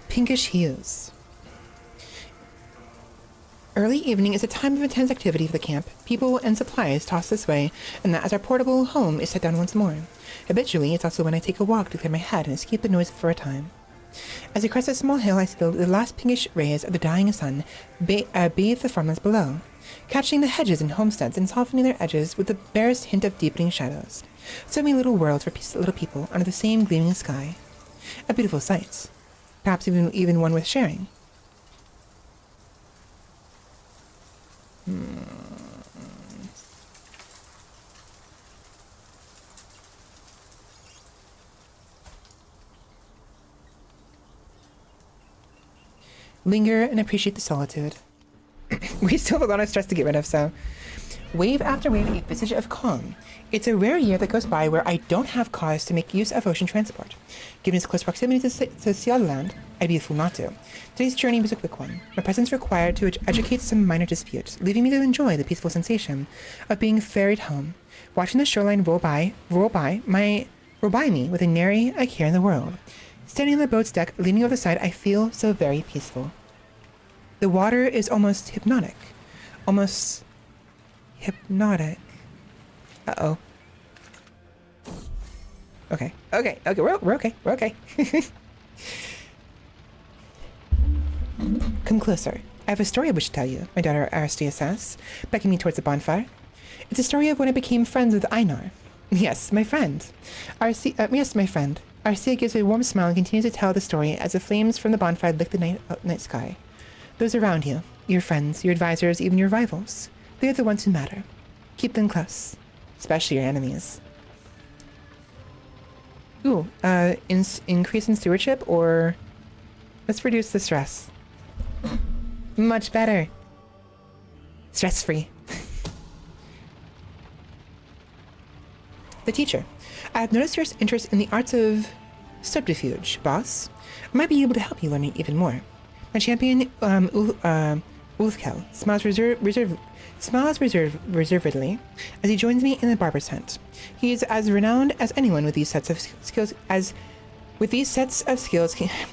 [SPEAKER 1] Pinkish hues. Early evening is a time of intense activity for the camp. People and supplies tossed this way and that as our portable home is set down once more. Habitually, it's also when I take a walk to clear my head and escape the noise for a time. As I crest a small hill, I see the last pinkish rays of the dying sun bathe the farmlands below, catching the hedges and homesteads and softening their edges with the barest hint of deepening shadows. So many little worlds for little people under the same gleaming sky. A beautiful sight. Perhaps even one worth sharing. Linger and appreciate the solitude. We still have a lot of stress to get rid of, so. Wave after wave, a visage of calm. It's a rare year that goes by where I don't have cause to make use of ocean transport. Given its close proximity to Cialand, I'd be a fool not to. Today's journey was a quick one. My presence required to educate some minor dispute, leaving me to enjoy the peaceful sensation of being ferried home, watching the shoreline roll by me with a nary a care in the world. Standing on the boat's deck, leaning over the side, I feel so very peaceful. The water is almost hypnotic. Almost hypnotic. Uh-oh. Okay, we're okay, we're okay. Come closer. I have a story I wish to tell you, my daughter Aristia says, beckoning me towards the bonfire. It's a story of when I became friends with Einar. Yes, my friend. Yes, my friend. Aristia gives a warm smile and continues to tell the story as the flames from the bonfire lick the night sky. Those around you, your friends, your advisors, even your rivals, they're the ones who matter. Keep them close, especially your enemies. Ooh, increase in stewardship, or let's reduce the stress. Much better. Stress-free. The teacher. I have noticed your interest in the arts of subterfuge, boss. I might be able to help you learn it even more. My champion, Ulfkel, smiles reservedly as he joins me in the barber's tent. He is as renowned as anyone with these sets of skills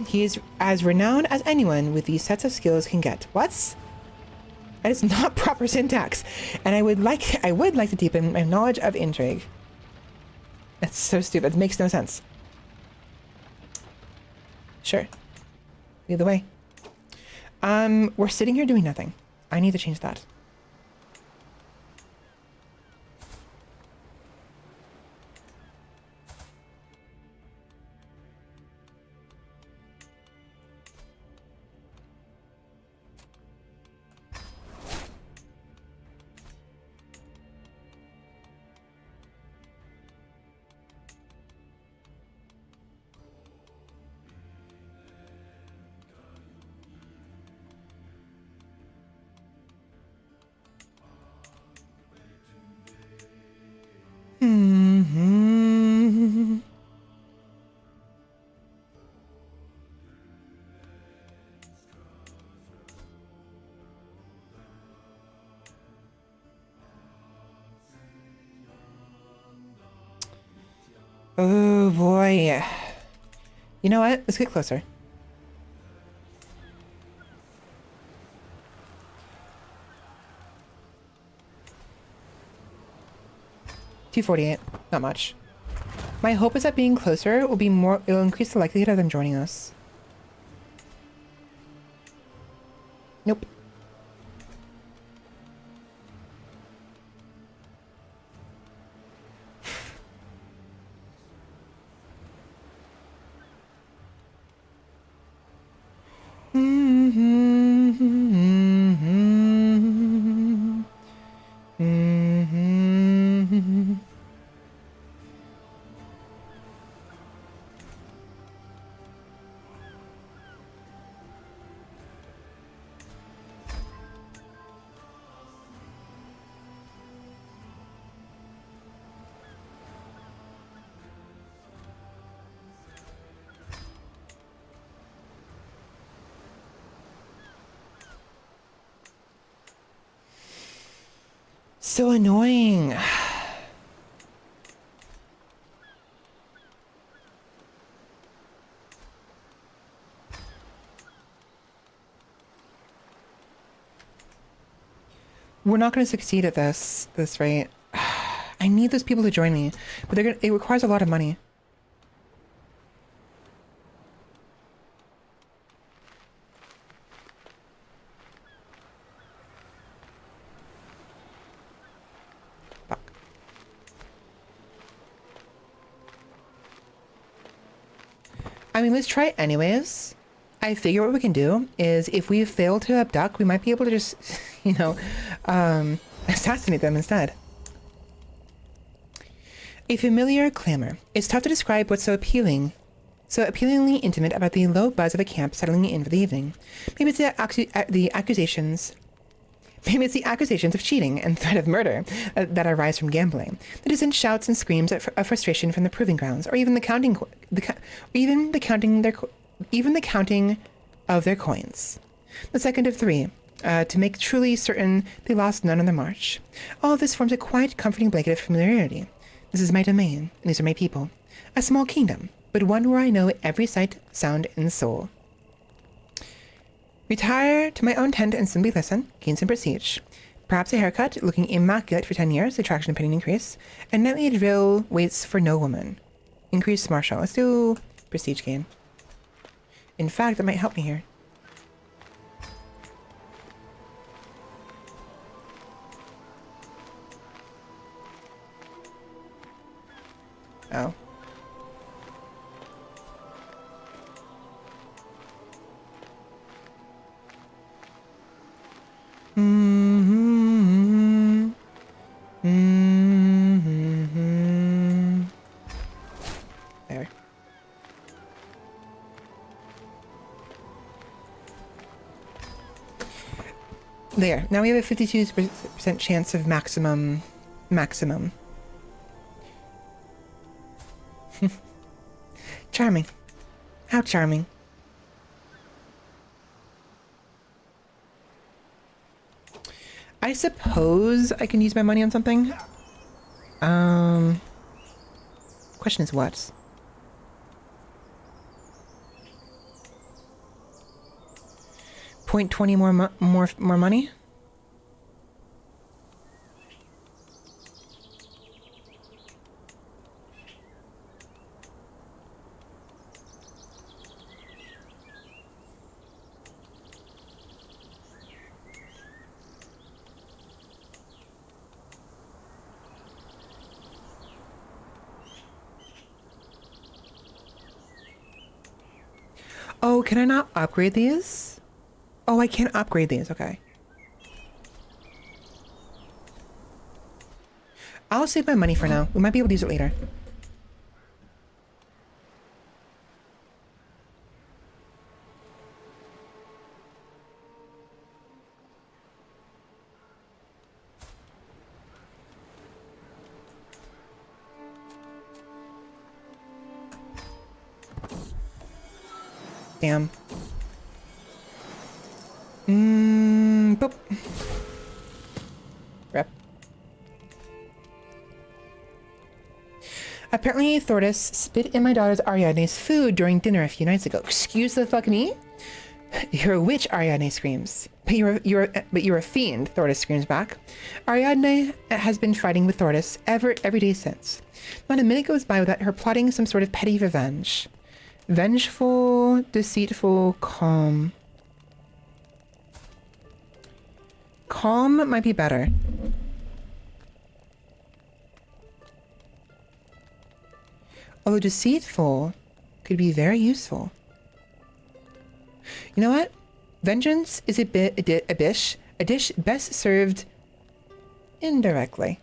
[SPEAKER 1] he is as renowned as anyone with these sets of skills can get. What? That is not proper syntax, and I would like to deepen my knowledge of intrigue. That's so stupid. It makes no sense. Sure. Lead the way. We're sitting here doing nothing. I need to change that. Oh boy. You know what? Let's get closer. $248. Not much. My hope is that being closer will be more. It'll increase the likelihood of them joining us. Nope. So annoying. We're not going to succeed at this rate. I need those people to join me, but it requires a lot of money. I mean, let's try it anyways. I figure what we can do is if we fail to abduct, we might be able to just, you know, assassinate them instead. A familiar clamor. It's tough to describe what's so appealingly intimate about the low buzz of a camp settling in for the evening. Maybe it's the accusations of cheating and threat of murder that arise from gambling. The distant shouts and screams of frustration from the proving grounds, or even the counting of their coins. The second of three, to make truly certain they lost none on the march. All of this forms a quiet, comforting blanket of familiarity. This is my domain, and these are my people. A small kingdom, but one where I know every sight, sound, and soul. Retire to my own tent and simply listen, gain some prestige. Perhaps a haircut, looking immaculate for 10 years, attraction and opinion increase, and nightly drill waits for no woman. Increase martial. Let's do prestige gain. In fact, that might help me here. Oh. There. There. Now we have a 52% chance of maximum. Charming. How charming. I suppose I can use my money on something. Question is what? $0.20 more money? Oh, can I not upgrade these? Oh, I can't upgrade these. Okay. I'll save my money for now. We might be able to use it later. Damn. Boop. Rep. Apparently, Thordis spit in my daughter's Ariadne's food during dinner a few nights ago. Excuse the fuck me? You're a witch, Ariadne screams. But you're a fiend, Thordis screams back. Ariadne has been fighting with Thordis every day since. Not a minute goes by without her plotting some sort of petty revenge. Vengeful, deceitful, calm. Calm might be better. Although deceitful could be very useful. You know what? Vengeance is a dish best served indirectly.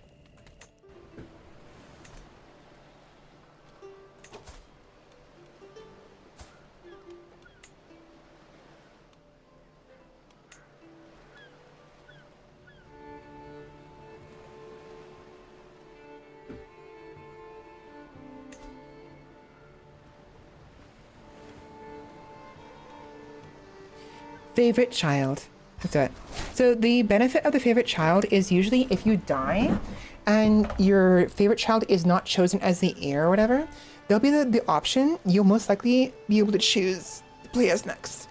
[SPEAKER 1] Favorite child. Let's do it. So the benefit of the favorite child is usually if you die and your favorite child is not chosen as the heir or whatever, there'll be the option. You'll most likely be able to choose to play as next.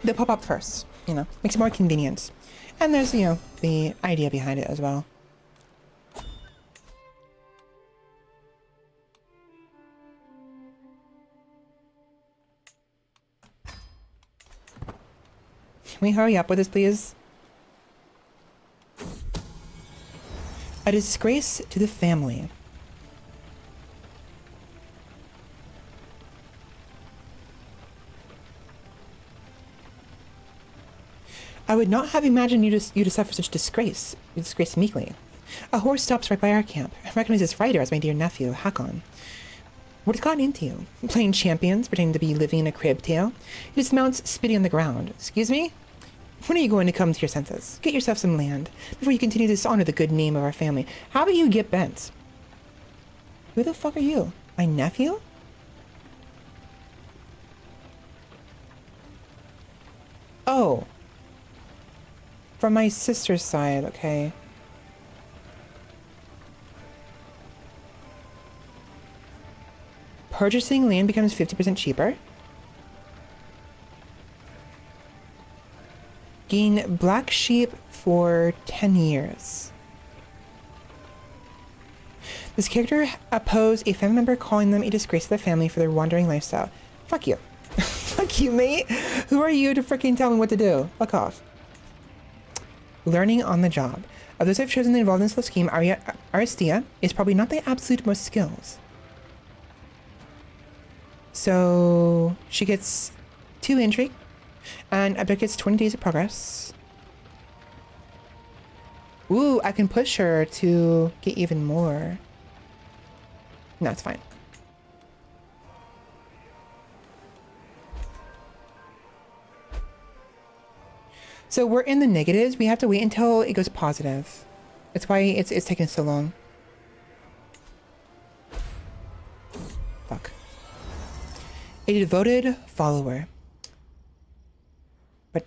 [SPEAKER 1] They'll pop up first, you know, makes it more convenient. And there's, you know, the idea behind it as well. Can we hurry up with this, please? A disgrace to the family. I would not have imagined you to suffer such disgrace. You disgrace meekly. A horse stops right by our camp. I recognize his rider as my dear nephew, Hakon. What has gotten into you? Playing champions, pretending to be living in a crib tale? He dismounts, spitting on the ground. Excuse me? When are you going to come to your senses? Get yourself some land before you continue to dishonor the good name of our family. How about you get bent? Who the fuck are you? My nephew? Oh. From my sister's side, okay. Purchasing land becomes 50% cheaper. Gain black sheep for 10 years. This character opposed a family member, calling them a disgrace to the family for their wandering lifestyle. Fuck you. Fuck you, mate. Who are you to freaking tell me what to do? Fuck off. Learning on the job. Of those I've chosen to involve in this little scheme, Aristia is probably not the absolute most skills. So she gets 2 intrigue, and Abduct gets 20 days of progress. Ooh, I can push her to get even more. No, it's fine. So we're in the negatives. We have to wait until it goes positive. That's why it's taking so long. Fuck. A devoted follower. A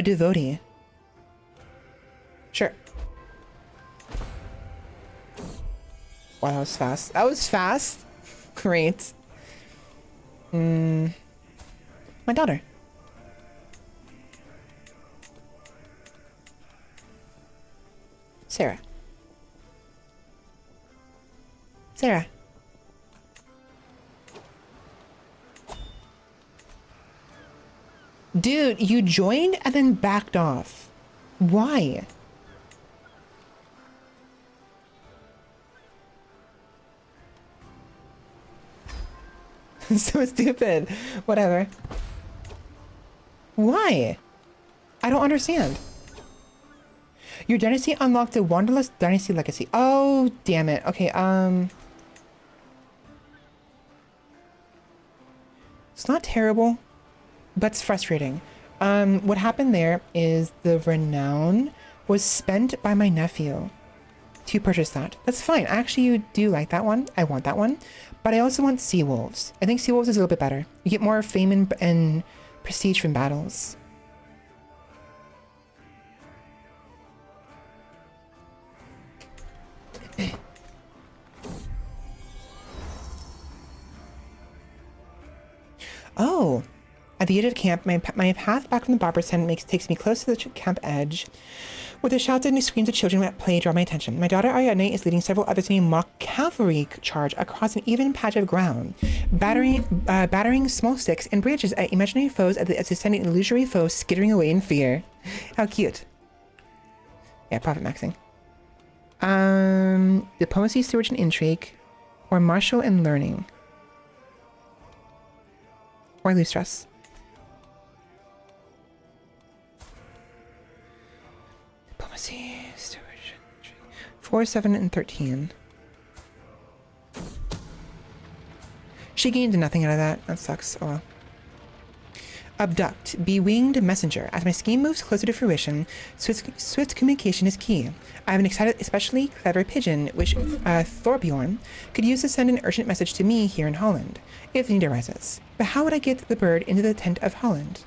[SPEAKER 1] devotee. Sure. Wow, that was fast. That was fast. Great. My daughter. Sarah. Sarah. Dude, you joined and then backed off. Why? So stupid. Whatever. Why? I don't understand. Your dynasty unlocked the Wanderlust Dynasty Legacy. Oh, damn it. Okay, it's not terrible, but it's frustrating. What happened there is the renown was spent by my nephew to purchase that. That's fine. Actually, you do like that one. I want that one. But I also want Sea Wolves. I think Sea Wolves is a little bit better. You get more fame and prestige from battles. Oh, at the edge of camp, my path back from the barber's tent takes me close to the camp edge, where the shouts and screams of children at play draw my attention. My daughter Ariadne is leading several others in a mock cavalry charge across an even patch of ground, battering small sticks and branches at imaginary foes as they send an illusory foe skittering away in fear. How cute. Yeah, profit maxing. Diplomacy, stewardship, and intrigue, or martial and learning. Or lose stress. Diplomacy, stewardship, 4, 7, and 13. She gained nothing out of that. That sucks. Oh well. Abduct. Be winged messenger. As my scheme moves closer to fruition, swift communication is key. I have an excited, especially clever pigeon, which Thorbjorn could use to send an urgent message to me here in Holland, if need arises. But how would I get the bird into the tent of Holland?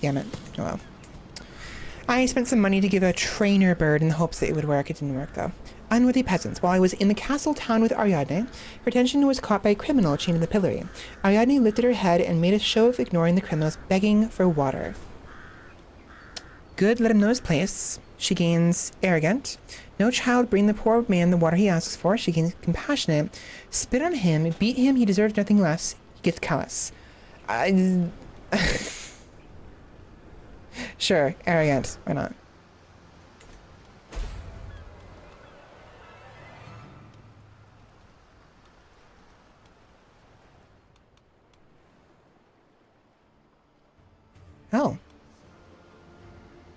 [SPEAKER 1] Damn it. Oh well. I spent some money to give a trainer bird in the hopes that it would work. It didn't work though. Unworthy peasants. While I was in the castle town with Ariadne, her attention was caught by a criminal chained to the pillory. Ariadne lifted her head and made a show of ignoring the criminals, begging for water. Good, let him know his place. She gains arrogant. No child bring the poor man the water he asks for. She gains compassionate. Spit on him, beat him, he deserves nothing less. He gets callous. Sure, arrogant. Why not? Oh.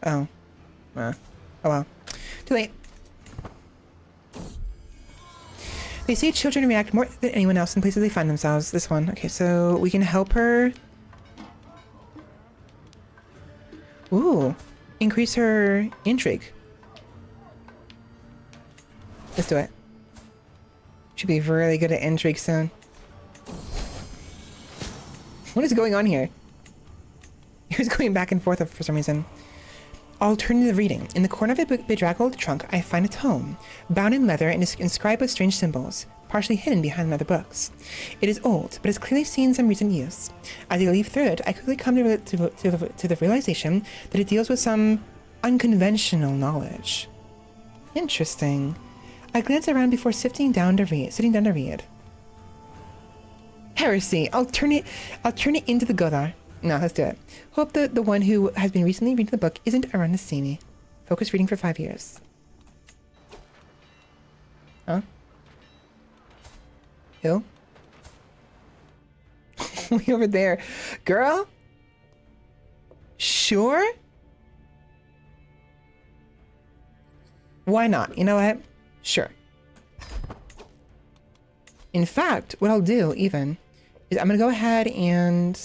[SPEAKER 1] Oh. Oh well. Too late. They say children react more than anyone else in places they find themselves. This one. Okay, so we can help her. Ooh. Increase her intrigue. Let's do it. Should be really good at intrigue soon. What is going on here? He was going back and forth for some reason. Alternative reading. In the corner of a bedraggled trunk, I find a tome, bound in leather and inscribed with strange symbols, partially hidden behind other books. It is old, but has clearly seen some recent use. As I leaf through it, I quickly come to the realization that it deals with some unconventional knowledge. Interesting. I glance around before sitting down to read. Heresy. I'll turn it into the Godar. No, let's do it. Hope the one who has been recently reading the book isn't around to see me. Focus reading for 5 years. Huh? Who? Way over there. Girl? Sure? Why not? You know what? Sure. In fact, what I'll do even is I'm gonna go ahead and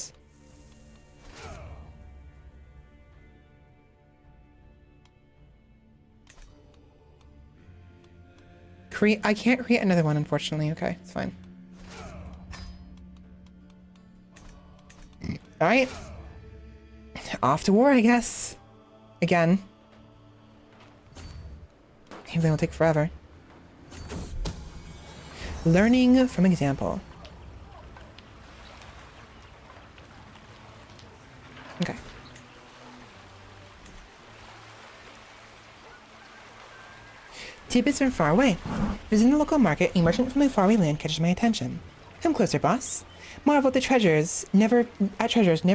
[SPEAKER 1] I can't create another one, unfortunately. Okay, it's fine. Alright. Off to war, I guess. Again. Maybe they will take forever. Learning from example. Okay. Tidbits from far away. Visiting the local market, a merchant from a faraway land catches my attention. Come closer, boss. Marvel at the treasures never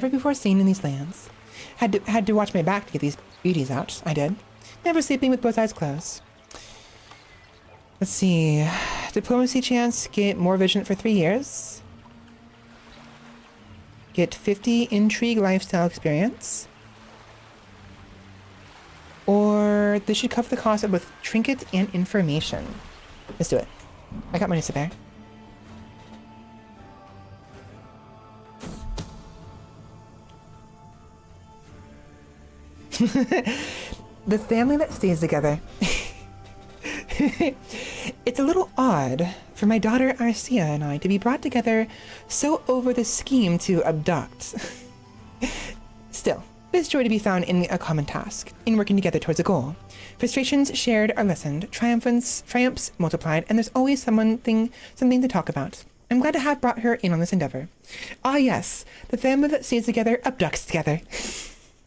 [SPEAKER 1] before seen in these lands. Had to watch my back to get these beauties out. I did. Never sleeping with both eyes closed. Let's see. Diplomacy chance. Get more vigilant for 3 years. Get 50 intrigue lifestyle experience. Or this should cover the cost of both trinkets and information. Let's do it. I got money to spare. The family that stays together. It's a little odd for my daughter Arcia and I to be brought together so over the scheme to abduct. Still, there's joy to be found in a common task, in working together towards a goal. Frustrations shared are lessened, triumphs multiplied, and there's always something to talk about. I'm glad to have brought her in on this endeavor. Ah yes, the family that stays together abducts together.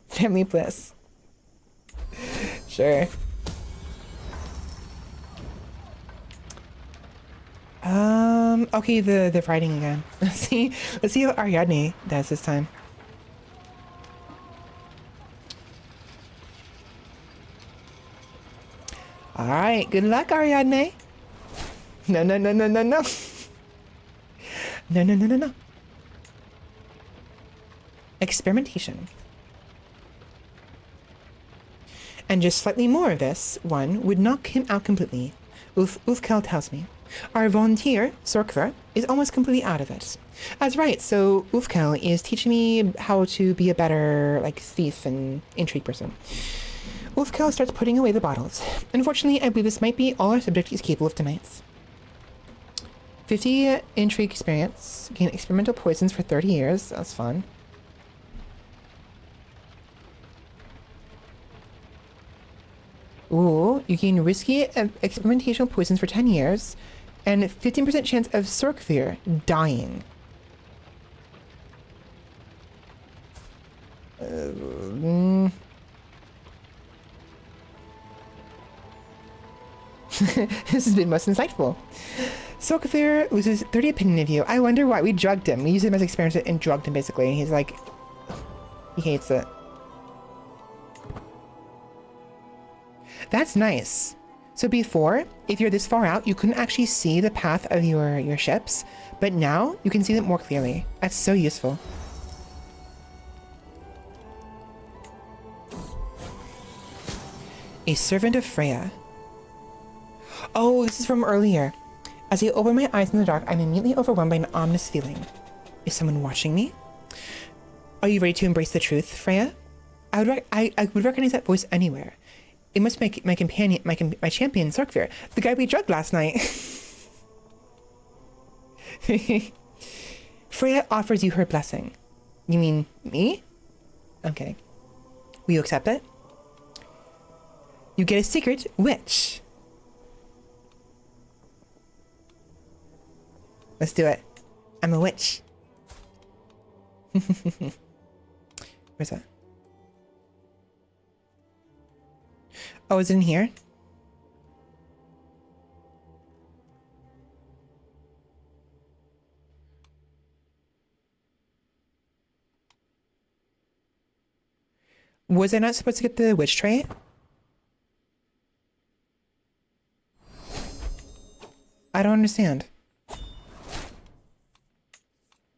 [SPEAKER 1] Family bliss. Sure. Okay, the fighting again. Let's see what Ariadne does this time. Alright, good luck, Ariadne. No. No. Experimentation. And just slightly more of this one would knock him out completely. Ulfkel tells me. Our volunteer, Sorkver, is almost completely out of it. That's right, so Ulfkel is teaching me how to be a better, thief and intrigue person. Ulfkel starts putting away the bottles. Unfortunately, I believe this might be all our subject is capable of tonight. 50 intrigue experience. Gain experimental poisons for 30 years. That's fun. Ooh, you gain risky experimental poisons for 10 years. And 15% chance of Sorkvir dying. This has been most insightful. Sorkvir loses 30 opinion of you. I wonder why. We drugged him. We used him as experiment and drugged him, basically. And he's like... He hates it. That's nice. So before, if you're this far out, you couldn't actually see the path of your ships. But now, you can see them more clearly. That's so useful. A servant of Freya. Oh, this is from earlier. As I open my eyes in the dark, I'm immediately overwhelmed by an ominous feeling. Is someone watching me? Are you ready to embrace the truth, Freya? I would recognize that voice anywhere. It must be my companion, my champion, Sorkvir, the guy we drugged last night. Freya offers you her blessing. You mean me? I'm kidding. Will you accept it? You get a secret witch. Let's do it. I'm a witch. Where's that? Oh, is it in here? Was I not supposed to get the witch trait? I don't understand.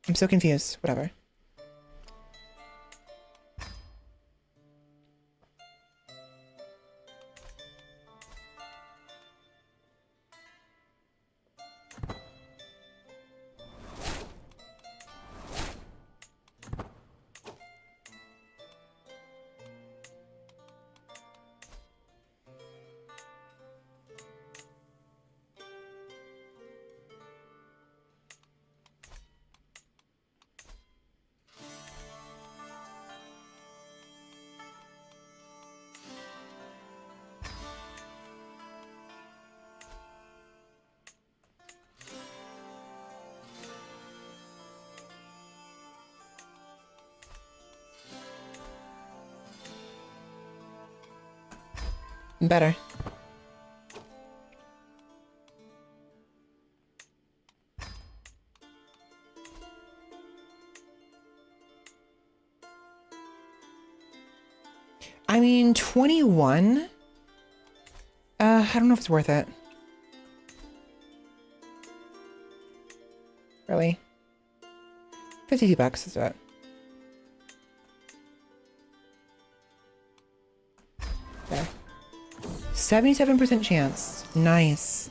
[SPEAKER 1] I'm so confused. Whatever. Better. I mean, 21? I don't know if it's worth it. Really? 52 bucks is it. There. 77% chance. Nice.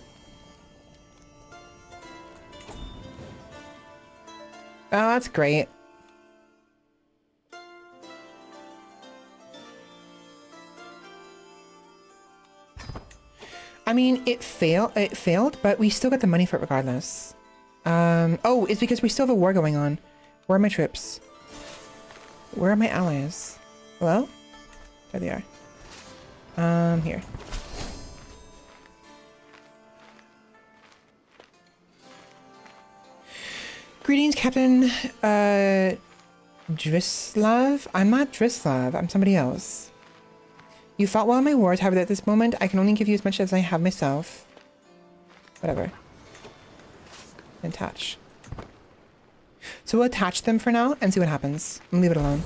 [SPEAKER 1] Oh, that's great. I mean, it failed, but we still got the money for it regardless. Oh, it's because we still have a war going on. Where are my troops? Where are my allies? Hello? There they are. Here. Greetings, Captain, Drislav? I'm not Drislav, I'm somebody else. You fought well in my wars, however, at this moment, I can only give you as much as I have myself. Whatever. Attach. So we'll attach them for now and see what happens. And leave it alone.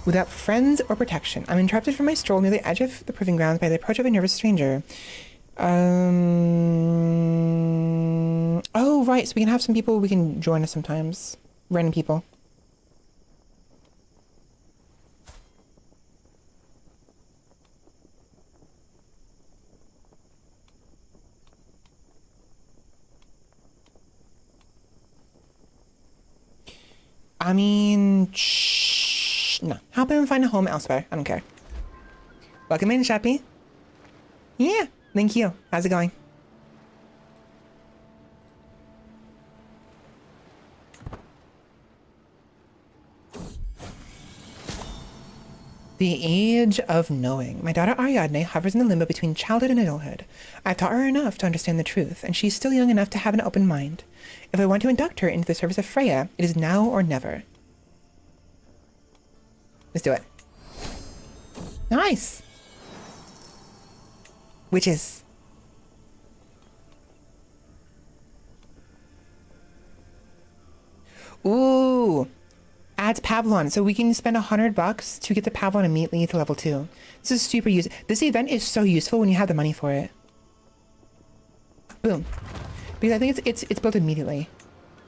[SPEAKER 1] Without friends or protection, I'm interrupted from my stroll near the edge of the proving grounds by the approach of a nervous stranger. Oh, right, so we can have some people we can join us sometimes. Random people. I mean, no. Help him find a home elsewhere. I don't care. Welcome in, Chappie. Yeah, thank you. How's it going? The age of knowing. My daughter Ariadne hovers in the limbo between childhood and adulthood. I've taught her enough to understand the truth, and she's still young enough to have an open mind. If I want to induct her into the service of Freya, it is now or never. Let's do it. Nice! Witches. Ooh! Adds Pavlon, so we can spend $100 to get the Pavlon immediately to level 2. This is super useful. This event is so useful when you have the money for it. Boom. Because I think it's built immediately.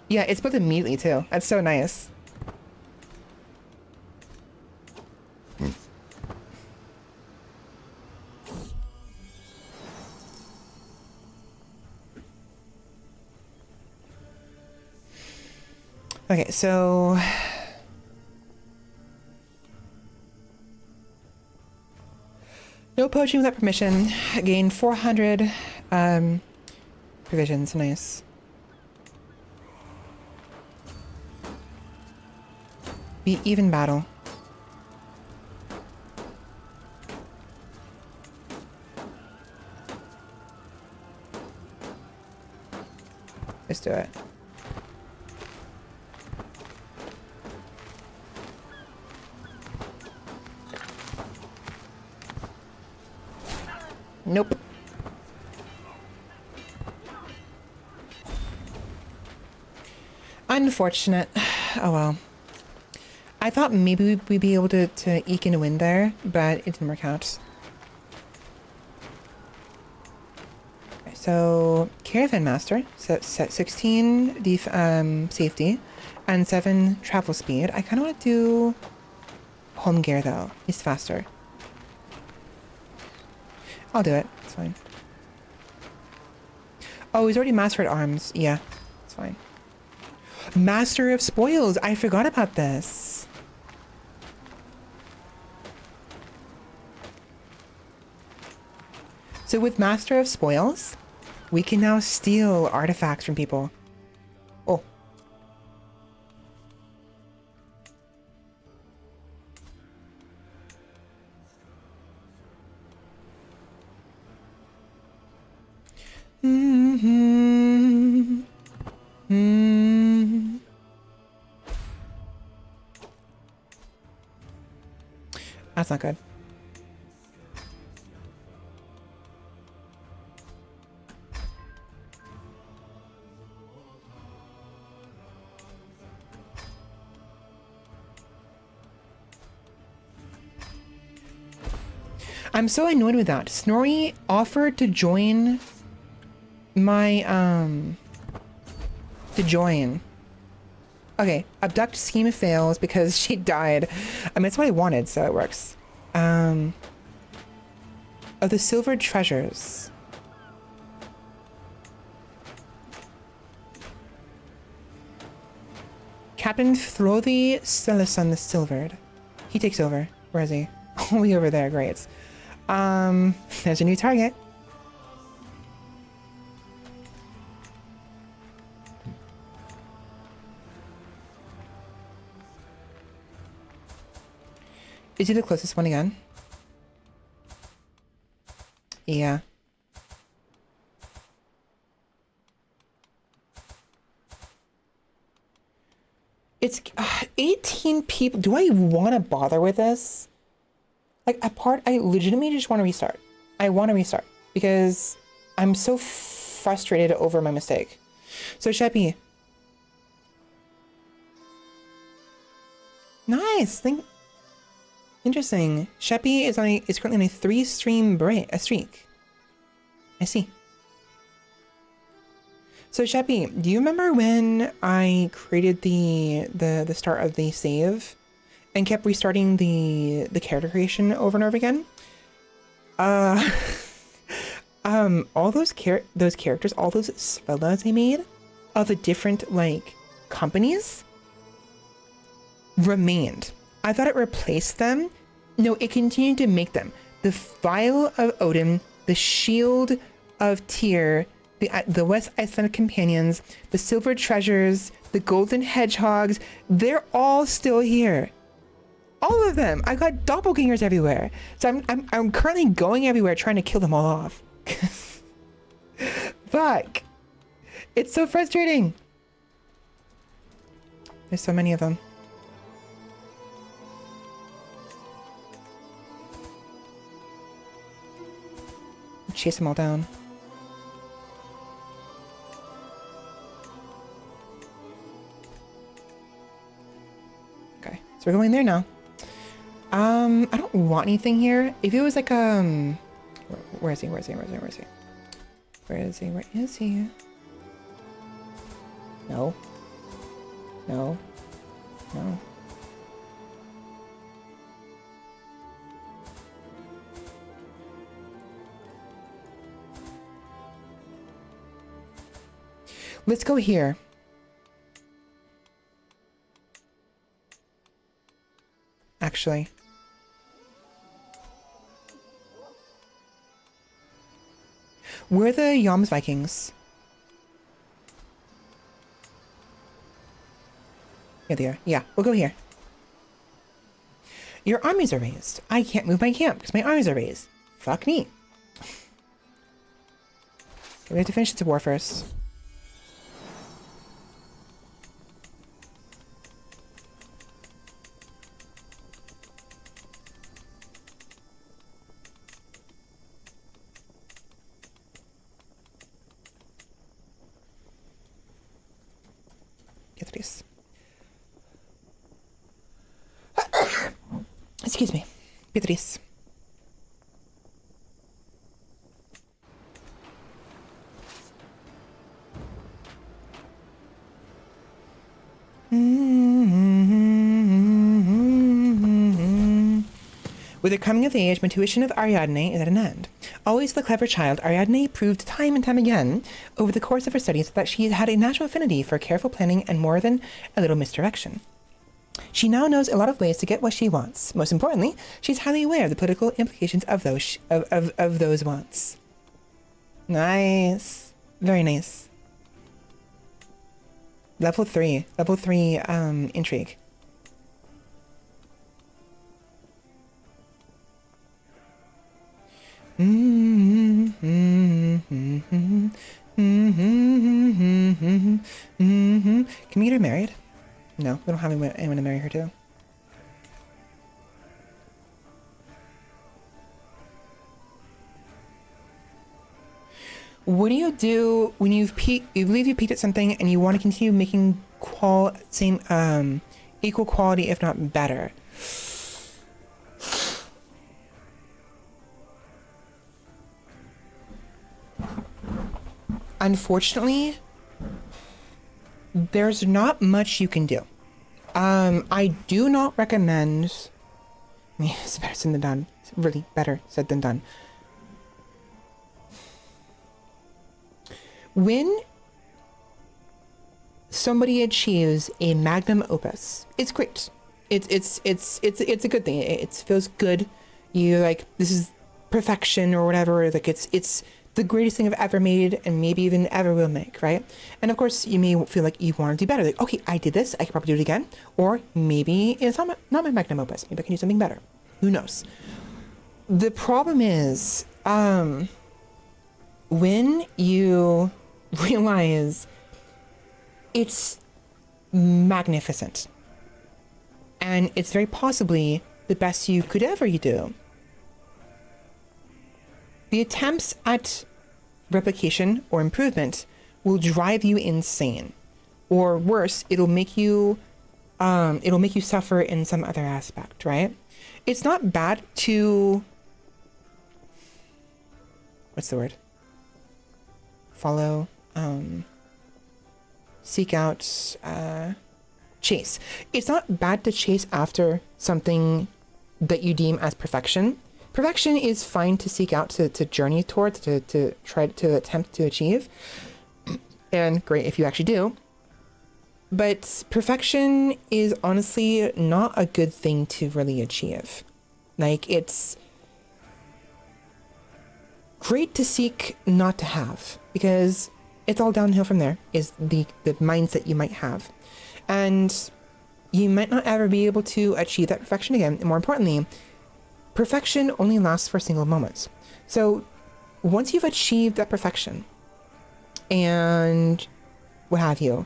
[SPEAKER 1] Yeah, it's built immediately too. That's so nice. Okay, so no poaching without permission. Gain 400 provisions. Nice. Be even battle. Let's do it. Nope. Unfortunate. Oh well. I thought maybe we'd be able to eke in a win there, but it didn't work out. Okay, so Caravan Master, so 16 safety and 7 travel speed. I kind of want to do home gear though. He's faster. I'll do it. It's fine. Oh, he's already mastered arms. Yeah, it's fine. Master of Spoils. I forgot about this. So with Master of Spoils, we can now steal artifacts from people. Oh. Mm-hmm. Mm-hmm. That's not good. I'm so annoyed with that. Snorri offered to join my, to join. Okay, abduct scheme fails because she died. I mean, it's what I wanted, so it works. Of the silver treasures. Captain Throthy Seleson the Silvered. He takes over. Where is he? Oh, he over there. Great. There's a new target. Is he the closest one again? Yeah. It's 18 people. Do I want to bother with this? Like, I legitimately just want to restart. I want to restart because I'm so frustrated over my mistake. So, Sheppy. Nice. Interesting. Sheppy is currently on a 3-stream streak. I see. So, Sheppy, do you remember when I created the start of the save and kept restarting the character creation over and over again? All those characters, all those Svelas I made of the different like companies remained. I thought it replaced them. No, it continued to make them. The Vial of Odin, the Shield of Tyr, the West Iceland Companions, the Silver Treasures, the Golden Hedgehogs, they're all still here. All of them. I got doppelgangers everywhere. So I'm currently going everywhere trying to kill them all off. Fuck. It's so frustrating. There's so many of them. Chase them all down. Okay, so we're going there now. I don't want anything here. If it was like where is he? Where is he? Where is he? Where is he? Where is he? Where is he? No. No. No. Let's go here. actually. We're the Yoms Vikings. Here they are. Yeah, we'll go here. Your armies are raised. I can't move my camp because my armies are raised. Fuck me. We have to finish this war first. Get this. Excuse me. Beatriz. With the coming of age, my tuition of Ariadne is at an end. Always the clever child, Ariadne proved time and time again over the course of her studies that she had a natural affinity for careful planning and more than a little misdirection. She now knows a lot of ways to get what she wants. Most importantly, she's highly aware of the political implications of those wants. Nice. Very nice. Level 3. Level 3 intrigue. Can we get her married? No, we don't have anyone to marry her to. What do you do when you believe you peaked at something and you want to continue making equal quality, if not better? Unfortunately, there's not much you can do. I do not recommend. It's better said than done. It's really better said than done. When somebody achieves a magnum opus, it's great. It's a good thing. It feels good. You like, this is perfection or whatever. Like it's the greatest thing I've ever made and maybe even ever will make, right? And of course, you may feel like you want to do better. Like, okay, I did this, I could probably do it again. Or maybe it's not my magnum opus. Maybe I can do something better. Who knows? The problem is, when you realize it's magnificent and it's very possibly the best you could ever do, the attempts at replication or improvement will drive you insane, or worse, it'll make you suffer in some other aspect, right? It's not bad to, what's the word? Follow, seek out, chase. It's not bad to chase after something that you deem as perfection. Perfection is fine to seek out, to journey towards, to try to attempt to achieve. And great if you actually do. But perfection is honestly not a good thing to really achieve. Like, it's great to seek not to have, because it's all downhill from there, is the mindset you might have. And you might not ever be able to achieve that perfection again. And more importantly, perfection only lasts for single moments. So once you've achieved that perfection and what have you,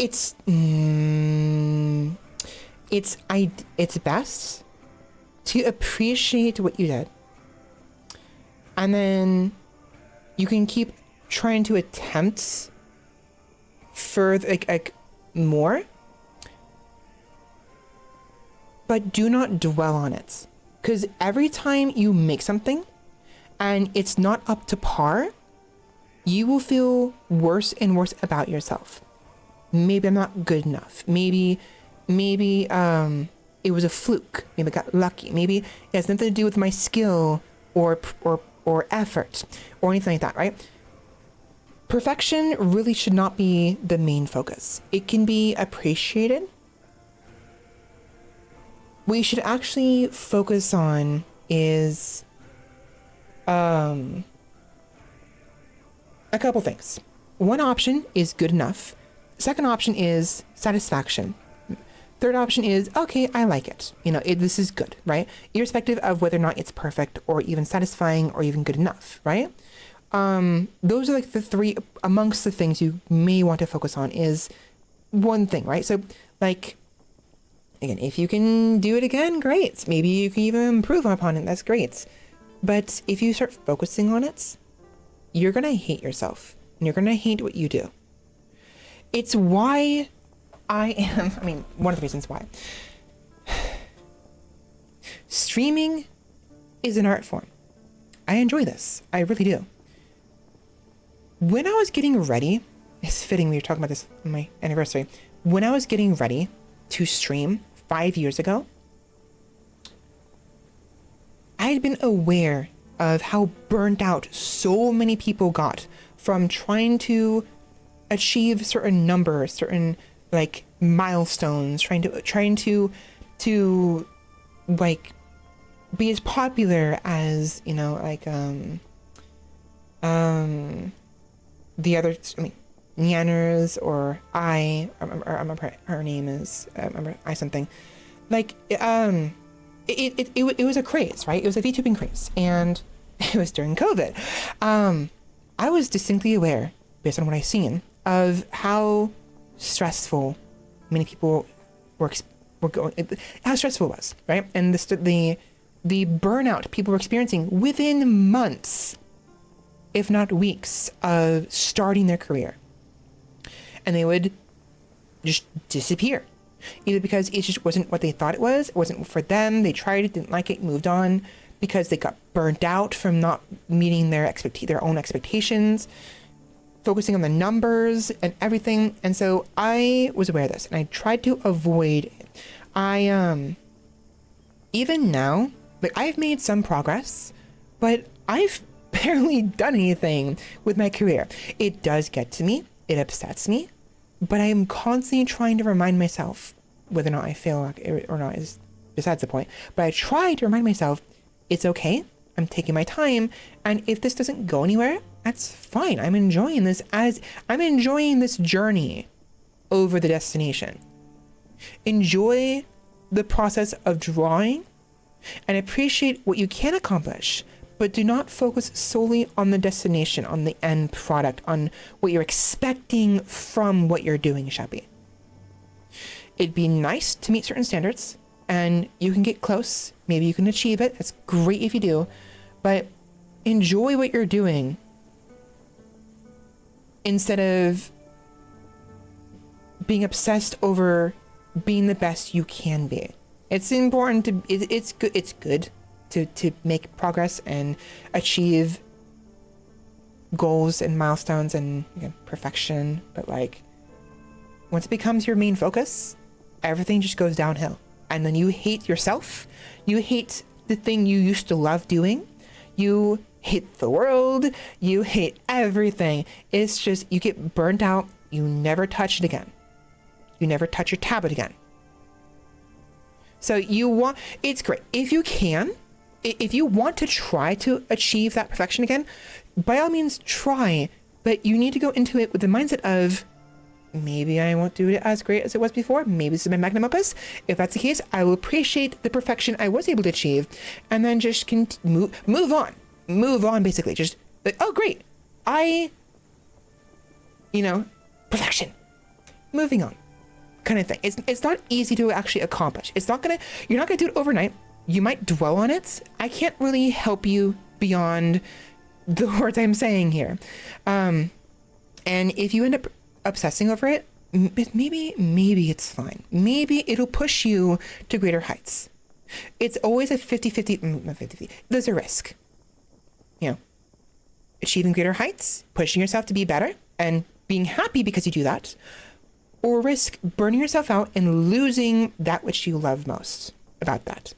[SPEAKER 1] it's best to appreciate what you did. And then you can keep trying to attempt further, like more. But do not dwell on it. Because every time you make something and it's not up to par, you will feel worse and worse about yourself. Maybe I'm not good enough. Maybe it was a fluke. Maybe I got lucky. Maybe it has nothing to do with my skill or effort or anything like that, right? perfection really should not be the main focus. It can be appreciated. What you should actually focus on is a couple things. One option is good enough. Second option is satisfaction. Third option is, okay, I like it. You know, this is good, right? Irrespective of whether or not it's perfect or even satisfying or even good enough, right? Those are like the three amongst the things you may want to focus on is one thing, right? So like, again, if you can do it again, great. Maybe you can even improve upon it. That's great. But if you start focusing on it, you're going to hate yourself and you're going to hate what you do. It's why one of the reasons why streaming is an art form. I enjoy this. I really do. When I was getting ready, it's fitting we were talking about this on my anniversary. When I was getting ready to stream 5 years ago, I had been aware of how burnt out so many people got from trying to achieve certain numbers, certain like milestones, trying to like be as popular as, you know, like the other, I mean, Nyanners or I remember her name is I remember I something like it was a craze, right? It was a VTubing craze, and it was during COVID. I was distinctly aware, based on what I've seen, of how stressful many people were going, how stressful it was, right? And the burnout people were experiencing within months, if not weeks, of starting their career. And they would just disappear, either because it just wasn't what they thought it wasn't for them, they tried it, didn't like it, moved on, because they got burnt out from not meeting their own expectations, focusing on the numbers and everything. And so I was aware of this and I tried to avoid it. Even now, like, I've made some progress, but I've barely done anything with my career. It does get to me, it upsets me, but I am constantly trying to remind myself, whether or not I fail or not is besides the point, but I try to remind myself it's okay, I'm taking my time, and if this doesn't go anywhere, that's fine. I'm enjoying this journey over the destination. Enjoy the process of drawing and appreciate what you can accomplish, but do not focus solely on the destination, on the end product, on what you're expecting from what you're doing, Shappy. It'd be nice to meet certain standards, and you can get close. Maybe you can achieve it. That's great if you do, but enjoy what you're doing instead of being obsessed over being the best you can be. It's important to, it's good to make progress and achieve goals and milestones and, again, perfection. But like, once it becomes your main focus, everything just goes downhill. And then you hate yourself. You hate the thing you used to love doing. You hate the world. You hate everything. It's just, you get burnt out. You never touch it again. You never touch your tablet again. So it's great. If you can, if you want to try to achieve that perfection again, by all means try, but you need to go into it with the mindset of, maybe I won't do it as great as it was before. Maybe this is my magnum opus. If that's the case, I will appreciate the perfection I was able to achieve, and then just move on, basically. Just like, oh, great. Perfection. Moving on, kind of thing. It's not easy to actually accomplish. You're not gonna do it overnight. You might dwell on it. I can't really help you beyond the words I'm saying here. And if you end up obsessing over it, maybe it's fine. Maybe it'll push you to greater heights. It's always a 50-50, not 50-50. There's a risk. Achieving greater heights, pushing yourself to be better, and being happy because you do that, or risk burning yourself out and losing that which you love most about that,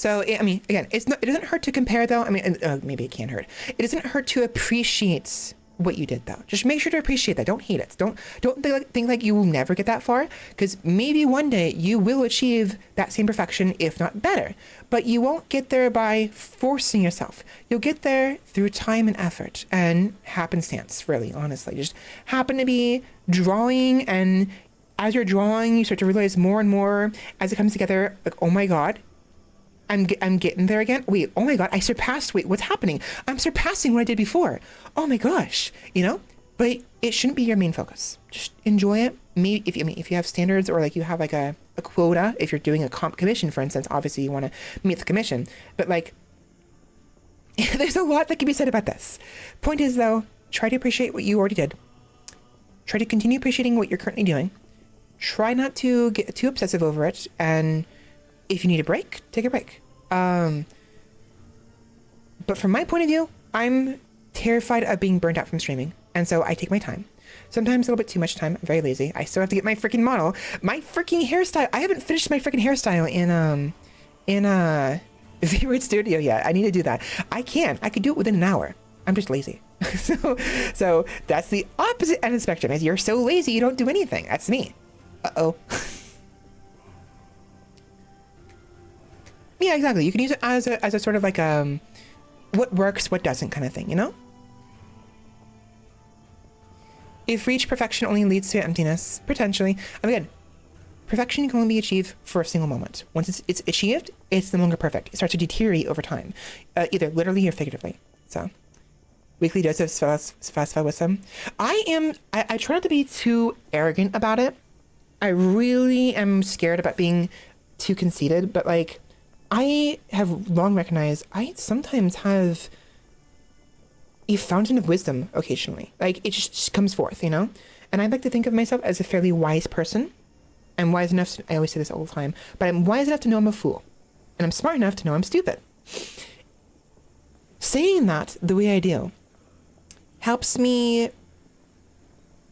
[SPEAKER 1] So, I mean, again, it doesn't hurt to compare though. I mean, maybe it can hurt. It doesn't hurt to appreciate what you did though. Just make sure to appreciate that. Don't hate it. Don't think like you will never get that far, because maybe one day you will achieve that same perfection, if not better. But you won't get there by forcing yourself. You'll get there through time and effort and happenstance, really, honestly. Just happen to be drawing, and as you're drawing, you start to realize more and more as it comes together, like, oh my God, I'm getting there again. Wait, oh my God, I surpassed. Wait, what's happening? I'm surpassing what I did before. Oh my gosh, you know? But it shouldn't be your main focus. Just enjoy it. Maybe if you have standards, or like you have like a quota, if you're doing a commission, for instance, obviously you want to meet the commission. But like, there's a lot that can be said about this. Point is though, try to appreciate what you already did. Try to continue appreciating what you're currently doing. Try not to get too obsessive over it. And if you need a break, take a break. But from my point of view, I'm terrified of being burnt out from streaming. And so I take my time. Sometimes a little bit too much time. I'm very lazy. I still have to get my freaking model. My freaking hairstyle. I haven't finished my freaking hairstyle in VTuber Studio yet. I need to do that. I could do it within an hour. I'm just lazy. So that's the opposite end of the spectrum. Is you're so lazy you don't do anything. That's me. Uh-oh. Yeah, exactly. You can use it as a sort of like what works, what doesn't kind of thing, you know? If reached, perfection only leads to emptiness, potentially. I mean, again, perfection can only be achieved for a single moment. Once it's achieved, it's no longer perfect. It starts to deteriorate over time, either literally or figuratively. So, weekly dose of Svela wisdom. I try not to be too arrogant about it. I really am scared about being too conceited, but like, I have long recognized I sometimes have a fountain of wisdom occasionally. Like, it just comes forth, you know? And I like to think of myself as a fairly wise person. I'm wise enough I always say this all the time, but I'm wise enough to know I'm a fool. And I'm smart enough to know I'm stupid. Saying that the way I do helps me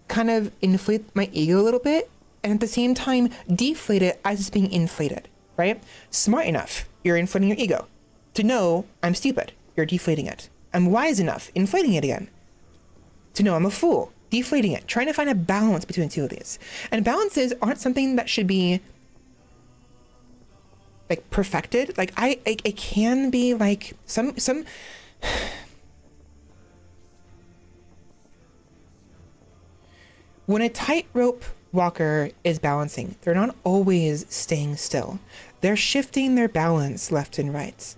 [SPEAKER 1] kind of inflate my ego a little bit, and at the same time deflate it as it's being inflated, right? Smart enough, you're inflating your ego. To know I'm stupid, you're deflating it. I'm wise enough, inflating it again. To know I'm a fool, deflating it. Trying to find a balance between the two of these. And balances aren't something that should be like perfected. Like it can be like some when a tightrope walker is balancing, they're not always staying still. They're shifting their balance left and right.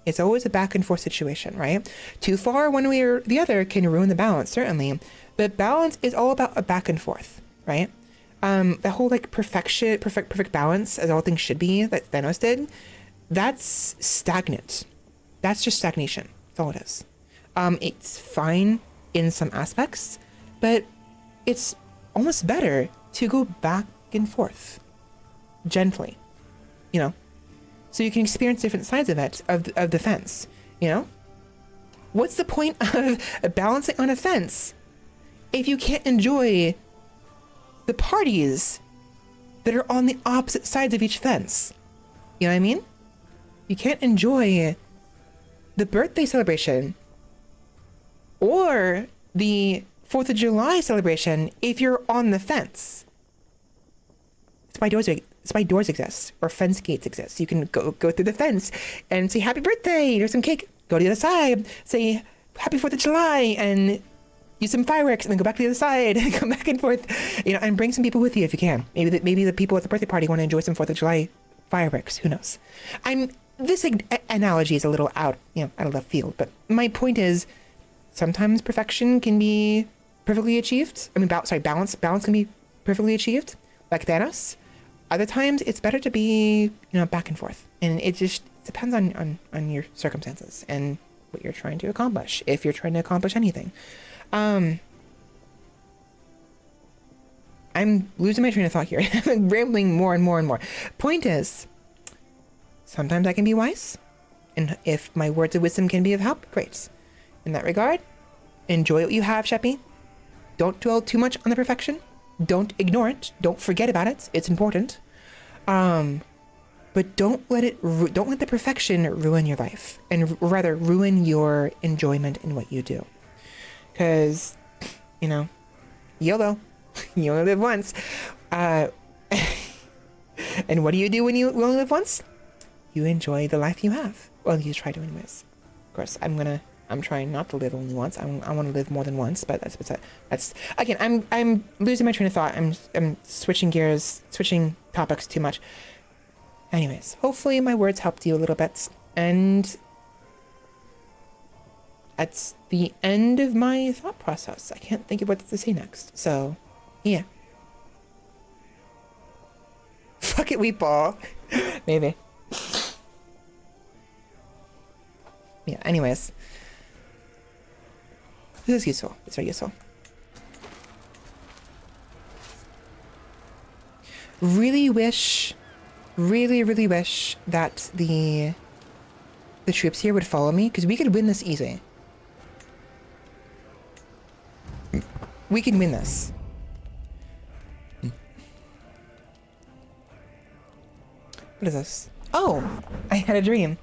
[SPEAKER 1] It's always a back and forth situation, right? Too far one way or the other can ruin the balance, certainly. But balance is all about a back and forth, right? The whole like perfect balance, as all things should be, that Thanos did, that's stagnant. That's just stagnation. That's all it is. It's fine in some aspects, but it's almost better to go back and forth gently, you know, so you can experience different sides of it, of the fence, you know? What's the point of balancing on a fence if you can't enjoy the parties that are on the opposite sides of each fence? You know what I mean? You can't enjoy the birthday celebration or the 4th of July celebration if you're on the fence. It's why doors exist, or fence gates exist. You can go through the fence and say happy birthday, here's some cake, go to the other side, say happy 4th of July, and use some fireworks, and then go back to the other side and come back and forth, you know, and bring some people with you if you can. Maybe the people at the birthday party want to enjoy some 4th of July fireworks, who knows? This analogy is a little out of left field, but my point is sometimes perfection can be perfectly achieved. I mean, balance can be perfectly achieved, like Thanos. Other times it's better to be, back and forth, and it just depends on your circumstances and what you're trying to accomplish, if you're trying to accomplish anything. I'm losing my train of thought here. I'm rambling more and more and more. Point is, sometimes I can be wise, and if my words of wisdom can be of help, great. In that regard, enjoy what you have, Sheppy. Don't dwell too much on the perfection. Don't ignore it. Don't forget about it. It's important. But but don't let the perfection ruin your life, and rather ruin your enjoyment in what you do. Because, you know, YOLO, you only live once. And what do you do when you only live once? You enjoy the life you have. Well, you try to anyways. Of course, I'm trying not to live only once. I want to live more than once, but that's again, I'm losing my train of thought. I'm switching gears, switching topics too much. Anyways, hopefully my words helped you a little bit, and that's the end of my thought process. I can't think of what to say next. So, yeah. Fuck it, wheat ball. Maybe. Yeah, anyways. This is useful. It's very useful. Really wish that the troops here would follow me, because we could win this easy. We can win this. What is this? Oh, I had a dream.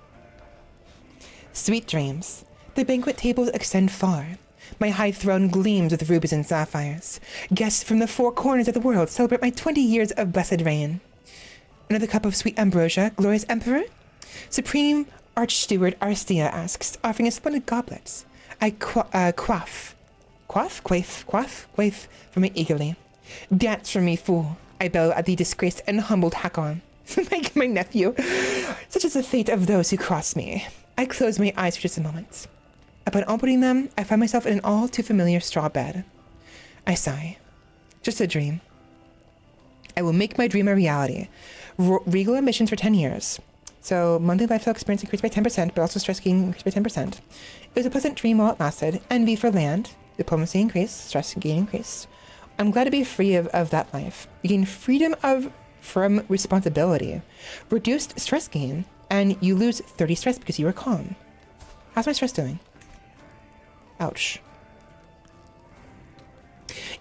[SPEAKER 1] Sweet dreams. The banquet tables extend far. My high throne gleams with rubies and sapphires. Guests from the four corners of the world celebrate my 20 years of blessed reign. Another cup of sweet ambrosia, glorious emperor? Supreme Archsteward Arstia asks, offering a splendid goblet. I quaff from me eagerly. Dance from me, fool. I bow at the disgraced and humbled Hakon. my nephew. Such is the fate of those who cross me. I close my eyes for just a moment. Upon opening them, I find myself in an all too familiar straw bed. I sigh. Just a dream. I will make my dream a reality. Regal emissions for 10 years. So monthly lifestyle experience increased by 10%, but also stress gain increased by 10%. It was a pleasant dream while it lasted. Envy for land. Diplomacy increased. Stress gain increased. I'm glad to be free of that life. You gain freedom from responsibility. Reduced stress gain, and you lose 30 stress because you are calm. How's my stress doing? Ouch.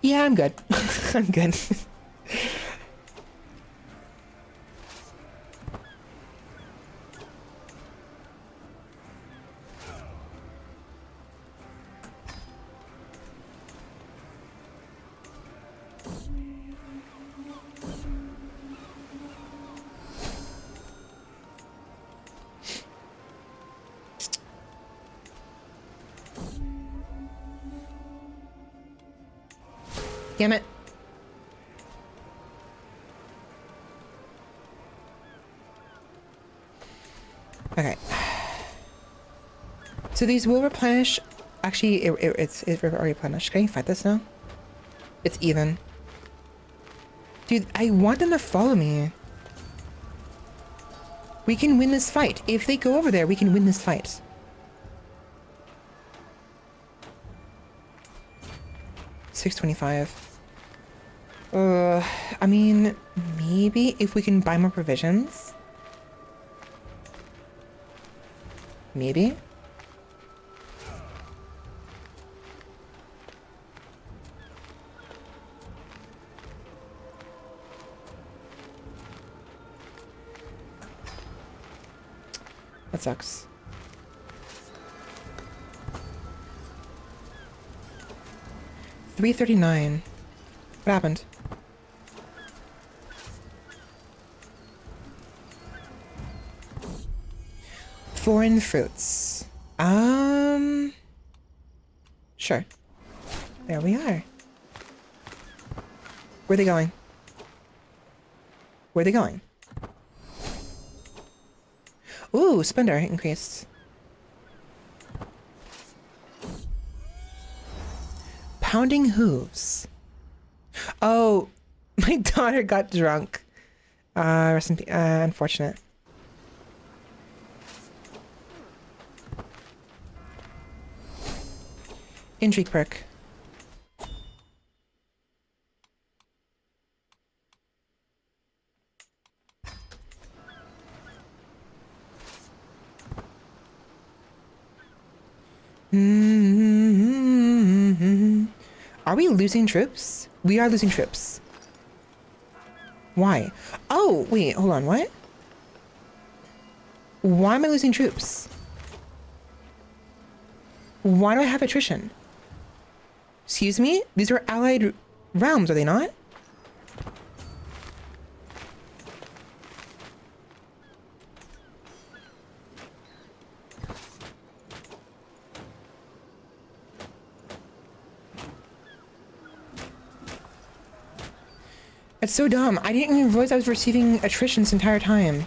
[SPEAKER 1] Yeah, I'm good. I'm good. Damn it. Okay. So these will replenish. Actually, it's already replenished. Can you fight this now? It's even. Dude, I want them to follow me. We can win this fight. If they go over there, we can win this fight. $625. I mean, maybe if we can buy more provisions. Maybe. That sucks. $339. What happened? Foreign fruits. Sure. There we are. Where are they going? Where are they going? Ooh, splendor increased. Pounding hooves. Oh, my daughter got drunk. Unfortunate. Intrigue perk. Are we losing troops? We are losing troops. Why? Oh, wait, hold on, what? Why am I losing troops? Why do I have attrition? Excuse me? These are allied realms, are they not? It's so dumb. I didn't even realize I was receiving attrition this entire time.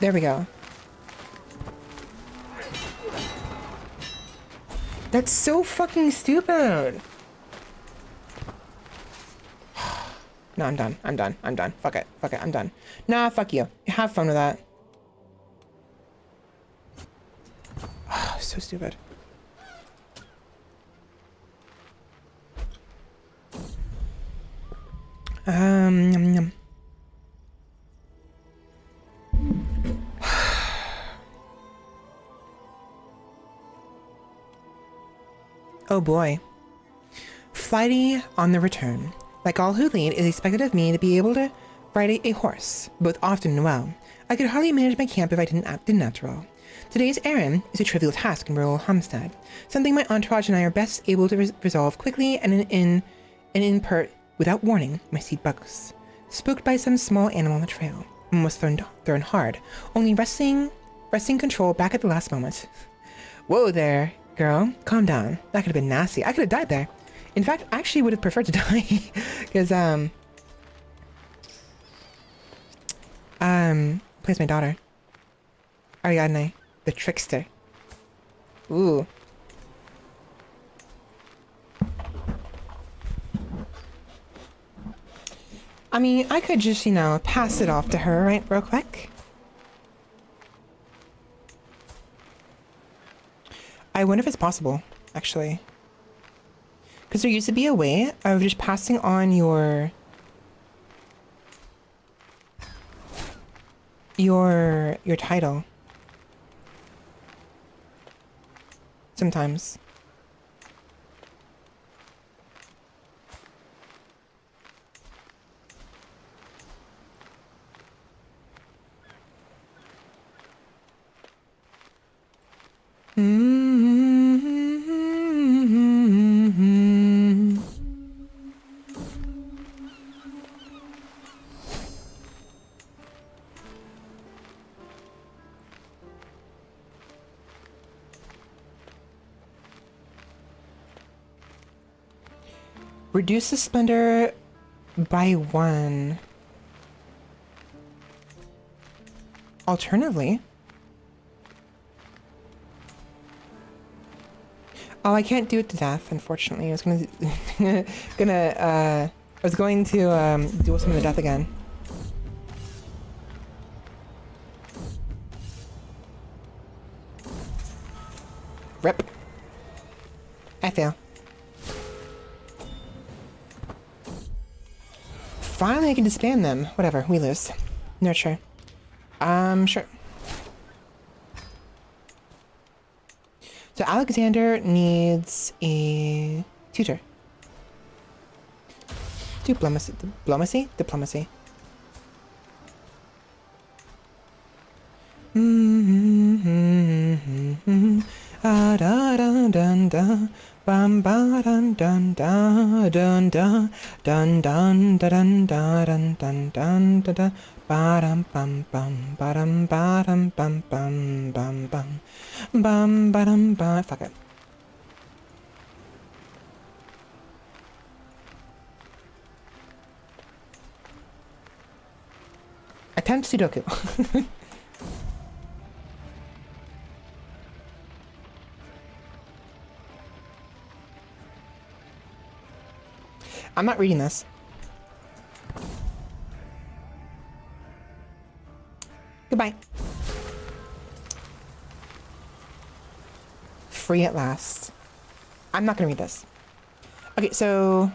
[SPEAKER 1] There we go. That's so fucking stupid. No, I'm done. I'm done. I'm done. Fuck it. Fuck it. I'm done. Nah, fuck you. Have fun with that. So stupid. Yum, yum. Oh boy. Flighty on the return. Like all who lead, it is expected of me to be able to ride a horse, both often and well. I could hardly manage my camp if I didn't act natural. Today's errand is a trivial task in rural Homestead, something my entourage and I are best able to resolve quickly and in part without warning. My seed bugs, spooked by some small animal on the trail, and was thrown hard, only wresting control back at the last moment. Whoa there, girl, calm down. That could have been nasty. I could have died there. In fact, I actually would have preferred to die, because plays my daughter, Ariadne, the trickster. Ooh. I mean, I could just, you know, pass it off to her, right, real quick. I wonder if it's possible, actually. Because there used to be a way of just passing on your title. Sometimes. Reduce the splendor by 1. Alternatively. Oh, I can't do it to death, unfortunately. I was gonna do some of the death again. Rip. I fail. Finally, I can disband them. Whatever, we lose. Nurture. Sure. So Alexander needs a tutor. Diplomacy. Diplomacy? Diplomacy. Da dun dun dun. Bam ba dun dun dun dun dun dun dun dun dun dun dun dun dun ba dum bum bum ba dum bum bum bum bum ba dum ba. Fuck it. Attempt Sudoku. I'm not reading this. Goodbye. Free at last. I'm not gonna read this. Okay, so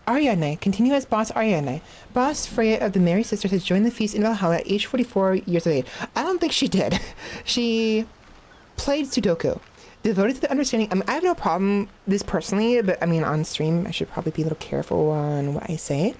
[SPEAKER 1] Ariadne, continue as boss Ariadne. Boss Freya of the Mary Sisters has joined the feast in Valhalla at age 44 years of age. I don't think she did. She played Sudoku. Devoted to the understanding. I have no problem with this personally, but I mean, on stream, I should probably be a little careful on what I say.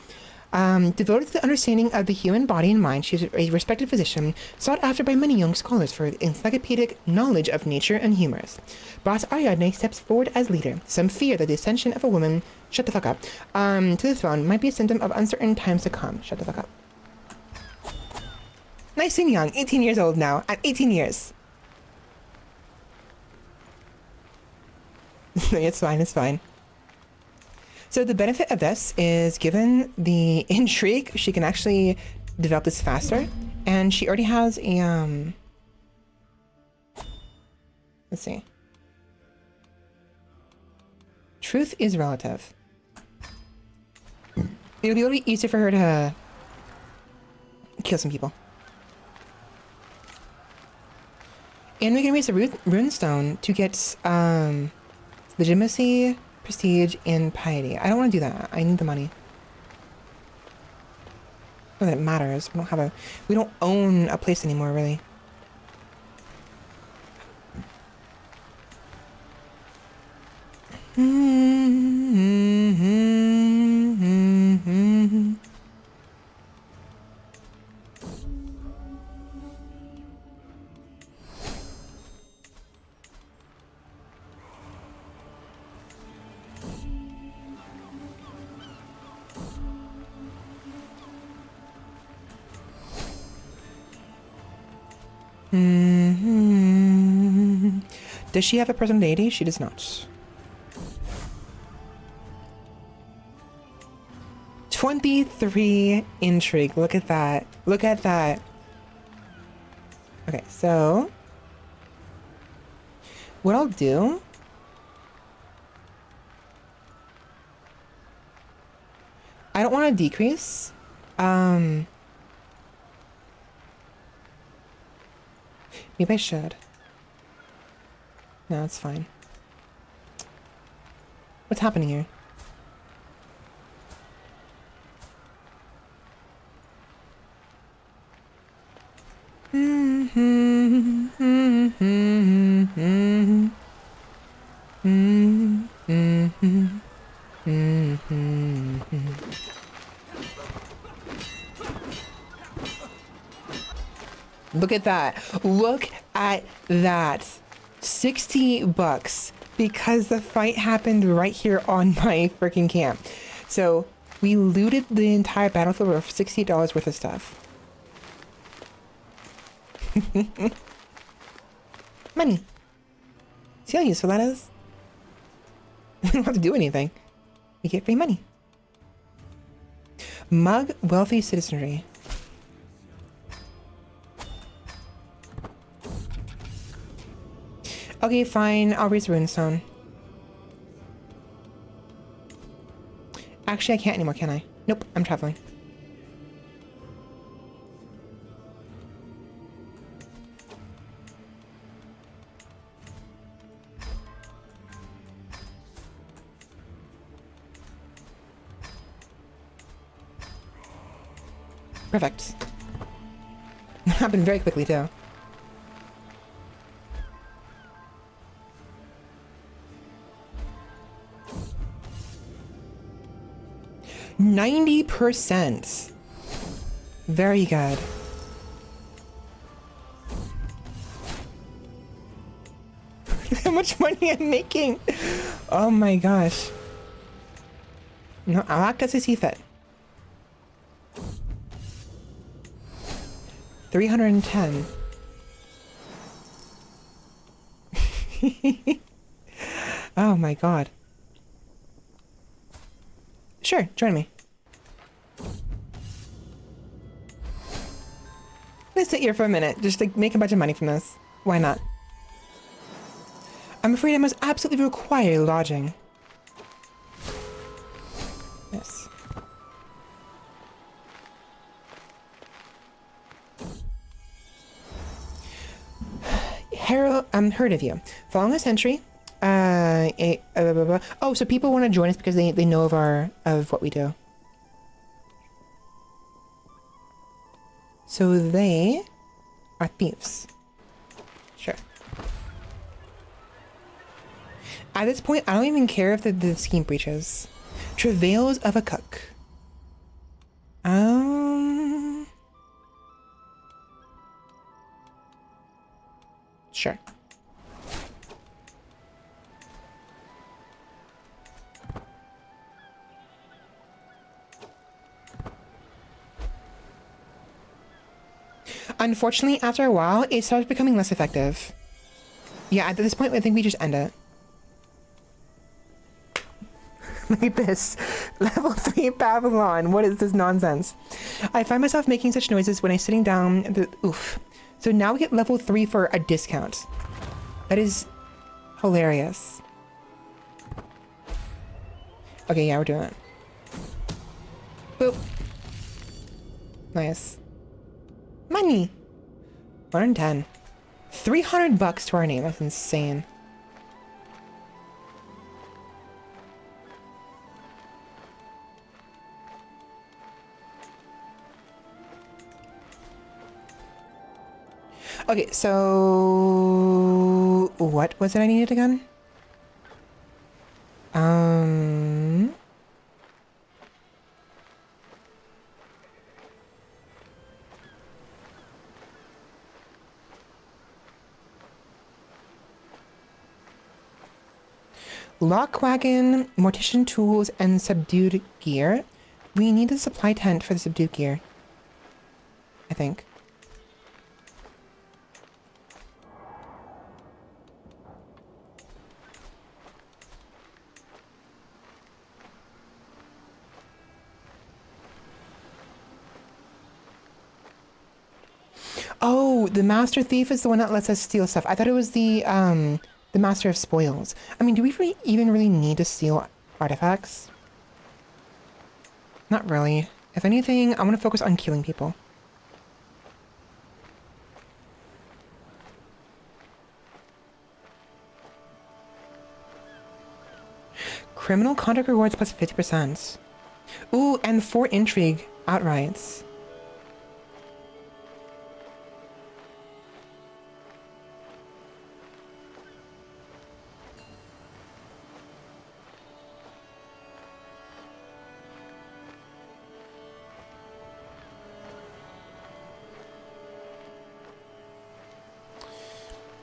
[SPEAKER 1] Devoted to the understanding of the human body and mind, she is a respected physician, sought after by many young scholars for encyclopedic knowledge of nature and humors. Boss Ariadne steps forward as leader. Some fear that the ascension of a woman, shut the fuck up, to the throne might be a symptom of uncertain times to come. Shut the fuck up. Nice and young, 18 years old now. I'm 18 years. It's fine, it's fine. So the benefit of this is, given the intrigue, she can actually develop this faster. And she already has a, let's see. Truth is relative. It'll be a little bit easier for her to kill some people. And we can raise a runestone to get legitimacy, prestige, and piety. I don't want to do that. I need the money. Not that it matters. We don't own a place anymore, really. Does she have a personal deity? She does not. 23 intrigue. Look at that. Look at that. Okay, so what I'll do, I don't want to decrease. Maybe I should. No, it's fine. What's happening here? Look at that. Look at that. 60 bucks because the fight happened right here on my freaking camp. So we looted the entire battlefield for $60 worth of stuff. Money. See how useful that is? We don't have to do anything. We get free money. Mug wealthy citizenry. Okay, fine. I'll raise the runestone. Actually, I can't anymore, can I? Nope, I'm traveling. Perfect. It happened very quickly, too. %. Very good. How much money I'm making? Oh my gosh. No, I'll act as I see fit. 310. Oh my god. Sure, join me. Let's sit here for a minute, just to make a bunch of money from this. Why not? I'm afraid I must absolutely require lodging. Yes. Heard of you. Following a century, oh, so people want to join us because they know of what we do. So they are thieves. Sure. At this point, I don't even care if the scheme breaches. Travails of a cook. Sure. Unfortunately, after a while, it starts becoming less effective. Yeah, at this point, I think we just end it. Look at this. Level 3 Babylon. What is this nonsense? I find myself making such noises when I'm sitting down. Oof. So now we get level 3 for a discount. That is hilarious. Okay, yeah, we're doing it. Boop. Nice. Money. 110. 300 bucks to our name. That's insane. Okay, so what was it I needed again? Lockwagon, mortician tools, and subdued gear. We need a supply tent for the subdued gear, I think. Oh, the master thief is the one that lets us steal stuff. I thought it was the master of spoils. I mean, do we even really need to steal artifacts? Not really. If anything, I want to focus on killing people. Criminal conduct rewards plus 50%. Ooh, and 4 intrigue outrights.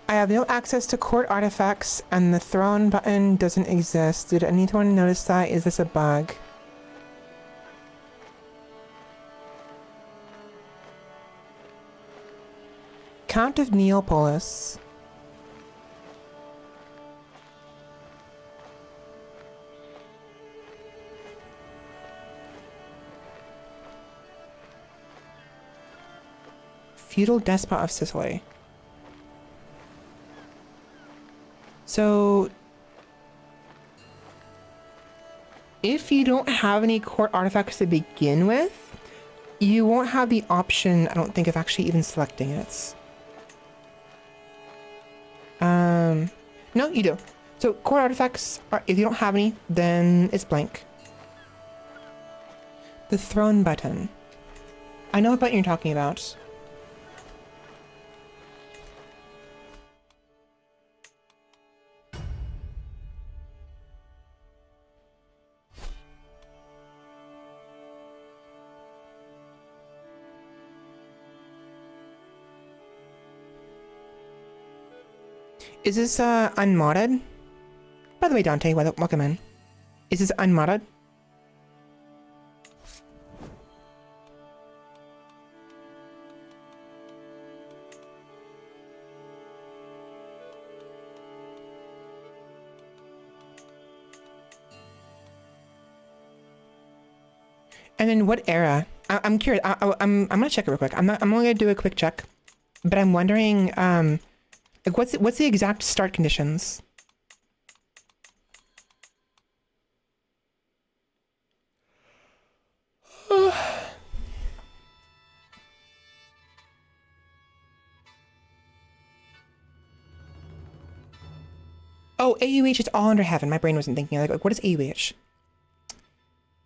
[SPEAKER 1] I have no access to court artifacts and the throne button doesn't exist. Did anyone notice that? Is this a bug? Count of Neapolis. Feudal despot of Sicily. So, if you don't have any court artifacts to begin with, you won't have the option, I don't think, of actually even selecting it. No, you do. So, court artifacts, if you don't have any, then it's blank. The throne button. I know what button you're talking about. Is this unmodded? By the way, Dante, welcome in. Is this unmodded? And then what era? I'm curious. I'm gonna check it real quick. I'm only gonna do a quick check, but I'm wondering like what's the exact start conditions? Oh, AUH is all under heaven. My brain wasn't thinking. Like what is AUH?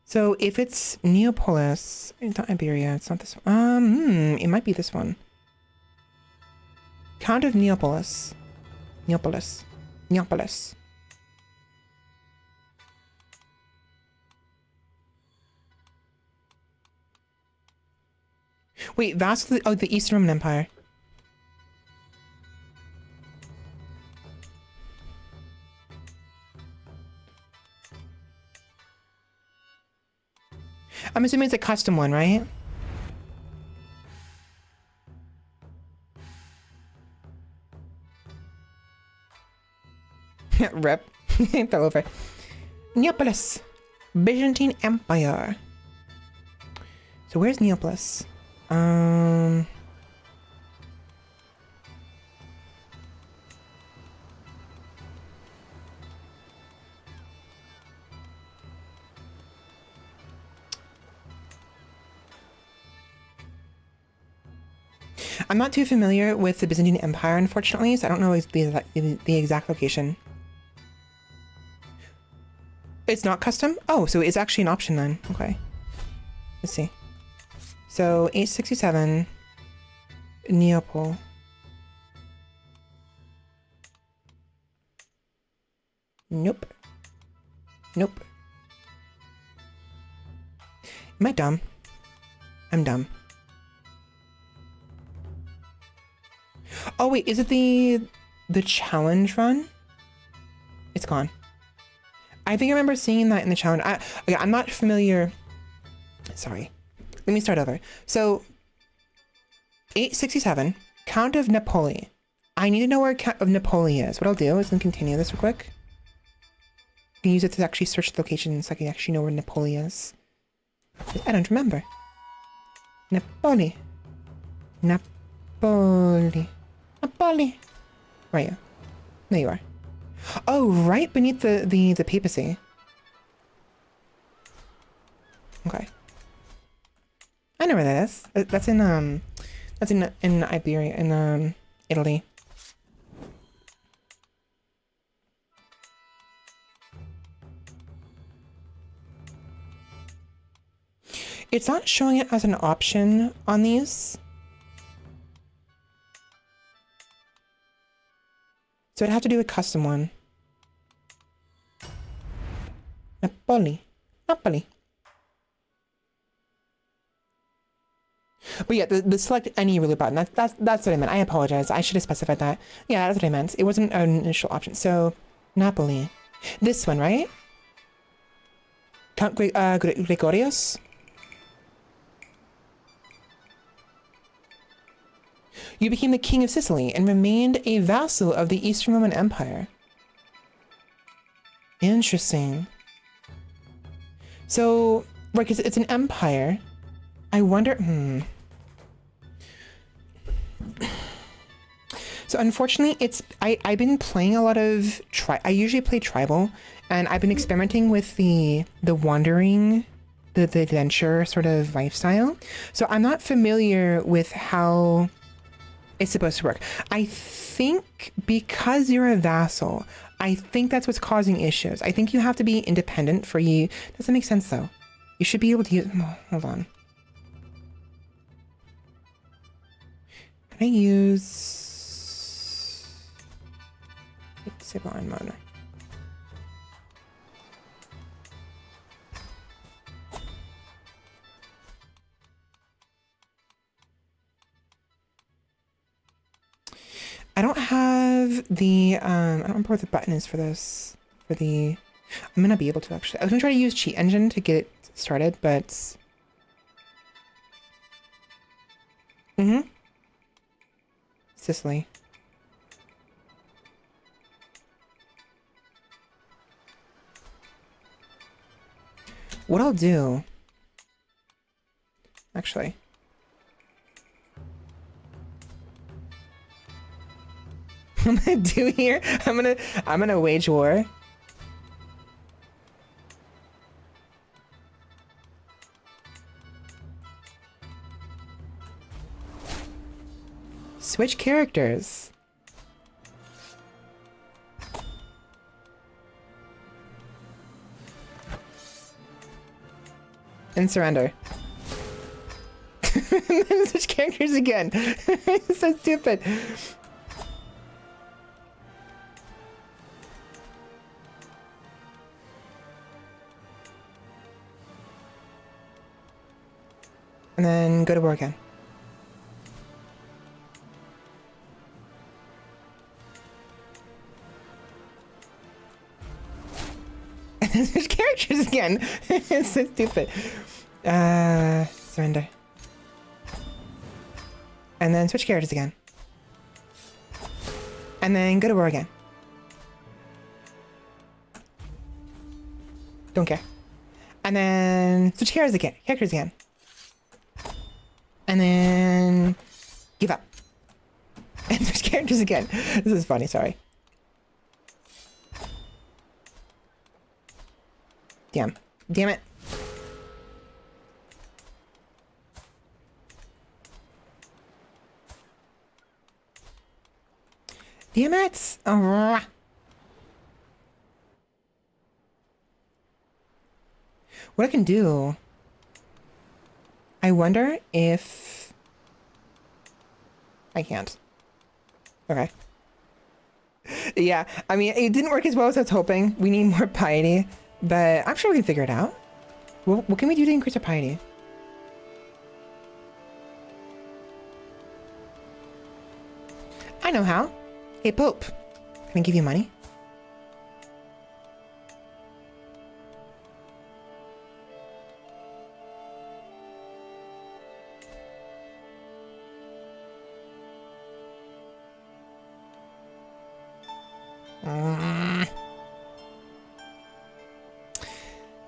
[SPEAKER 1] So if it's Neapolis, it's not Iberia. It's not this one. It might be this one. Count of Neapolis. Neapolis. Neapolis. Wait, vassal, oh, the Eastern Roman Empire. I'm assuming it's a custom one, right? Rep. Fell over. Neapolis. Byzantine Empire. So where's Neapolis? I'm not too familiar with the Byzantine Empire, unfortunately, so I don't know the exact location. It's not custom? Oh, so it's actually an option then. Okay. Let's see. So 867 Neapol. Nope. Nope. Am I dumb? I'm dumb. Oh wait, is it the challenge run? It's gone. I think I remember seeing that in the challenge. Okay, I'm not familiar. Sorry. Let me start over. So 867, Count of Napoli. I need to know where Count of Napoli is. What I'll do is continue this real quick. I can use it to actually search the location so I can actually know where Napoli is. I don't remember. Napoli. Napoli. Napoli. Where are you? There you are. Oh, right beneath the papacy. Okay. I know where that is. That's in Iberia, in Italy. It's not showing it as an option on these. So I'd have to do a custom one. Napoli. Napoli. But yeah, the select any ruler button. That's what I meant. I apologize. I should have specified that. Yeah, that's what I meant. It wasn't an initial option. So Napoli. This one, right? Count Gregorius? You became the king of Sicily and remained a vassal of the Eastern Roman Empire. Interesting. So, right, because it's an empire. I wonder, So unfortunately, I've been playing a lot of I usually play tribal, and I've been experimenting with the wandering, the adventure sort of lifestyle. So I'm not familiar with how it's supposed to work. I think because you're a vassal, I think that's what's causing issues. I think you have to be independent for you. Doesn't make sense though. You should be able to use, hold on. Can I use Sublime mode? I don't have the, I don't remember what the button is for this, I'm gonna be able to actually, I was gonna try to use Cheat Engine to get it started, but, Sicily. What I'll do, actually, what I'm gonna do here, I'm gonna wage war. Switch characters. And surrender. And then switch characters again. It's so stupid. And then go to war again. characters again. It's so stupid. Surrender. And then switch characters again. And then go to war again. Don't care. And then switch characters again. And then give up. And switch characters again. This is funny, sorry. Damn it. Damn it! What I can do... I wonder if... I can't. Okay. Yeah, I mean, it didn't work as well as I was hoping. We need more piety, but I'm sure we can figure it out. What can we do to increase our piety? I know how. Hey, Pope, can I give you money?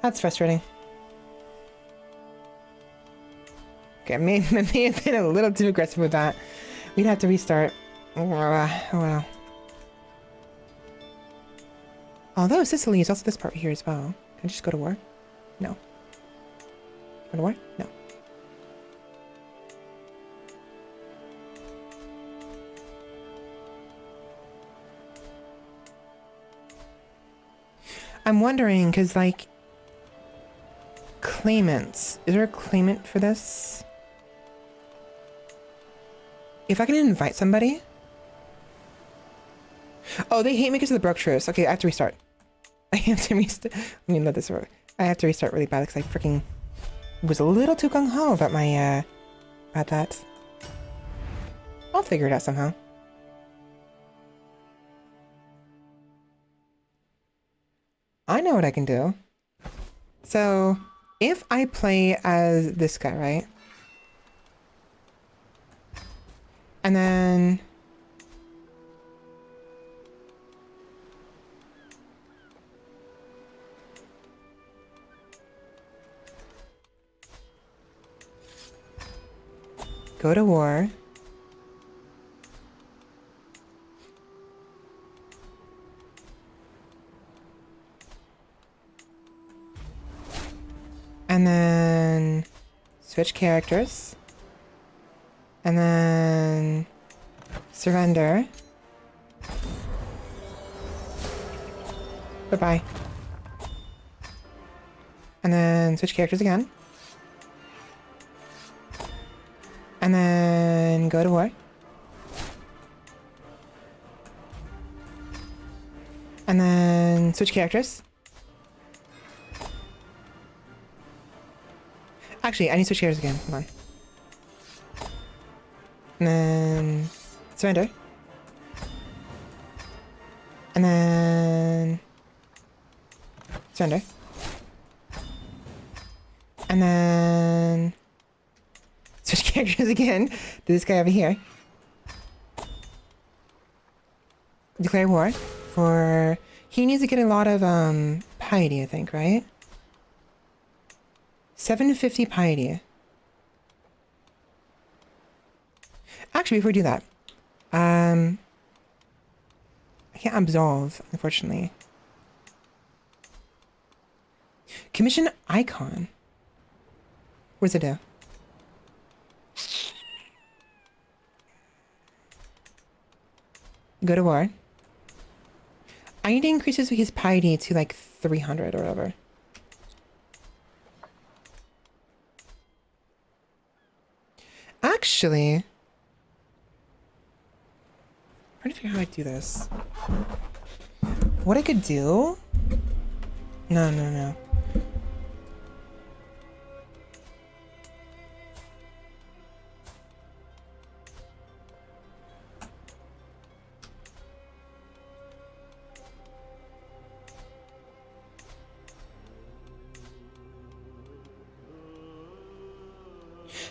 [SPEAKER 1] That's frustrating. Okay, I may have been a little too aggressive with that. We'd have to restart. Oh well. Although Sicily is also this part here as well. Can I just go to war? No. Go to war? No. I'm wondering, because, like, claimants. Is there a claimant for this? If I can invite somebody? Oh, they hate me because of the Brook Truce. Okay, I have to restart. I have to restart. Let me let this work. I have to restart really bad because I freaking was a little too gung-ho about my, about that. I'll figure it out somehow. I know what I can do. So, if I play as this guy, right? And then... go to war. And then switch characters. And then surrender. Bye-bye. And then switch characters again. And then go to war. And then switch characters. Actually, I need to switch characters again. Hold on. And then surrender. And then surrender. And then switch characters again to this guy over here. Declare war for... He needs to get a lot of piety, I think, right? 750 piety. Actually, before we do that, I can't absolve, unfortunately. Commission icon. What does it do? Go to war. I need to increase his piety to like 300 or whatever. Actually, I'm trying to figure out how I do this. What I could do? No.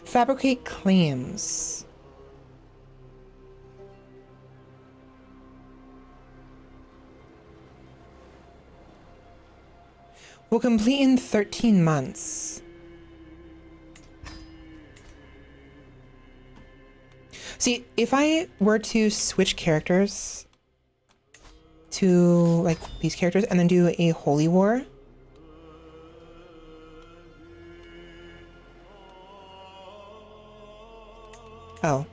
[SPEAKER 1] Fabricate claims. Will complete in 13 months. See, if I were to switch characters to like these characters and then do a holy war. Oh.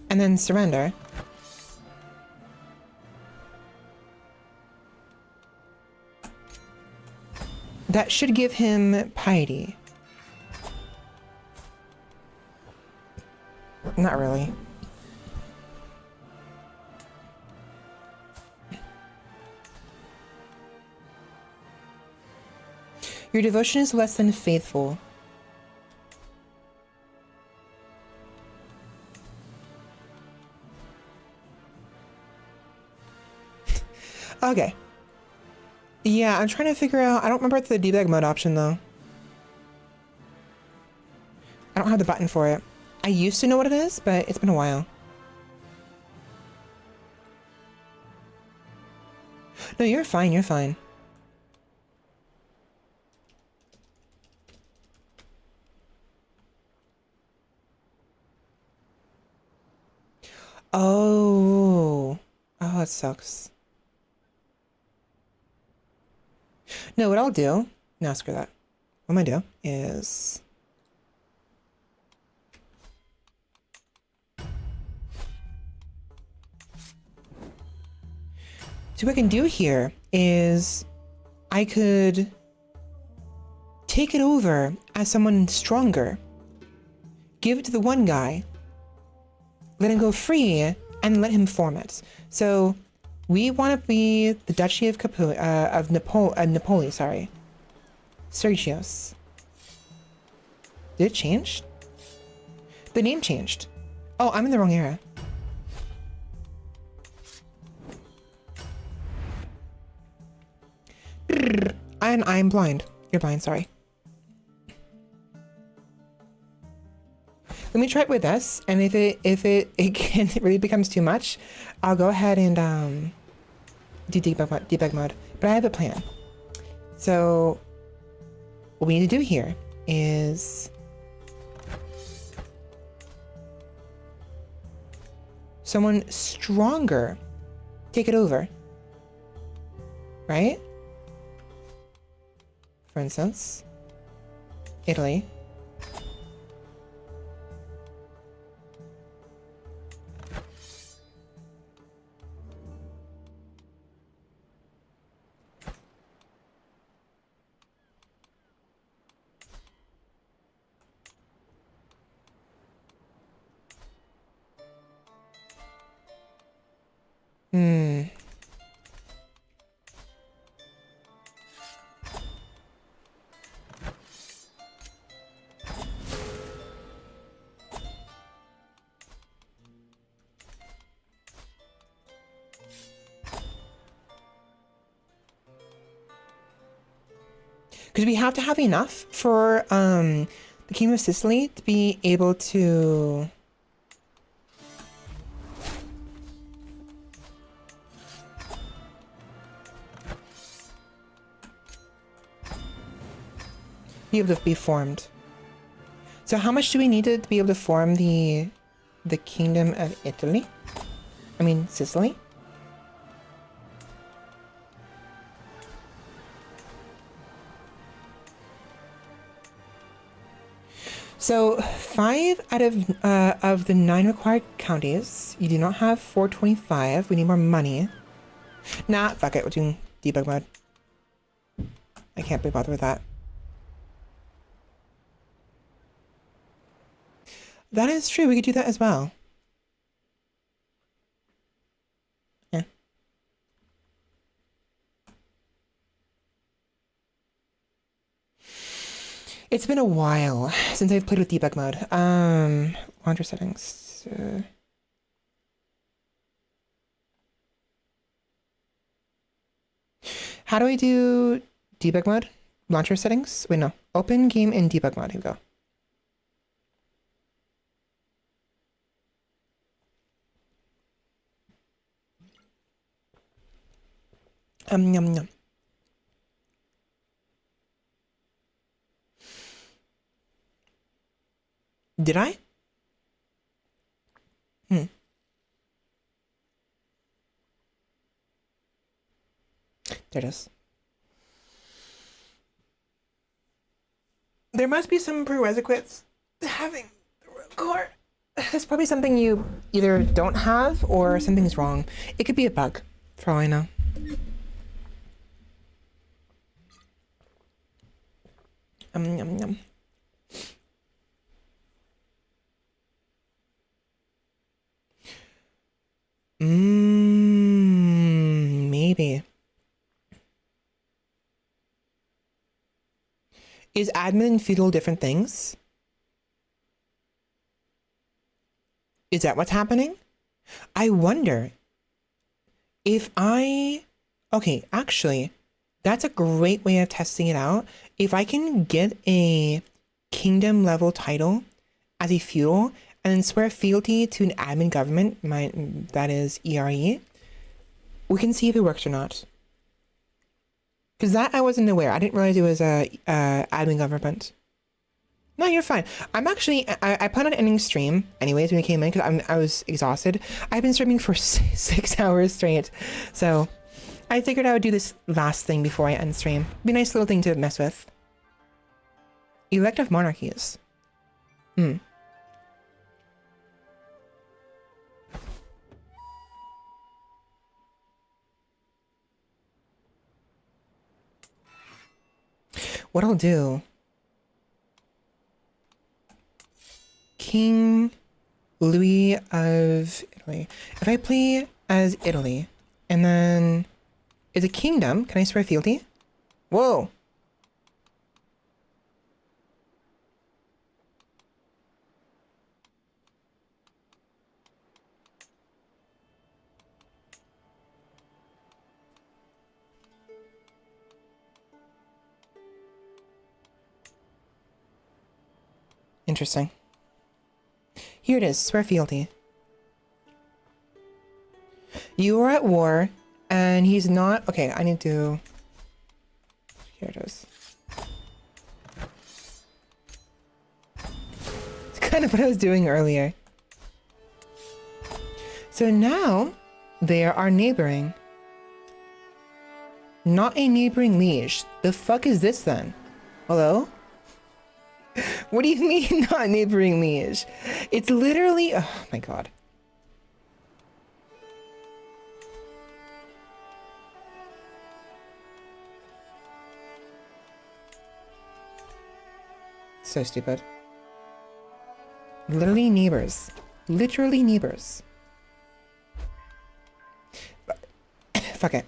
[SPEAKER 1] And then surrender. That should give him piety. Not really. Your devotion is less than faithful. Okay. Yeah, I'm trying to figure out... I don't remember the debug mode option, though. I don't have the button for it. I used to know what it is, but it's been a while. No, you're fine, you're fine. Oh. Oh, that sucks. No, what I'll do... No, screw that. What I'm gonna do is... So what I can do here is... I could... take it over as someone stronger. Give it to the one guy. Let him go free, and let him form it. So... we want to be the Duchy of Napoli, sorry. Sergios. Did it change? The name changed. Oh, I'm in the wrong era. I'm blind. You're blind, sorry. Let me try it with this, and if it really becomes too much, I'll go ahead and do debug mode. But I have a plan. So what we need to do here is someone stronger take it over, right? For instance, Italy. Because we have to have enough for the Kingdom of Sicily to be able to be formed. So how much do we need to be able to form the Kingdom of Italy? I mean Sicily? So 5 out of the 9 required counties, you do not have 425. We need more money. Nah, fuck it. We're doing debug mode. I can't be bothered with that. That is true. We could do that as well. It's been a while since I've played with debug mode. Launcher settings. How do I do debug mode? Launcher settings? Wait, no. Open game in debug mode. Here we go. Yum, yum. Did I? There it is. There must be some prerequisites to having the root core. That's probably something you either don't have or something's wrong. It could be a bug, for all I know. Yum, yum. Maybe. Is admin and feudal different things? Is that what's happening? I wonder if okay, actually, that's a great way of testing it out. If I can get a kingdom level title as a feudal and then swear fealty to an admin government, that is ERE, we can see if it works or not. Because that I wasn't aware. I didn't realize it was a admin government. No, you're fine. I'm actually, I plan on ending stream anyways when you came in because I was exhausted. I've been streaming for 6 hours straight. So I figured I would do this last thing before I end stream. Be a nice little thing to mess with. Elective monarchies. What I'll do... King Louis of Italy. If I play as Italy, and then is a kingdom, can I swear fealty? Whoa! Interesting. Here it is, swear fealty. You are at war, and he's not... Okay, I need to... Here it is. It's kind of what I was doing earlier. So now, they are neighboring. Not a neighboring liege. The fuck is this then? Hello? What do you mean not neighboring liege? It's literally... Oh my god. So stupid. Literally neighbors. Literally neighbors. Fuck it.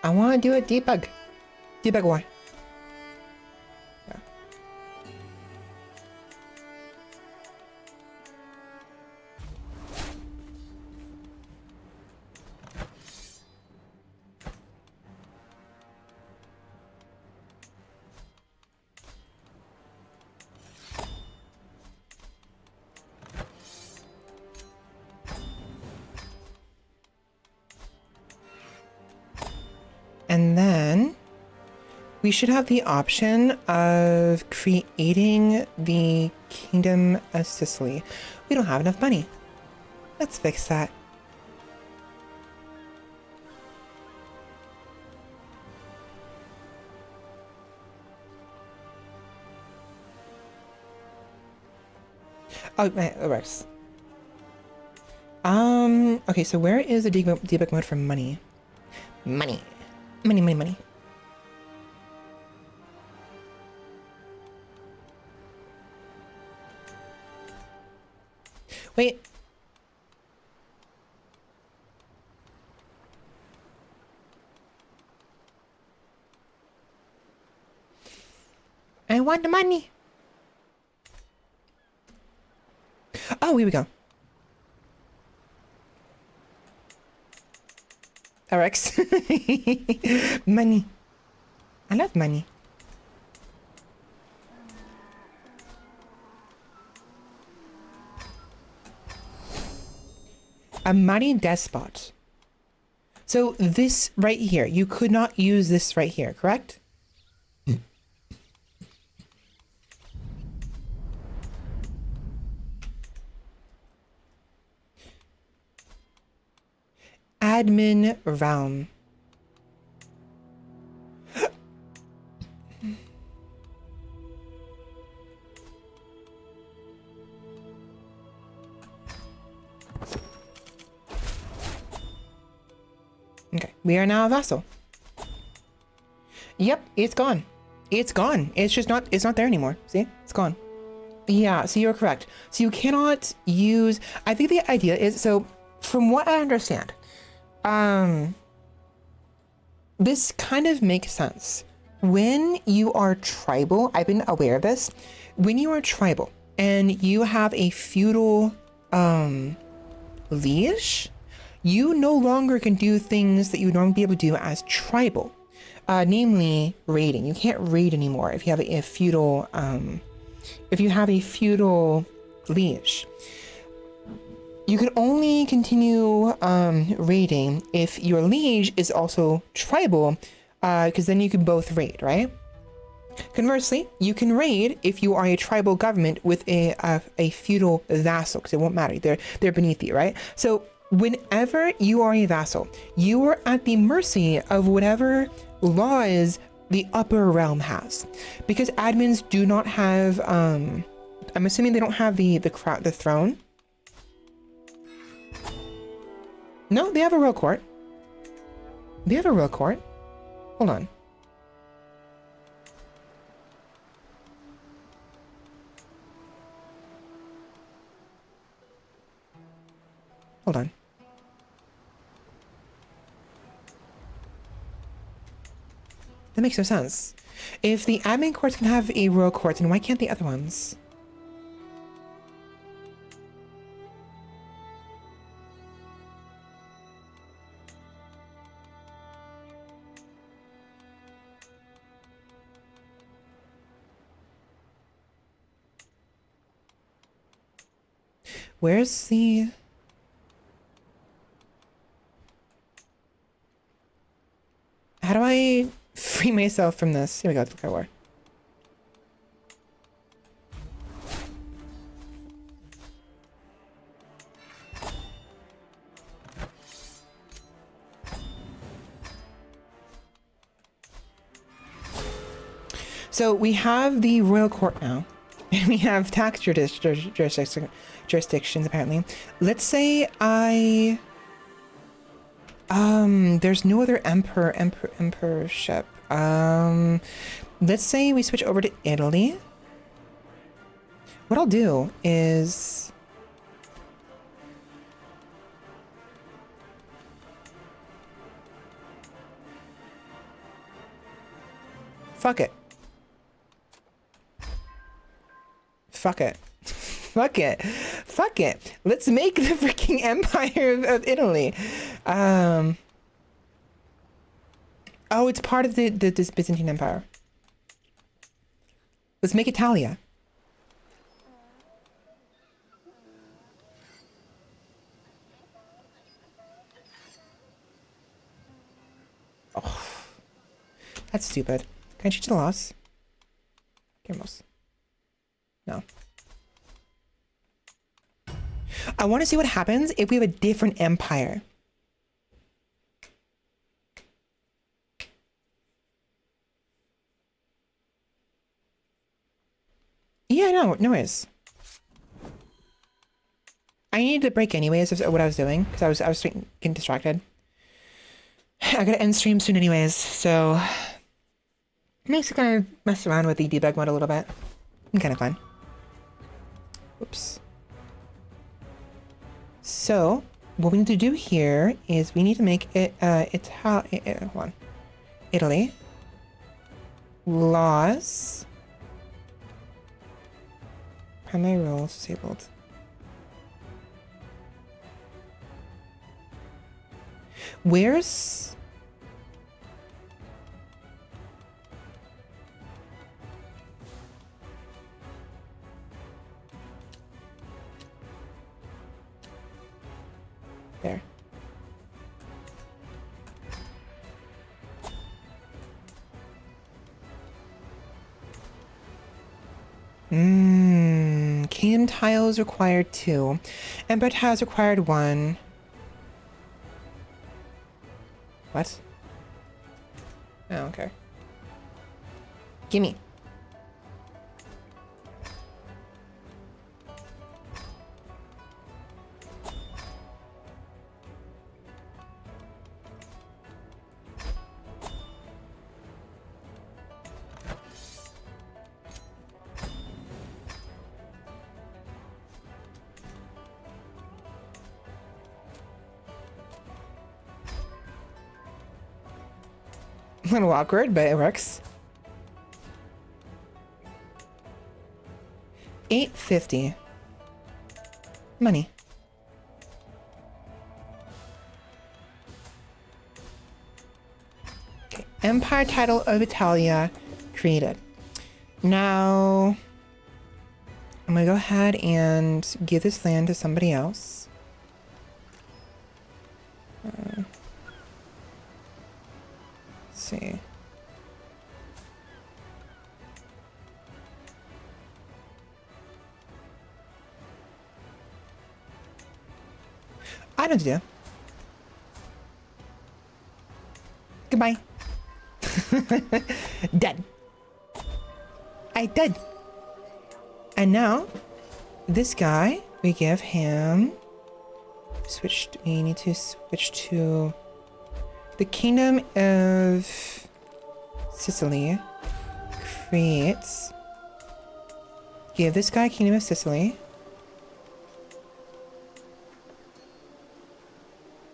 [SPEAKER 1] I want to do a debug. Debug why? Yeah. And then We should have the option of creating the Kingdom of Sicily. We don't have enough money. Let's fix that. Oh, it works. Okay, so where is the debug mode for money? Money. Money, money, money. Wait. I want the money. Oh, here we go. RX. Money. I love money. A money despot. So this right here, you could not use this right here, correct? Admin realm. Okay, we are now a vassal. Yep, it's gone. It's gone. It's just not, it's not there anymore. See, it's gone. Yeah, so you're correct. So you cannot use, I think the idea is, so from what I understand, this kind of makes sense. When you are tribal, I've been aware of this, when you are tribal and you have a feudal liege, you no longer can do things that you would normally be able to do as tribal, namely raiding. You can't raid anymore if you have a feudal, liege. You can only continue raiding if your liege is also tribal, because then you can both raid, right? Conversely, you can raid if you are a tribal government with a feudal vassal, because it won't matter. They're beneath you, right? So whenever you are a vassal, you are at the mercy of whatever laws the upper realm has, because admins do not have. I'm assuming they don't have the throne. No, they have a royal court. They have a royal court. Hold on. Hold on. That makes no sense. If the admin courts can have a royal court, then why can't the other ones? Where's the... How do I free myself from this? Here we go, look at war. So we have the royal court now, and we have tax jurisdictions apparently. Let's say there's no other emperorship. Let's say we switch over to Italy. What I'll do is fuck it. Fuck it. Fuck it. Fuck it. Let's make the freaking Empire of Italy. Oh, it's part of this Byzantine Empire. Let's make Italia. Oh, that's stupid. Can I change the laws? Almost. No. I want to see what happens if we have a different empire. Yeah, no worries. I needed to break anyways of what I was doing because I was getting distracted. I gotta end stream soon anyways, so it makes it kind of mess around with the debug mode a little bit. Kind of fun. Oops. So what we need to do here is we need to make it hold on. Italy. Laws. Primary roles disabled. Where's... There. Kingdom tiles required 2. Empire tiles required 1. What? Oh, okay. Gimme. A little awkward, but it works. 850. Money. Okay. Empire title of Italia created. Now, I'm gonna go ahead and give this land to somebody else. See. I don't do. Goodbye. Dead. I dead. And now, this guy, we give him... we need to switch to... the Kingdom of Sicily. Creates... give this guy Kingdom of Sicily.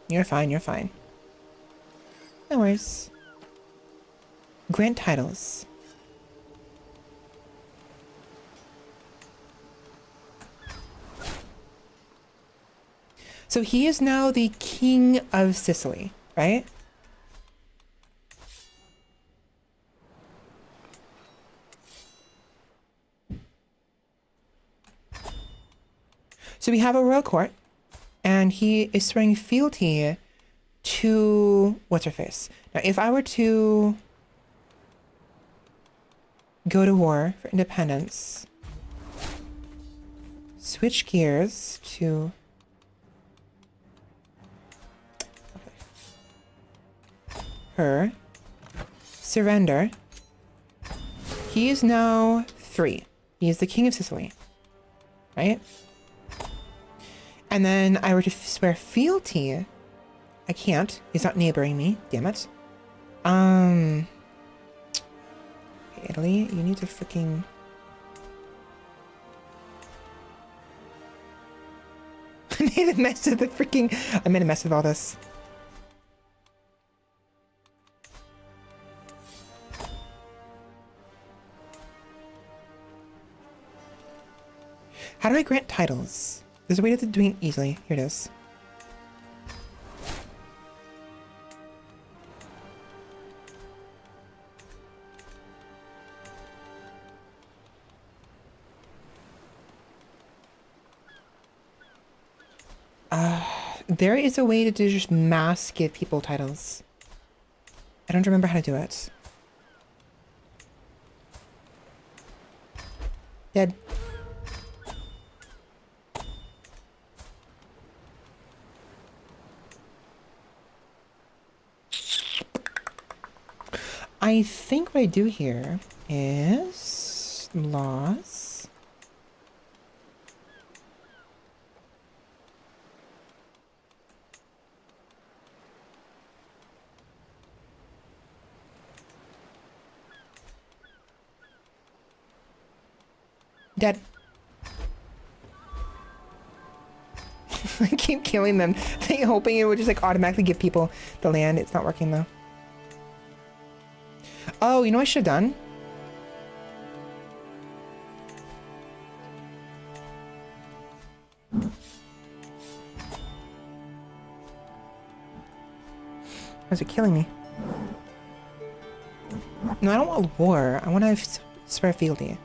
[SPEAKER 1] You're fine, you're fine. No worries. Grant titles. So he is now the King of Sicily, right? So we have a royal court, and he is swearing fealty to what's her face. Now, if I were to go to war for independence, switch gears to her, surrender. He is now 3. He is the King of Sicily, right? And then I were to swear fealty. I can't. He's not neighboring me. Damn it. Okay, Italy, you need to freaking... I made a mess of the freaking... I made a mess of all this. How do I grant titles? There's a way to do it easily. Here it is. There is a way to just mass give people titles. I don't remember how to do it. Dead. I think what I do here is loss. Dead. I keep killing them, hoping it would just like automatically give people the land. It's not working though. Oh, you know what I should have done? How's it killing me? No, I don't want war. I want to spread fealty.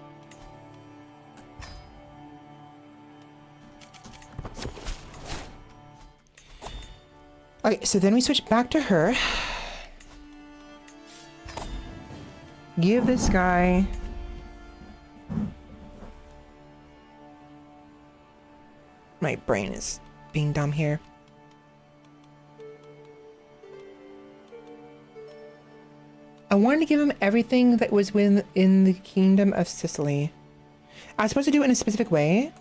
[SPEAKER 1] Okay, so then we switch back to her. Give this guy... My brain is being dumb here. I wanted to give him everything that was within the Kingdom of Sicily. I was supposed to do it in a specific way,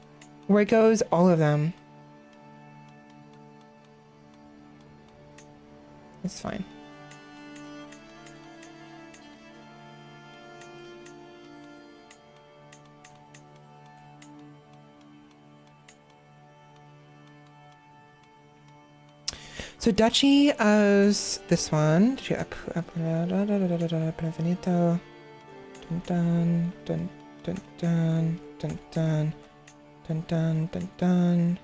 [SPEAKER 1] where it goes all of them. It's fine. So Duchy of this one. Benvenuto. Dun dun dun dun dun dun dun dun dun dun dun.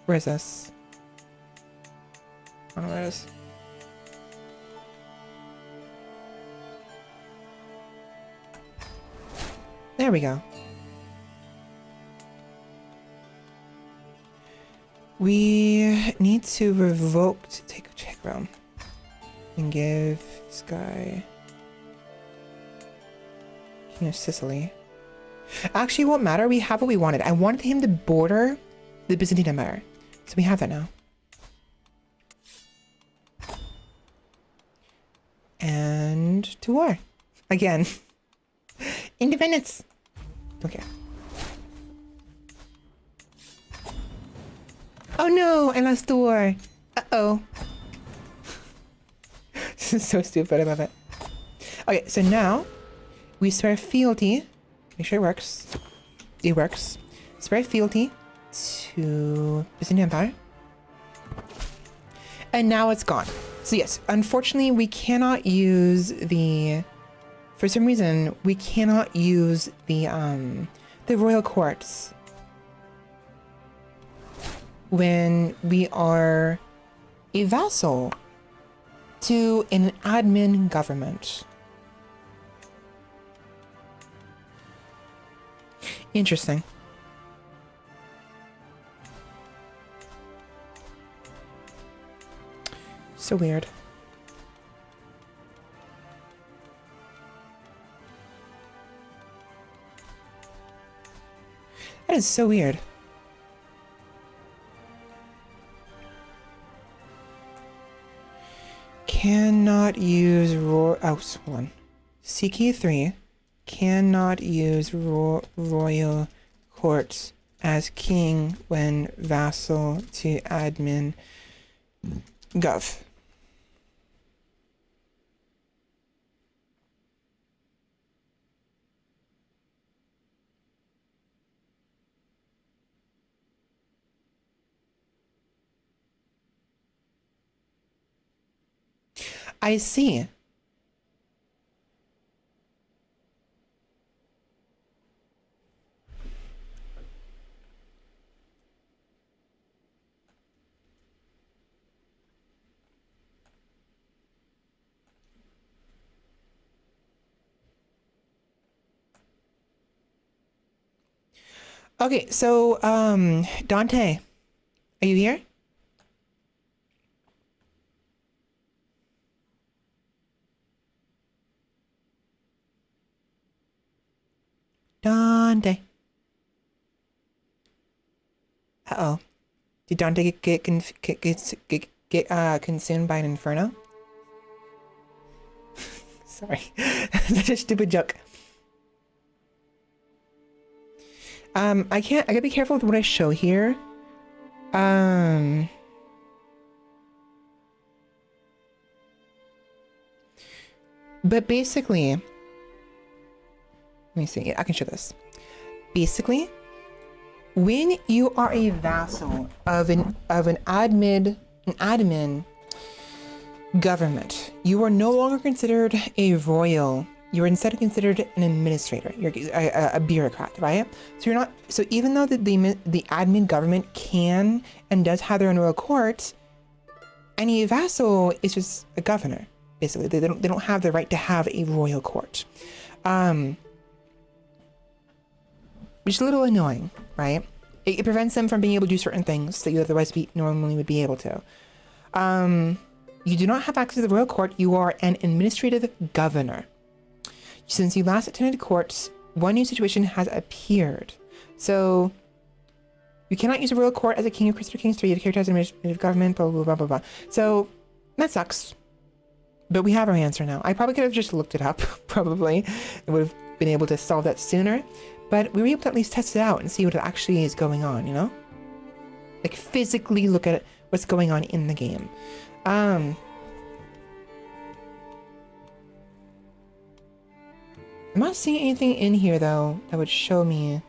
[SPEAKER 1] Where is this? I don't know where it is. There we go. We need to revoke to take Rome and give this guy King of Sicily. Actually, it won't matter. We have what we wanted. I wanted him to border the Byzantine Empire, so we have that now. And to war again. Independence. Okay. Oh no, I lost the war. Uh-oh. This is so stupid, I love it. Okay, so now we swear fealty. Make sure it works. It works. Swear fealty to Byzantine Empire. And now it's gone. So yes, unfortunately we cannot use the... For some reason, we cannot use the royal courts when we are a vassal to an admin government. Interesting. So weird. That is so weird. Cannot use hold on. CK3 cannot use royal courts as king when vassal to admin gov. I see. Okay, so Dante, are you here? Dante. Uh-oh. Did Dante get consumed by an inferno? Sorry. Such a stupid joke. I gotta be careful with what I show here. But basically, let me see, I can show this. Basically, when you are a vassal of an admin government, you are no longer considered a royal. You are instead considered an administrator. You're a bureaucrat, right? So you're not. So even though the admin government can and does have their own royal court, any vassal is just a governor. Basically, they don't have the right to have a royal court, which is a little annoying, right? It prevents them from being able to do certain things that you otherwise normally would be able to. You do not have access to the royal court. You are an administrative governor. Since you last attended courts, one new situation has appeared. So you cannot use a royal court as a king of Crusader Kings 3. You have character as administrative government, blah, blah, blah, blah, blah. So that sucks. But we have our answer now. I probably could have just looked it up, probably. I would have been able to solve that sooner. But we were able to at least test it out and see what actually is going on, you know? Like, physically look at what's going on in the game. I'm not seeing anything in here, though, that would show me...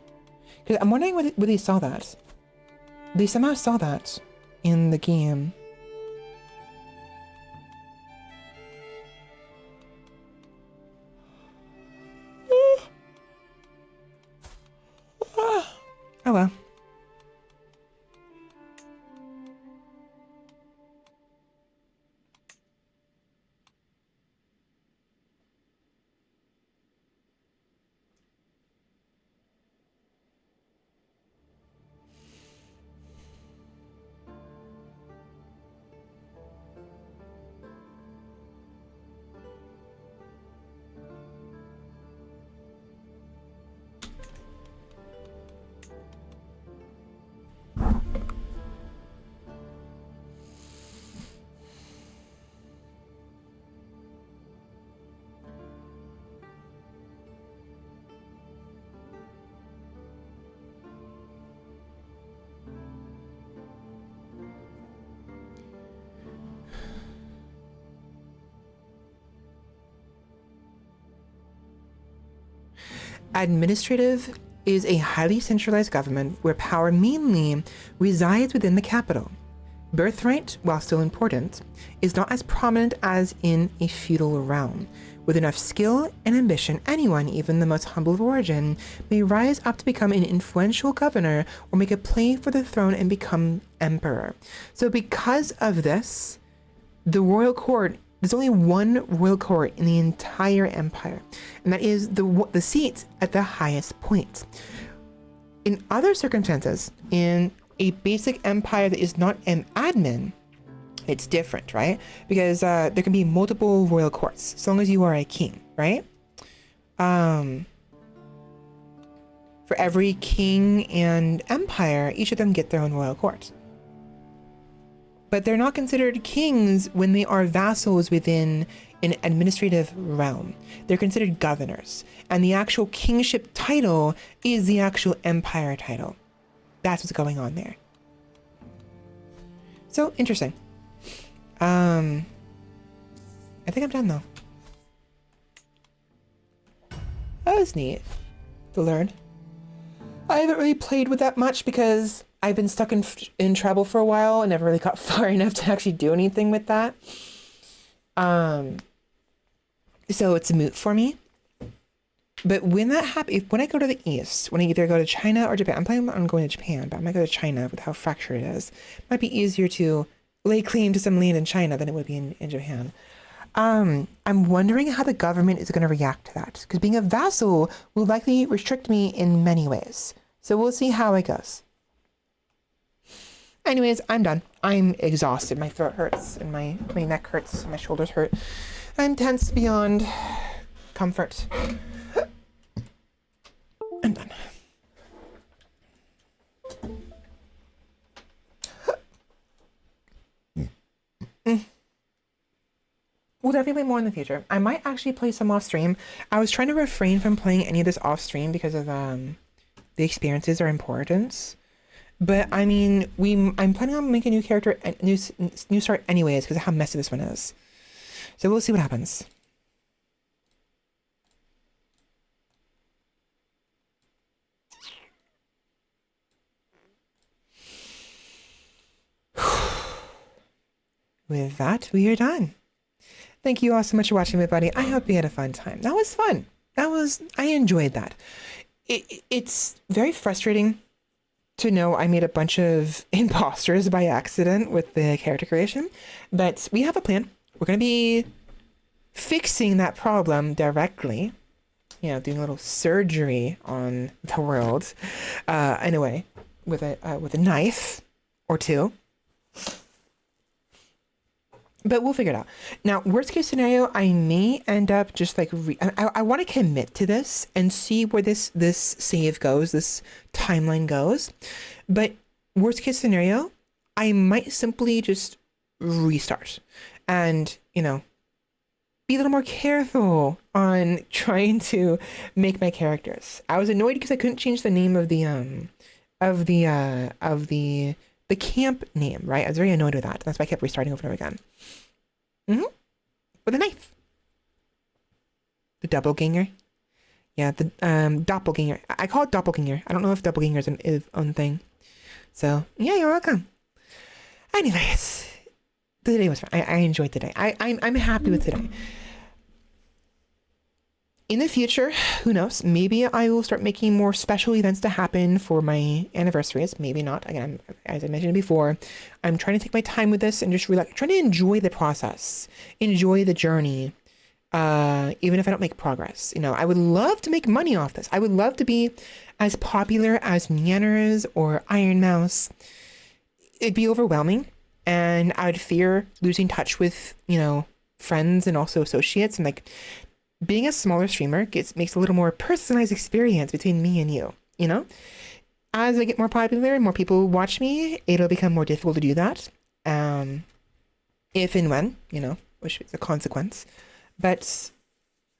[SPEAKER 1] Because I'm wondering where they saw that. They somehow saw that in the game. Oh well. Administrative is a highly centralized government where power mainly resides within the capital. Birthright, while still important, is not as prominent as in a feudal realm. With enough skill and ambition, anyone, even the most humble of origin, may rise up to become an influential governor or make a play for the throne and become emperor. So because of this, the royal court, there's only one royal court in the entire empire, and that is the seat at the highest point. In other circumstances, in a basic empire that is not an admin, it's different, right? Because there can be multiple royal courts, as long as you are a king, right? For every king and empire, each of them get their own royal court. But they're not considered kings when they are vassals within an administrative realm. They're considered governors. And the actual kingship title is the actual empire title. That's what's going on there. So, interesting. I think I'm done, though. That was neat to learn. I haven't really played with that much because I've been stuck in travel for a while and never really got far enough to actually do anything with that. So it's a moot for me. But when that happens, when I go to the east, when I either go to China or Japan, I'm planning on going to Japan, but I might go to China with how fractured it is. It might be easier to lay claim to some land in China than it would be in Japan. I'm wondering how the government is going to react to that, because being a vassal will likely restrict me in many ways. So we'll see how it goes. Anyways, I'm done. I'm exhausted. My throat hurts and my neck hurts and my shoulders hurt. I'm tense beyond comfort. I'm done. we'll definitely play more in the future. I might actually play some off stream. I was trying to refrain from playing any of this off stream because of the experiences are important. But I mean, I'm planning on making a new character, a new start anyways, because of how messy this one is. So we'll see what happens. With that, we are done. Thank you all so much for watching, everybody. I hope you had a fun time. That was fun. I enjoyed that. It's very frustrating to know I made a bunch of imposters by accident with the character creation, but we have a plan. We're going to be fixing that problem directly, you know, doing a little surgery on the world, in a way, with a knife or two. But we'll figure it out. Now, worst case scenario, I may end up just like I want to commit to this and see where this save goes, this timeline goes. But worst case scenario, I might simply just restart and, you know, be a little more careful on trying to make my characters. I was annoyed because I couldn't change the name of the camp name, right? I was very annoyed with that. That's why I kept restarting over and over again. With a knife. The doppelganger. Yeah, the doppelganger. I call it doppelganger. I don't know if doppelganger is an own thing. So yeah, you're welcome. Anyways, the day was fun. I enjoyed today. I'm happy with today. In the future, who knows? Maybe I will start making more special events to happen for my anniversaries. Maybe not. Again, as I mentioned before, I'm trying to take my time with this and just relax, trying to enjoy the process, enjoy the journey, even if I don't make progress. You know, I would love to make money off this. I would love to be as popular as Meanders or Iron Mouse. It'd be overwhelming, and I would fear losing touch with, you know, friends and also associates, and like, being a smaller streamer makes a little more personalized experience between me and you know? As I get more popular and more people watch me, it'll become more difficult to do that. If and when, you know, which is a consequence. But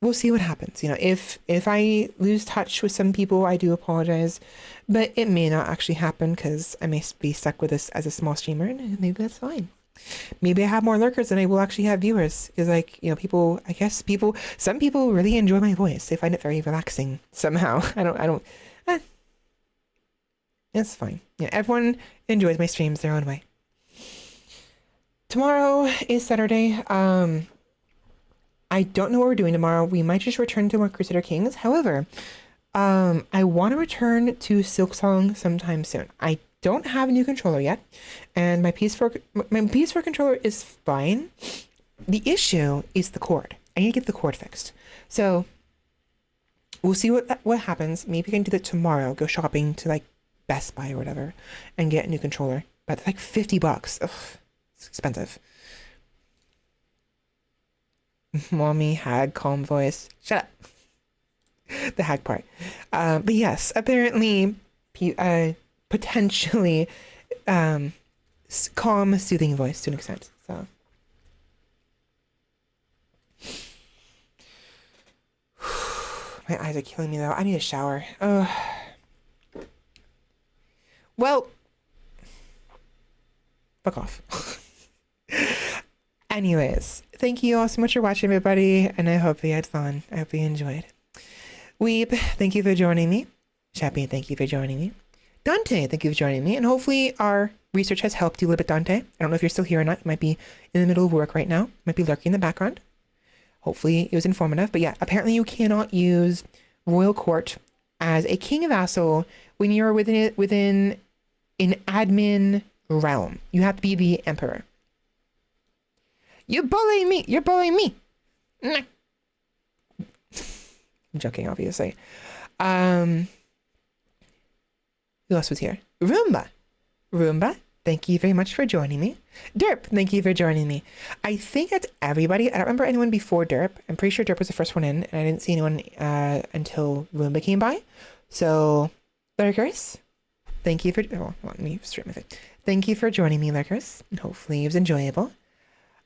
[SPEAKER 1] we'll see what happens. You know, if I lose touch with some people, I do apologize. But it may not actually happen because I may be stuck with this as a small streamer, and maybe that's fine. Maybe I have more lurkers than I will actually have viewers. Because, like, you know, some people really enjoy my voice. They find it very relaxing somehow. I don't, it's fine. Yeah, everyone enjoys my streams their own way. Tomorrow is Saturday. I don't know what we're doing tomorrow. We might just return to more Crusader Kings. However, I want to return to Silksong sometime soon. I don't have a new controller yet, and my PS4 controller is fine. The issue is the cord. I need to get the cord fixed. So we'll see what happens. Maybe I can do that tomorrow. Go shopping to like Best Buy or whatever and get a new controller. But it's like $50. Ugh, it's expensive. Mommy hag calm voice. Shut up. The hag part. But yes, apparently potentially calm, soothing voice to an extent. So my eyes are killing me though. I need a shower. Well, fuck off. Anyways, thank you all so much for watching, everybody, and I hope you had fun. I hope you enjoyed. Weeb, thank you for joining me. Chappie, thank you for joining me. Dante, thank you for joining me, and hopefully our research has helped you a little bit, Dante. I don't know if you're still here or not. You might be in the middle of work right now. You might be lurking in the background. Hopefully it was informative, but yeah, apparently you cannot use Royal Court as a king vassal when you're within an admin realm. You have to be the emperor. You're bullying me. You're bullying me. Nah. I'm joking, obviously. Who else was here? Roomba, thank you very much for joining me. Derp, thank you for joining me. I think that's everybody. I don't remember anyone before Derp. I'm pretty sure Derp was the first one in, and I didn't see anyone until Roomba came by. So, Lurkers, thank you for... Oh, let me straighten my face. Thank you for joining me, Lurkers. Hopefully it was enjoyable.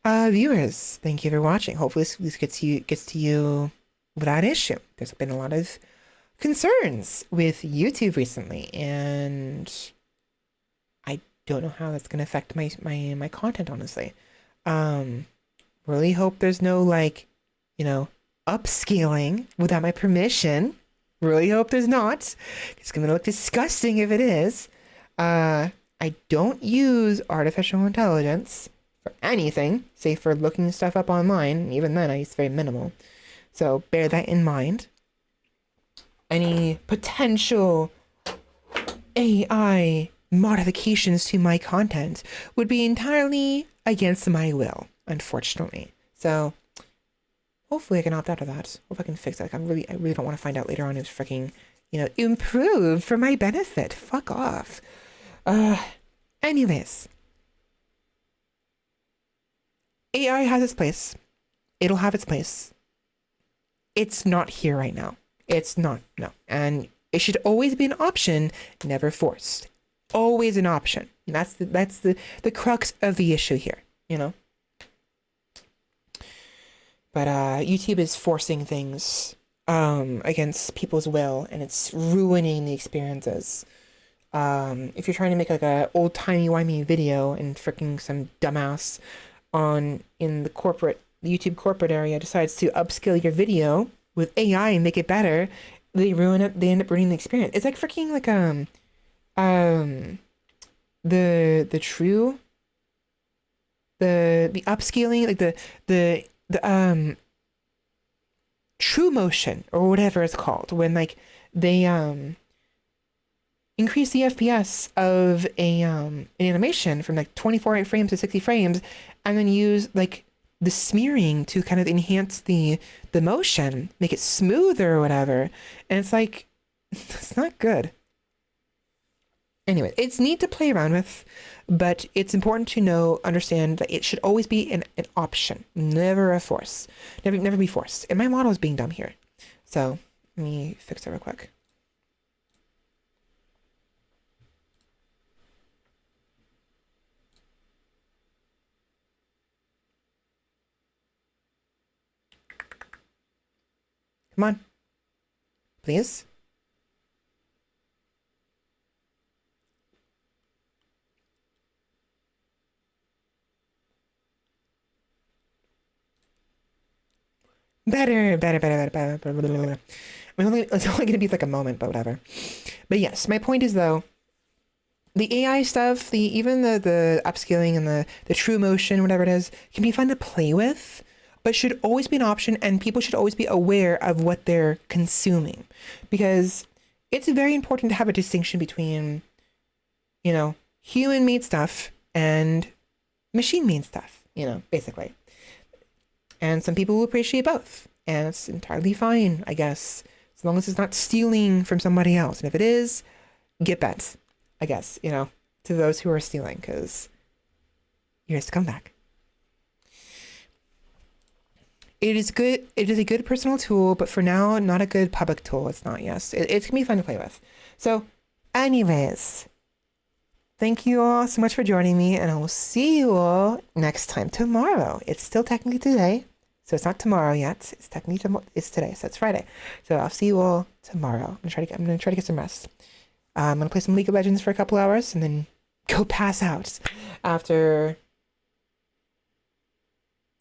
[SPEAKER 1] Viewers, thank you for watching. Hopefully this gets to you without issue. There's been a lot of concerns with YouTube recently, and I don't know how that's gonna affect my content, honestly. Um, really hope there's no like, you know, upscaling without my permission. Really hope there's not. It's gonna look disgusting if it is. I don't use artificial intelligence for anything, save for looking stuff up online. And even then, I use very minimal. So bear that in mind. Any potential AI modifications to my content would be entirely against my will, unfortunately. So hopefully I can opt out of that. Hope I can fix that. I really don't want to find out later on it's freaking, improved for my benefit. Fuck off. Anyways. AI has its place. It'll have its place. It's not here right now. It's not, no. And it should always be an option, never forced. Always an option. And that's the crux of the issue here, But YouTube is forcing things against people's will, and it's ruining the experiences. If you're trying to make like a old timey-wimey video and freaking some dumbass in the YouTube corporate area decides to upscale your video with AI and make it better, they ruin it. They end up ruining the experience. It's like freaking like the upscaling, like the true motion or whatever it's called, when like they increase the FPS of an animation from like 24 frames to 60 frames, and then use like the smearing to kind of enhance the motion, make it smoother or whatever. And it's like, it's not good. Anyway, it's neat to play around with, but it's important to understand that it should always be an option, never a force. Never be forced. And my model is being dumb here. So let me fix that real quick. Come on. Please. Better. It's only going to be like a moment, but whatever. But yes, my point is though, the AI stuff, even the upscaling and the true motion, whatever it is, can be fun to play with, but should always be an option, and people should always be aware of what they're consuming, because it's very important to have a distinction between, human-made stuff and machine-made stuff, basically. And some people will appreciate both, and it's entirely fine, I guess, as long as it's not stealing from somebody else. And if it is, get bent, I guess, to those who are stealing, because you're a scumbag. It is good. It is a good personal tool, but for now, not a good public tool. It's not, yes. It can be fun to play with. So, anyways, thank you all so much for joining me, and I will see you all next time tomorrow. It's still technically today, so it's not tomorrow yet. It's technically it's today, so it's Friday. So I'll see you all tomorrow. I'm gonna try to get some rest. I'm gonna play some League of Legends for a couple hours, and then go pass out after,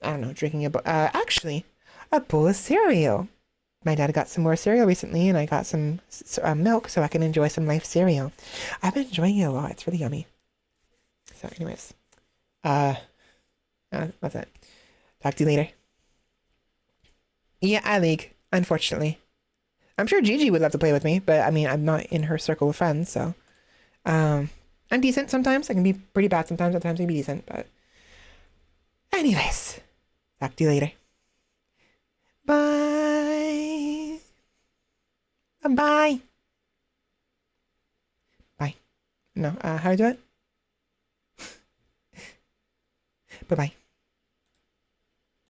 [SPEAKER 1] I don't know, drinking actually a bowl of cereal. My dad got some more cereal recently, and I got some milk so I can enjoy some life cereal. I've been enjoying it a lot. It's really yummy. So anyways, that's it. Talk to you later. Yeah, I League, unfortunately. I'm sure Gigi would love to play with me, but I mean, I'm not in her circle of friends, so I'm decent sometimes. I can be pretty bad sometimes. Sometimes I can be decent, but anyways, talk to you later. Bye. Bye. Bye. No, how do I do it? Bye-bye.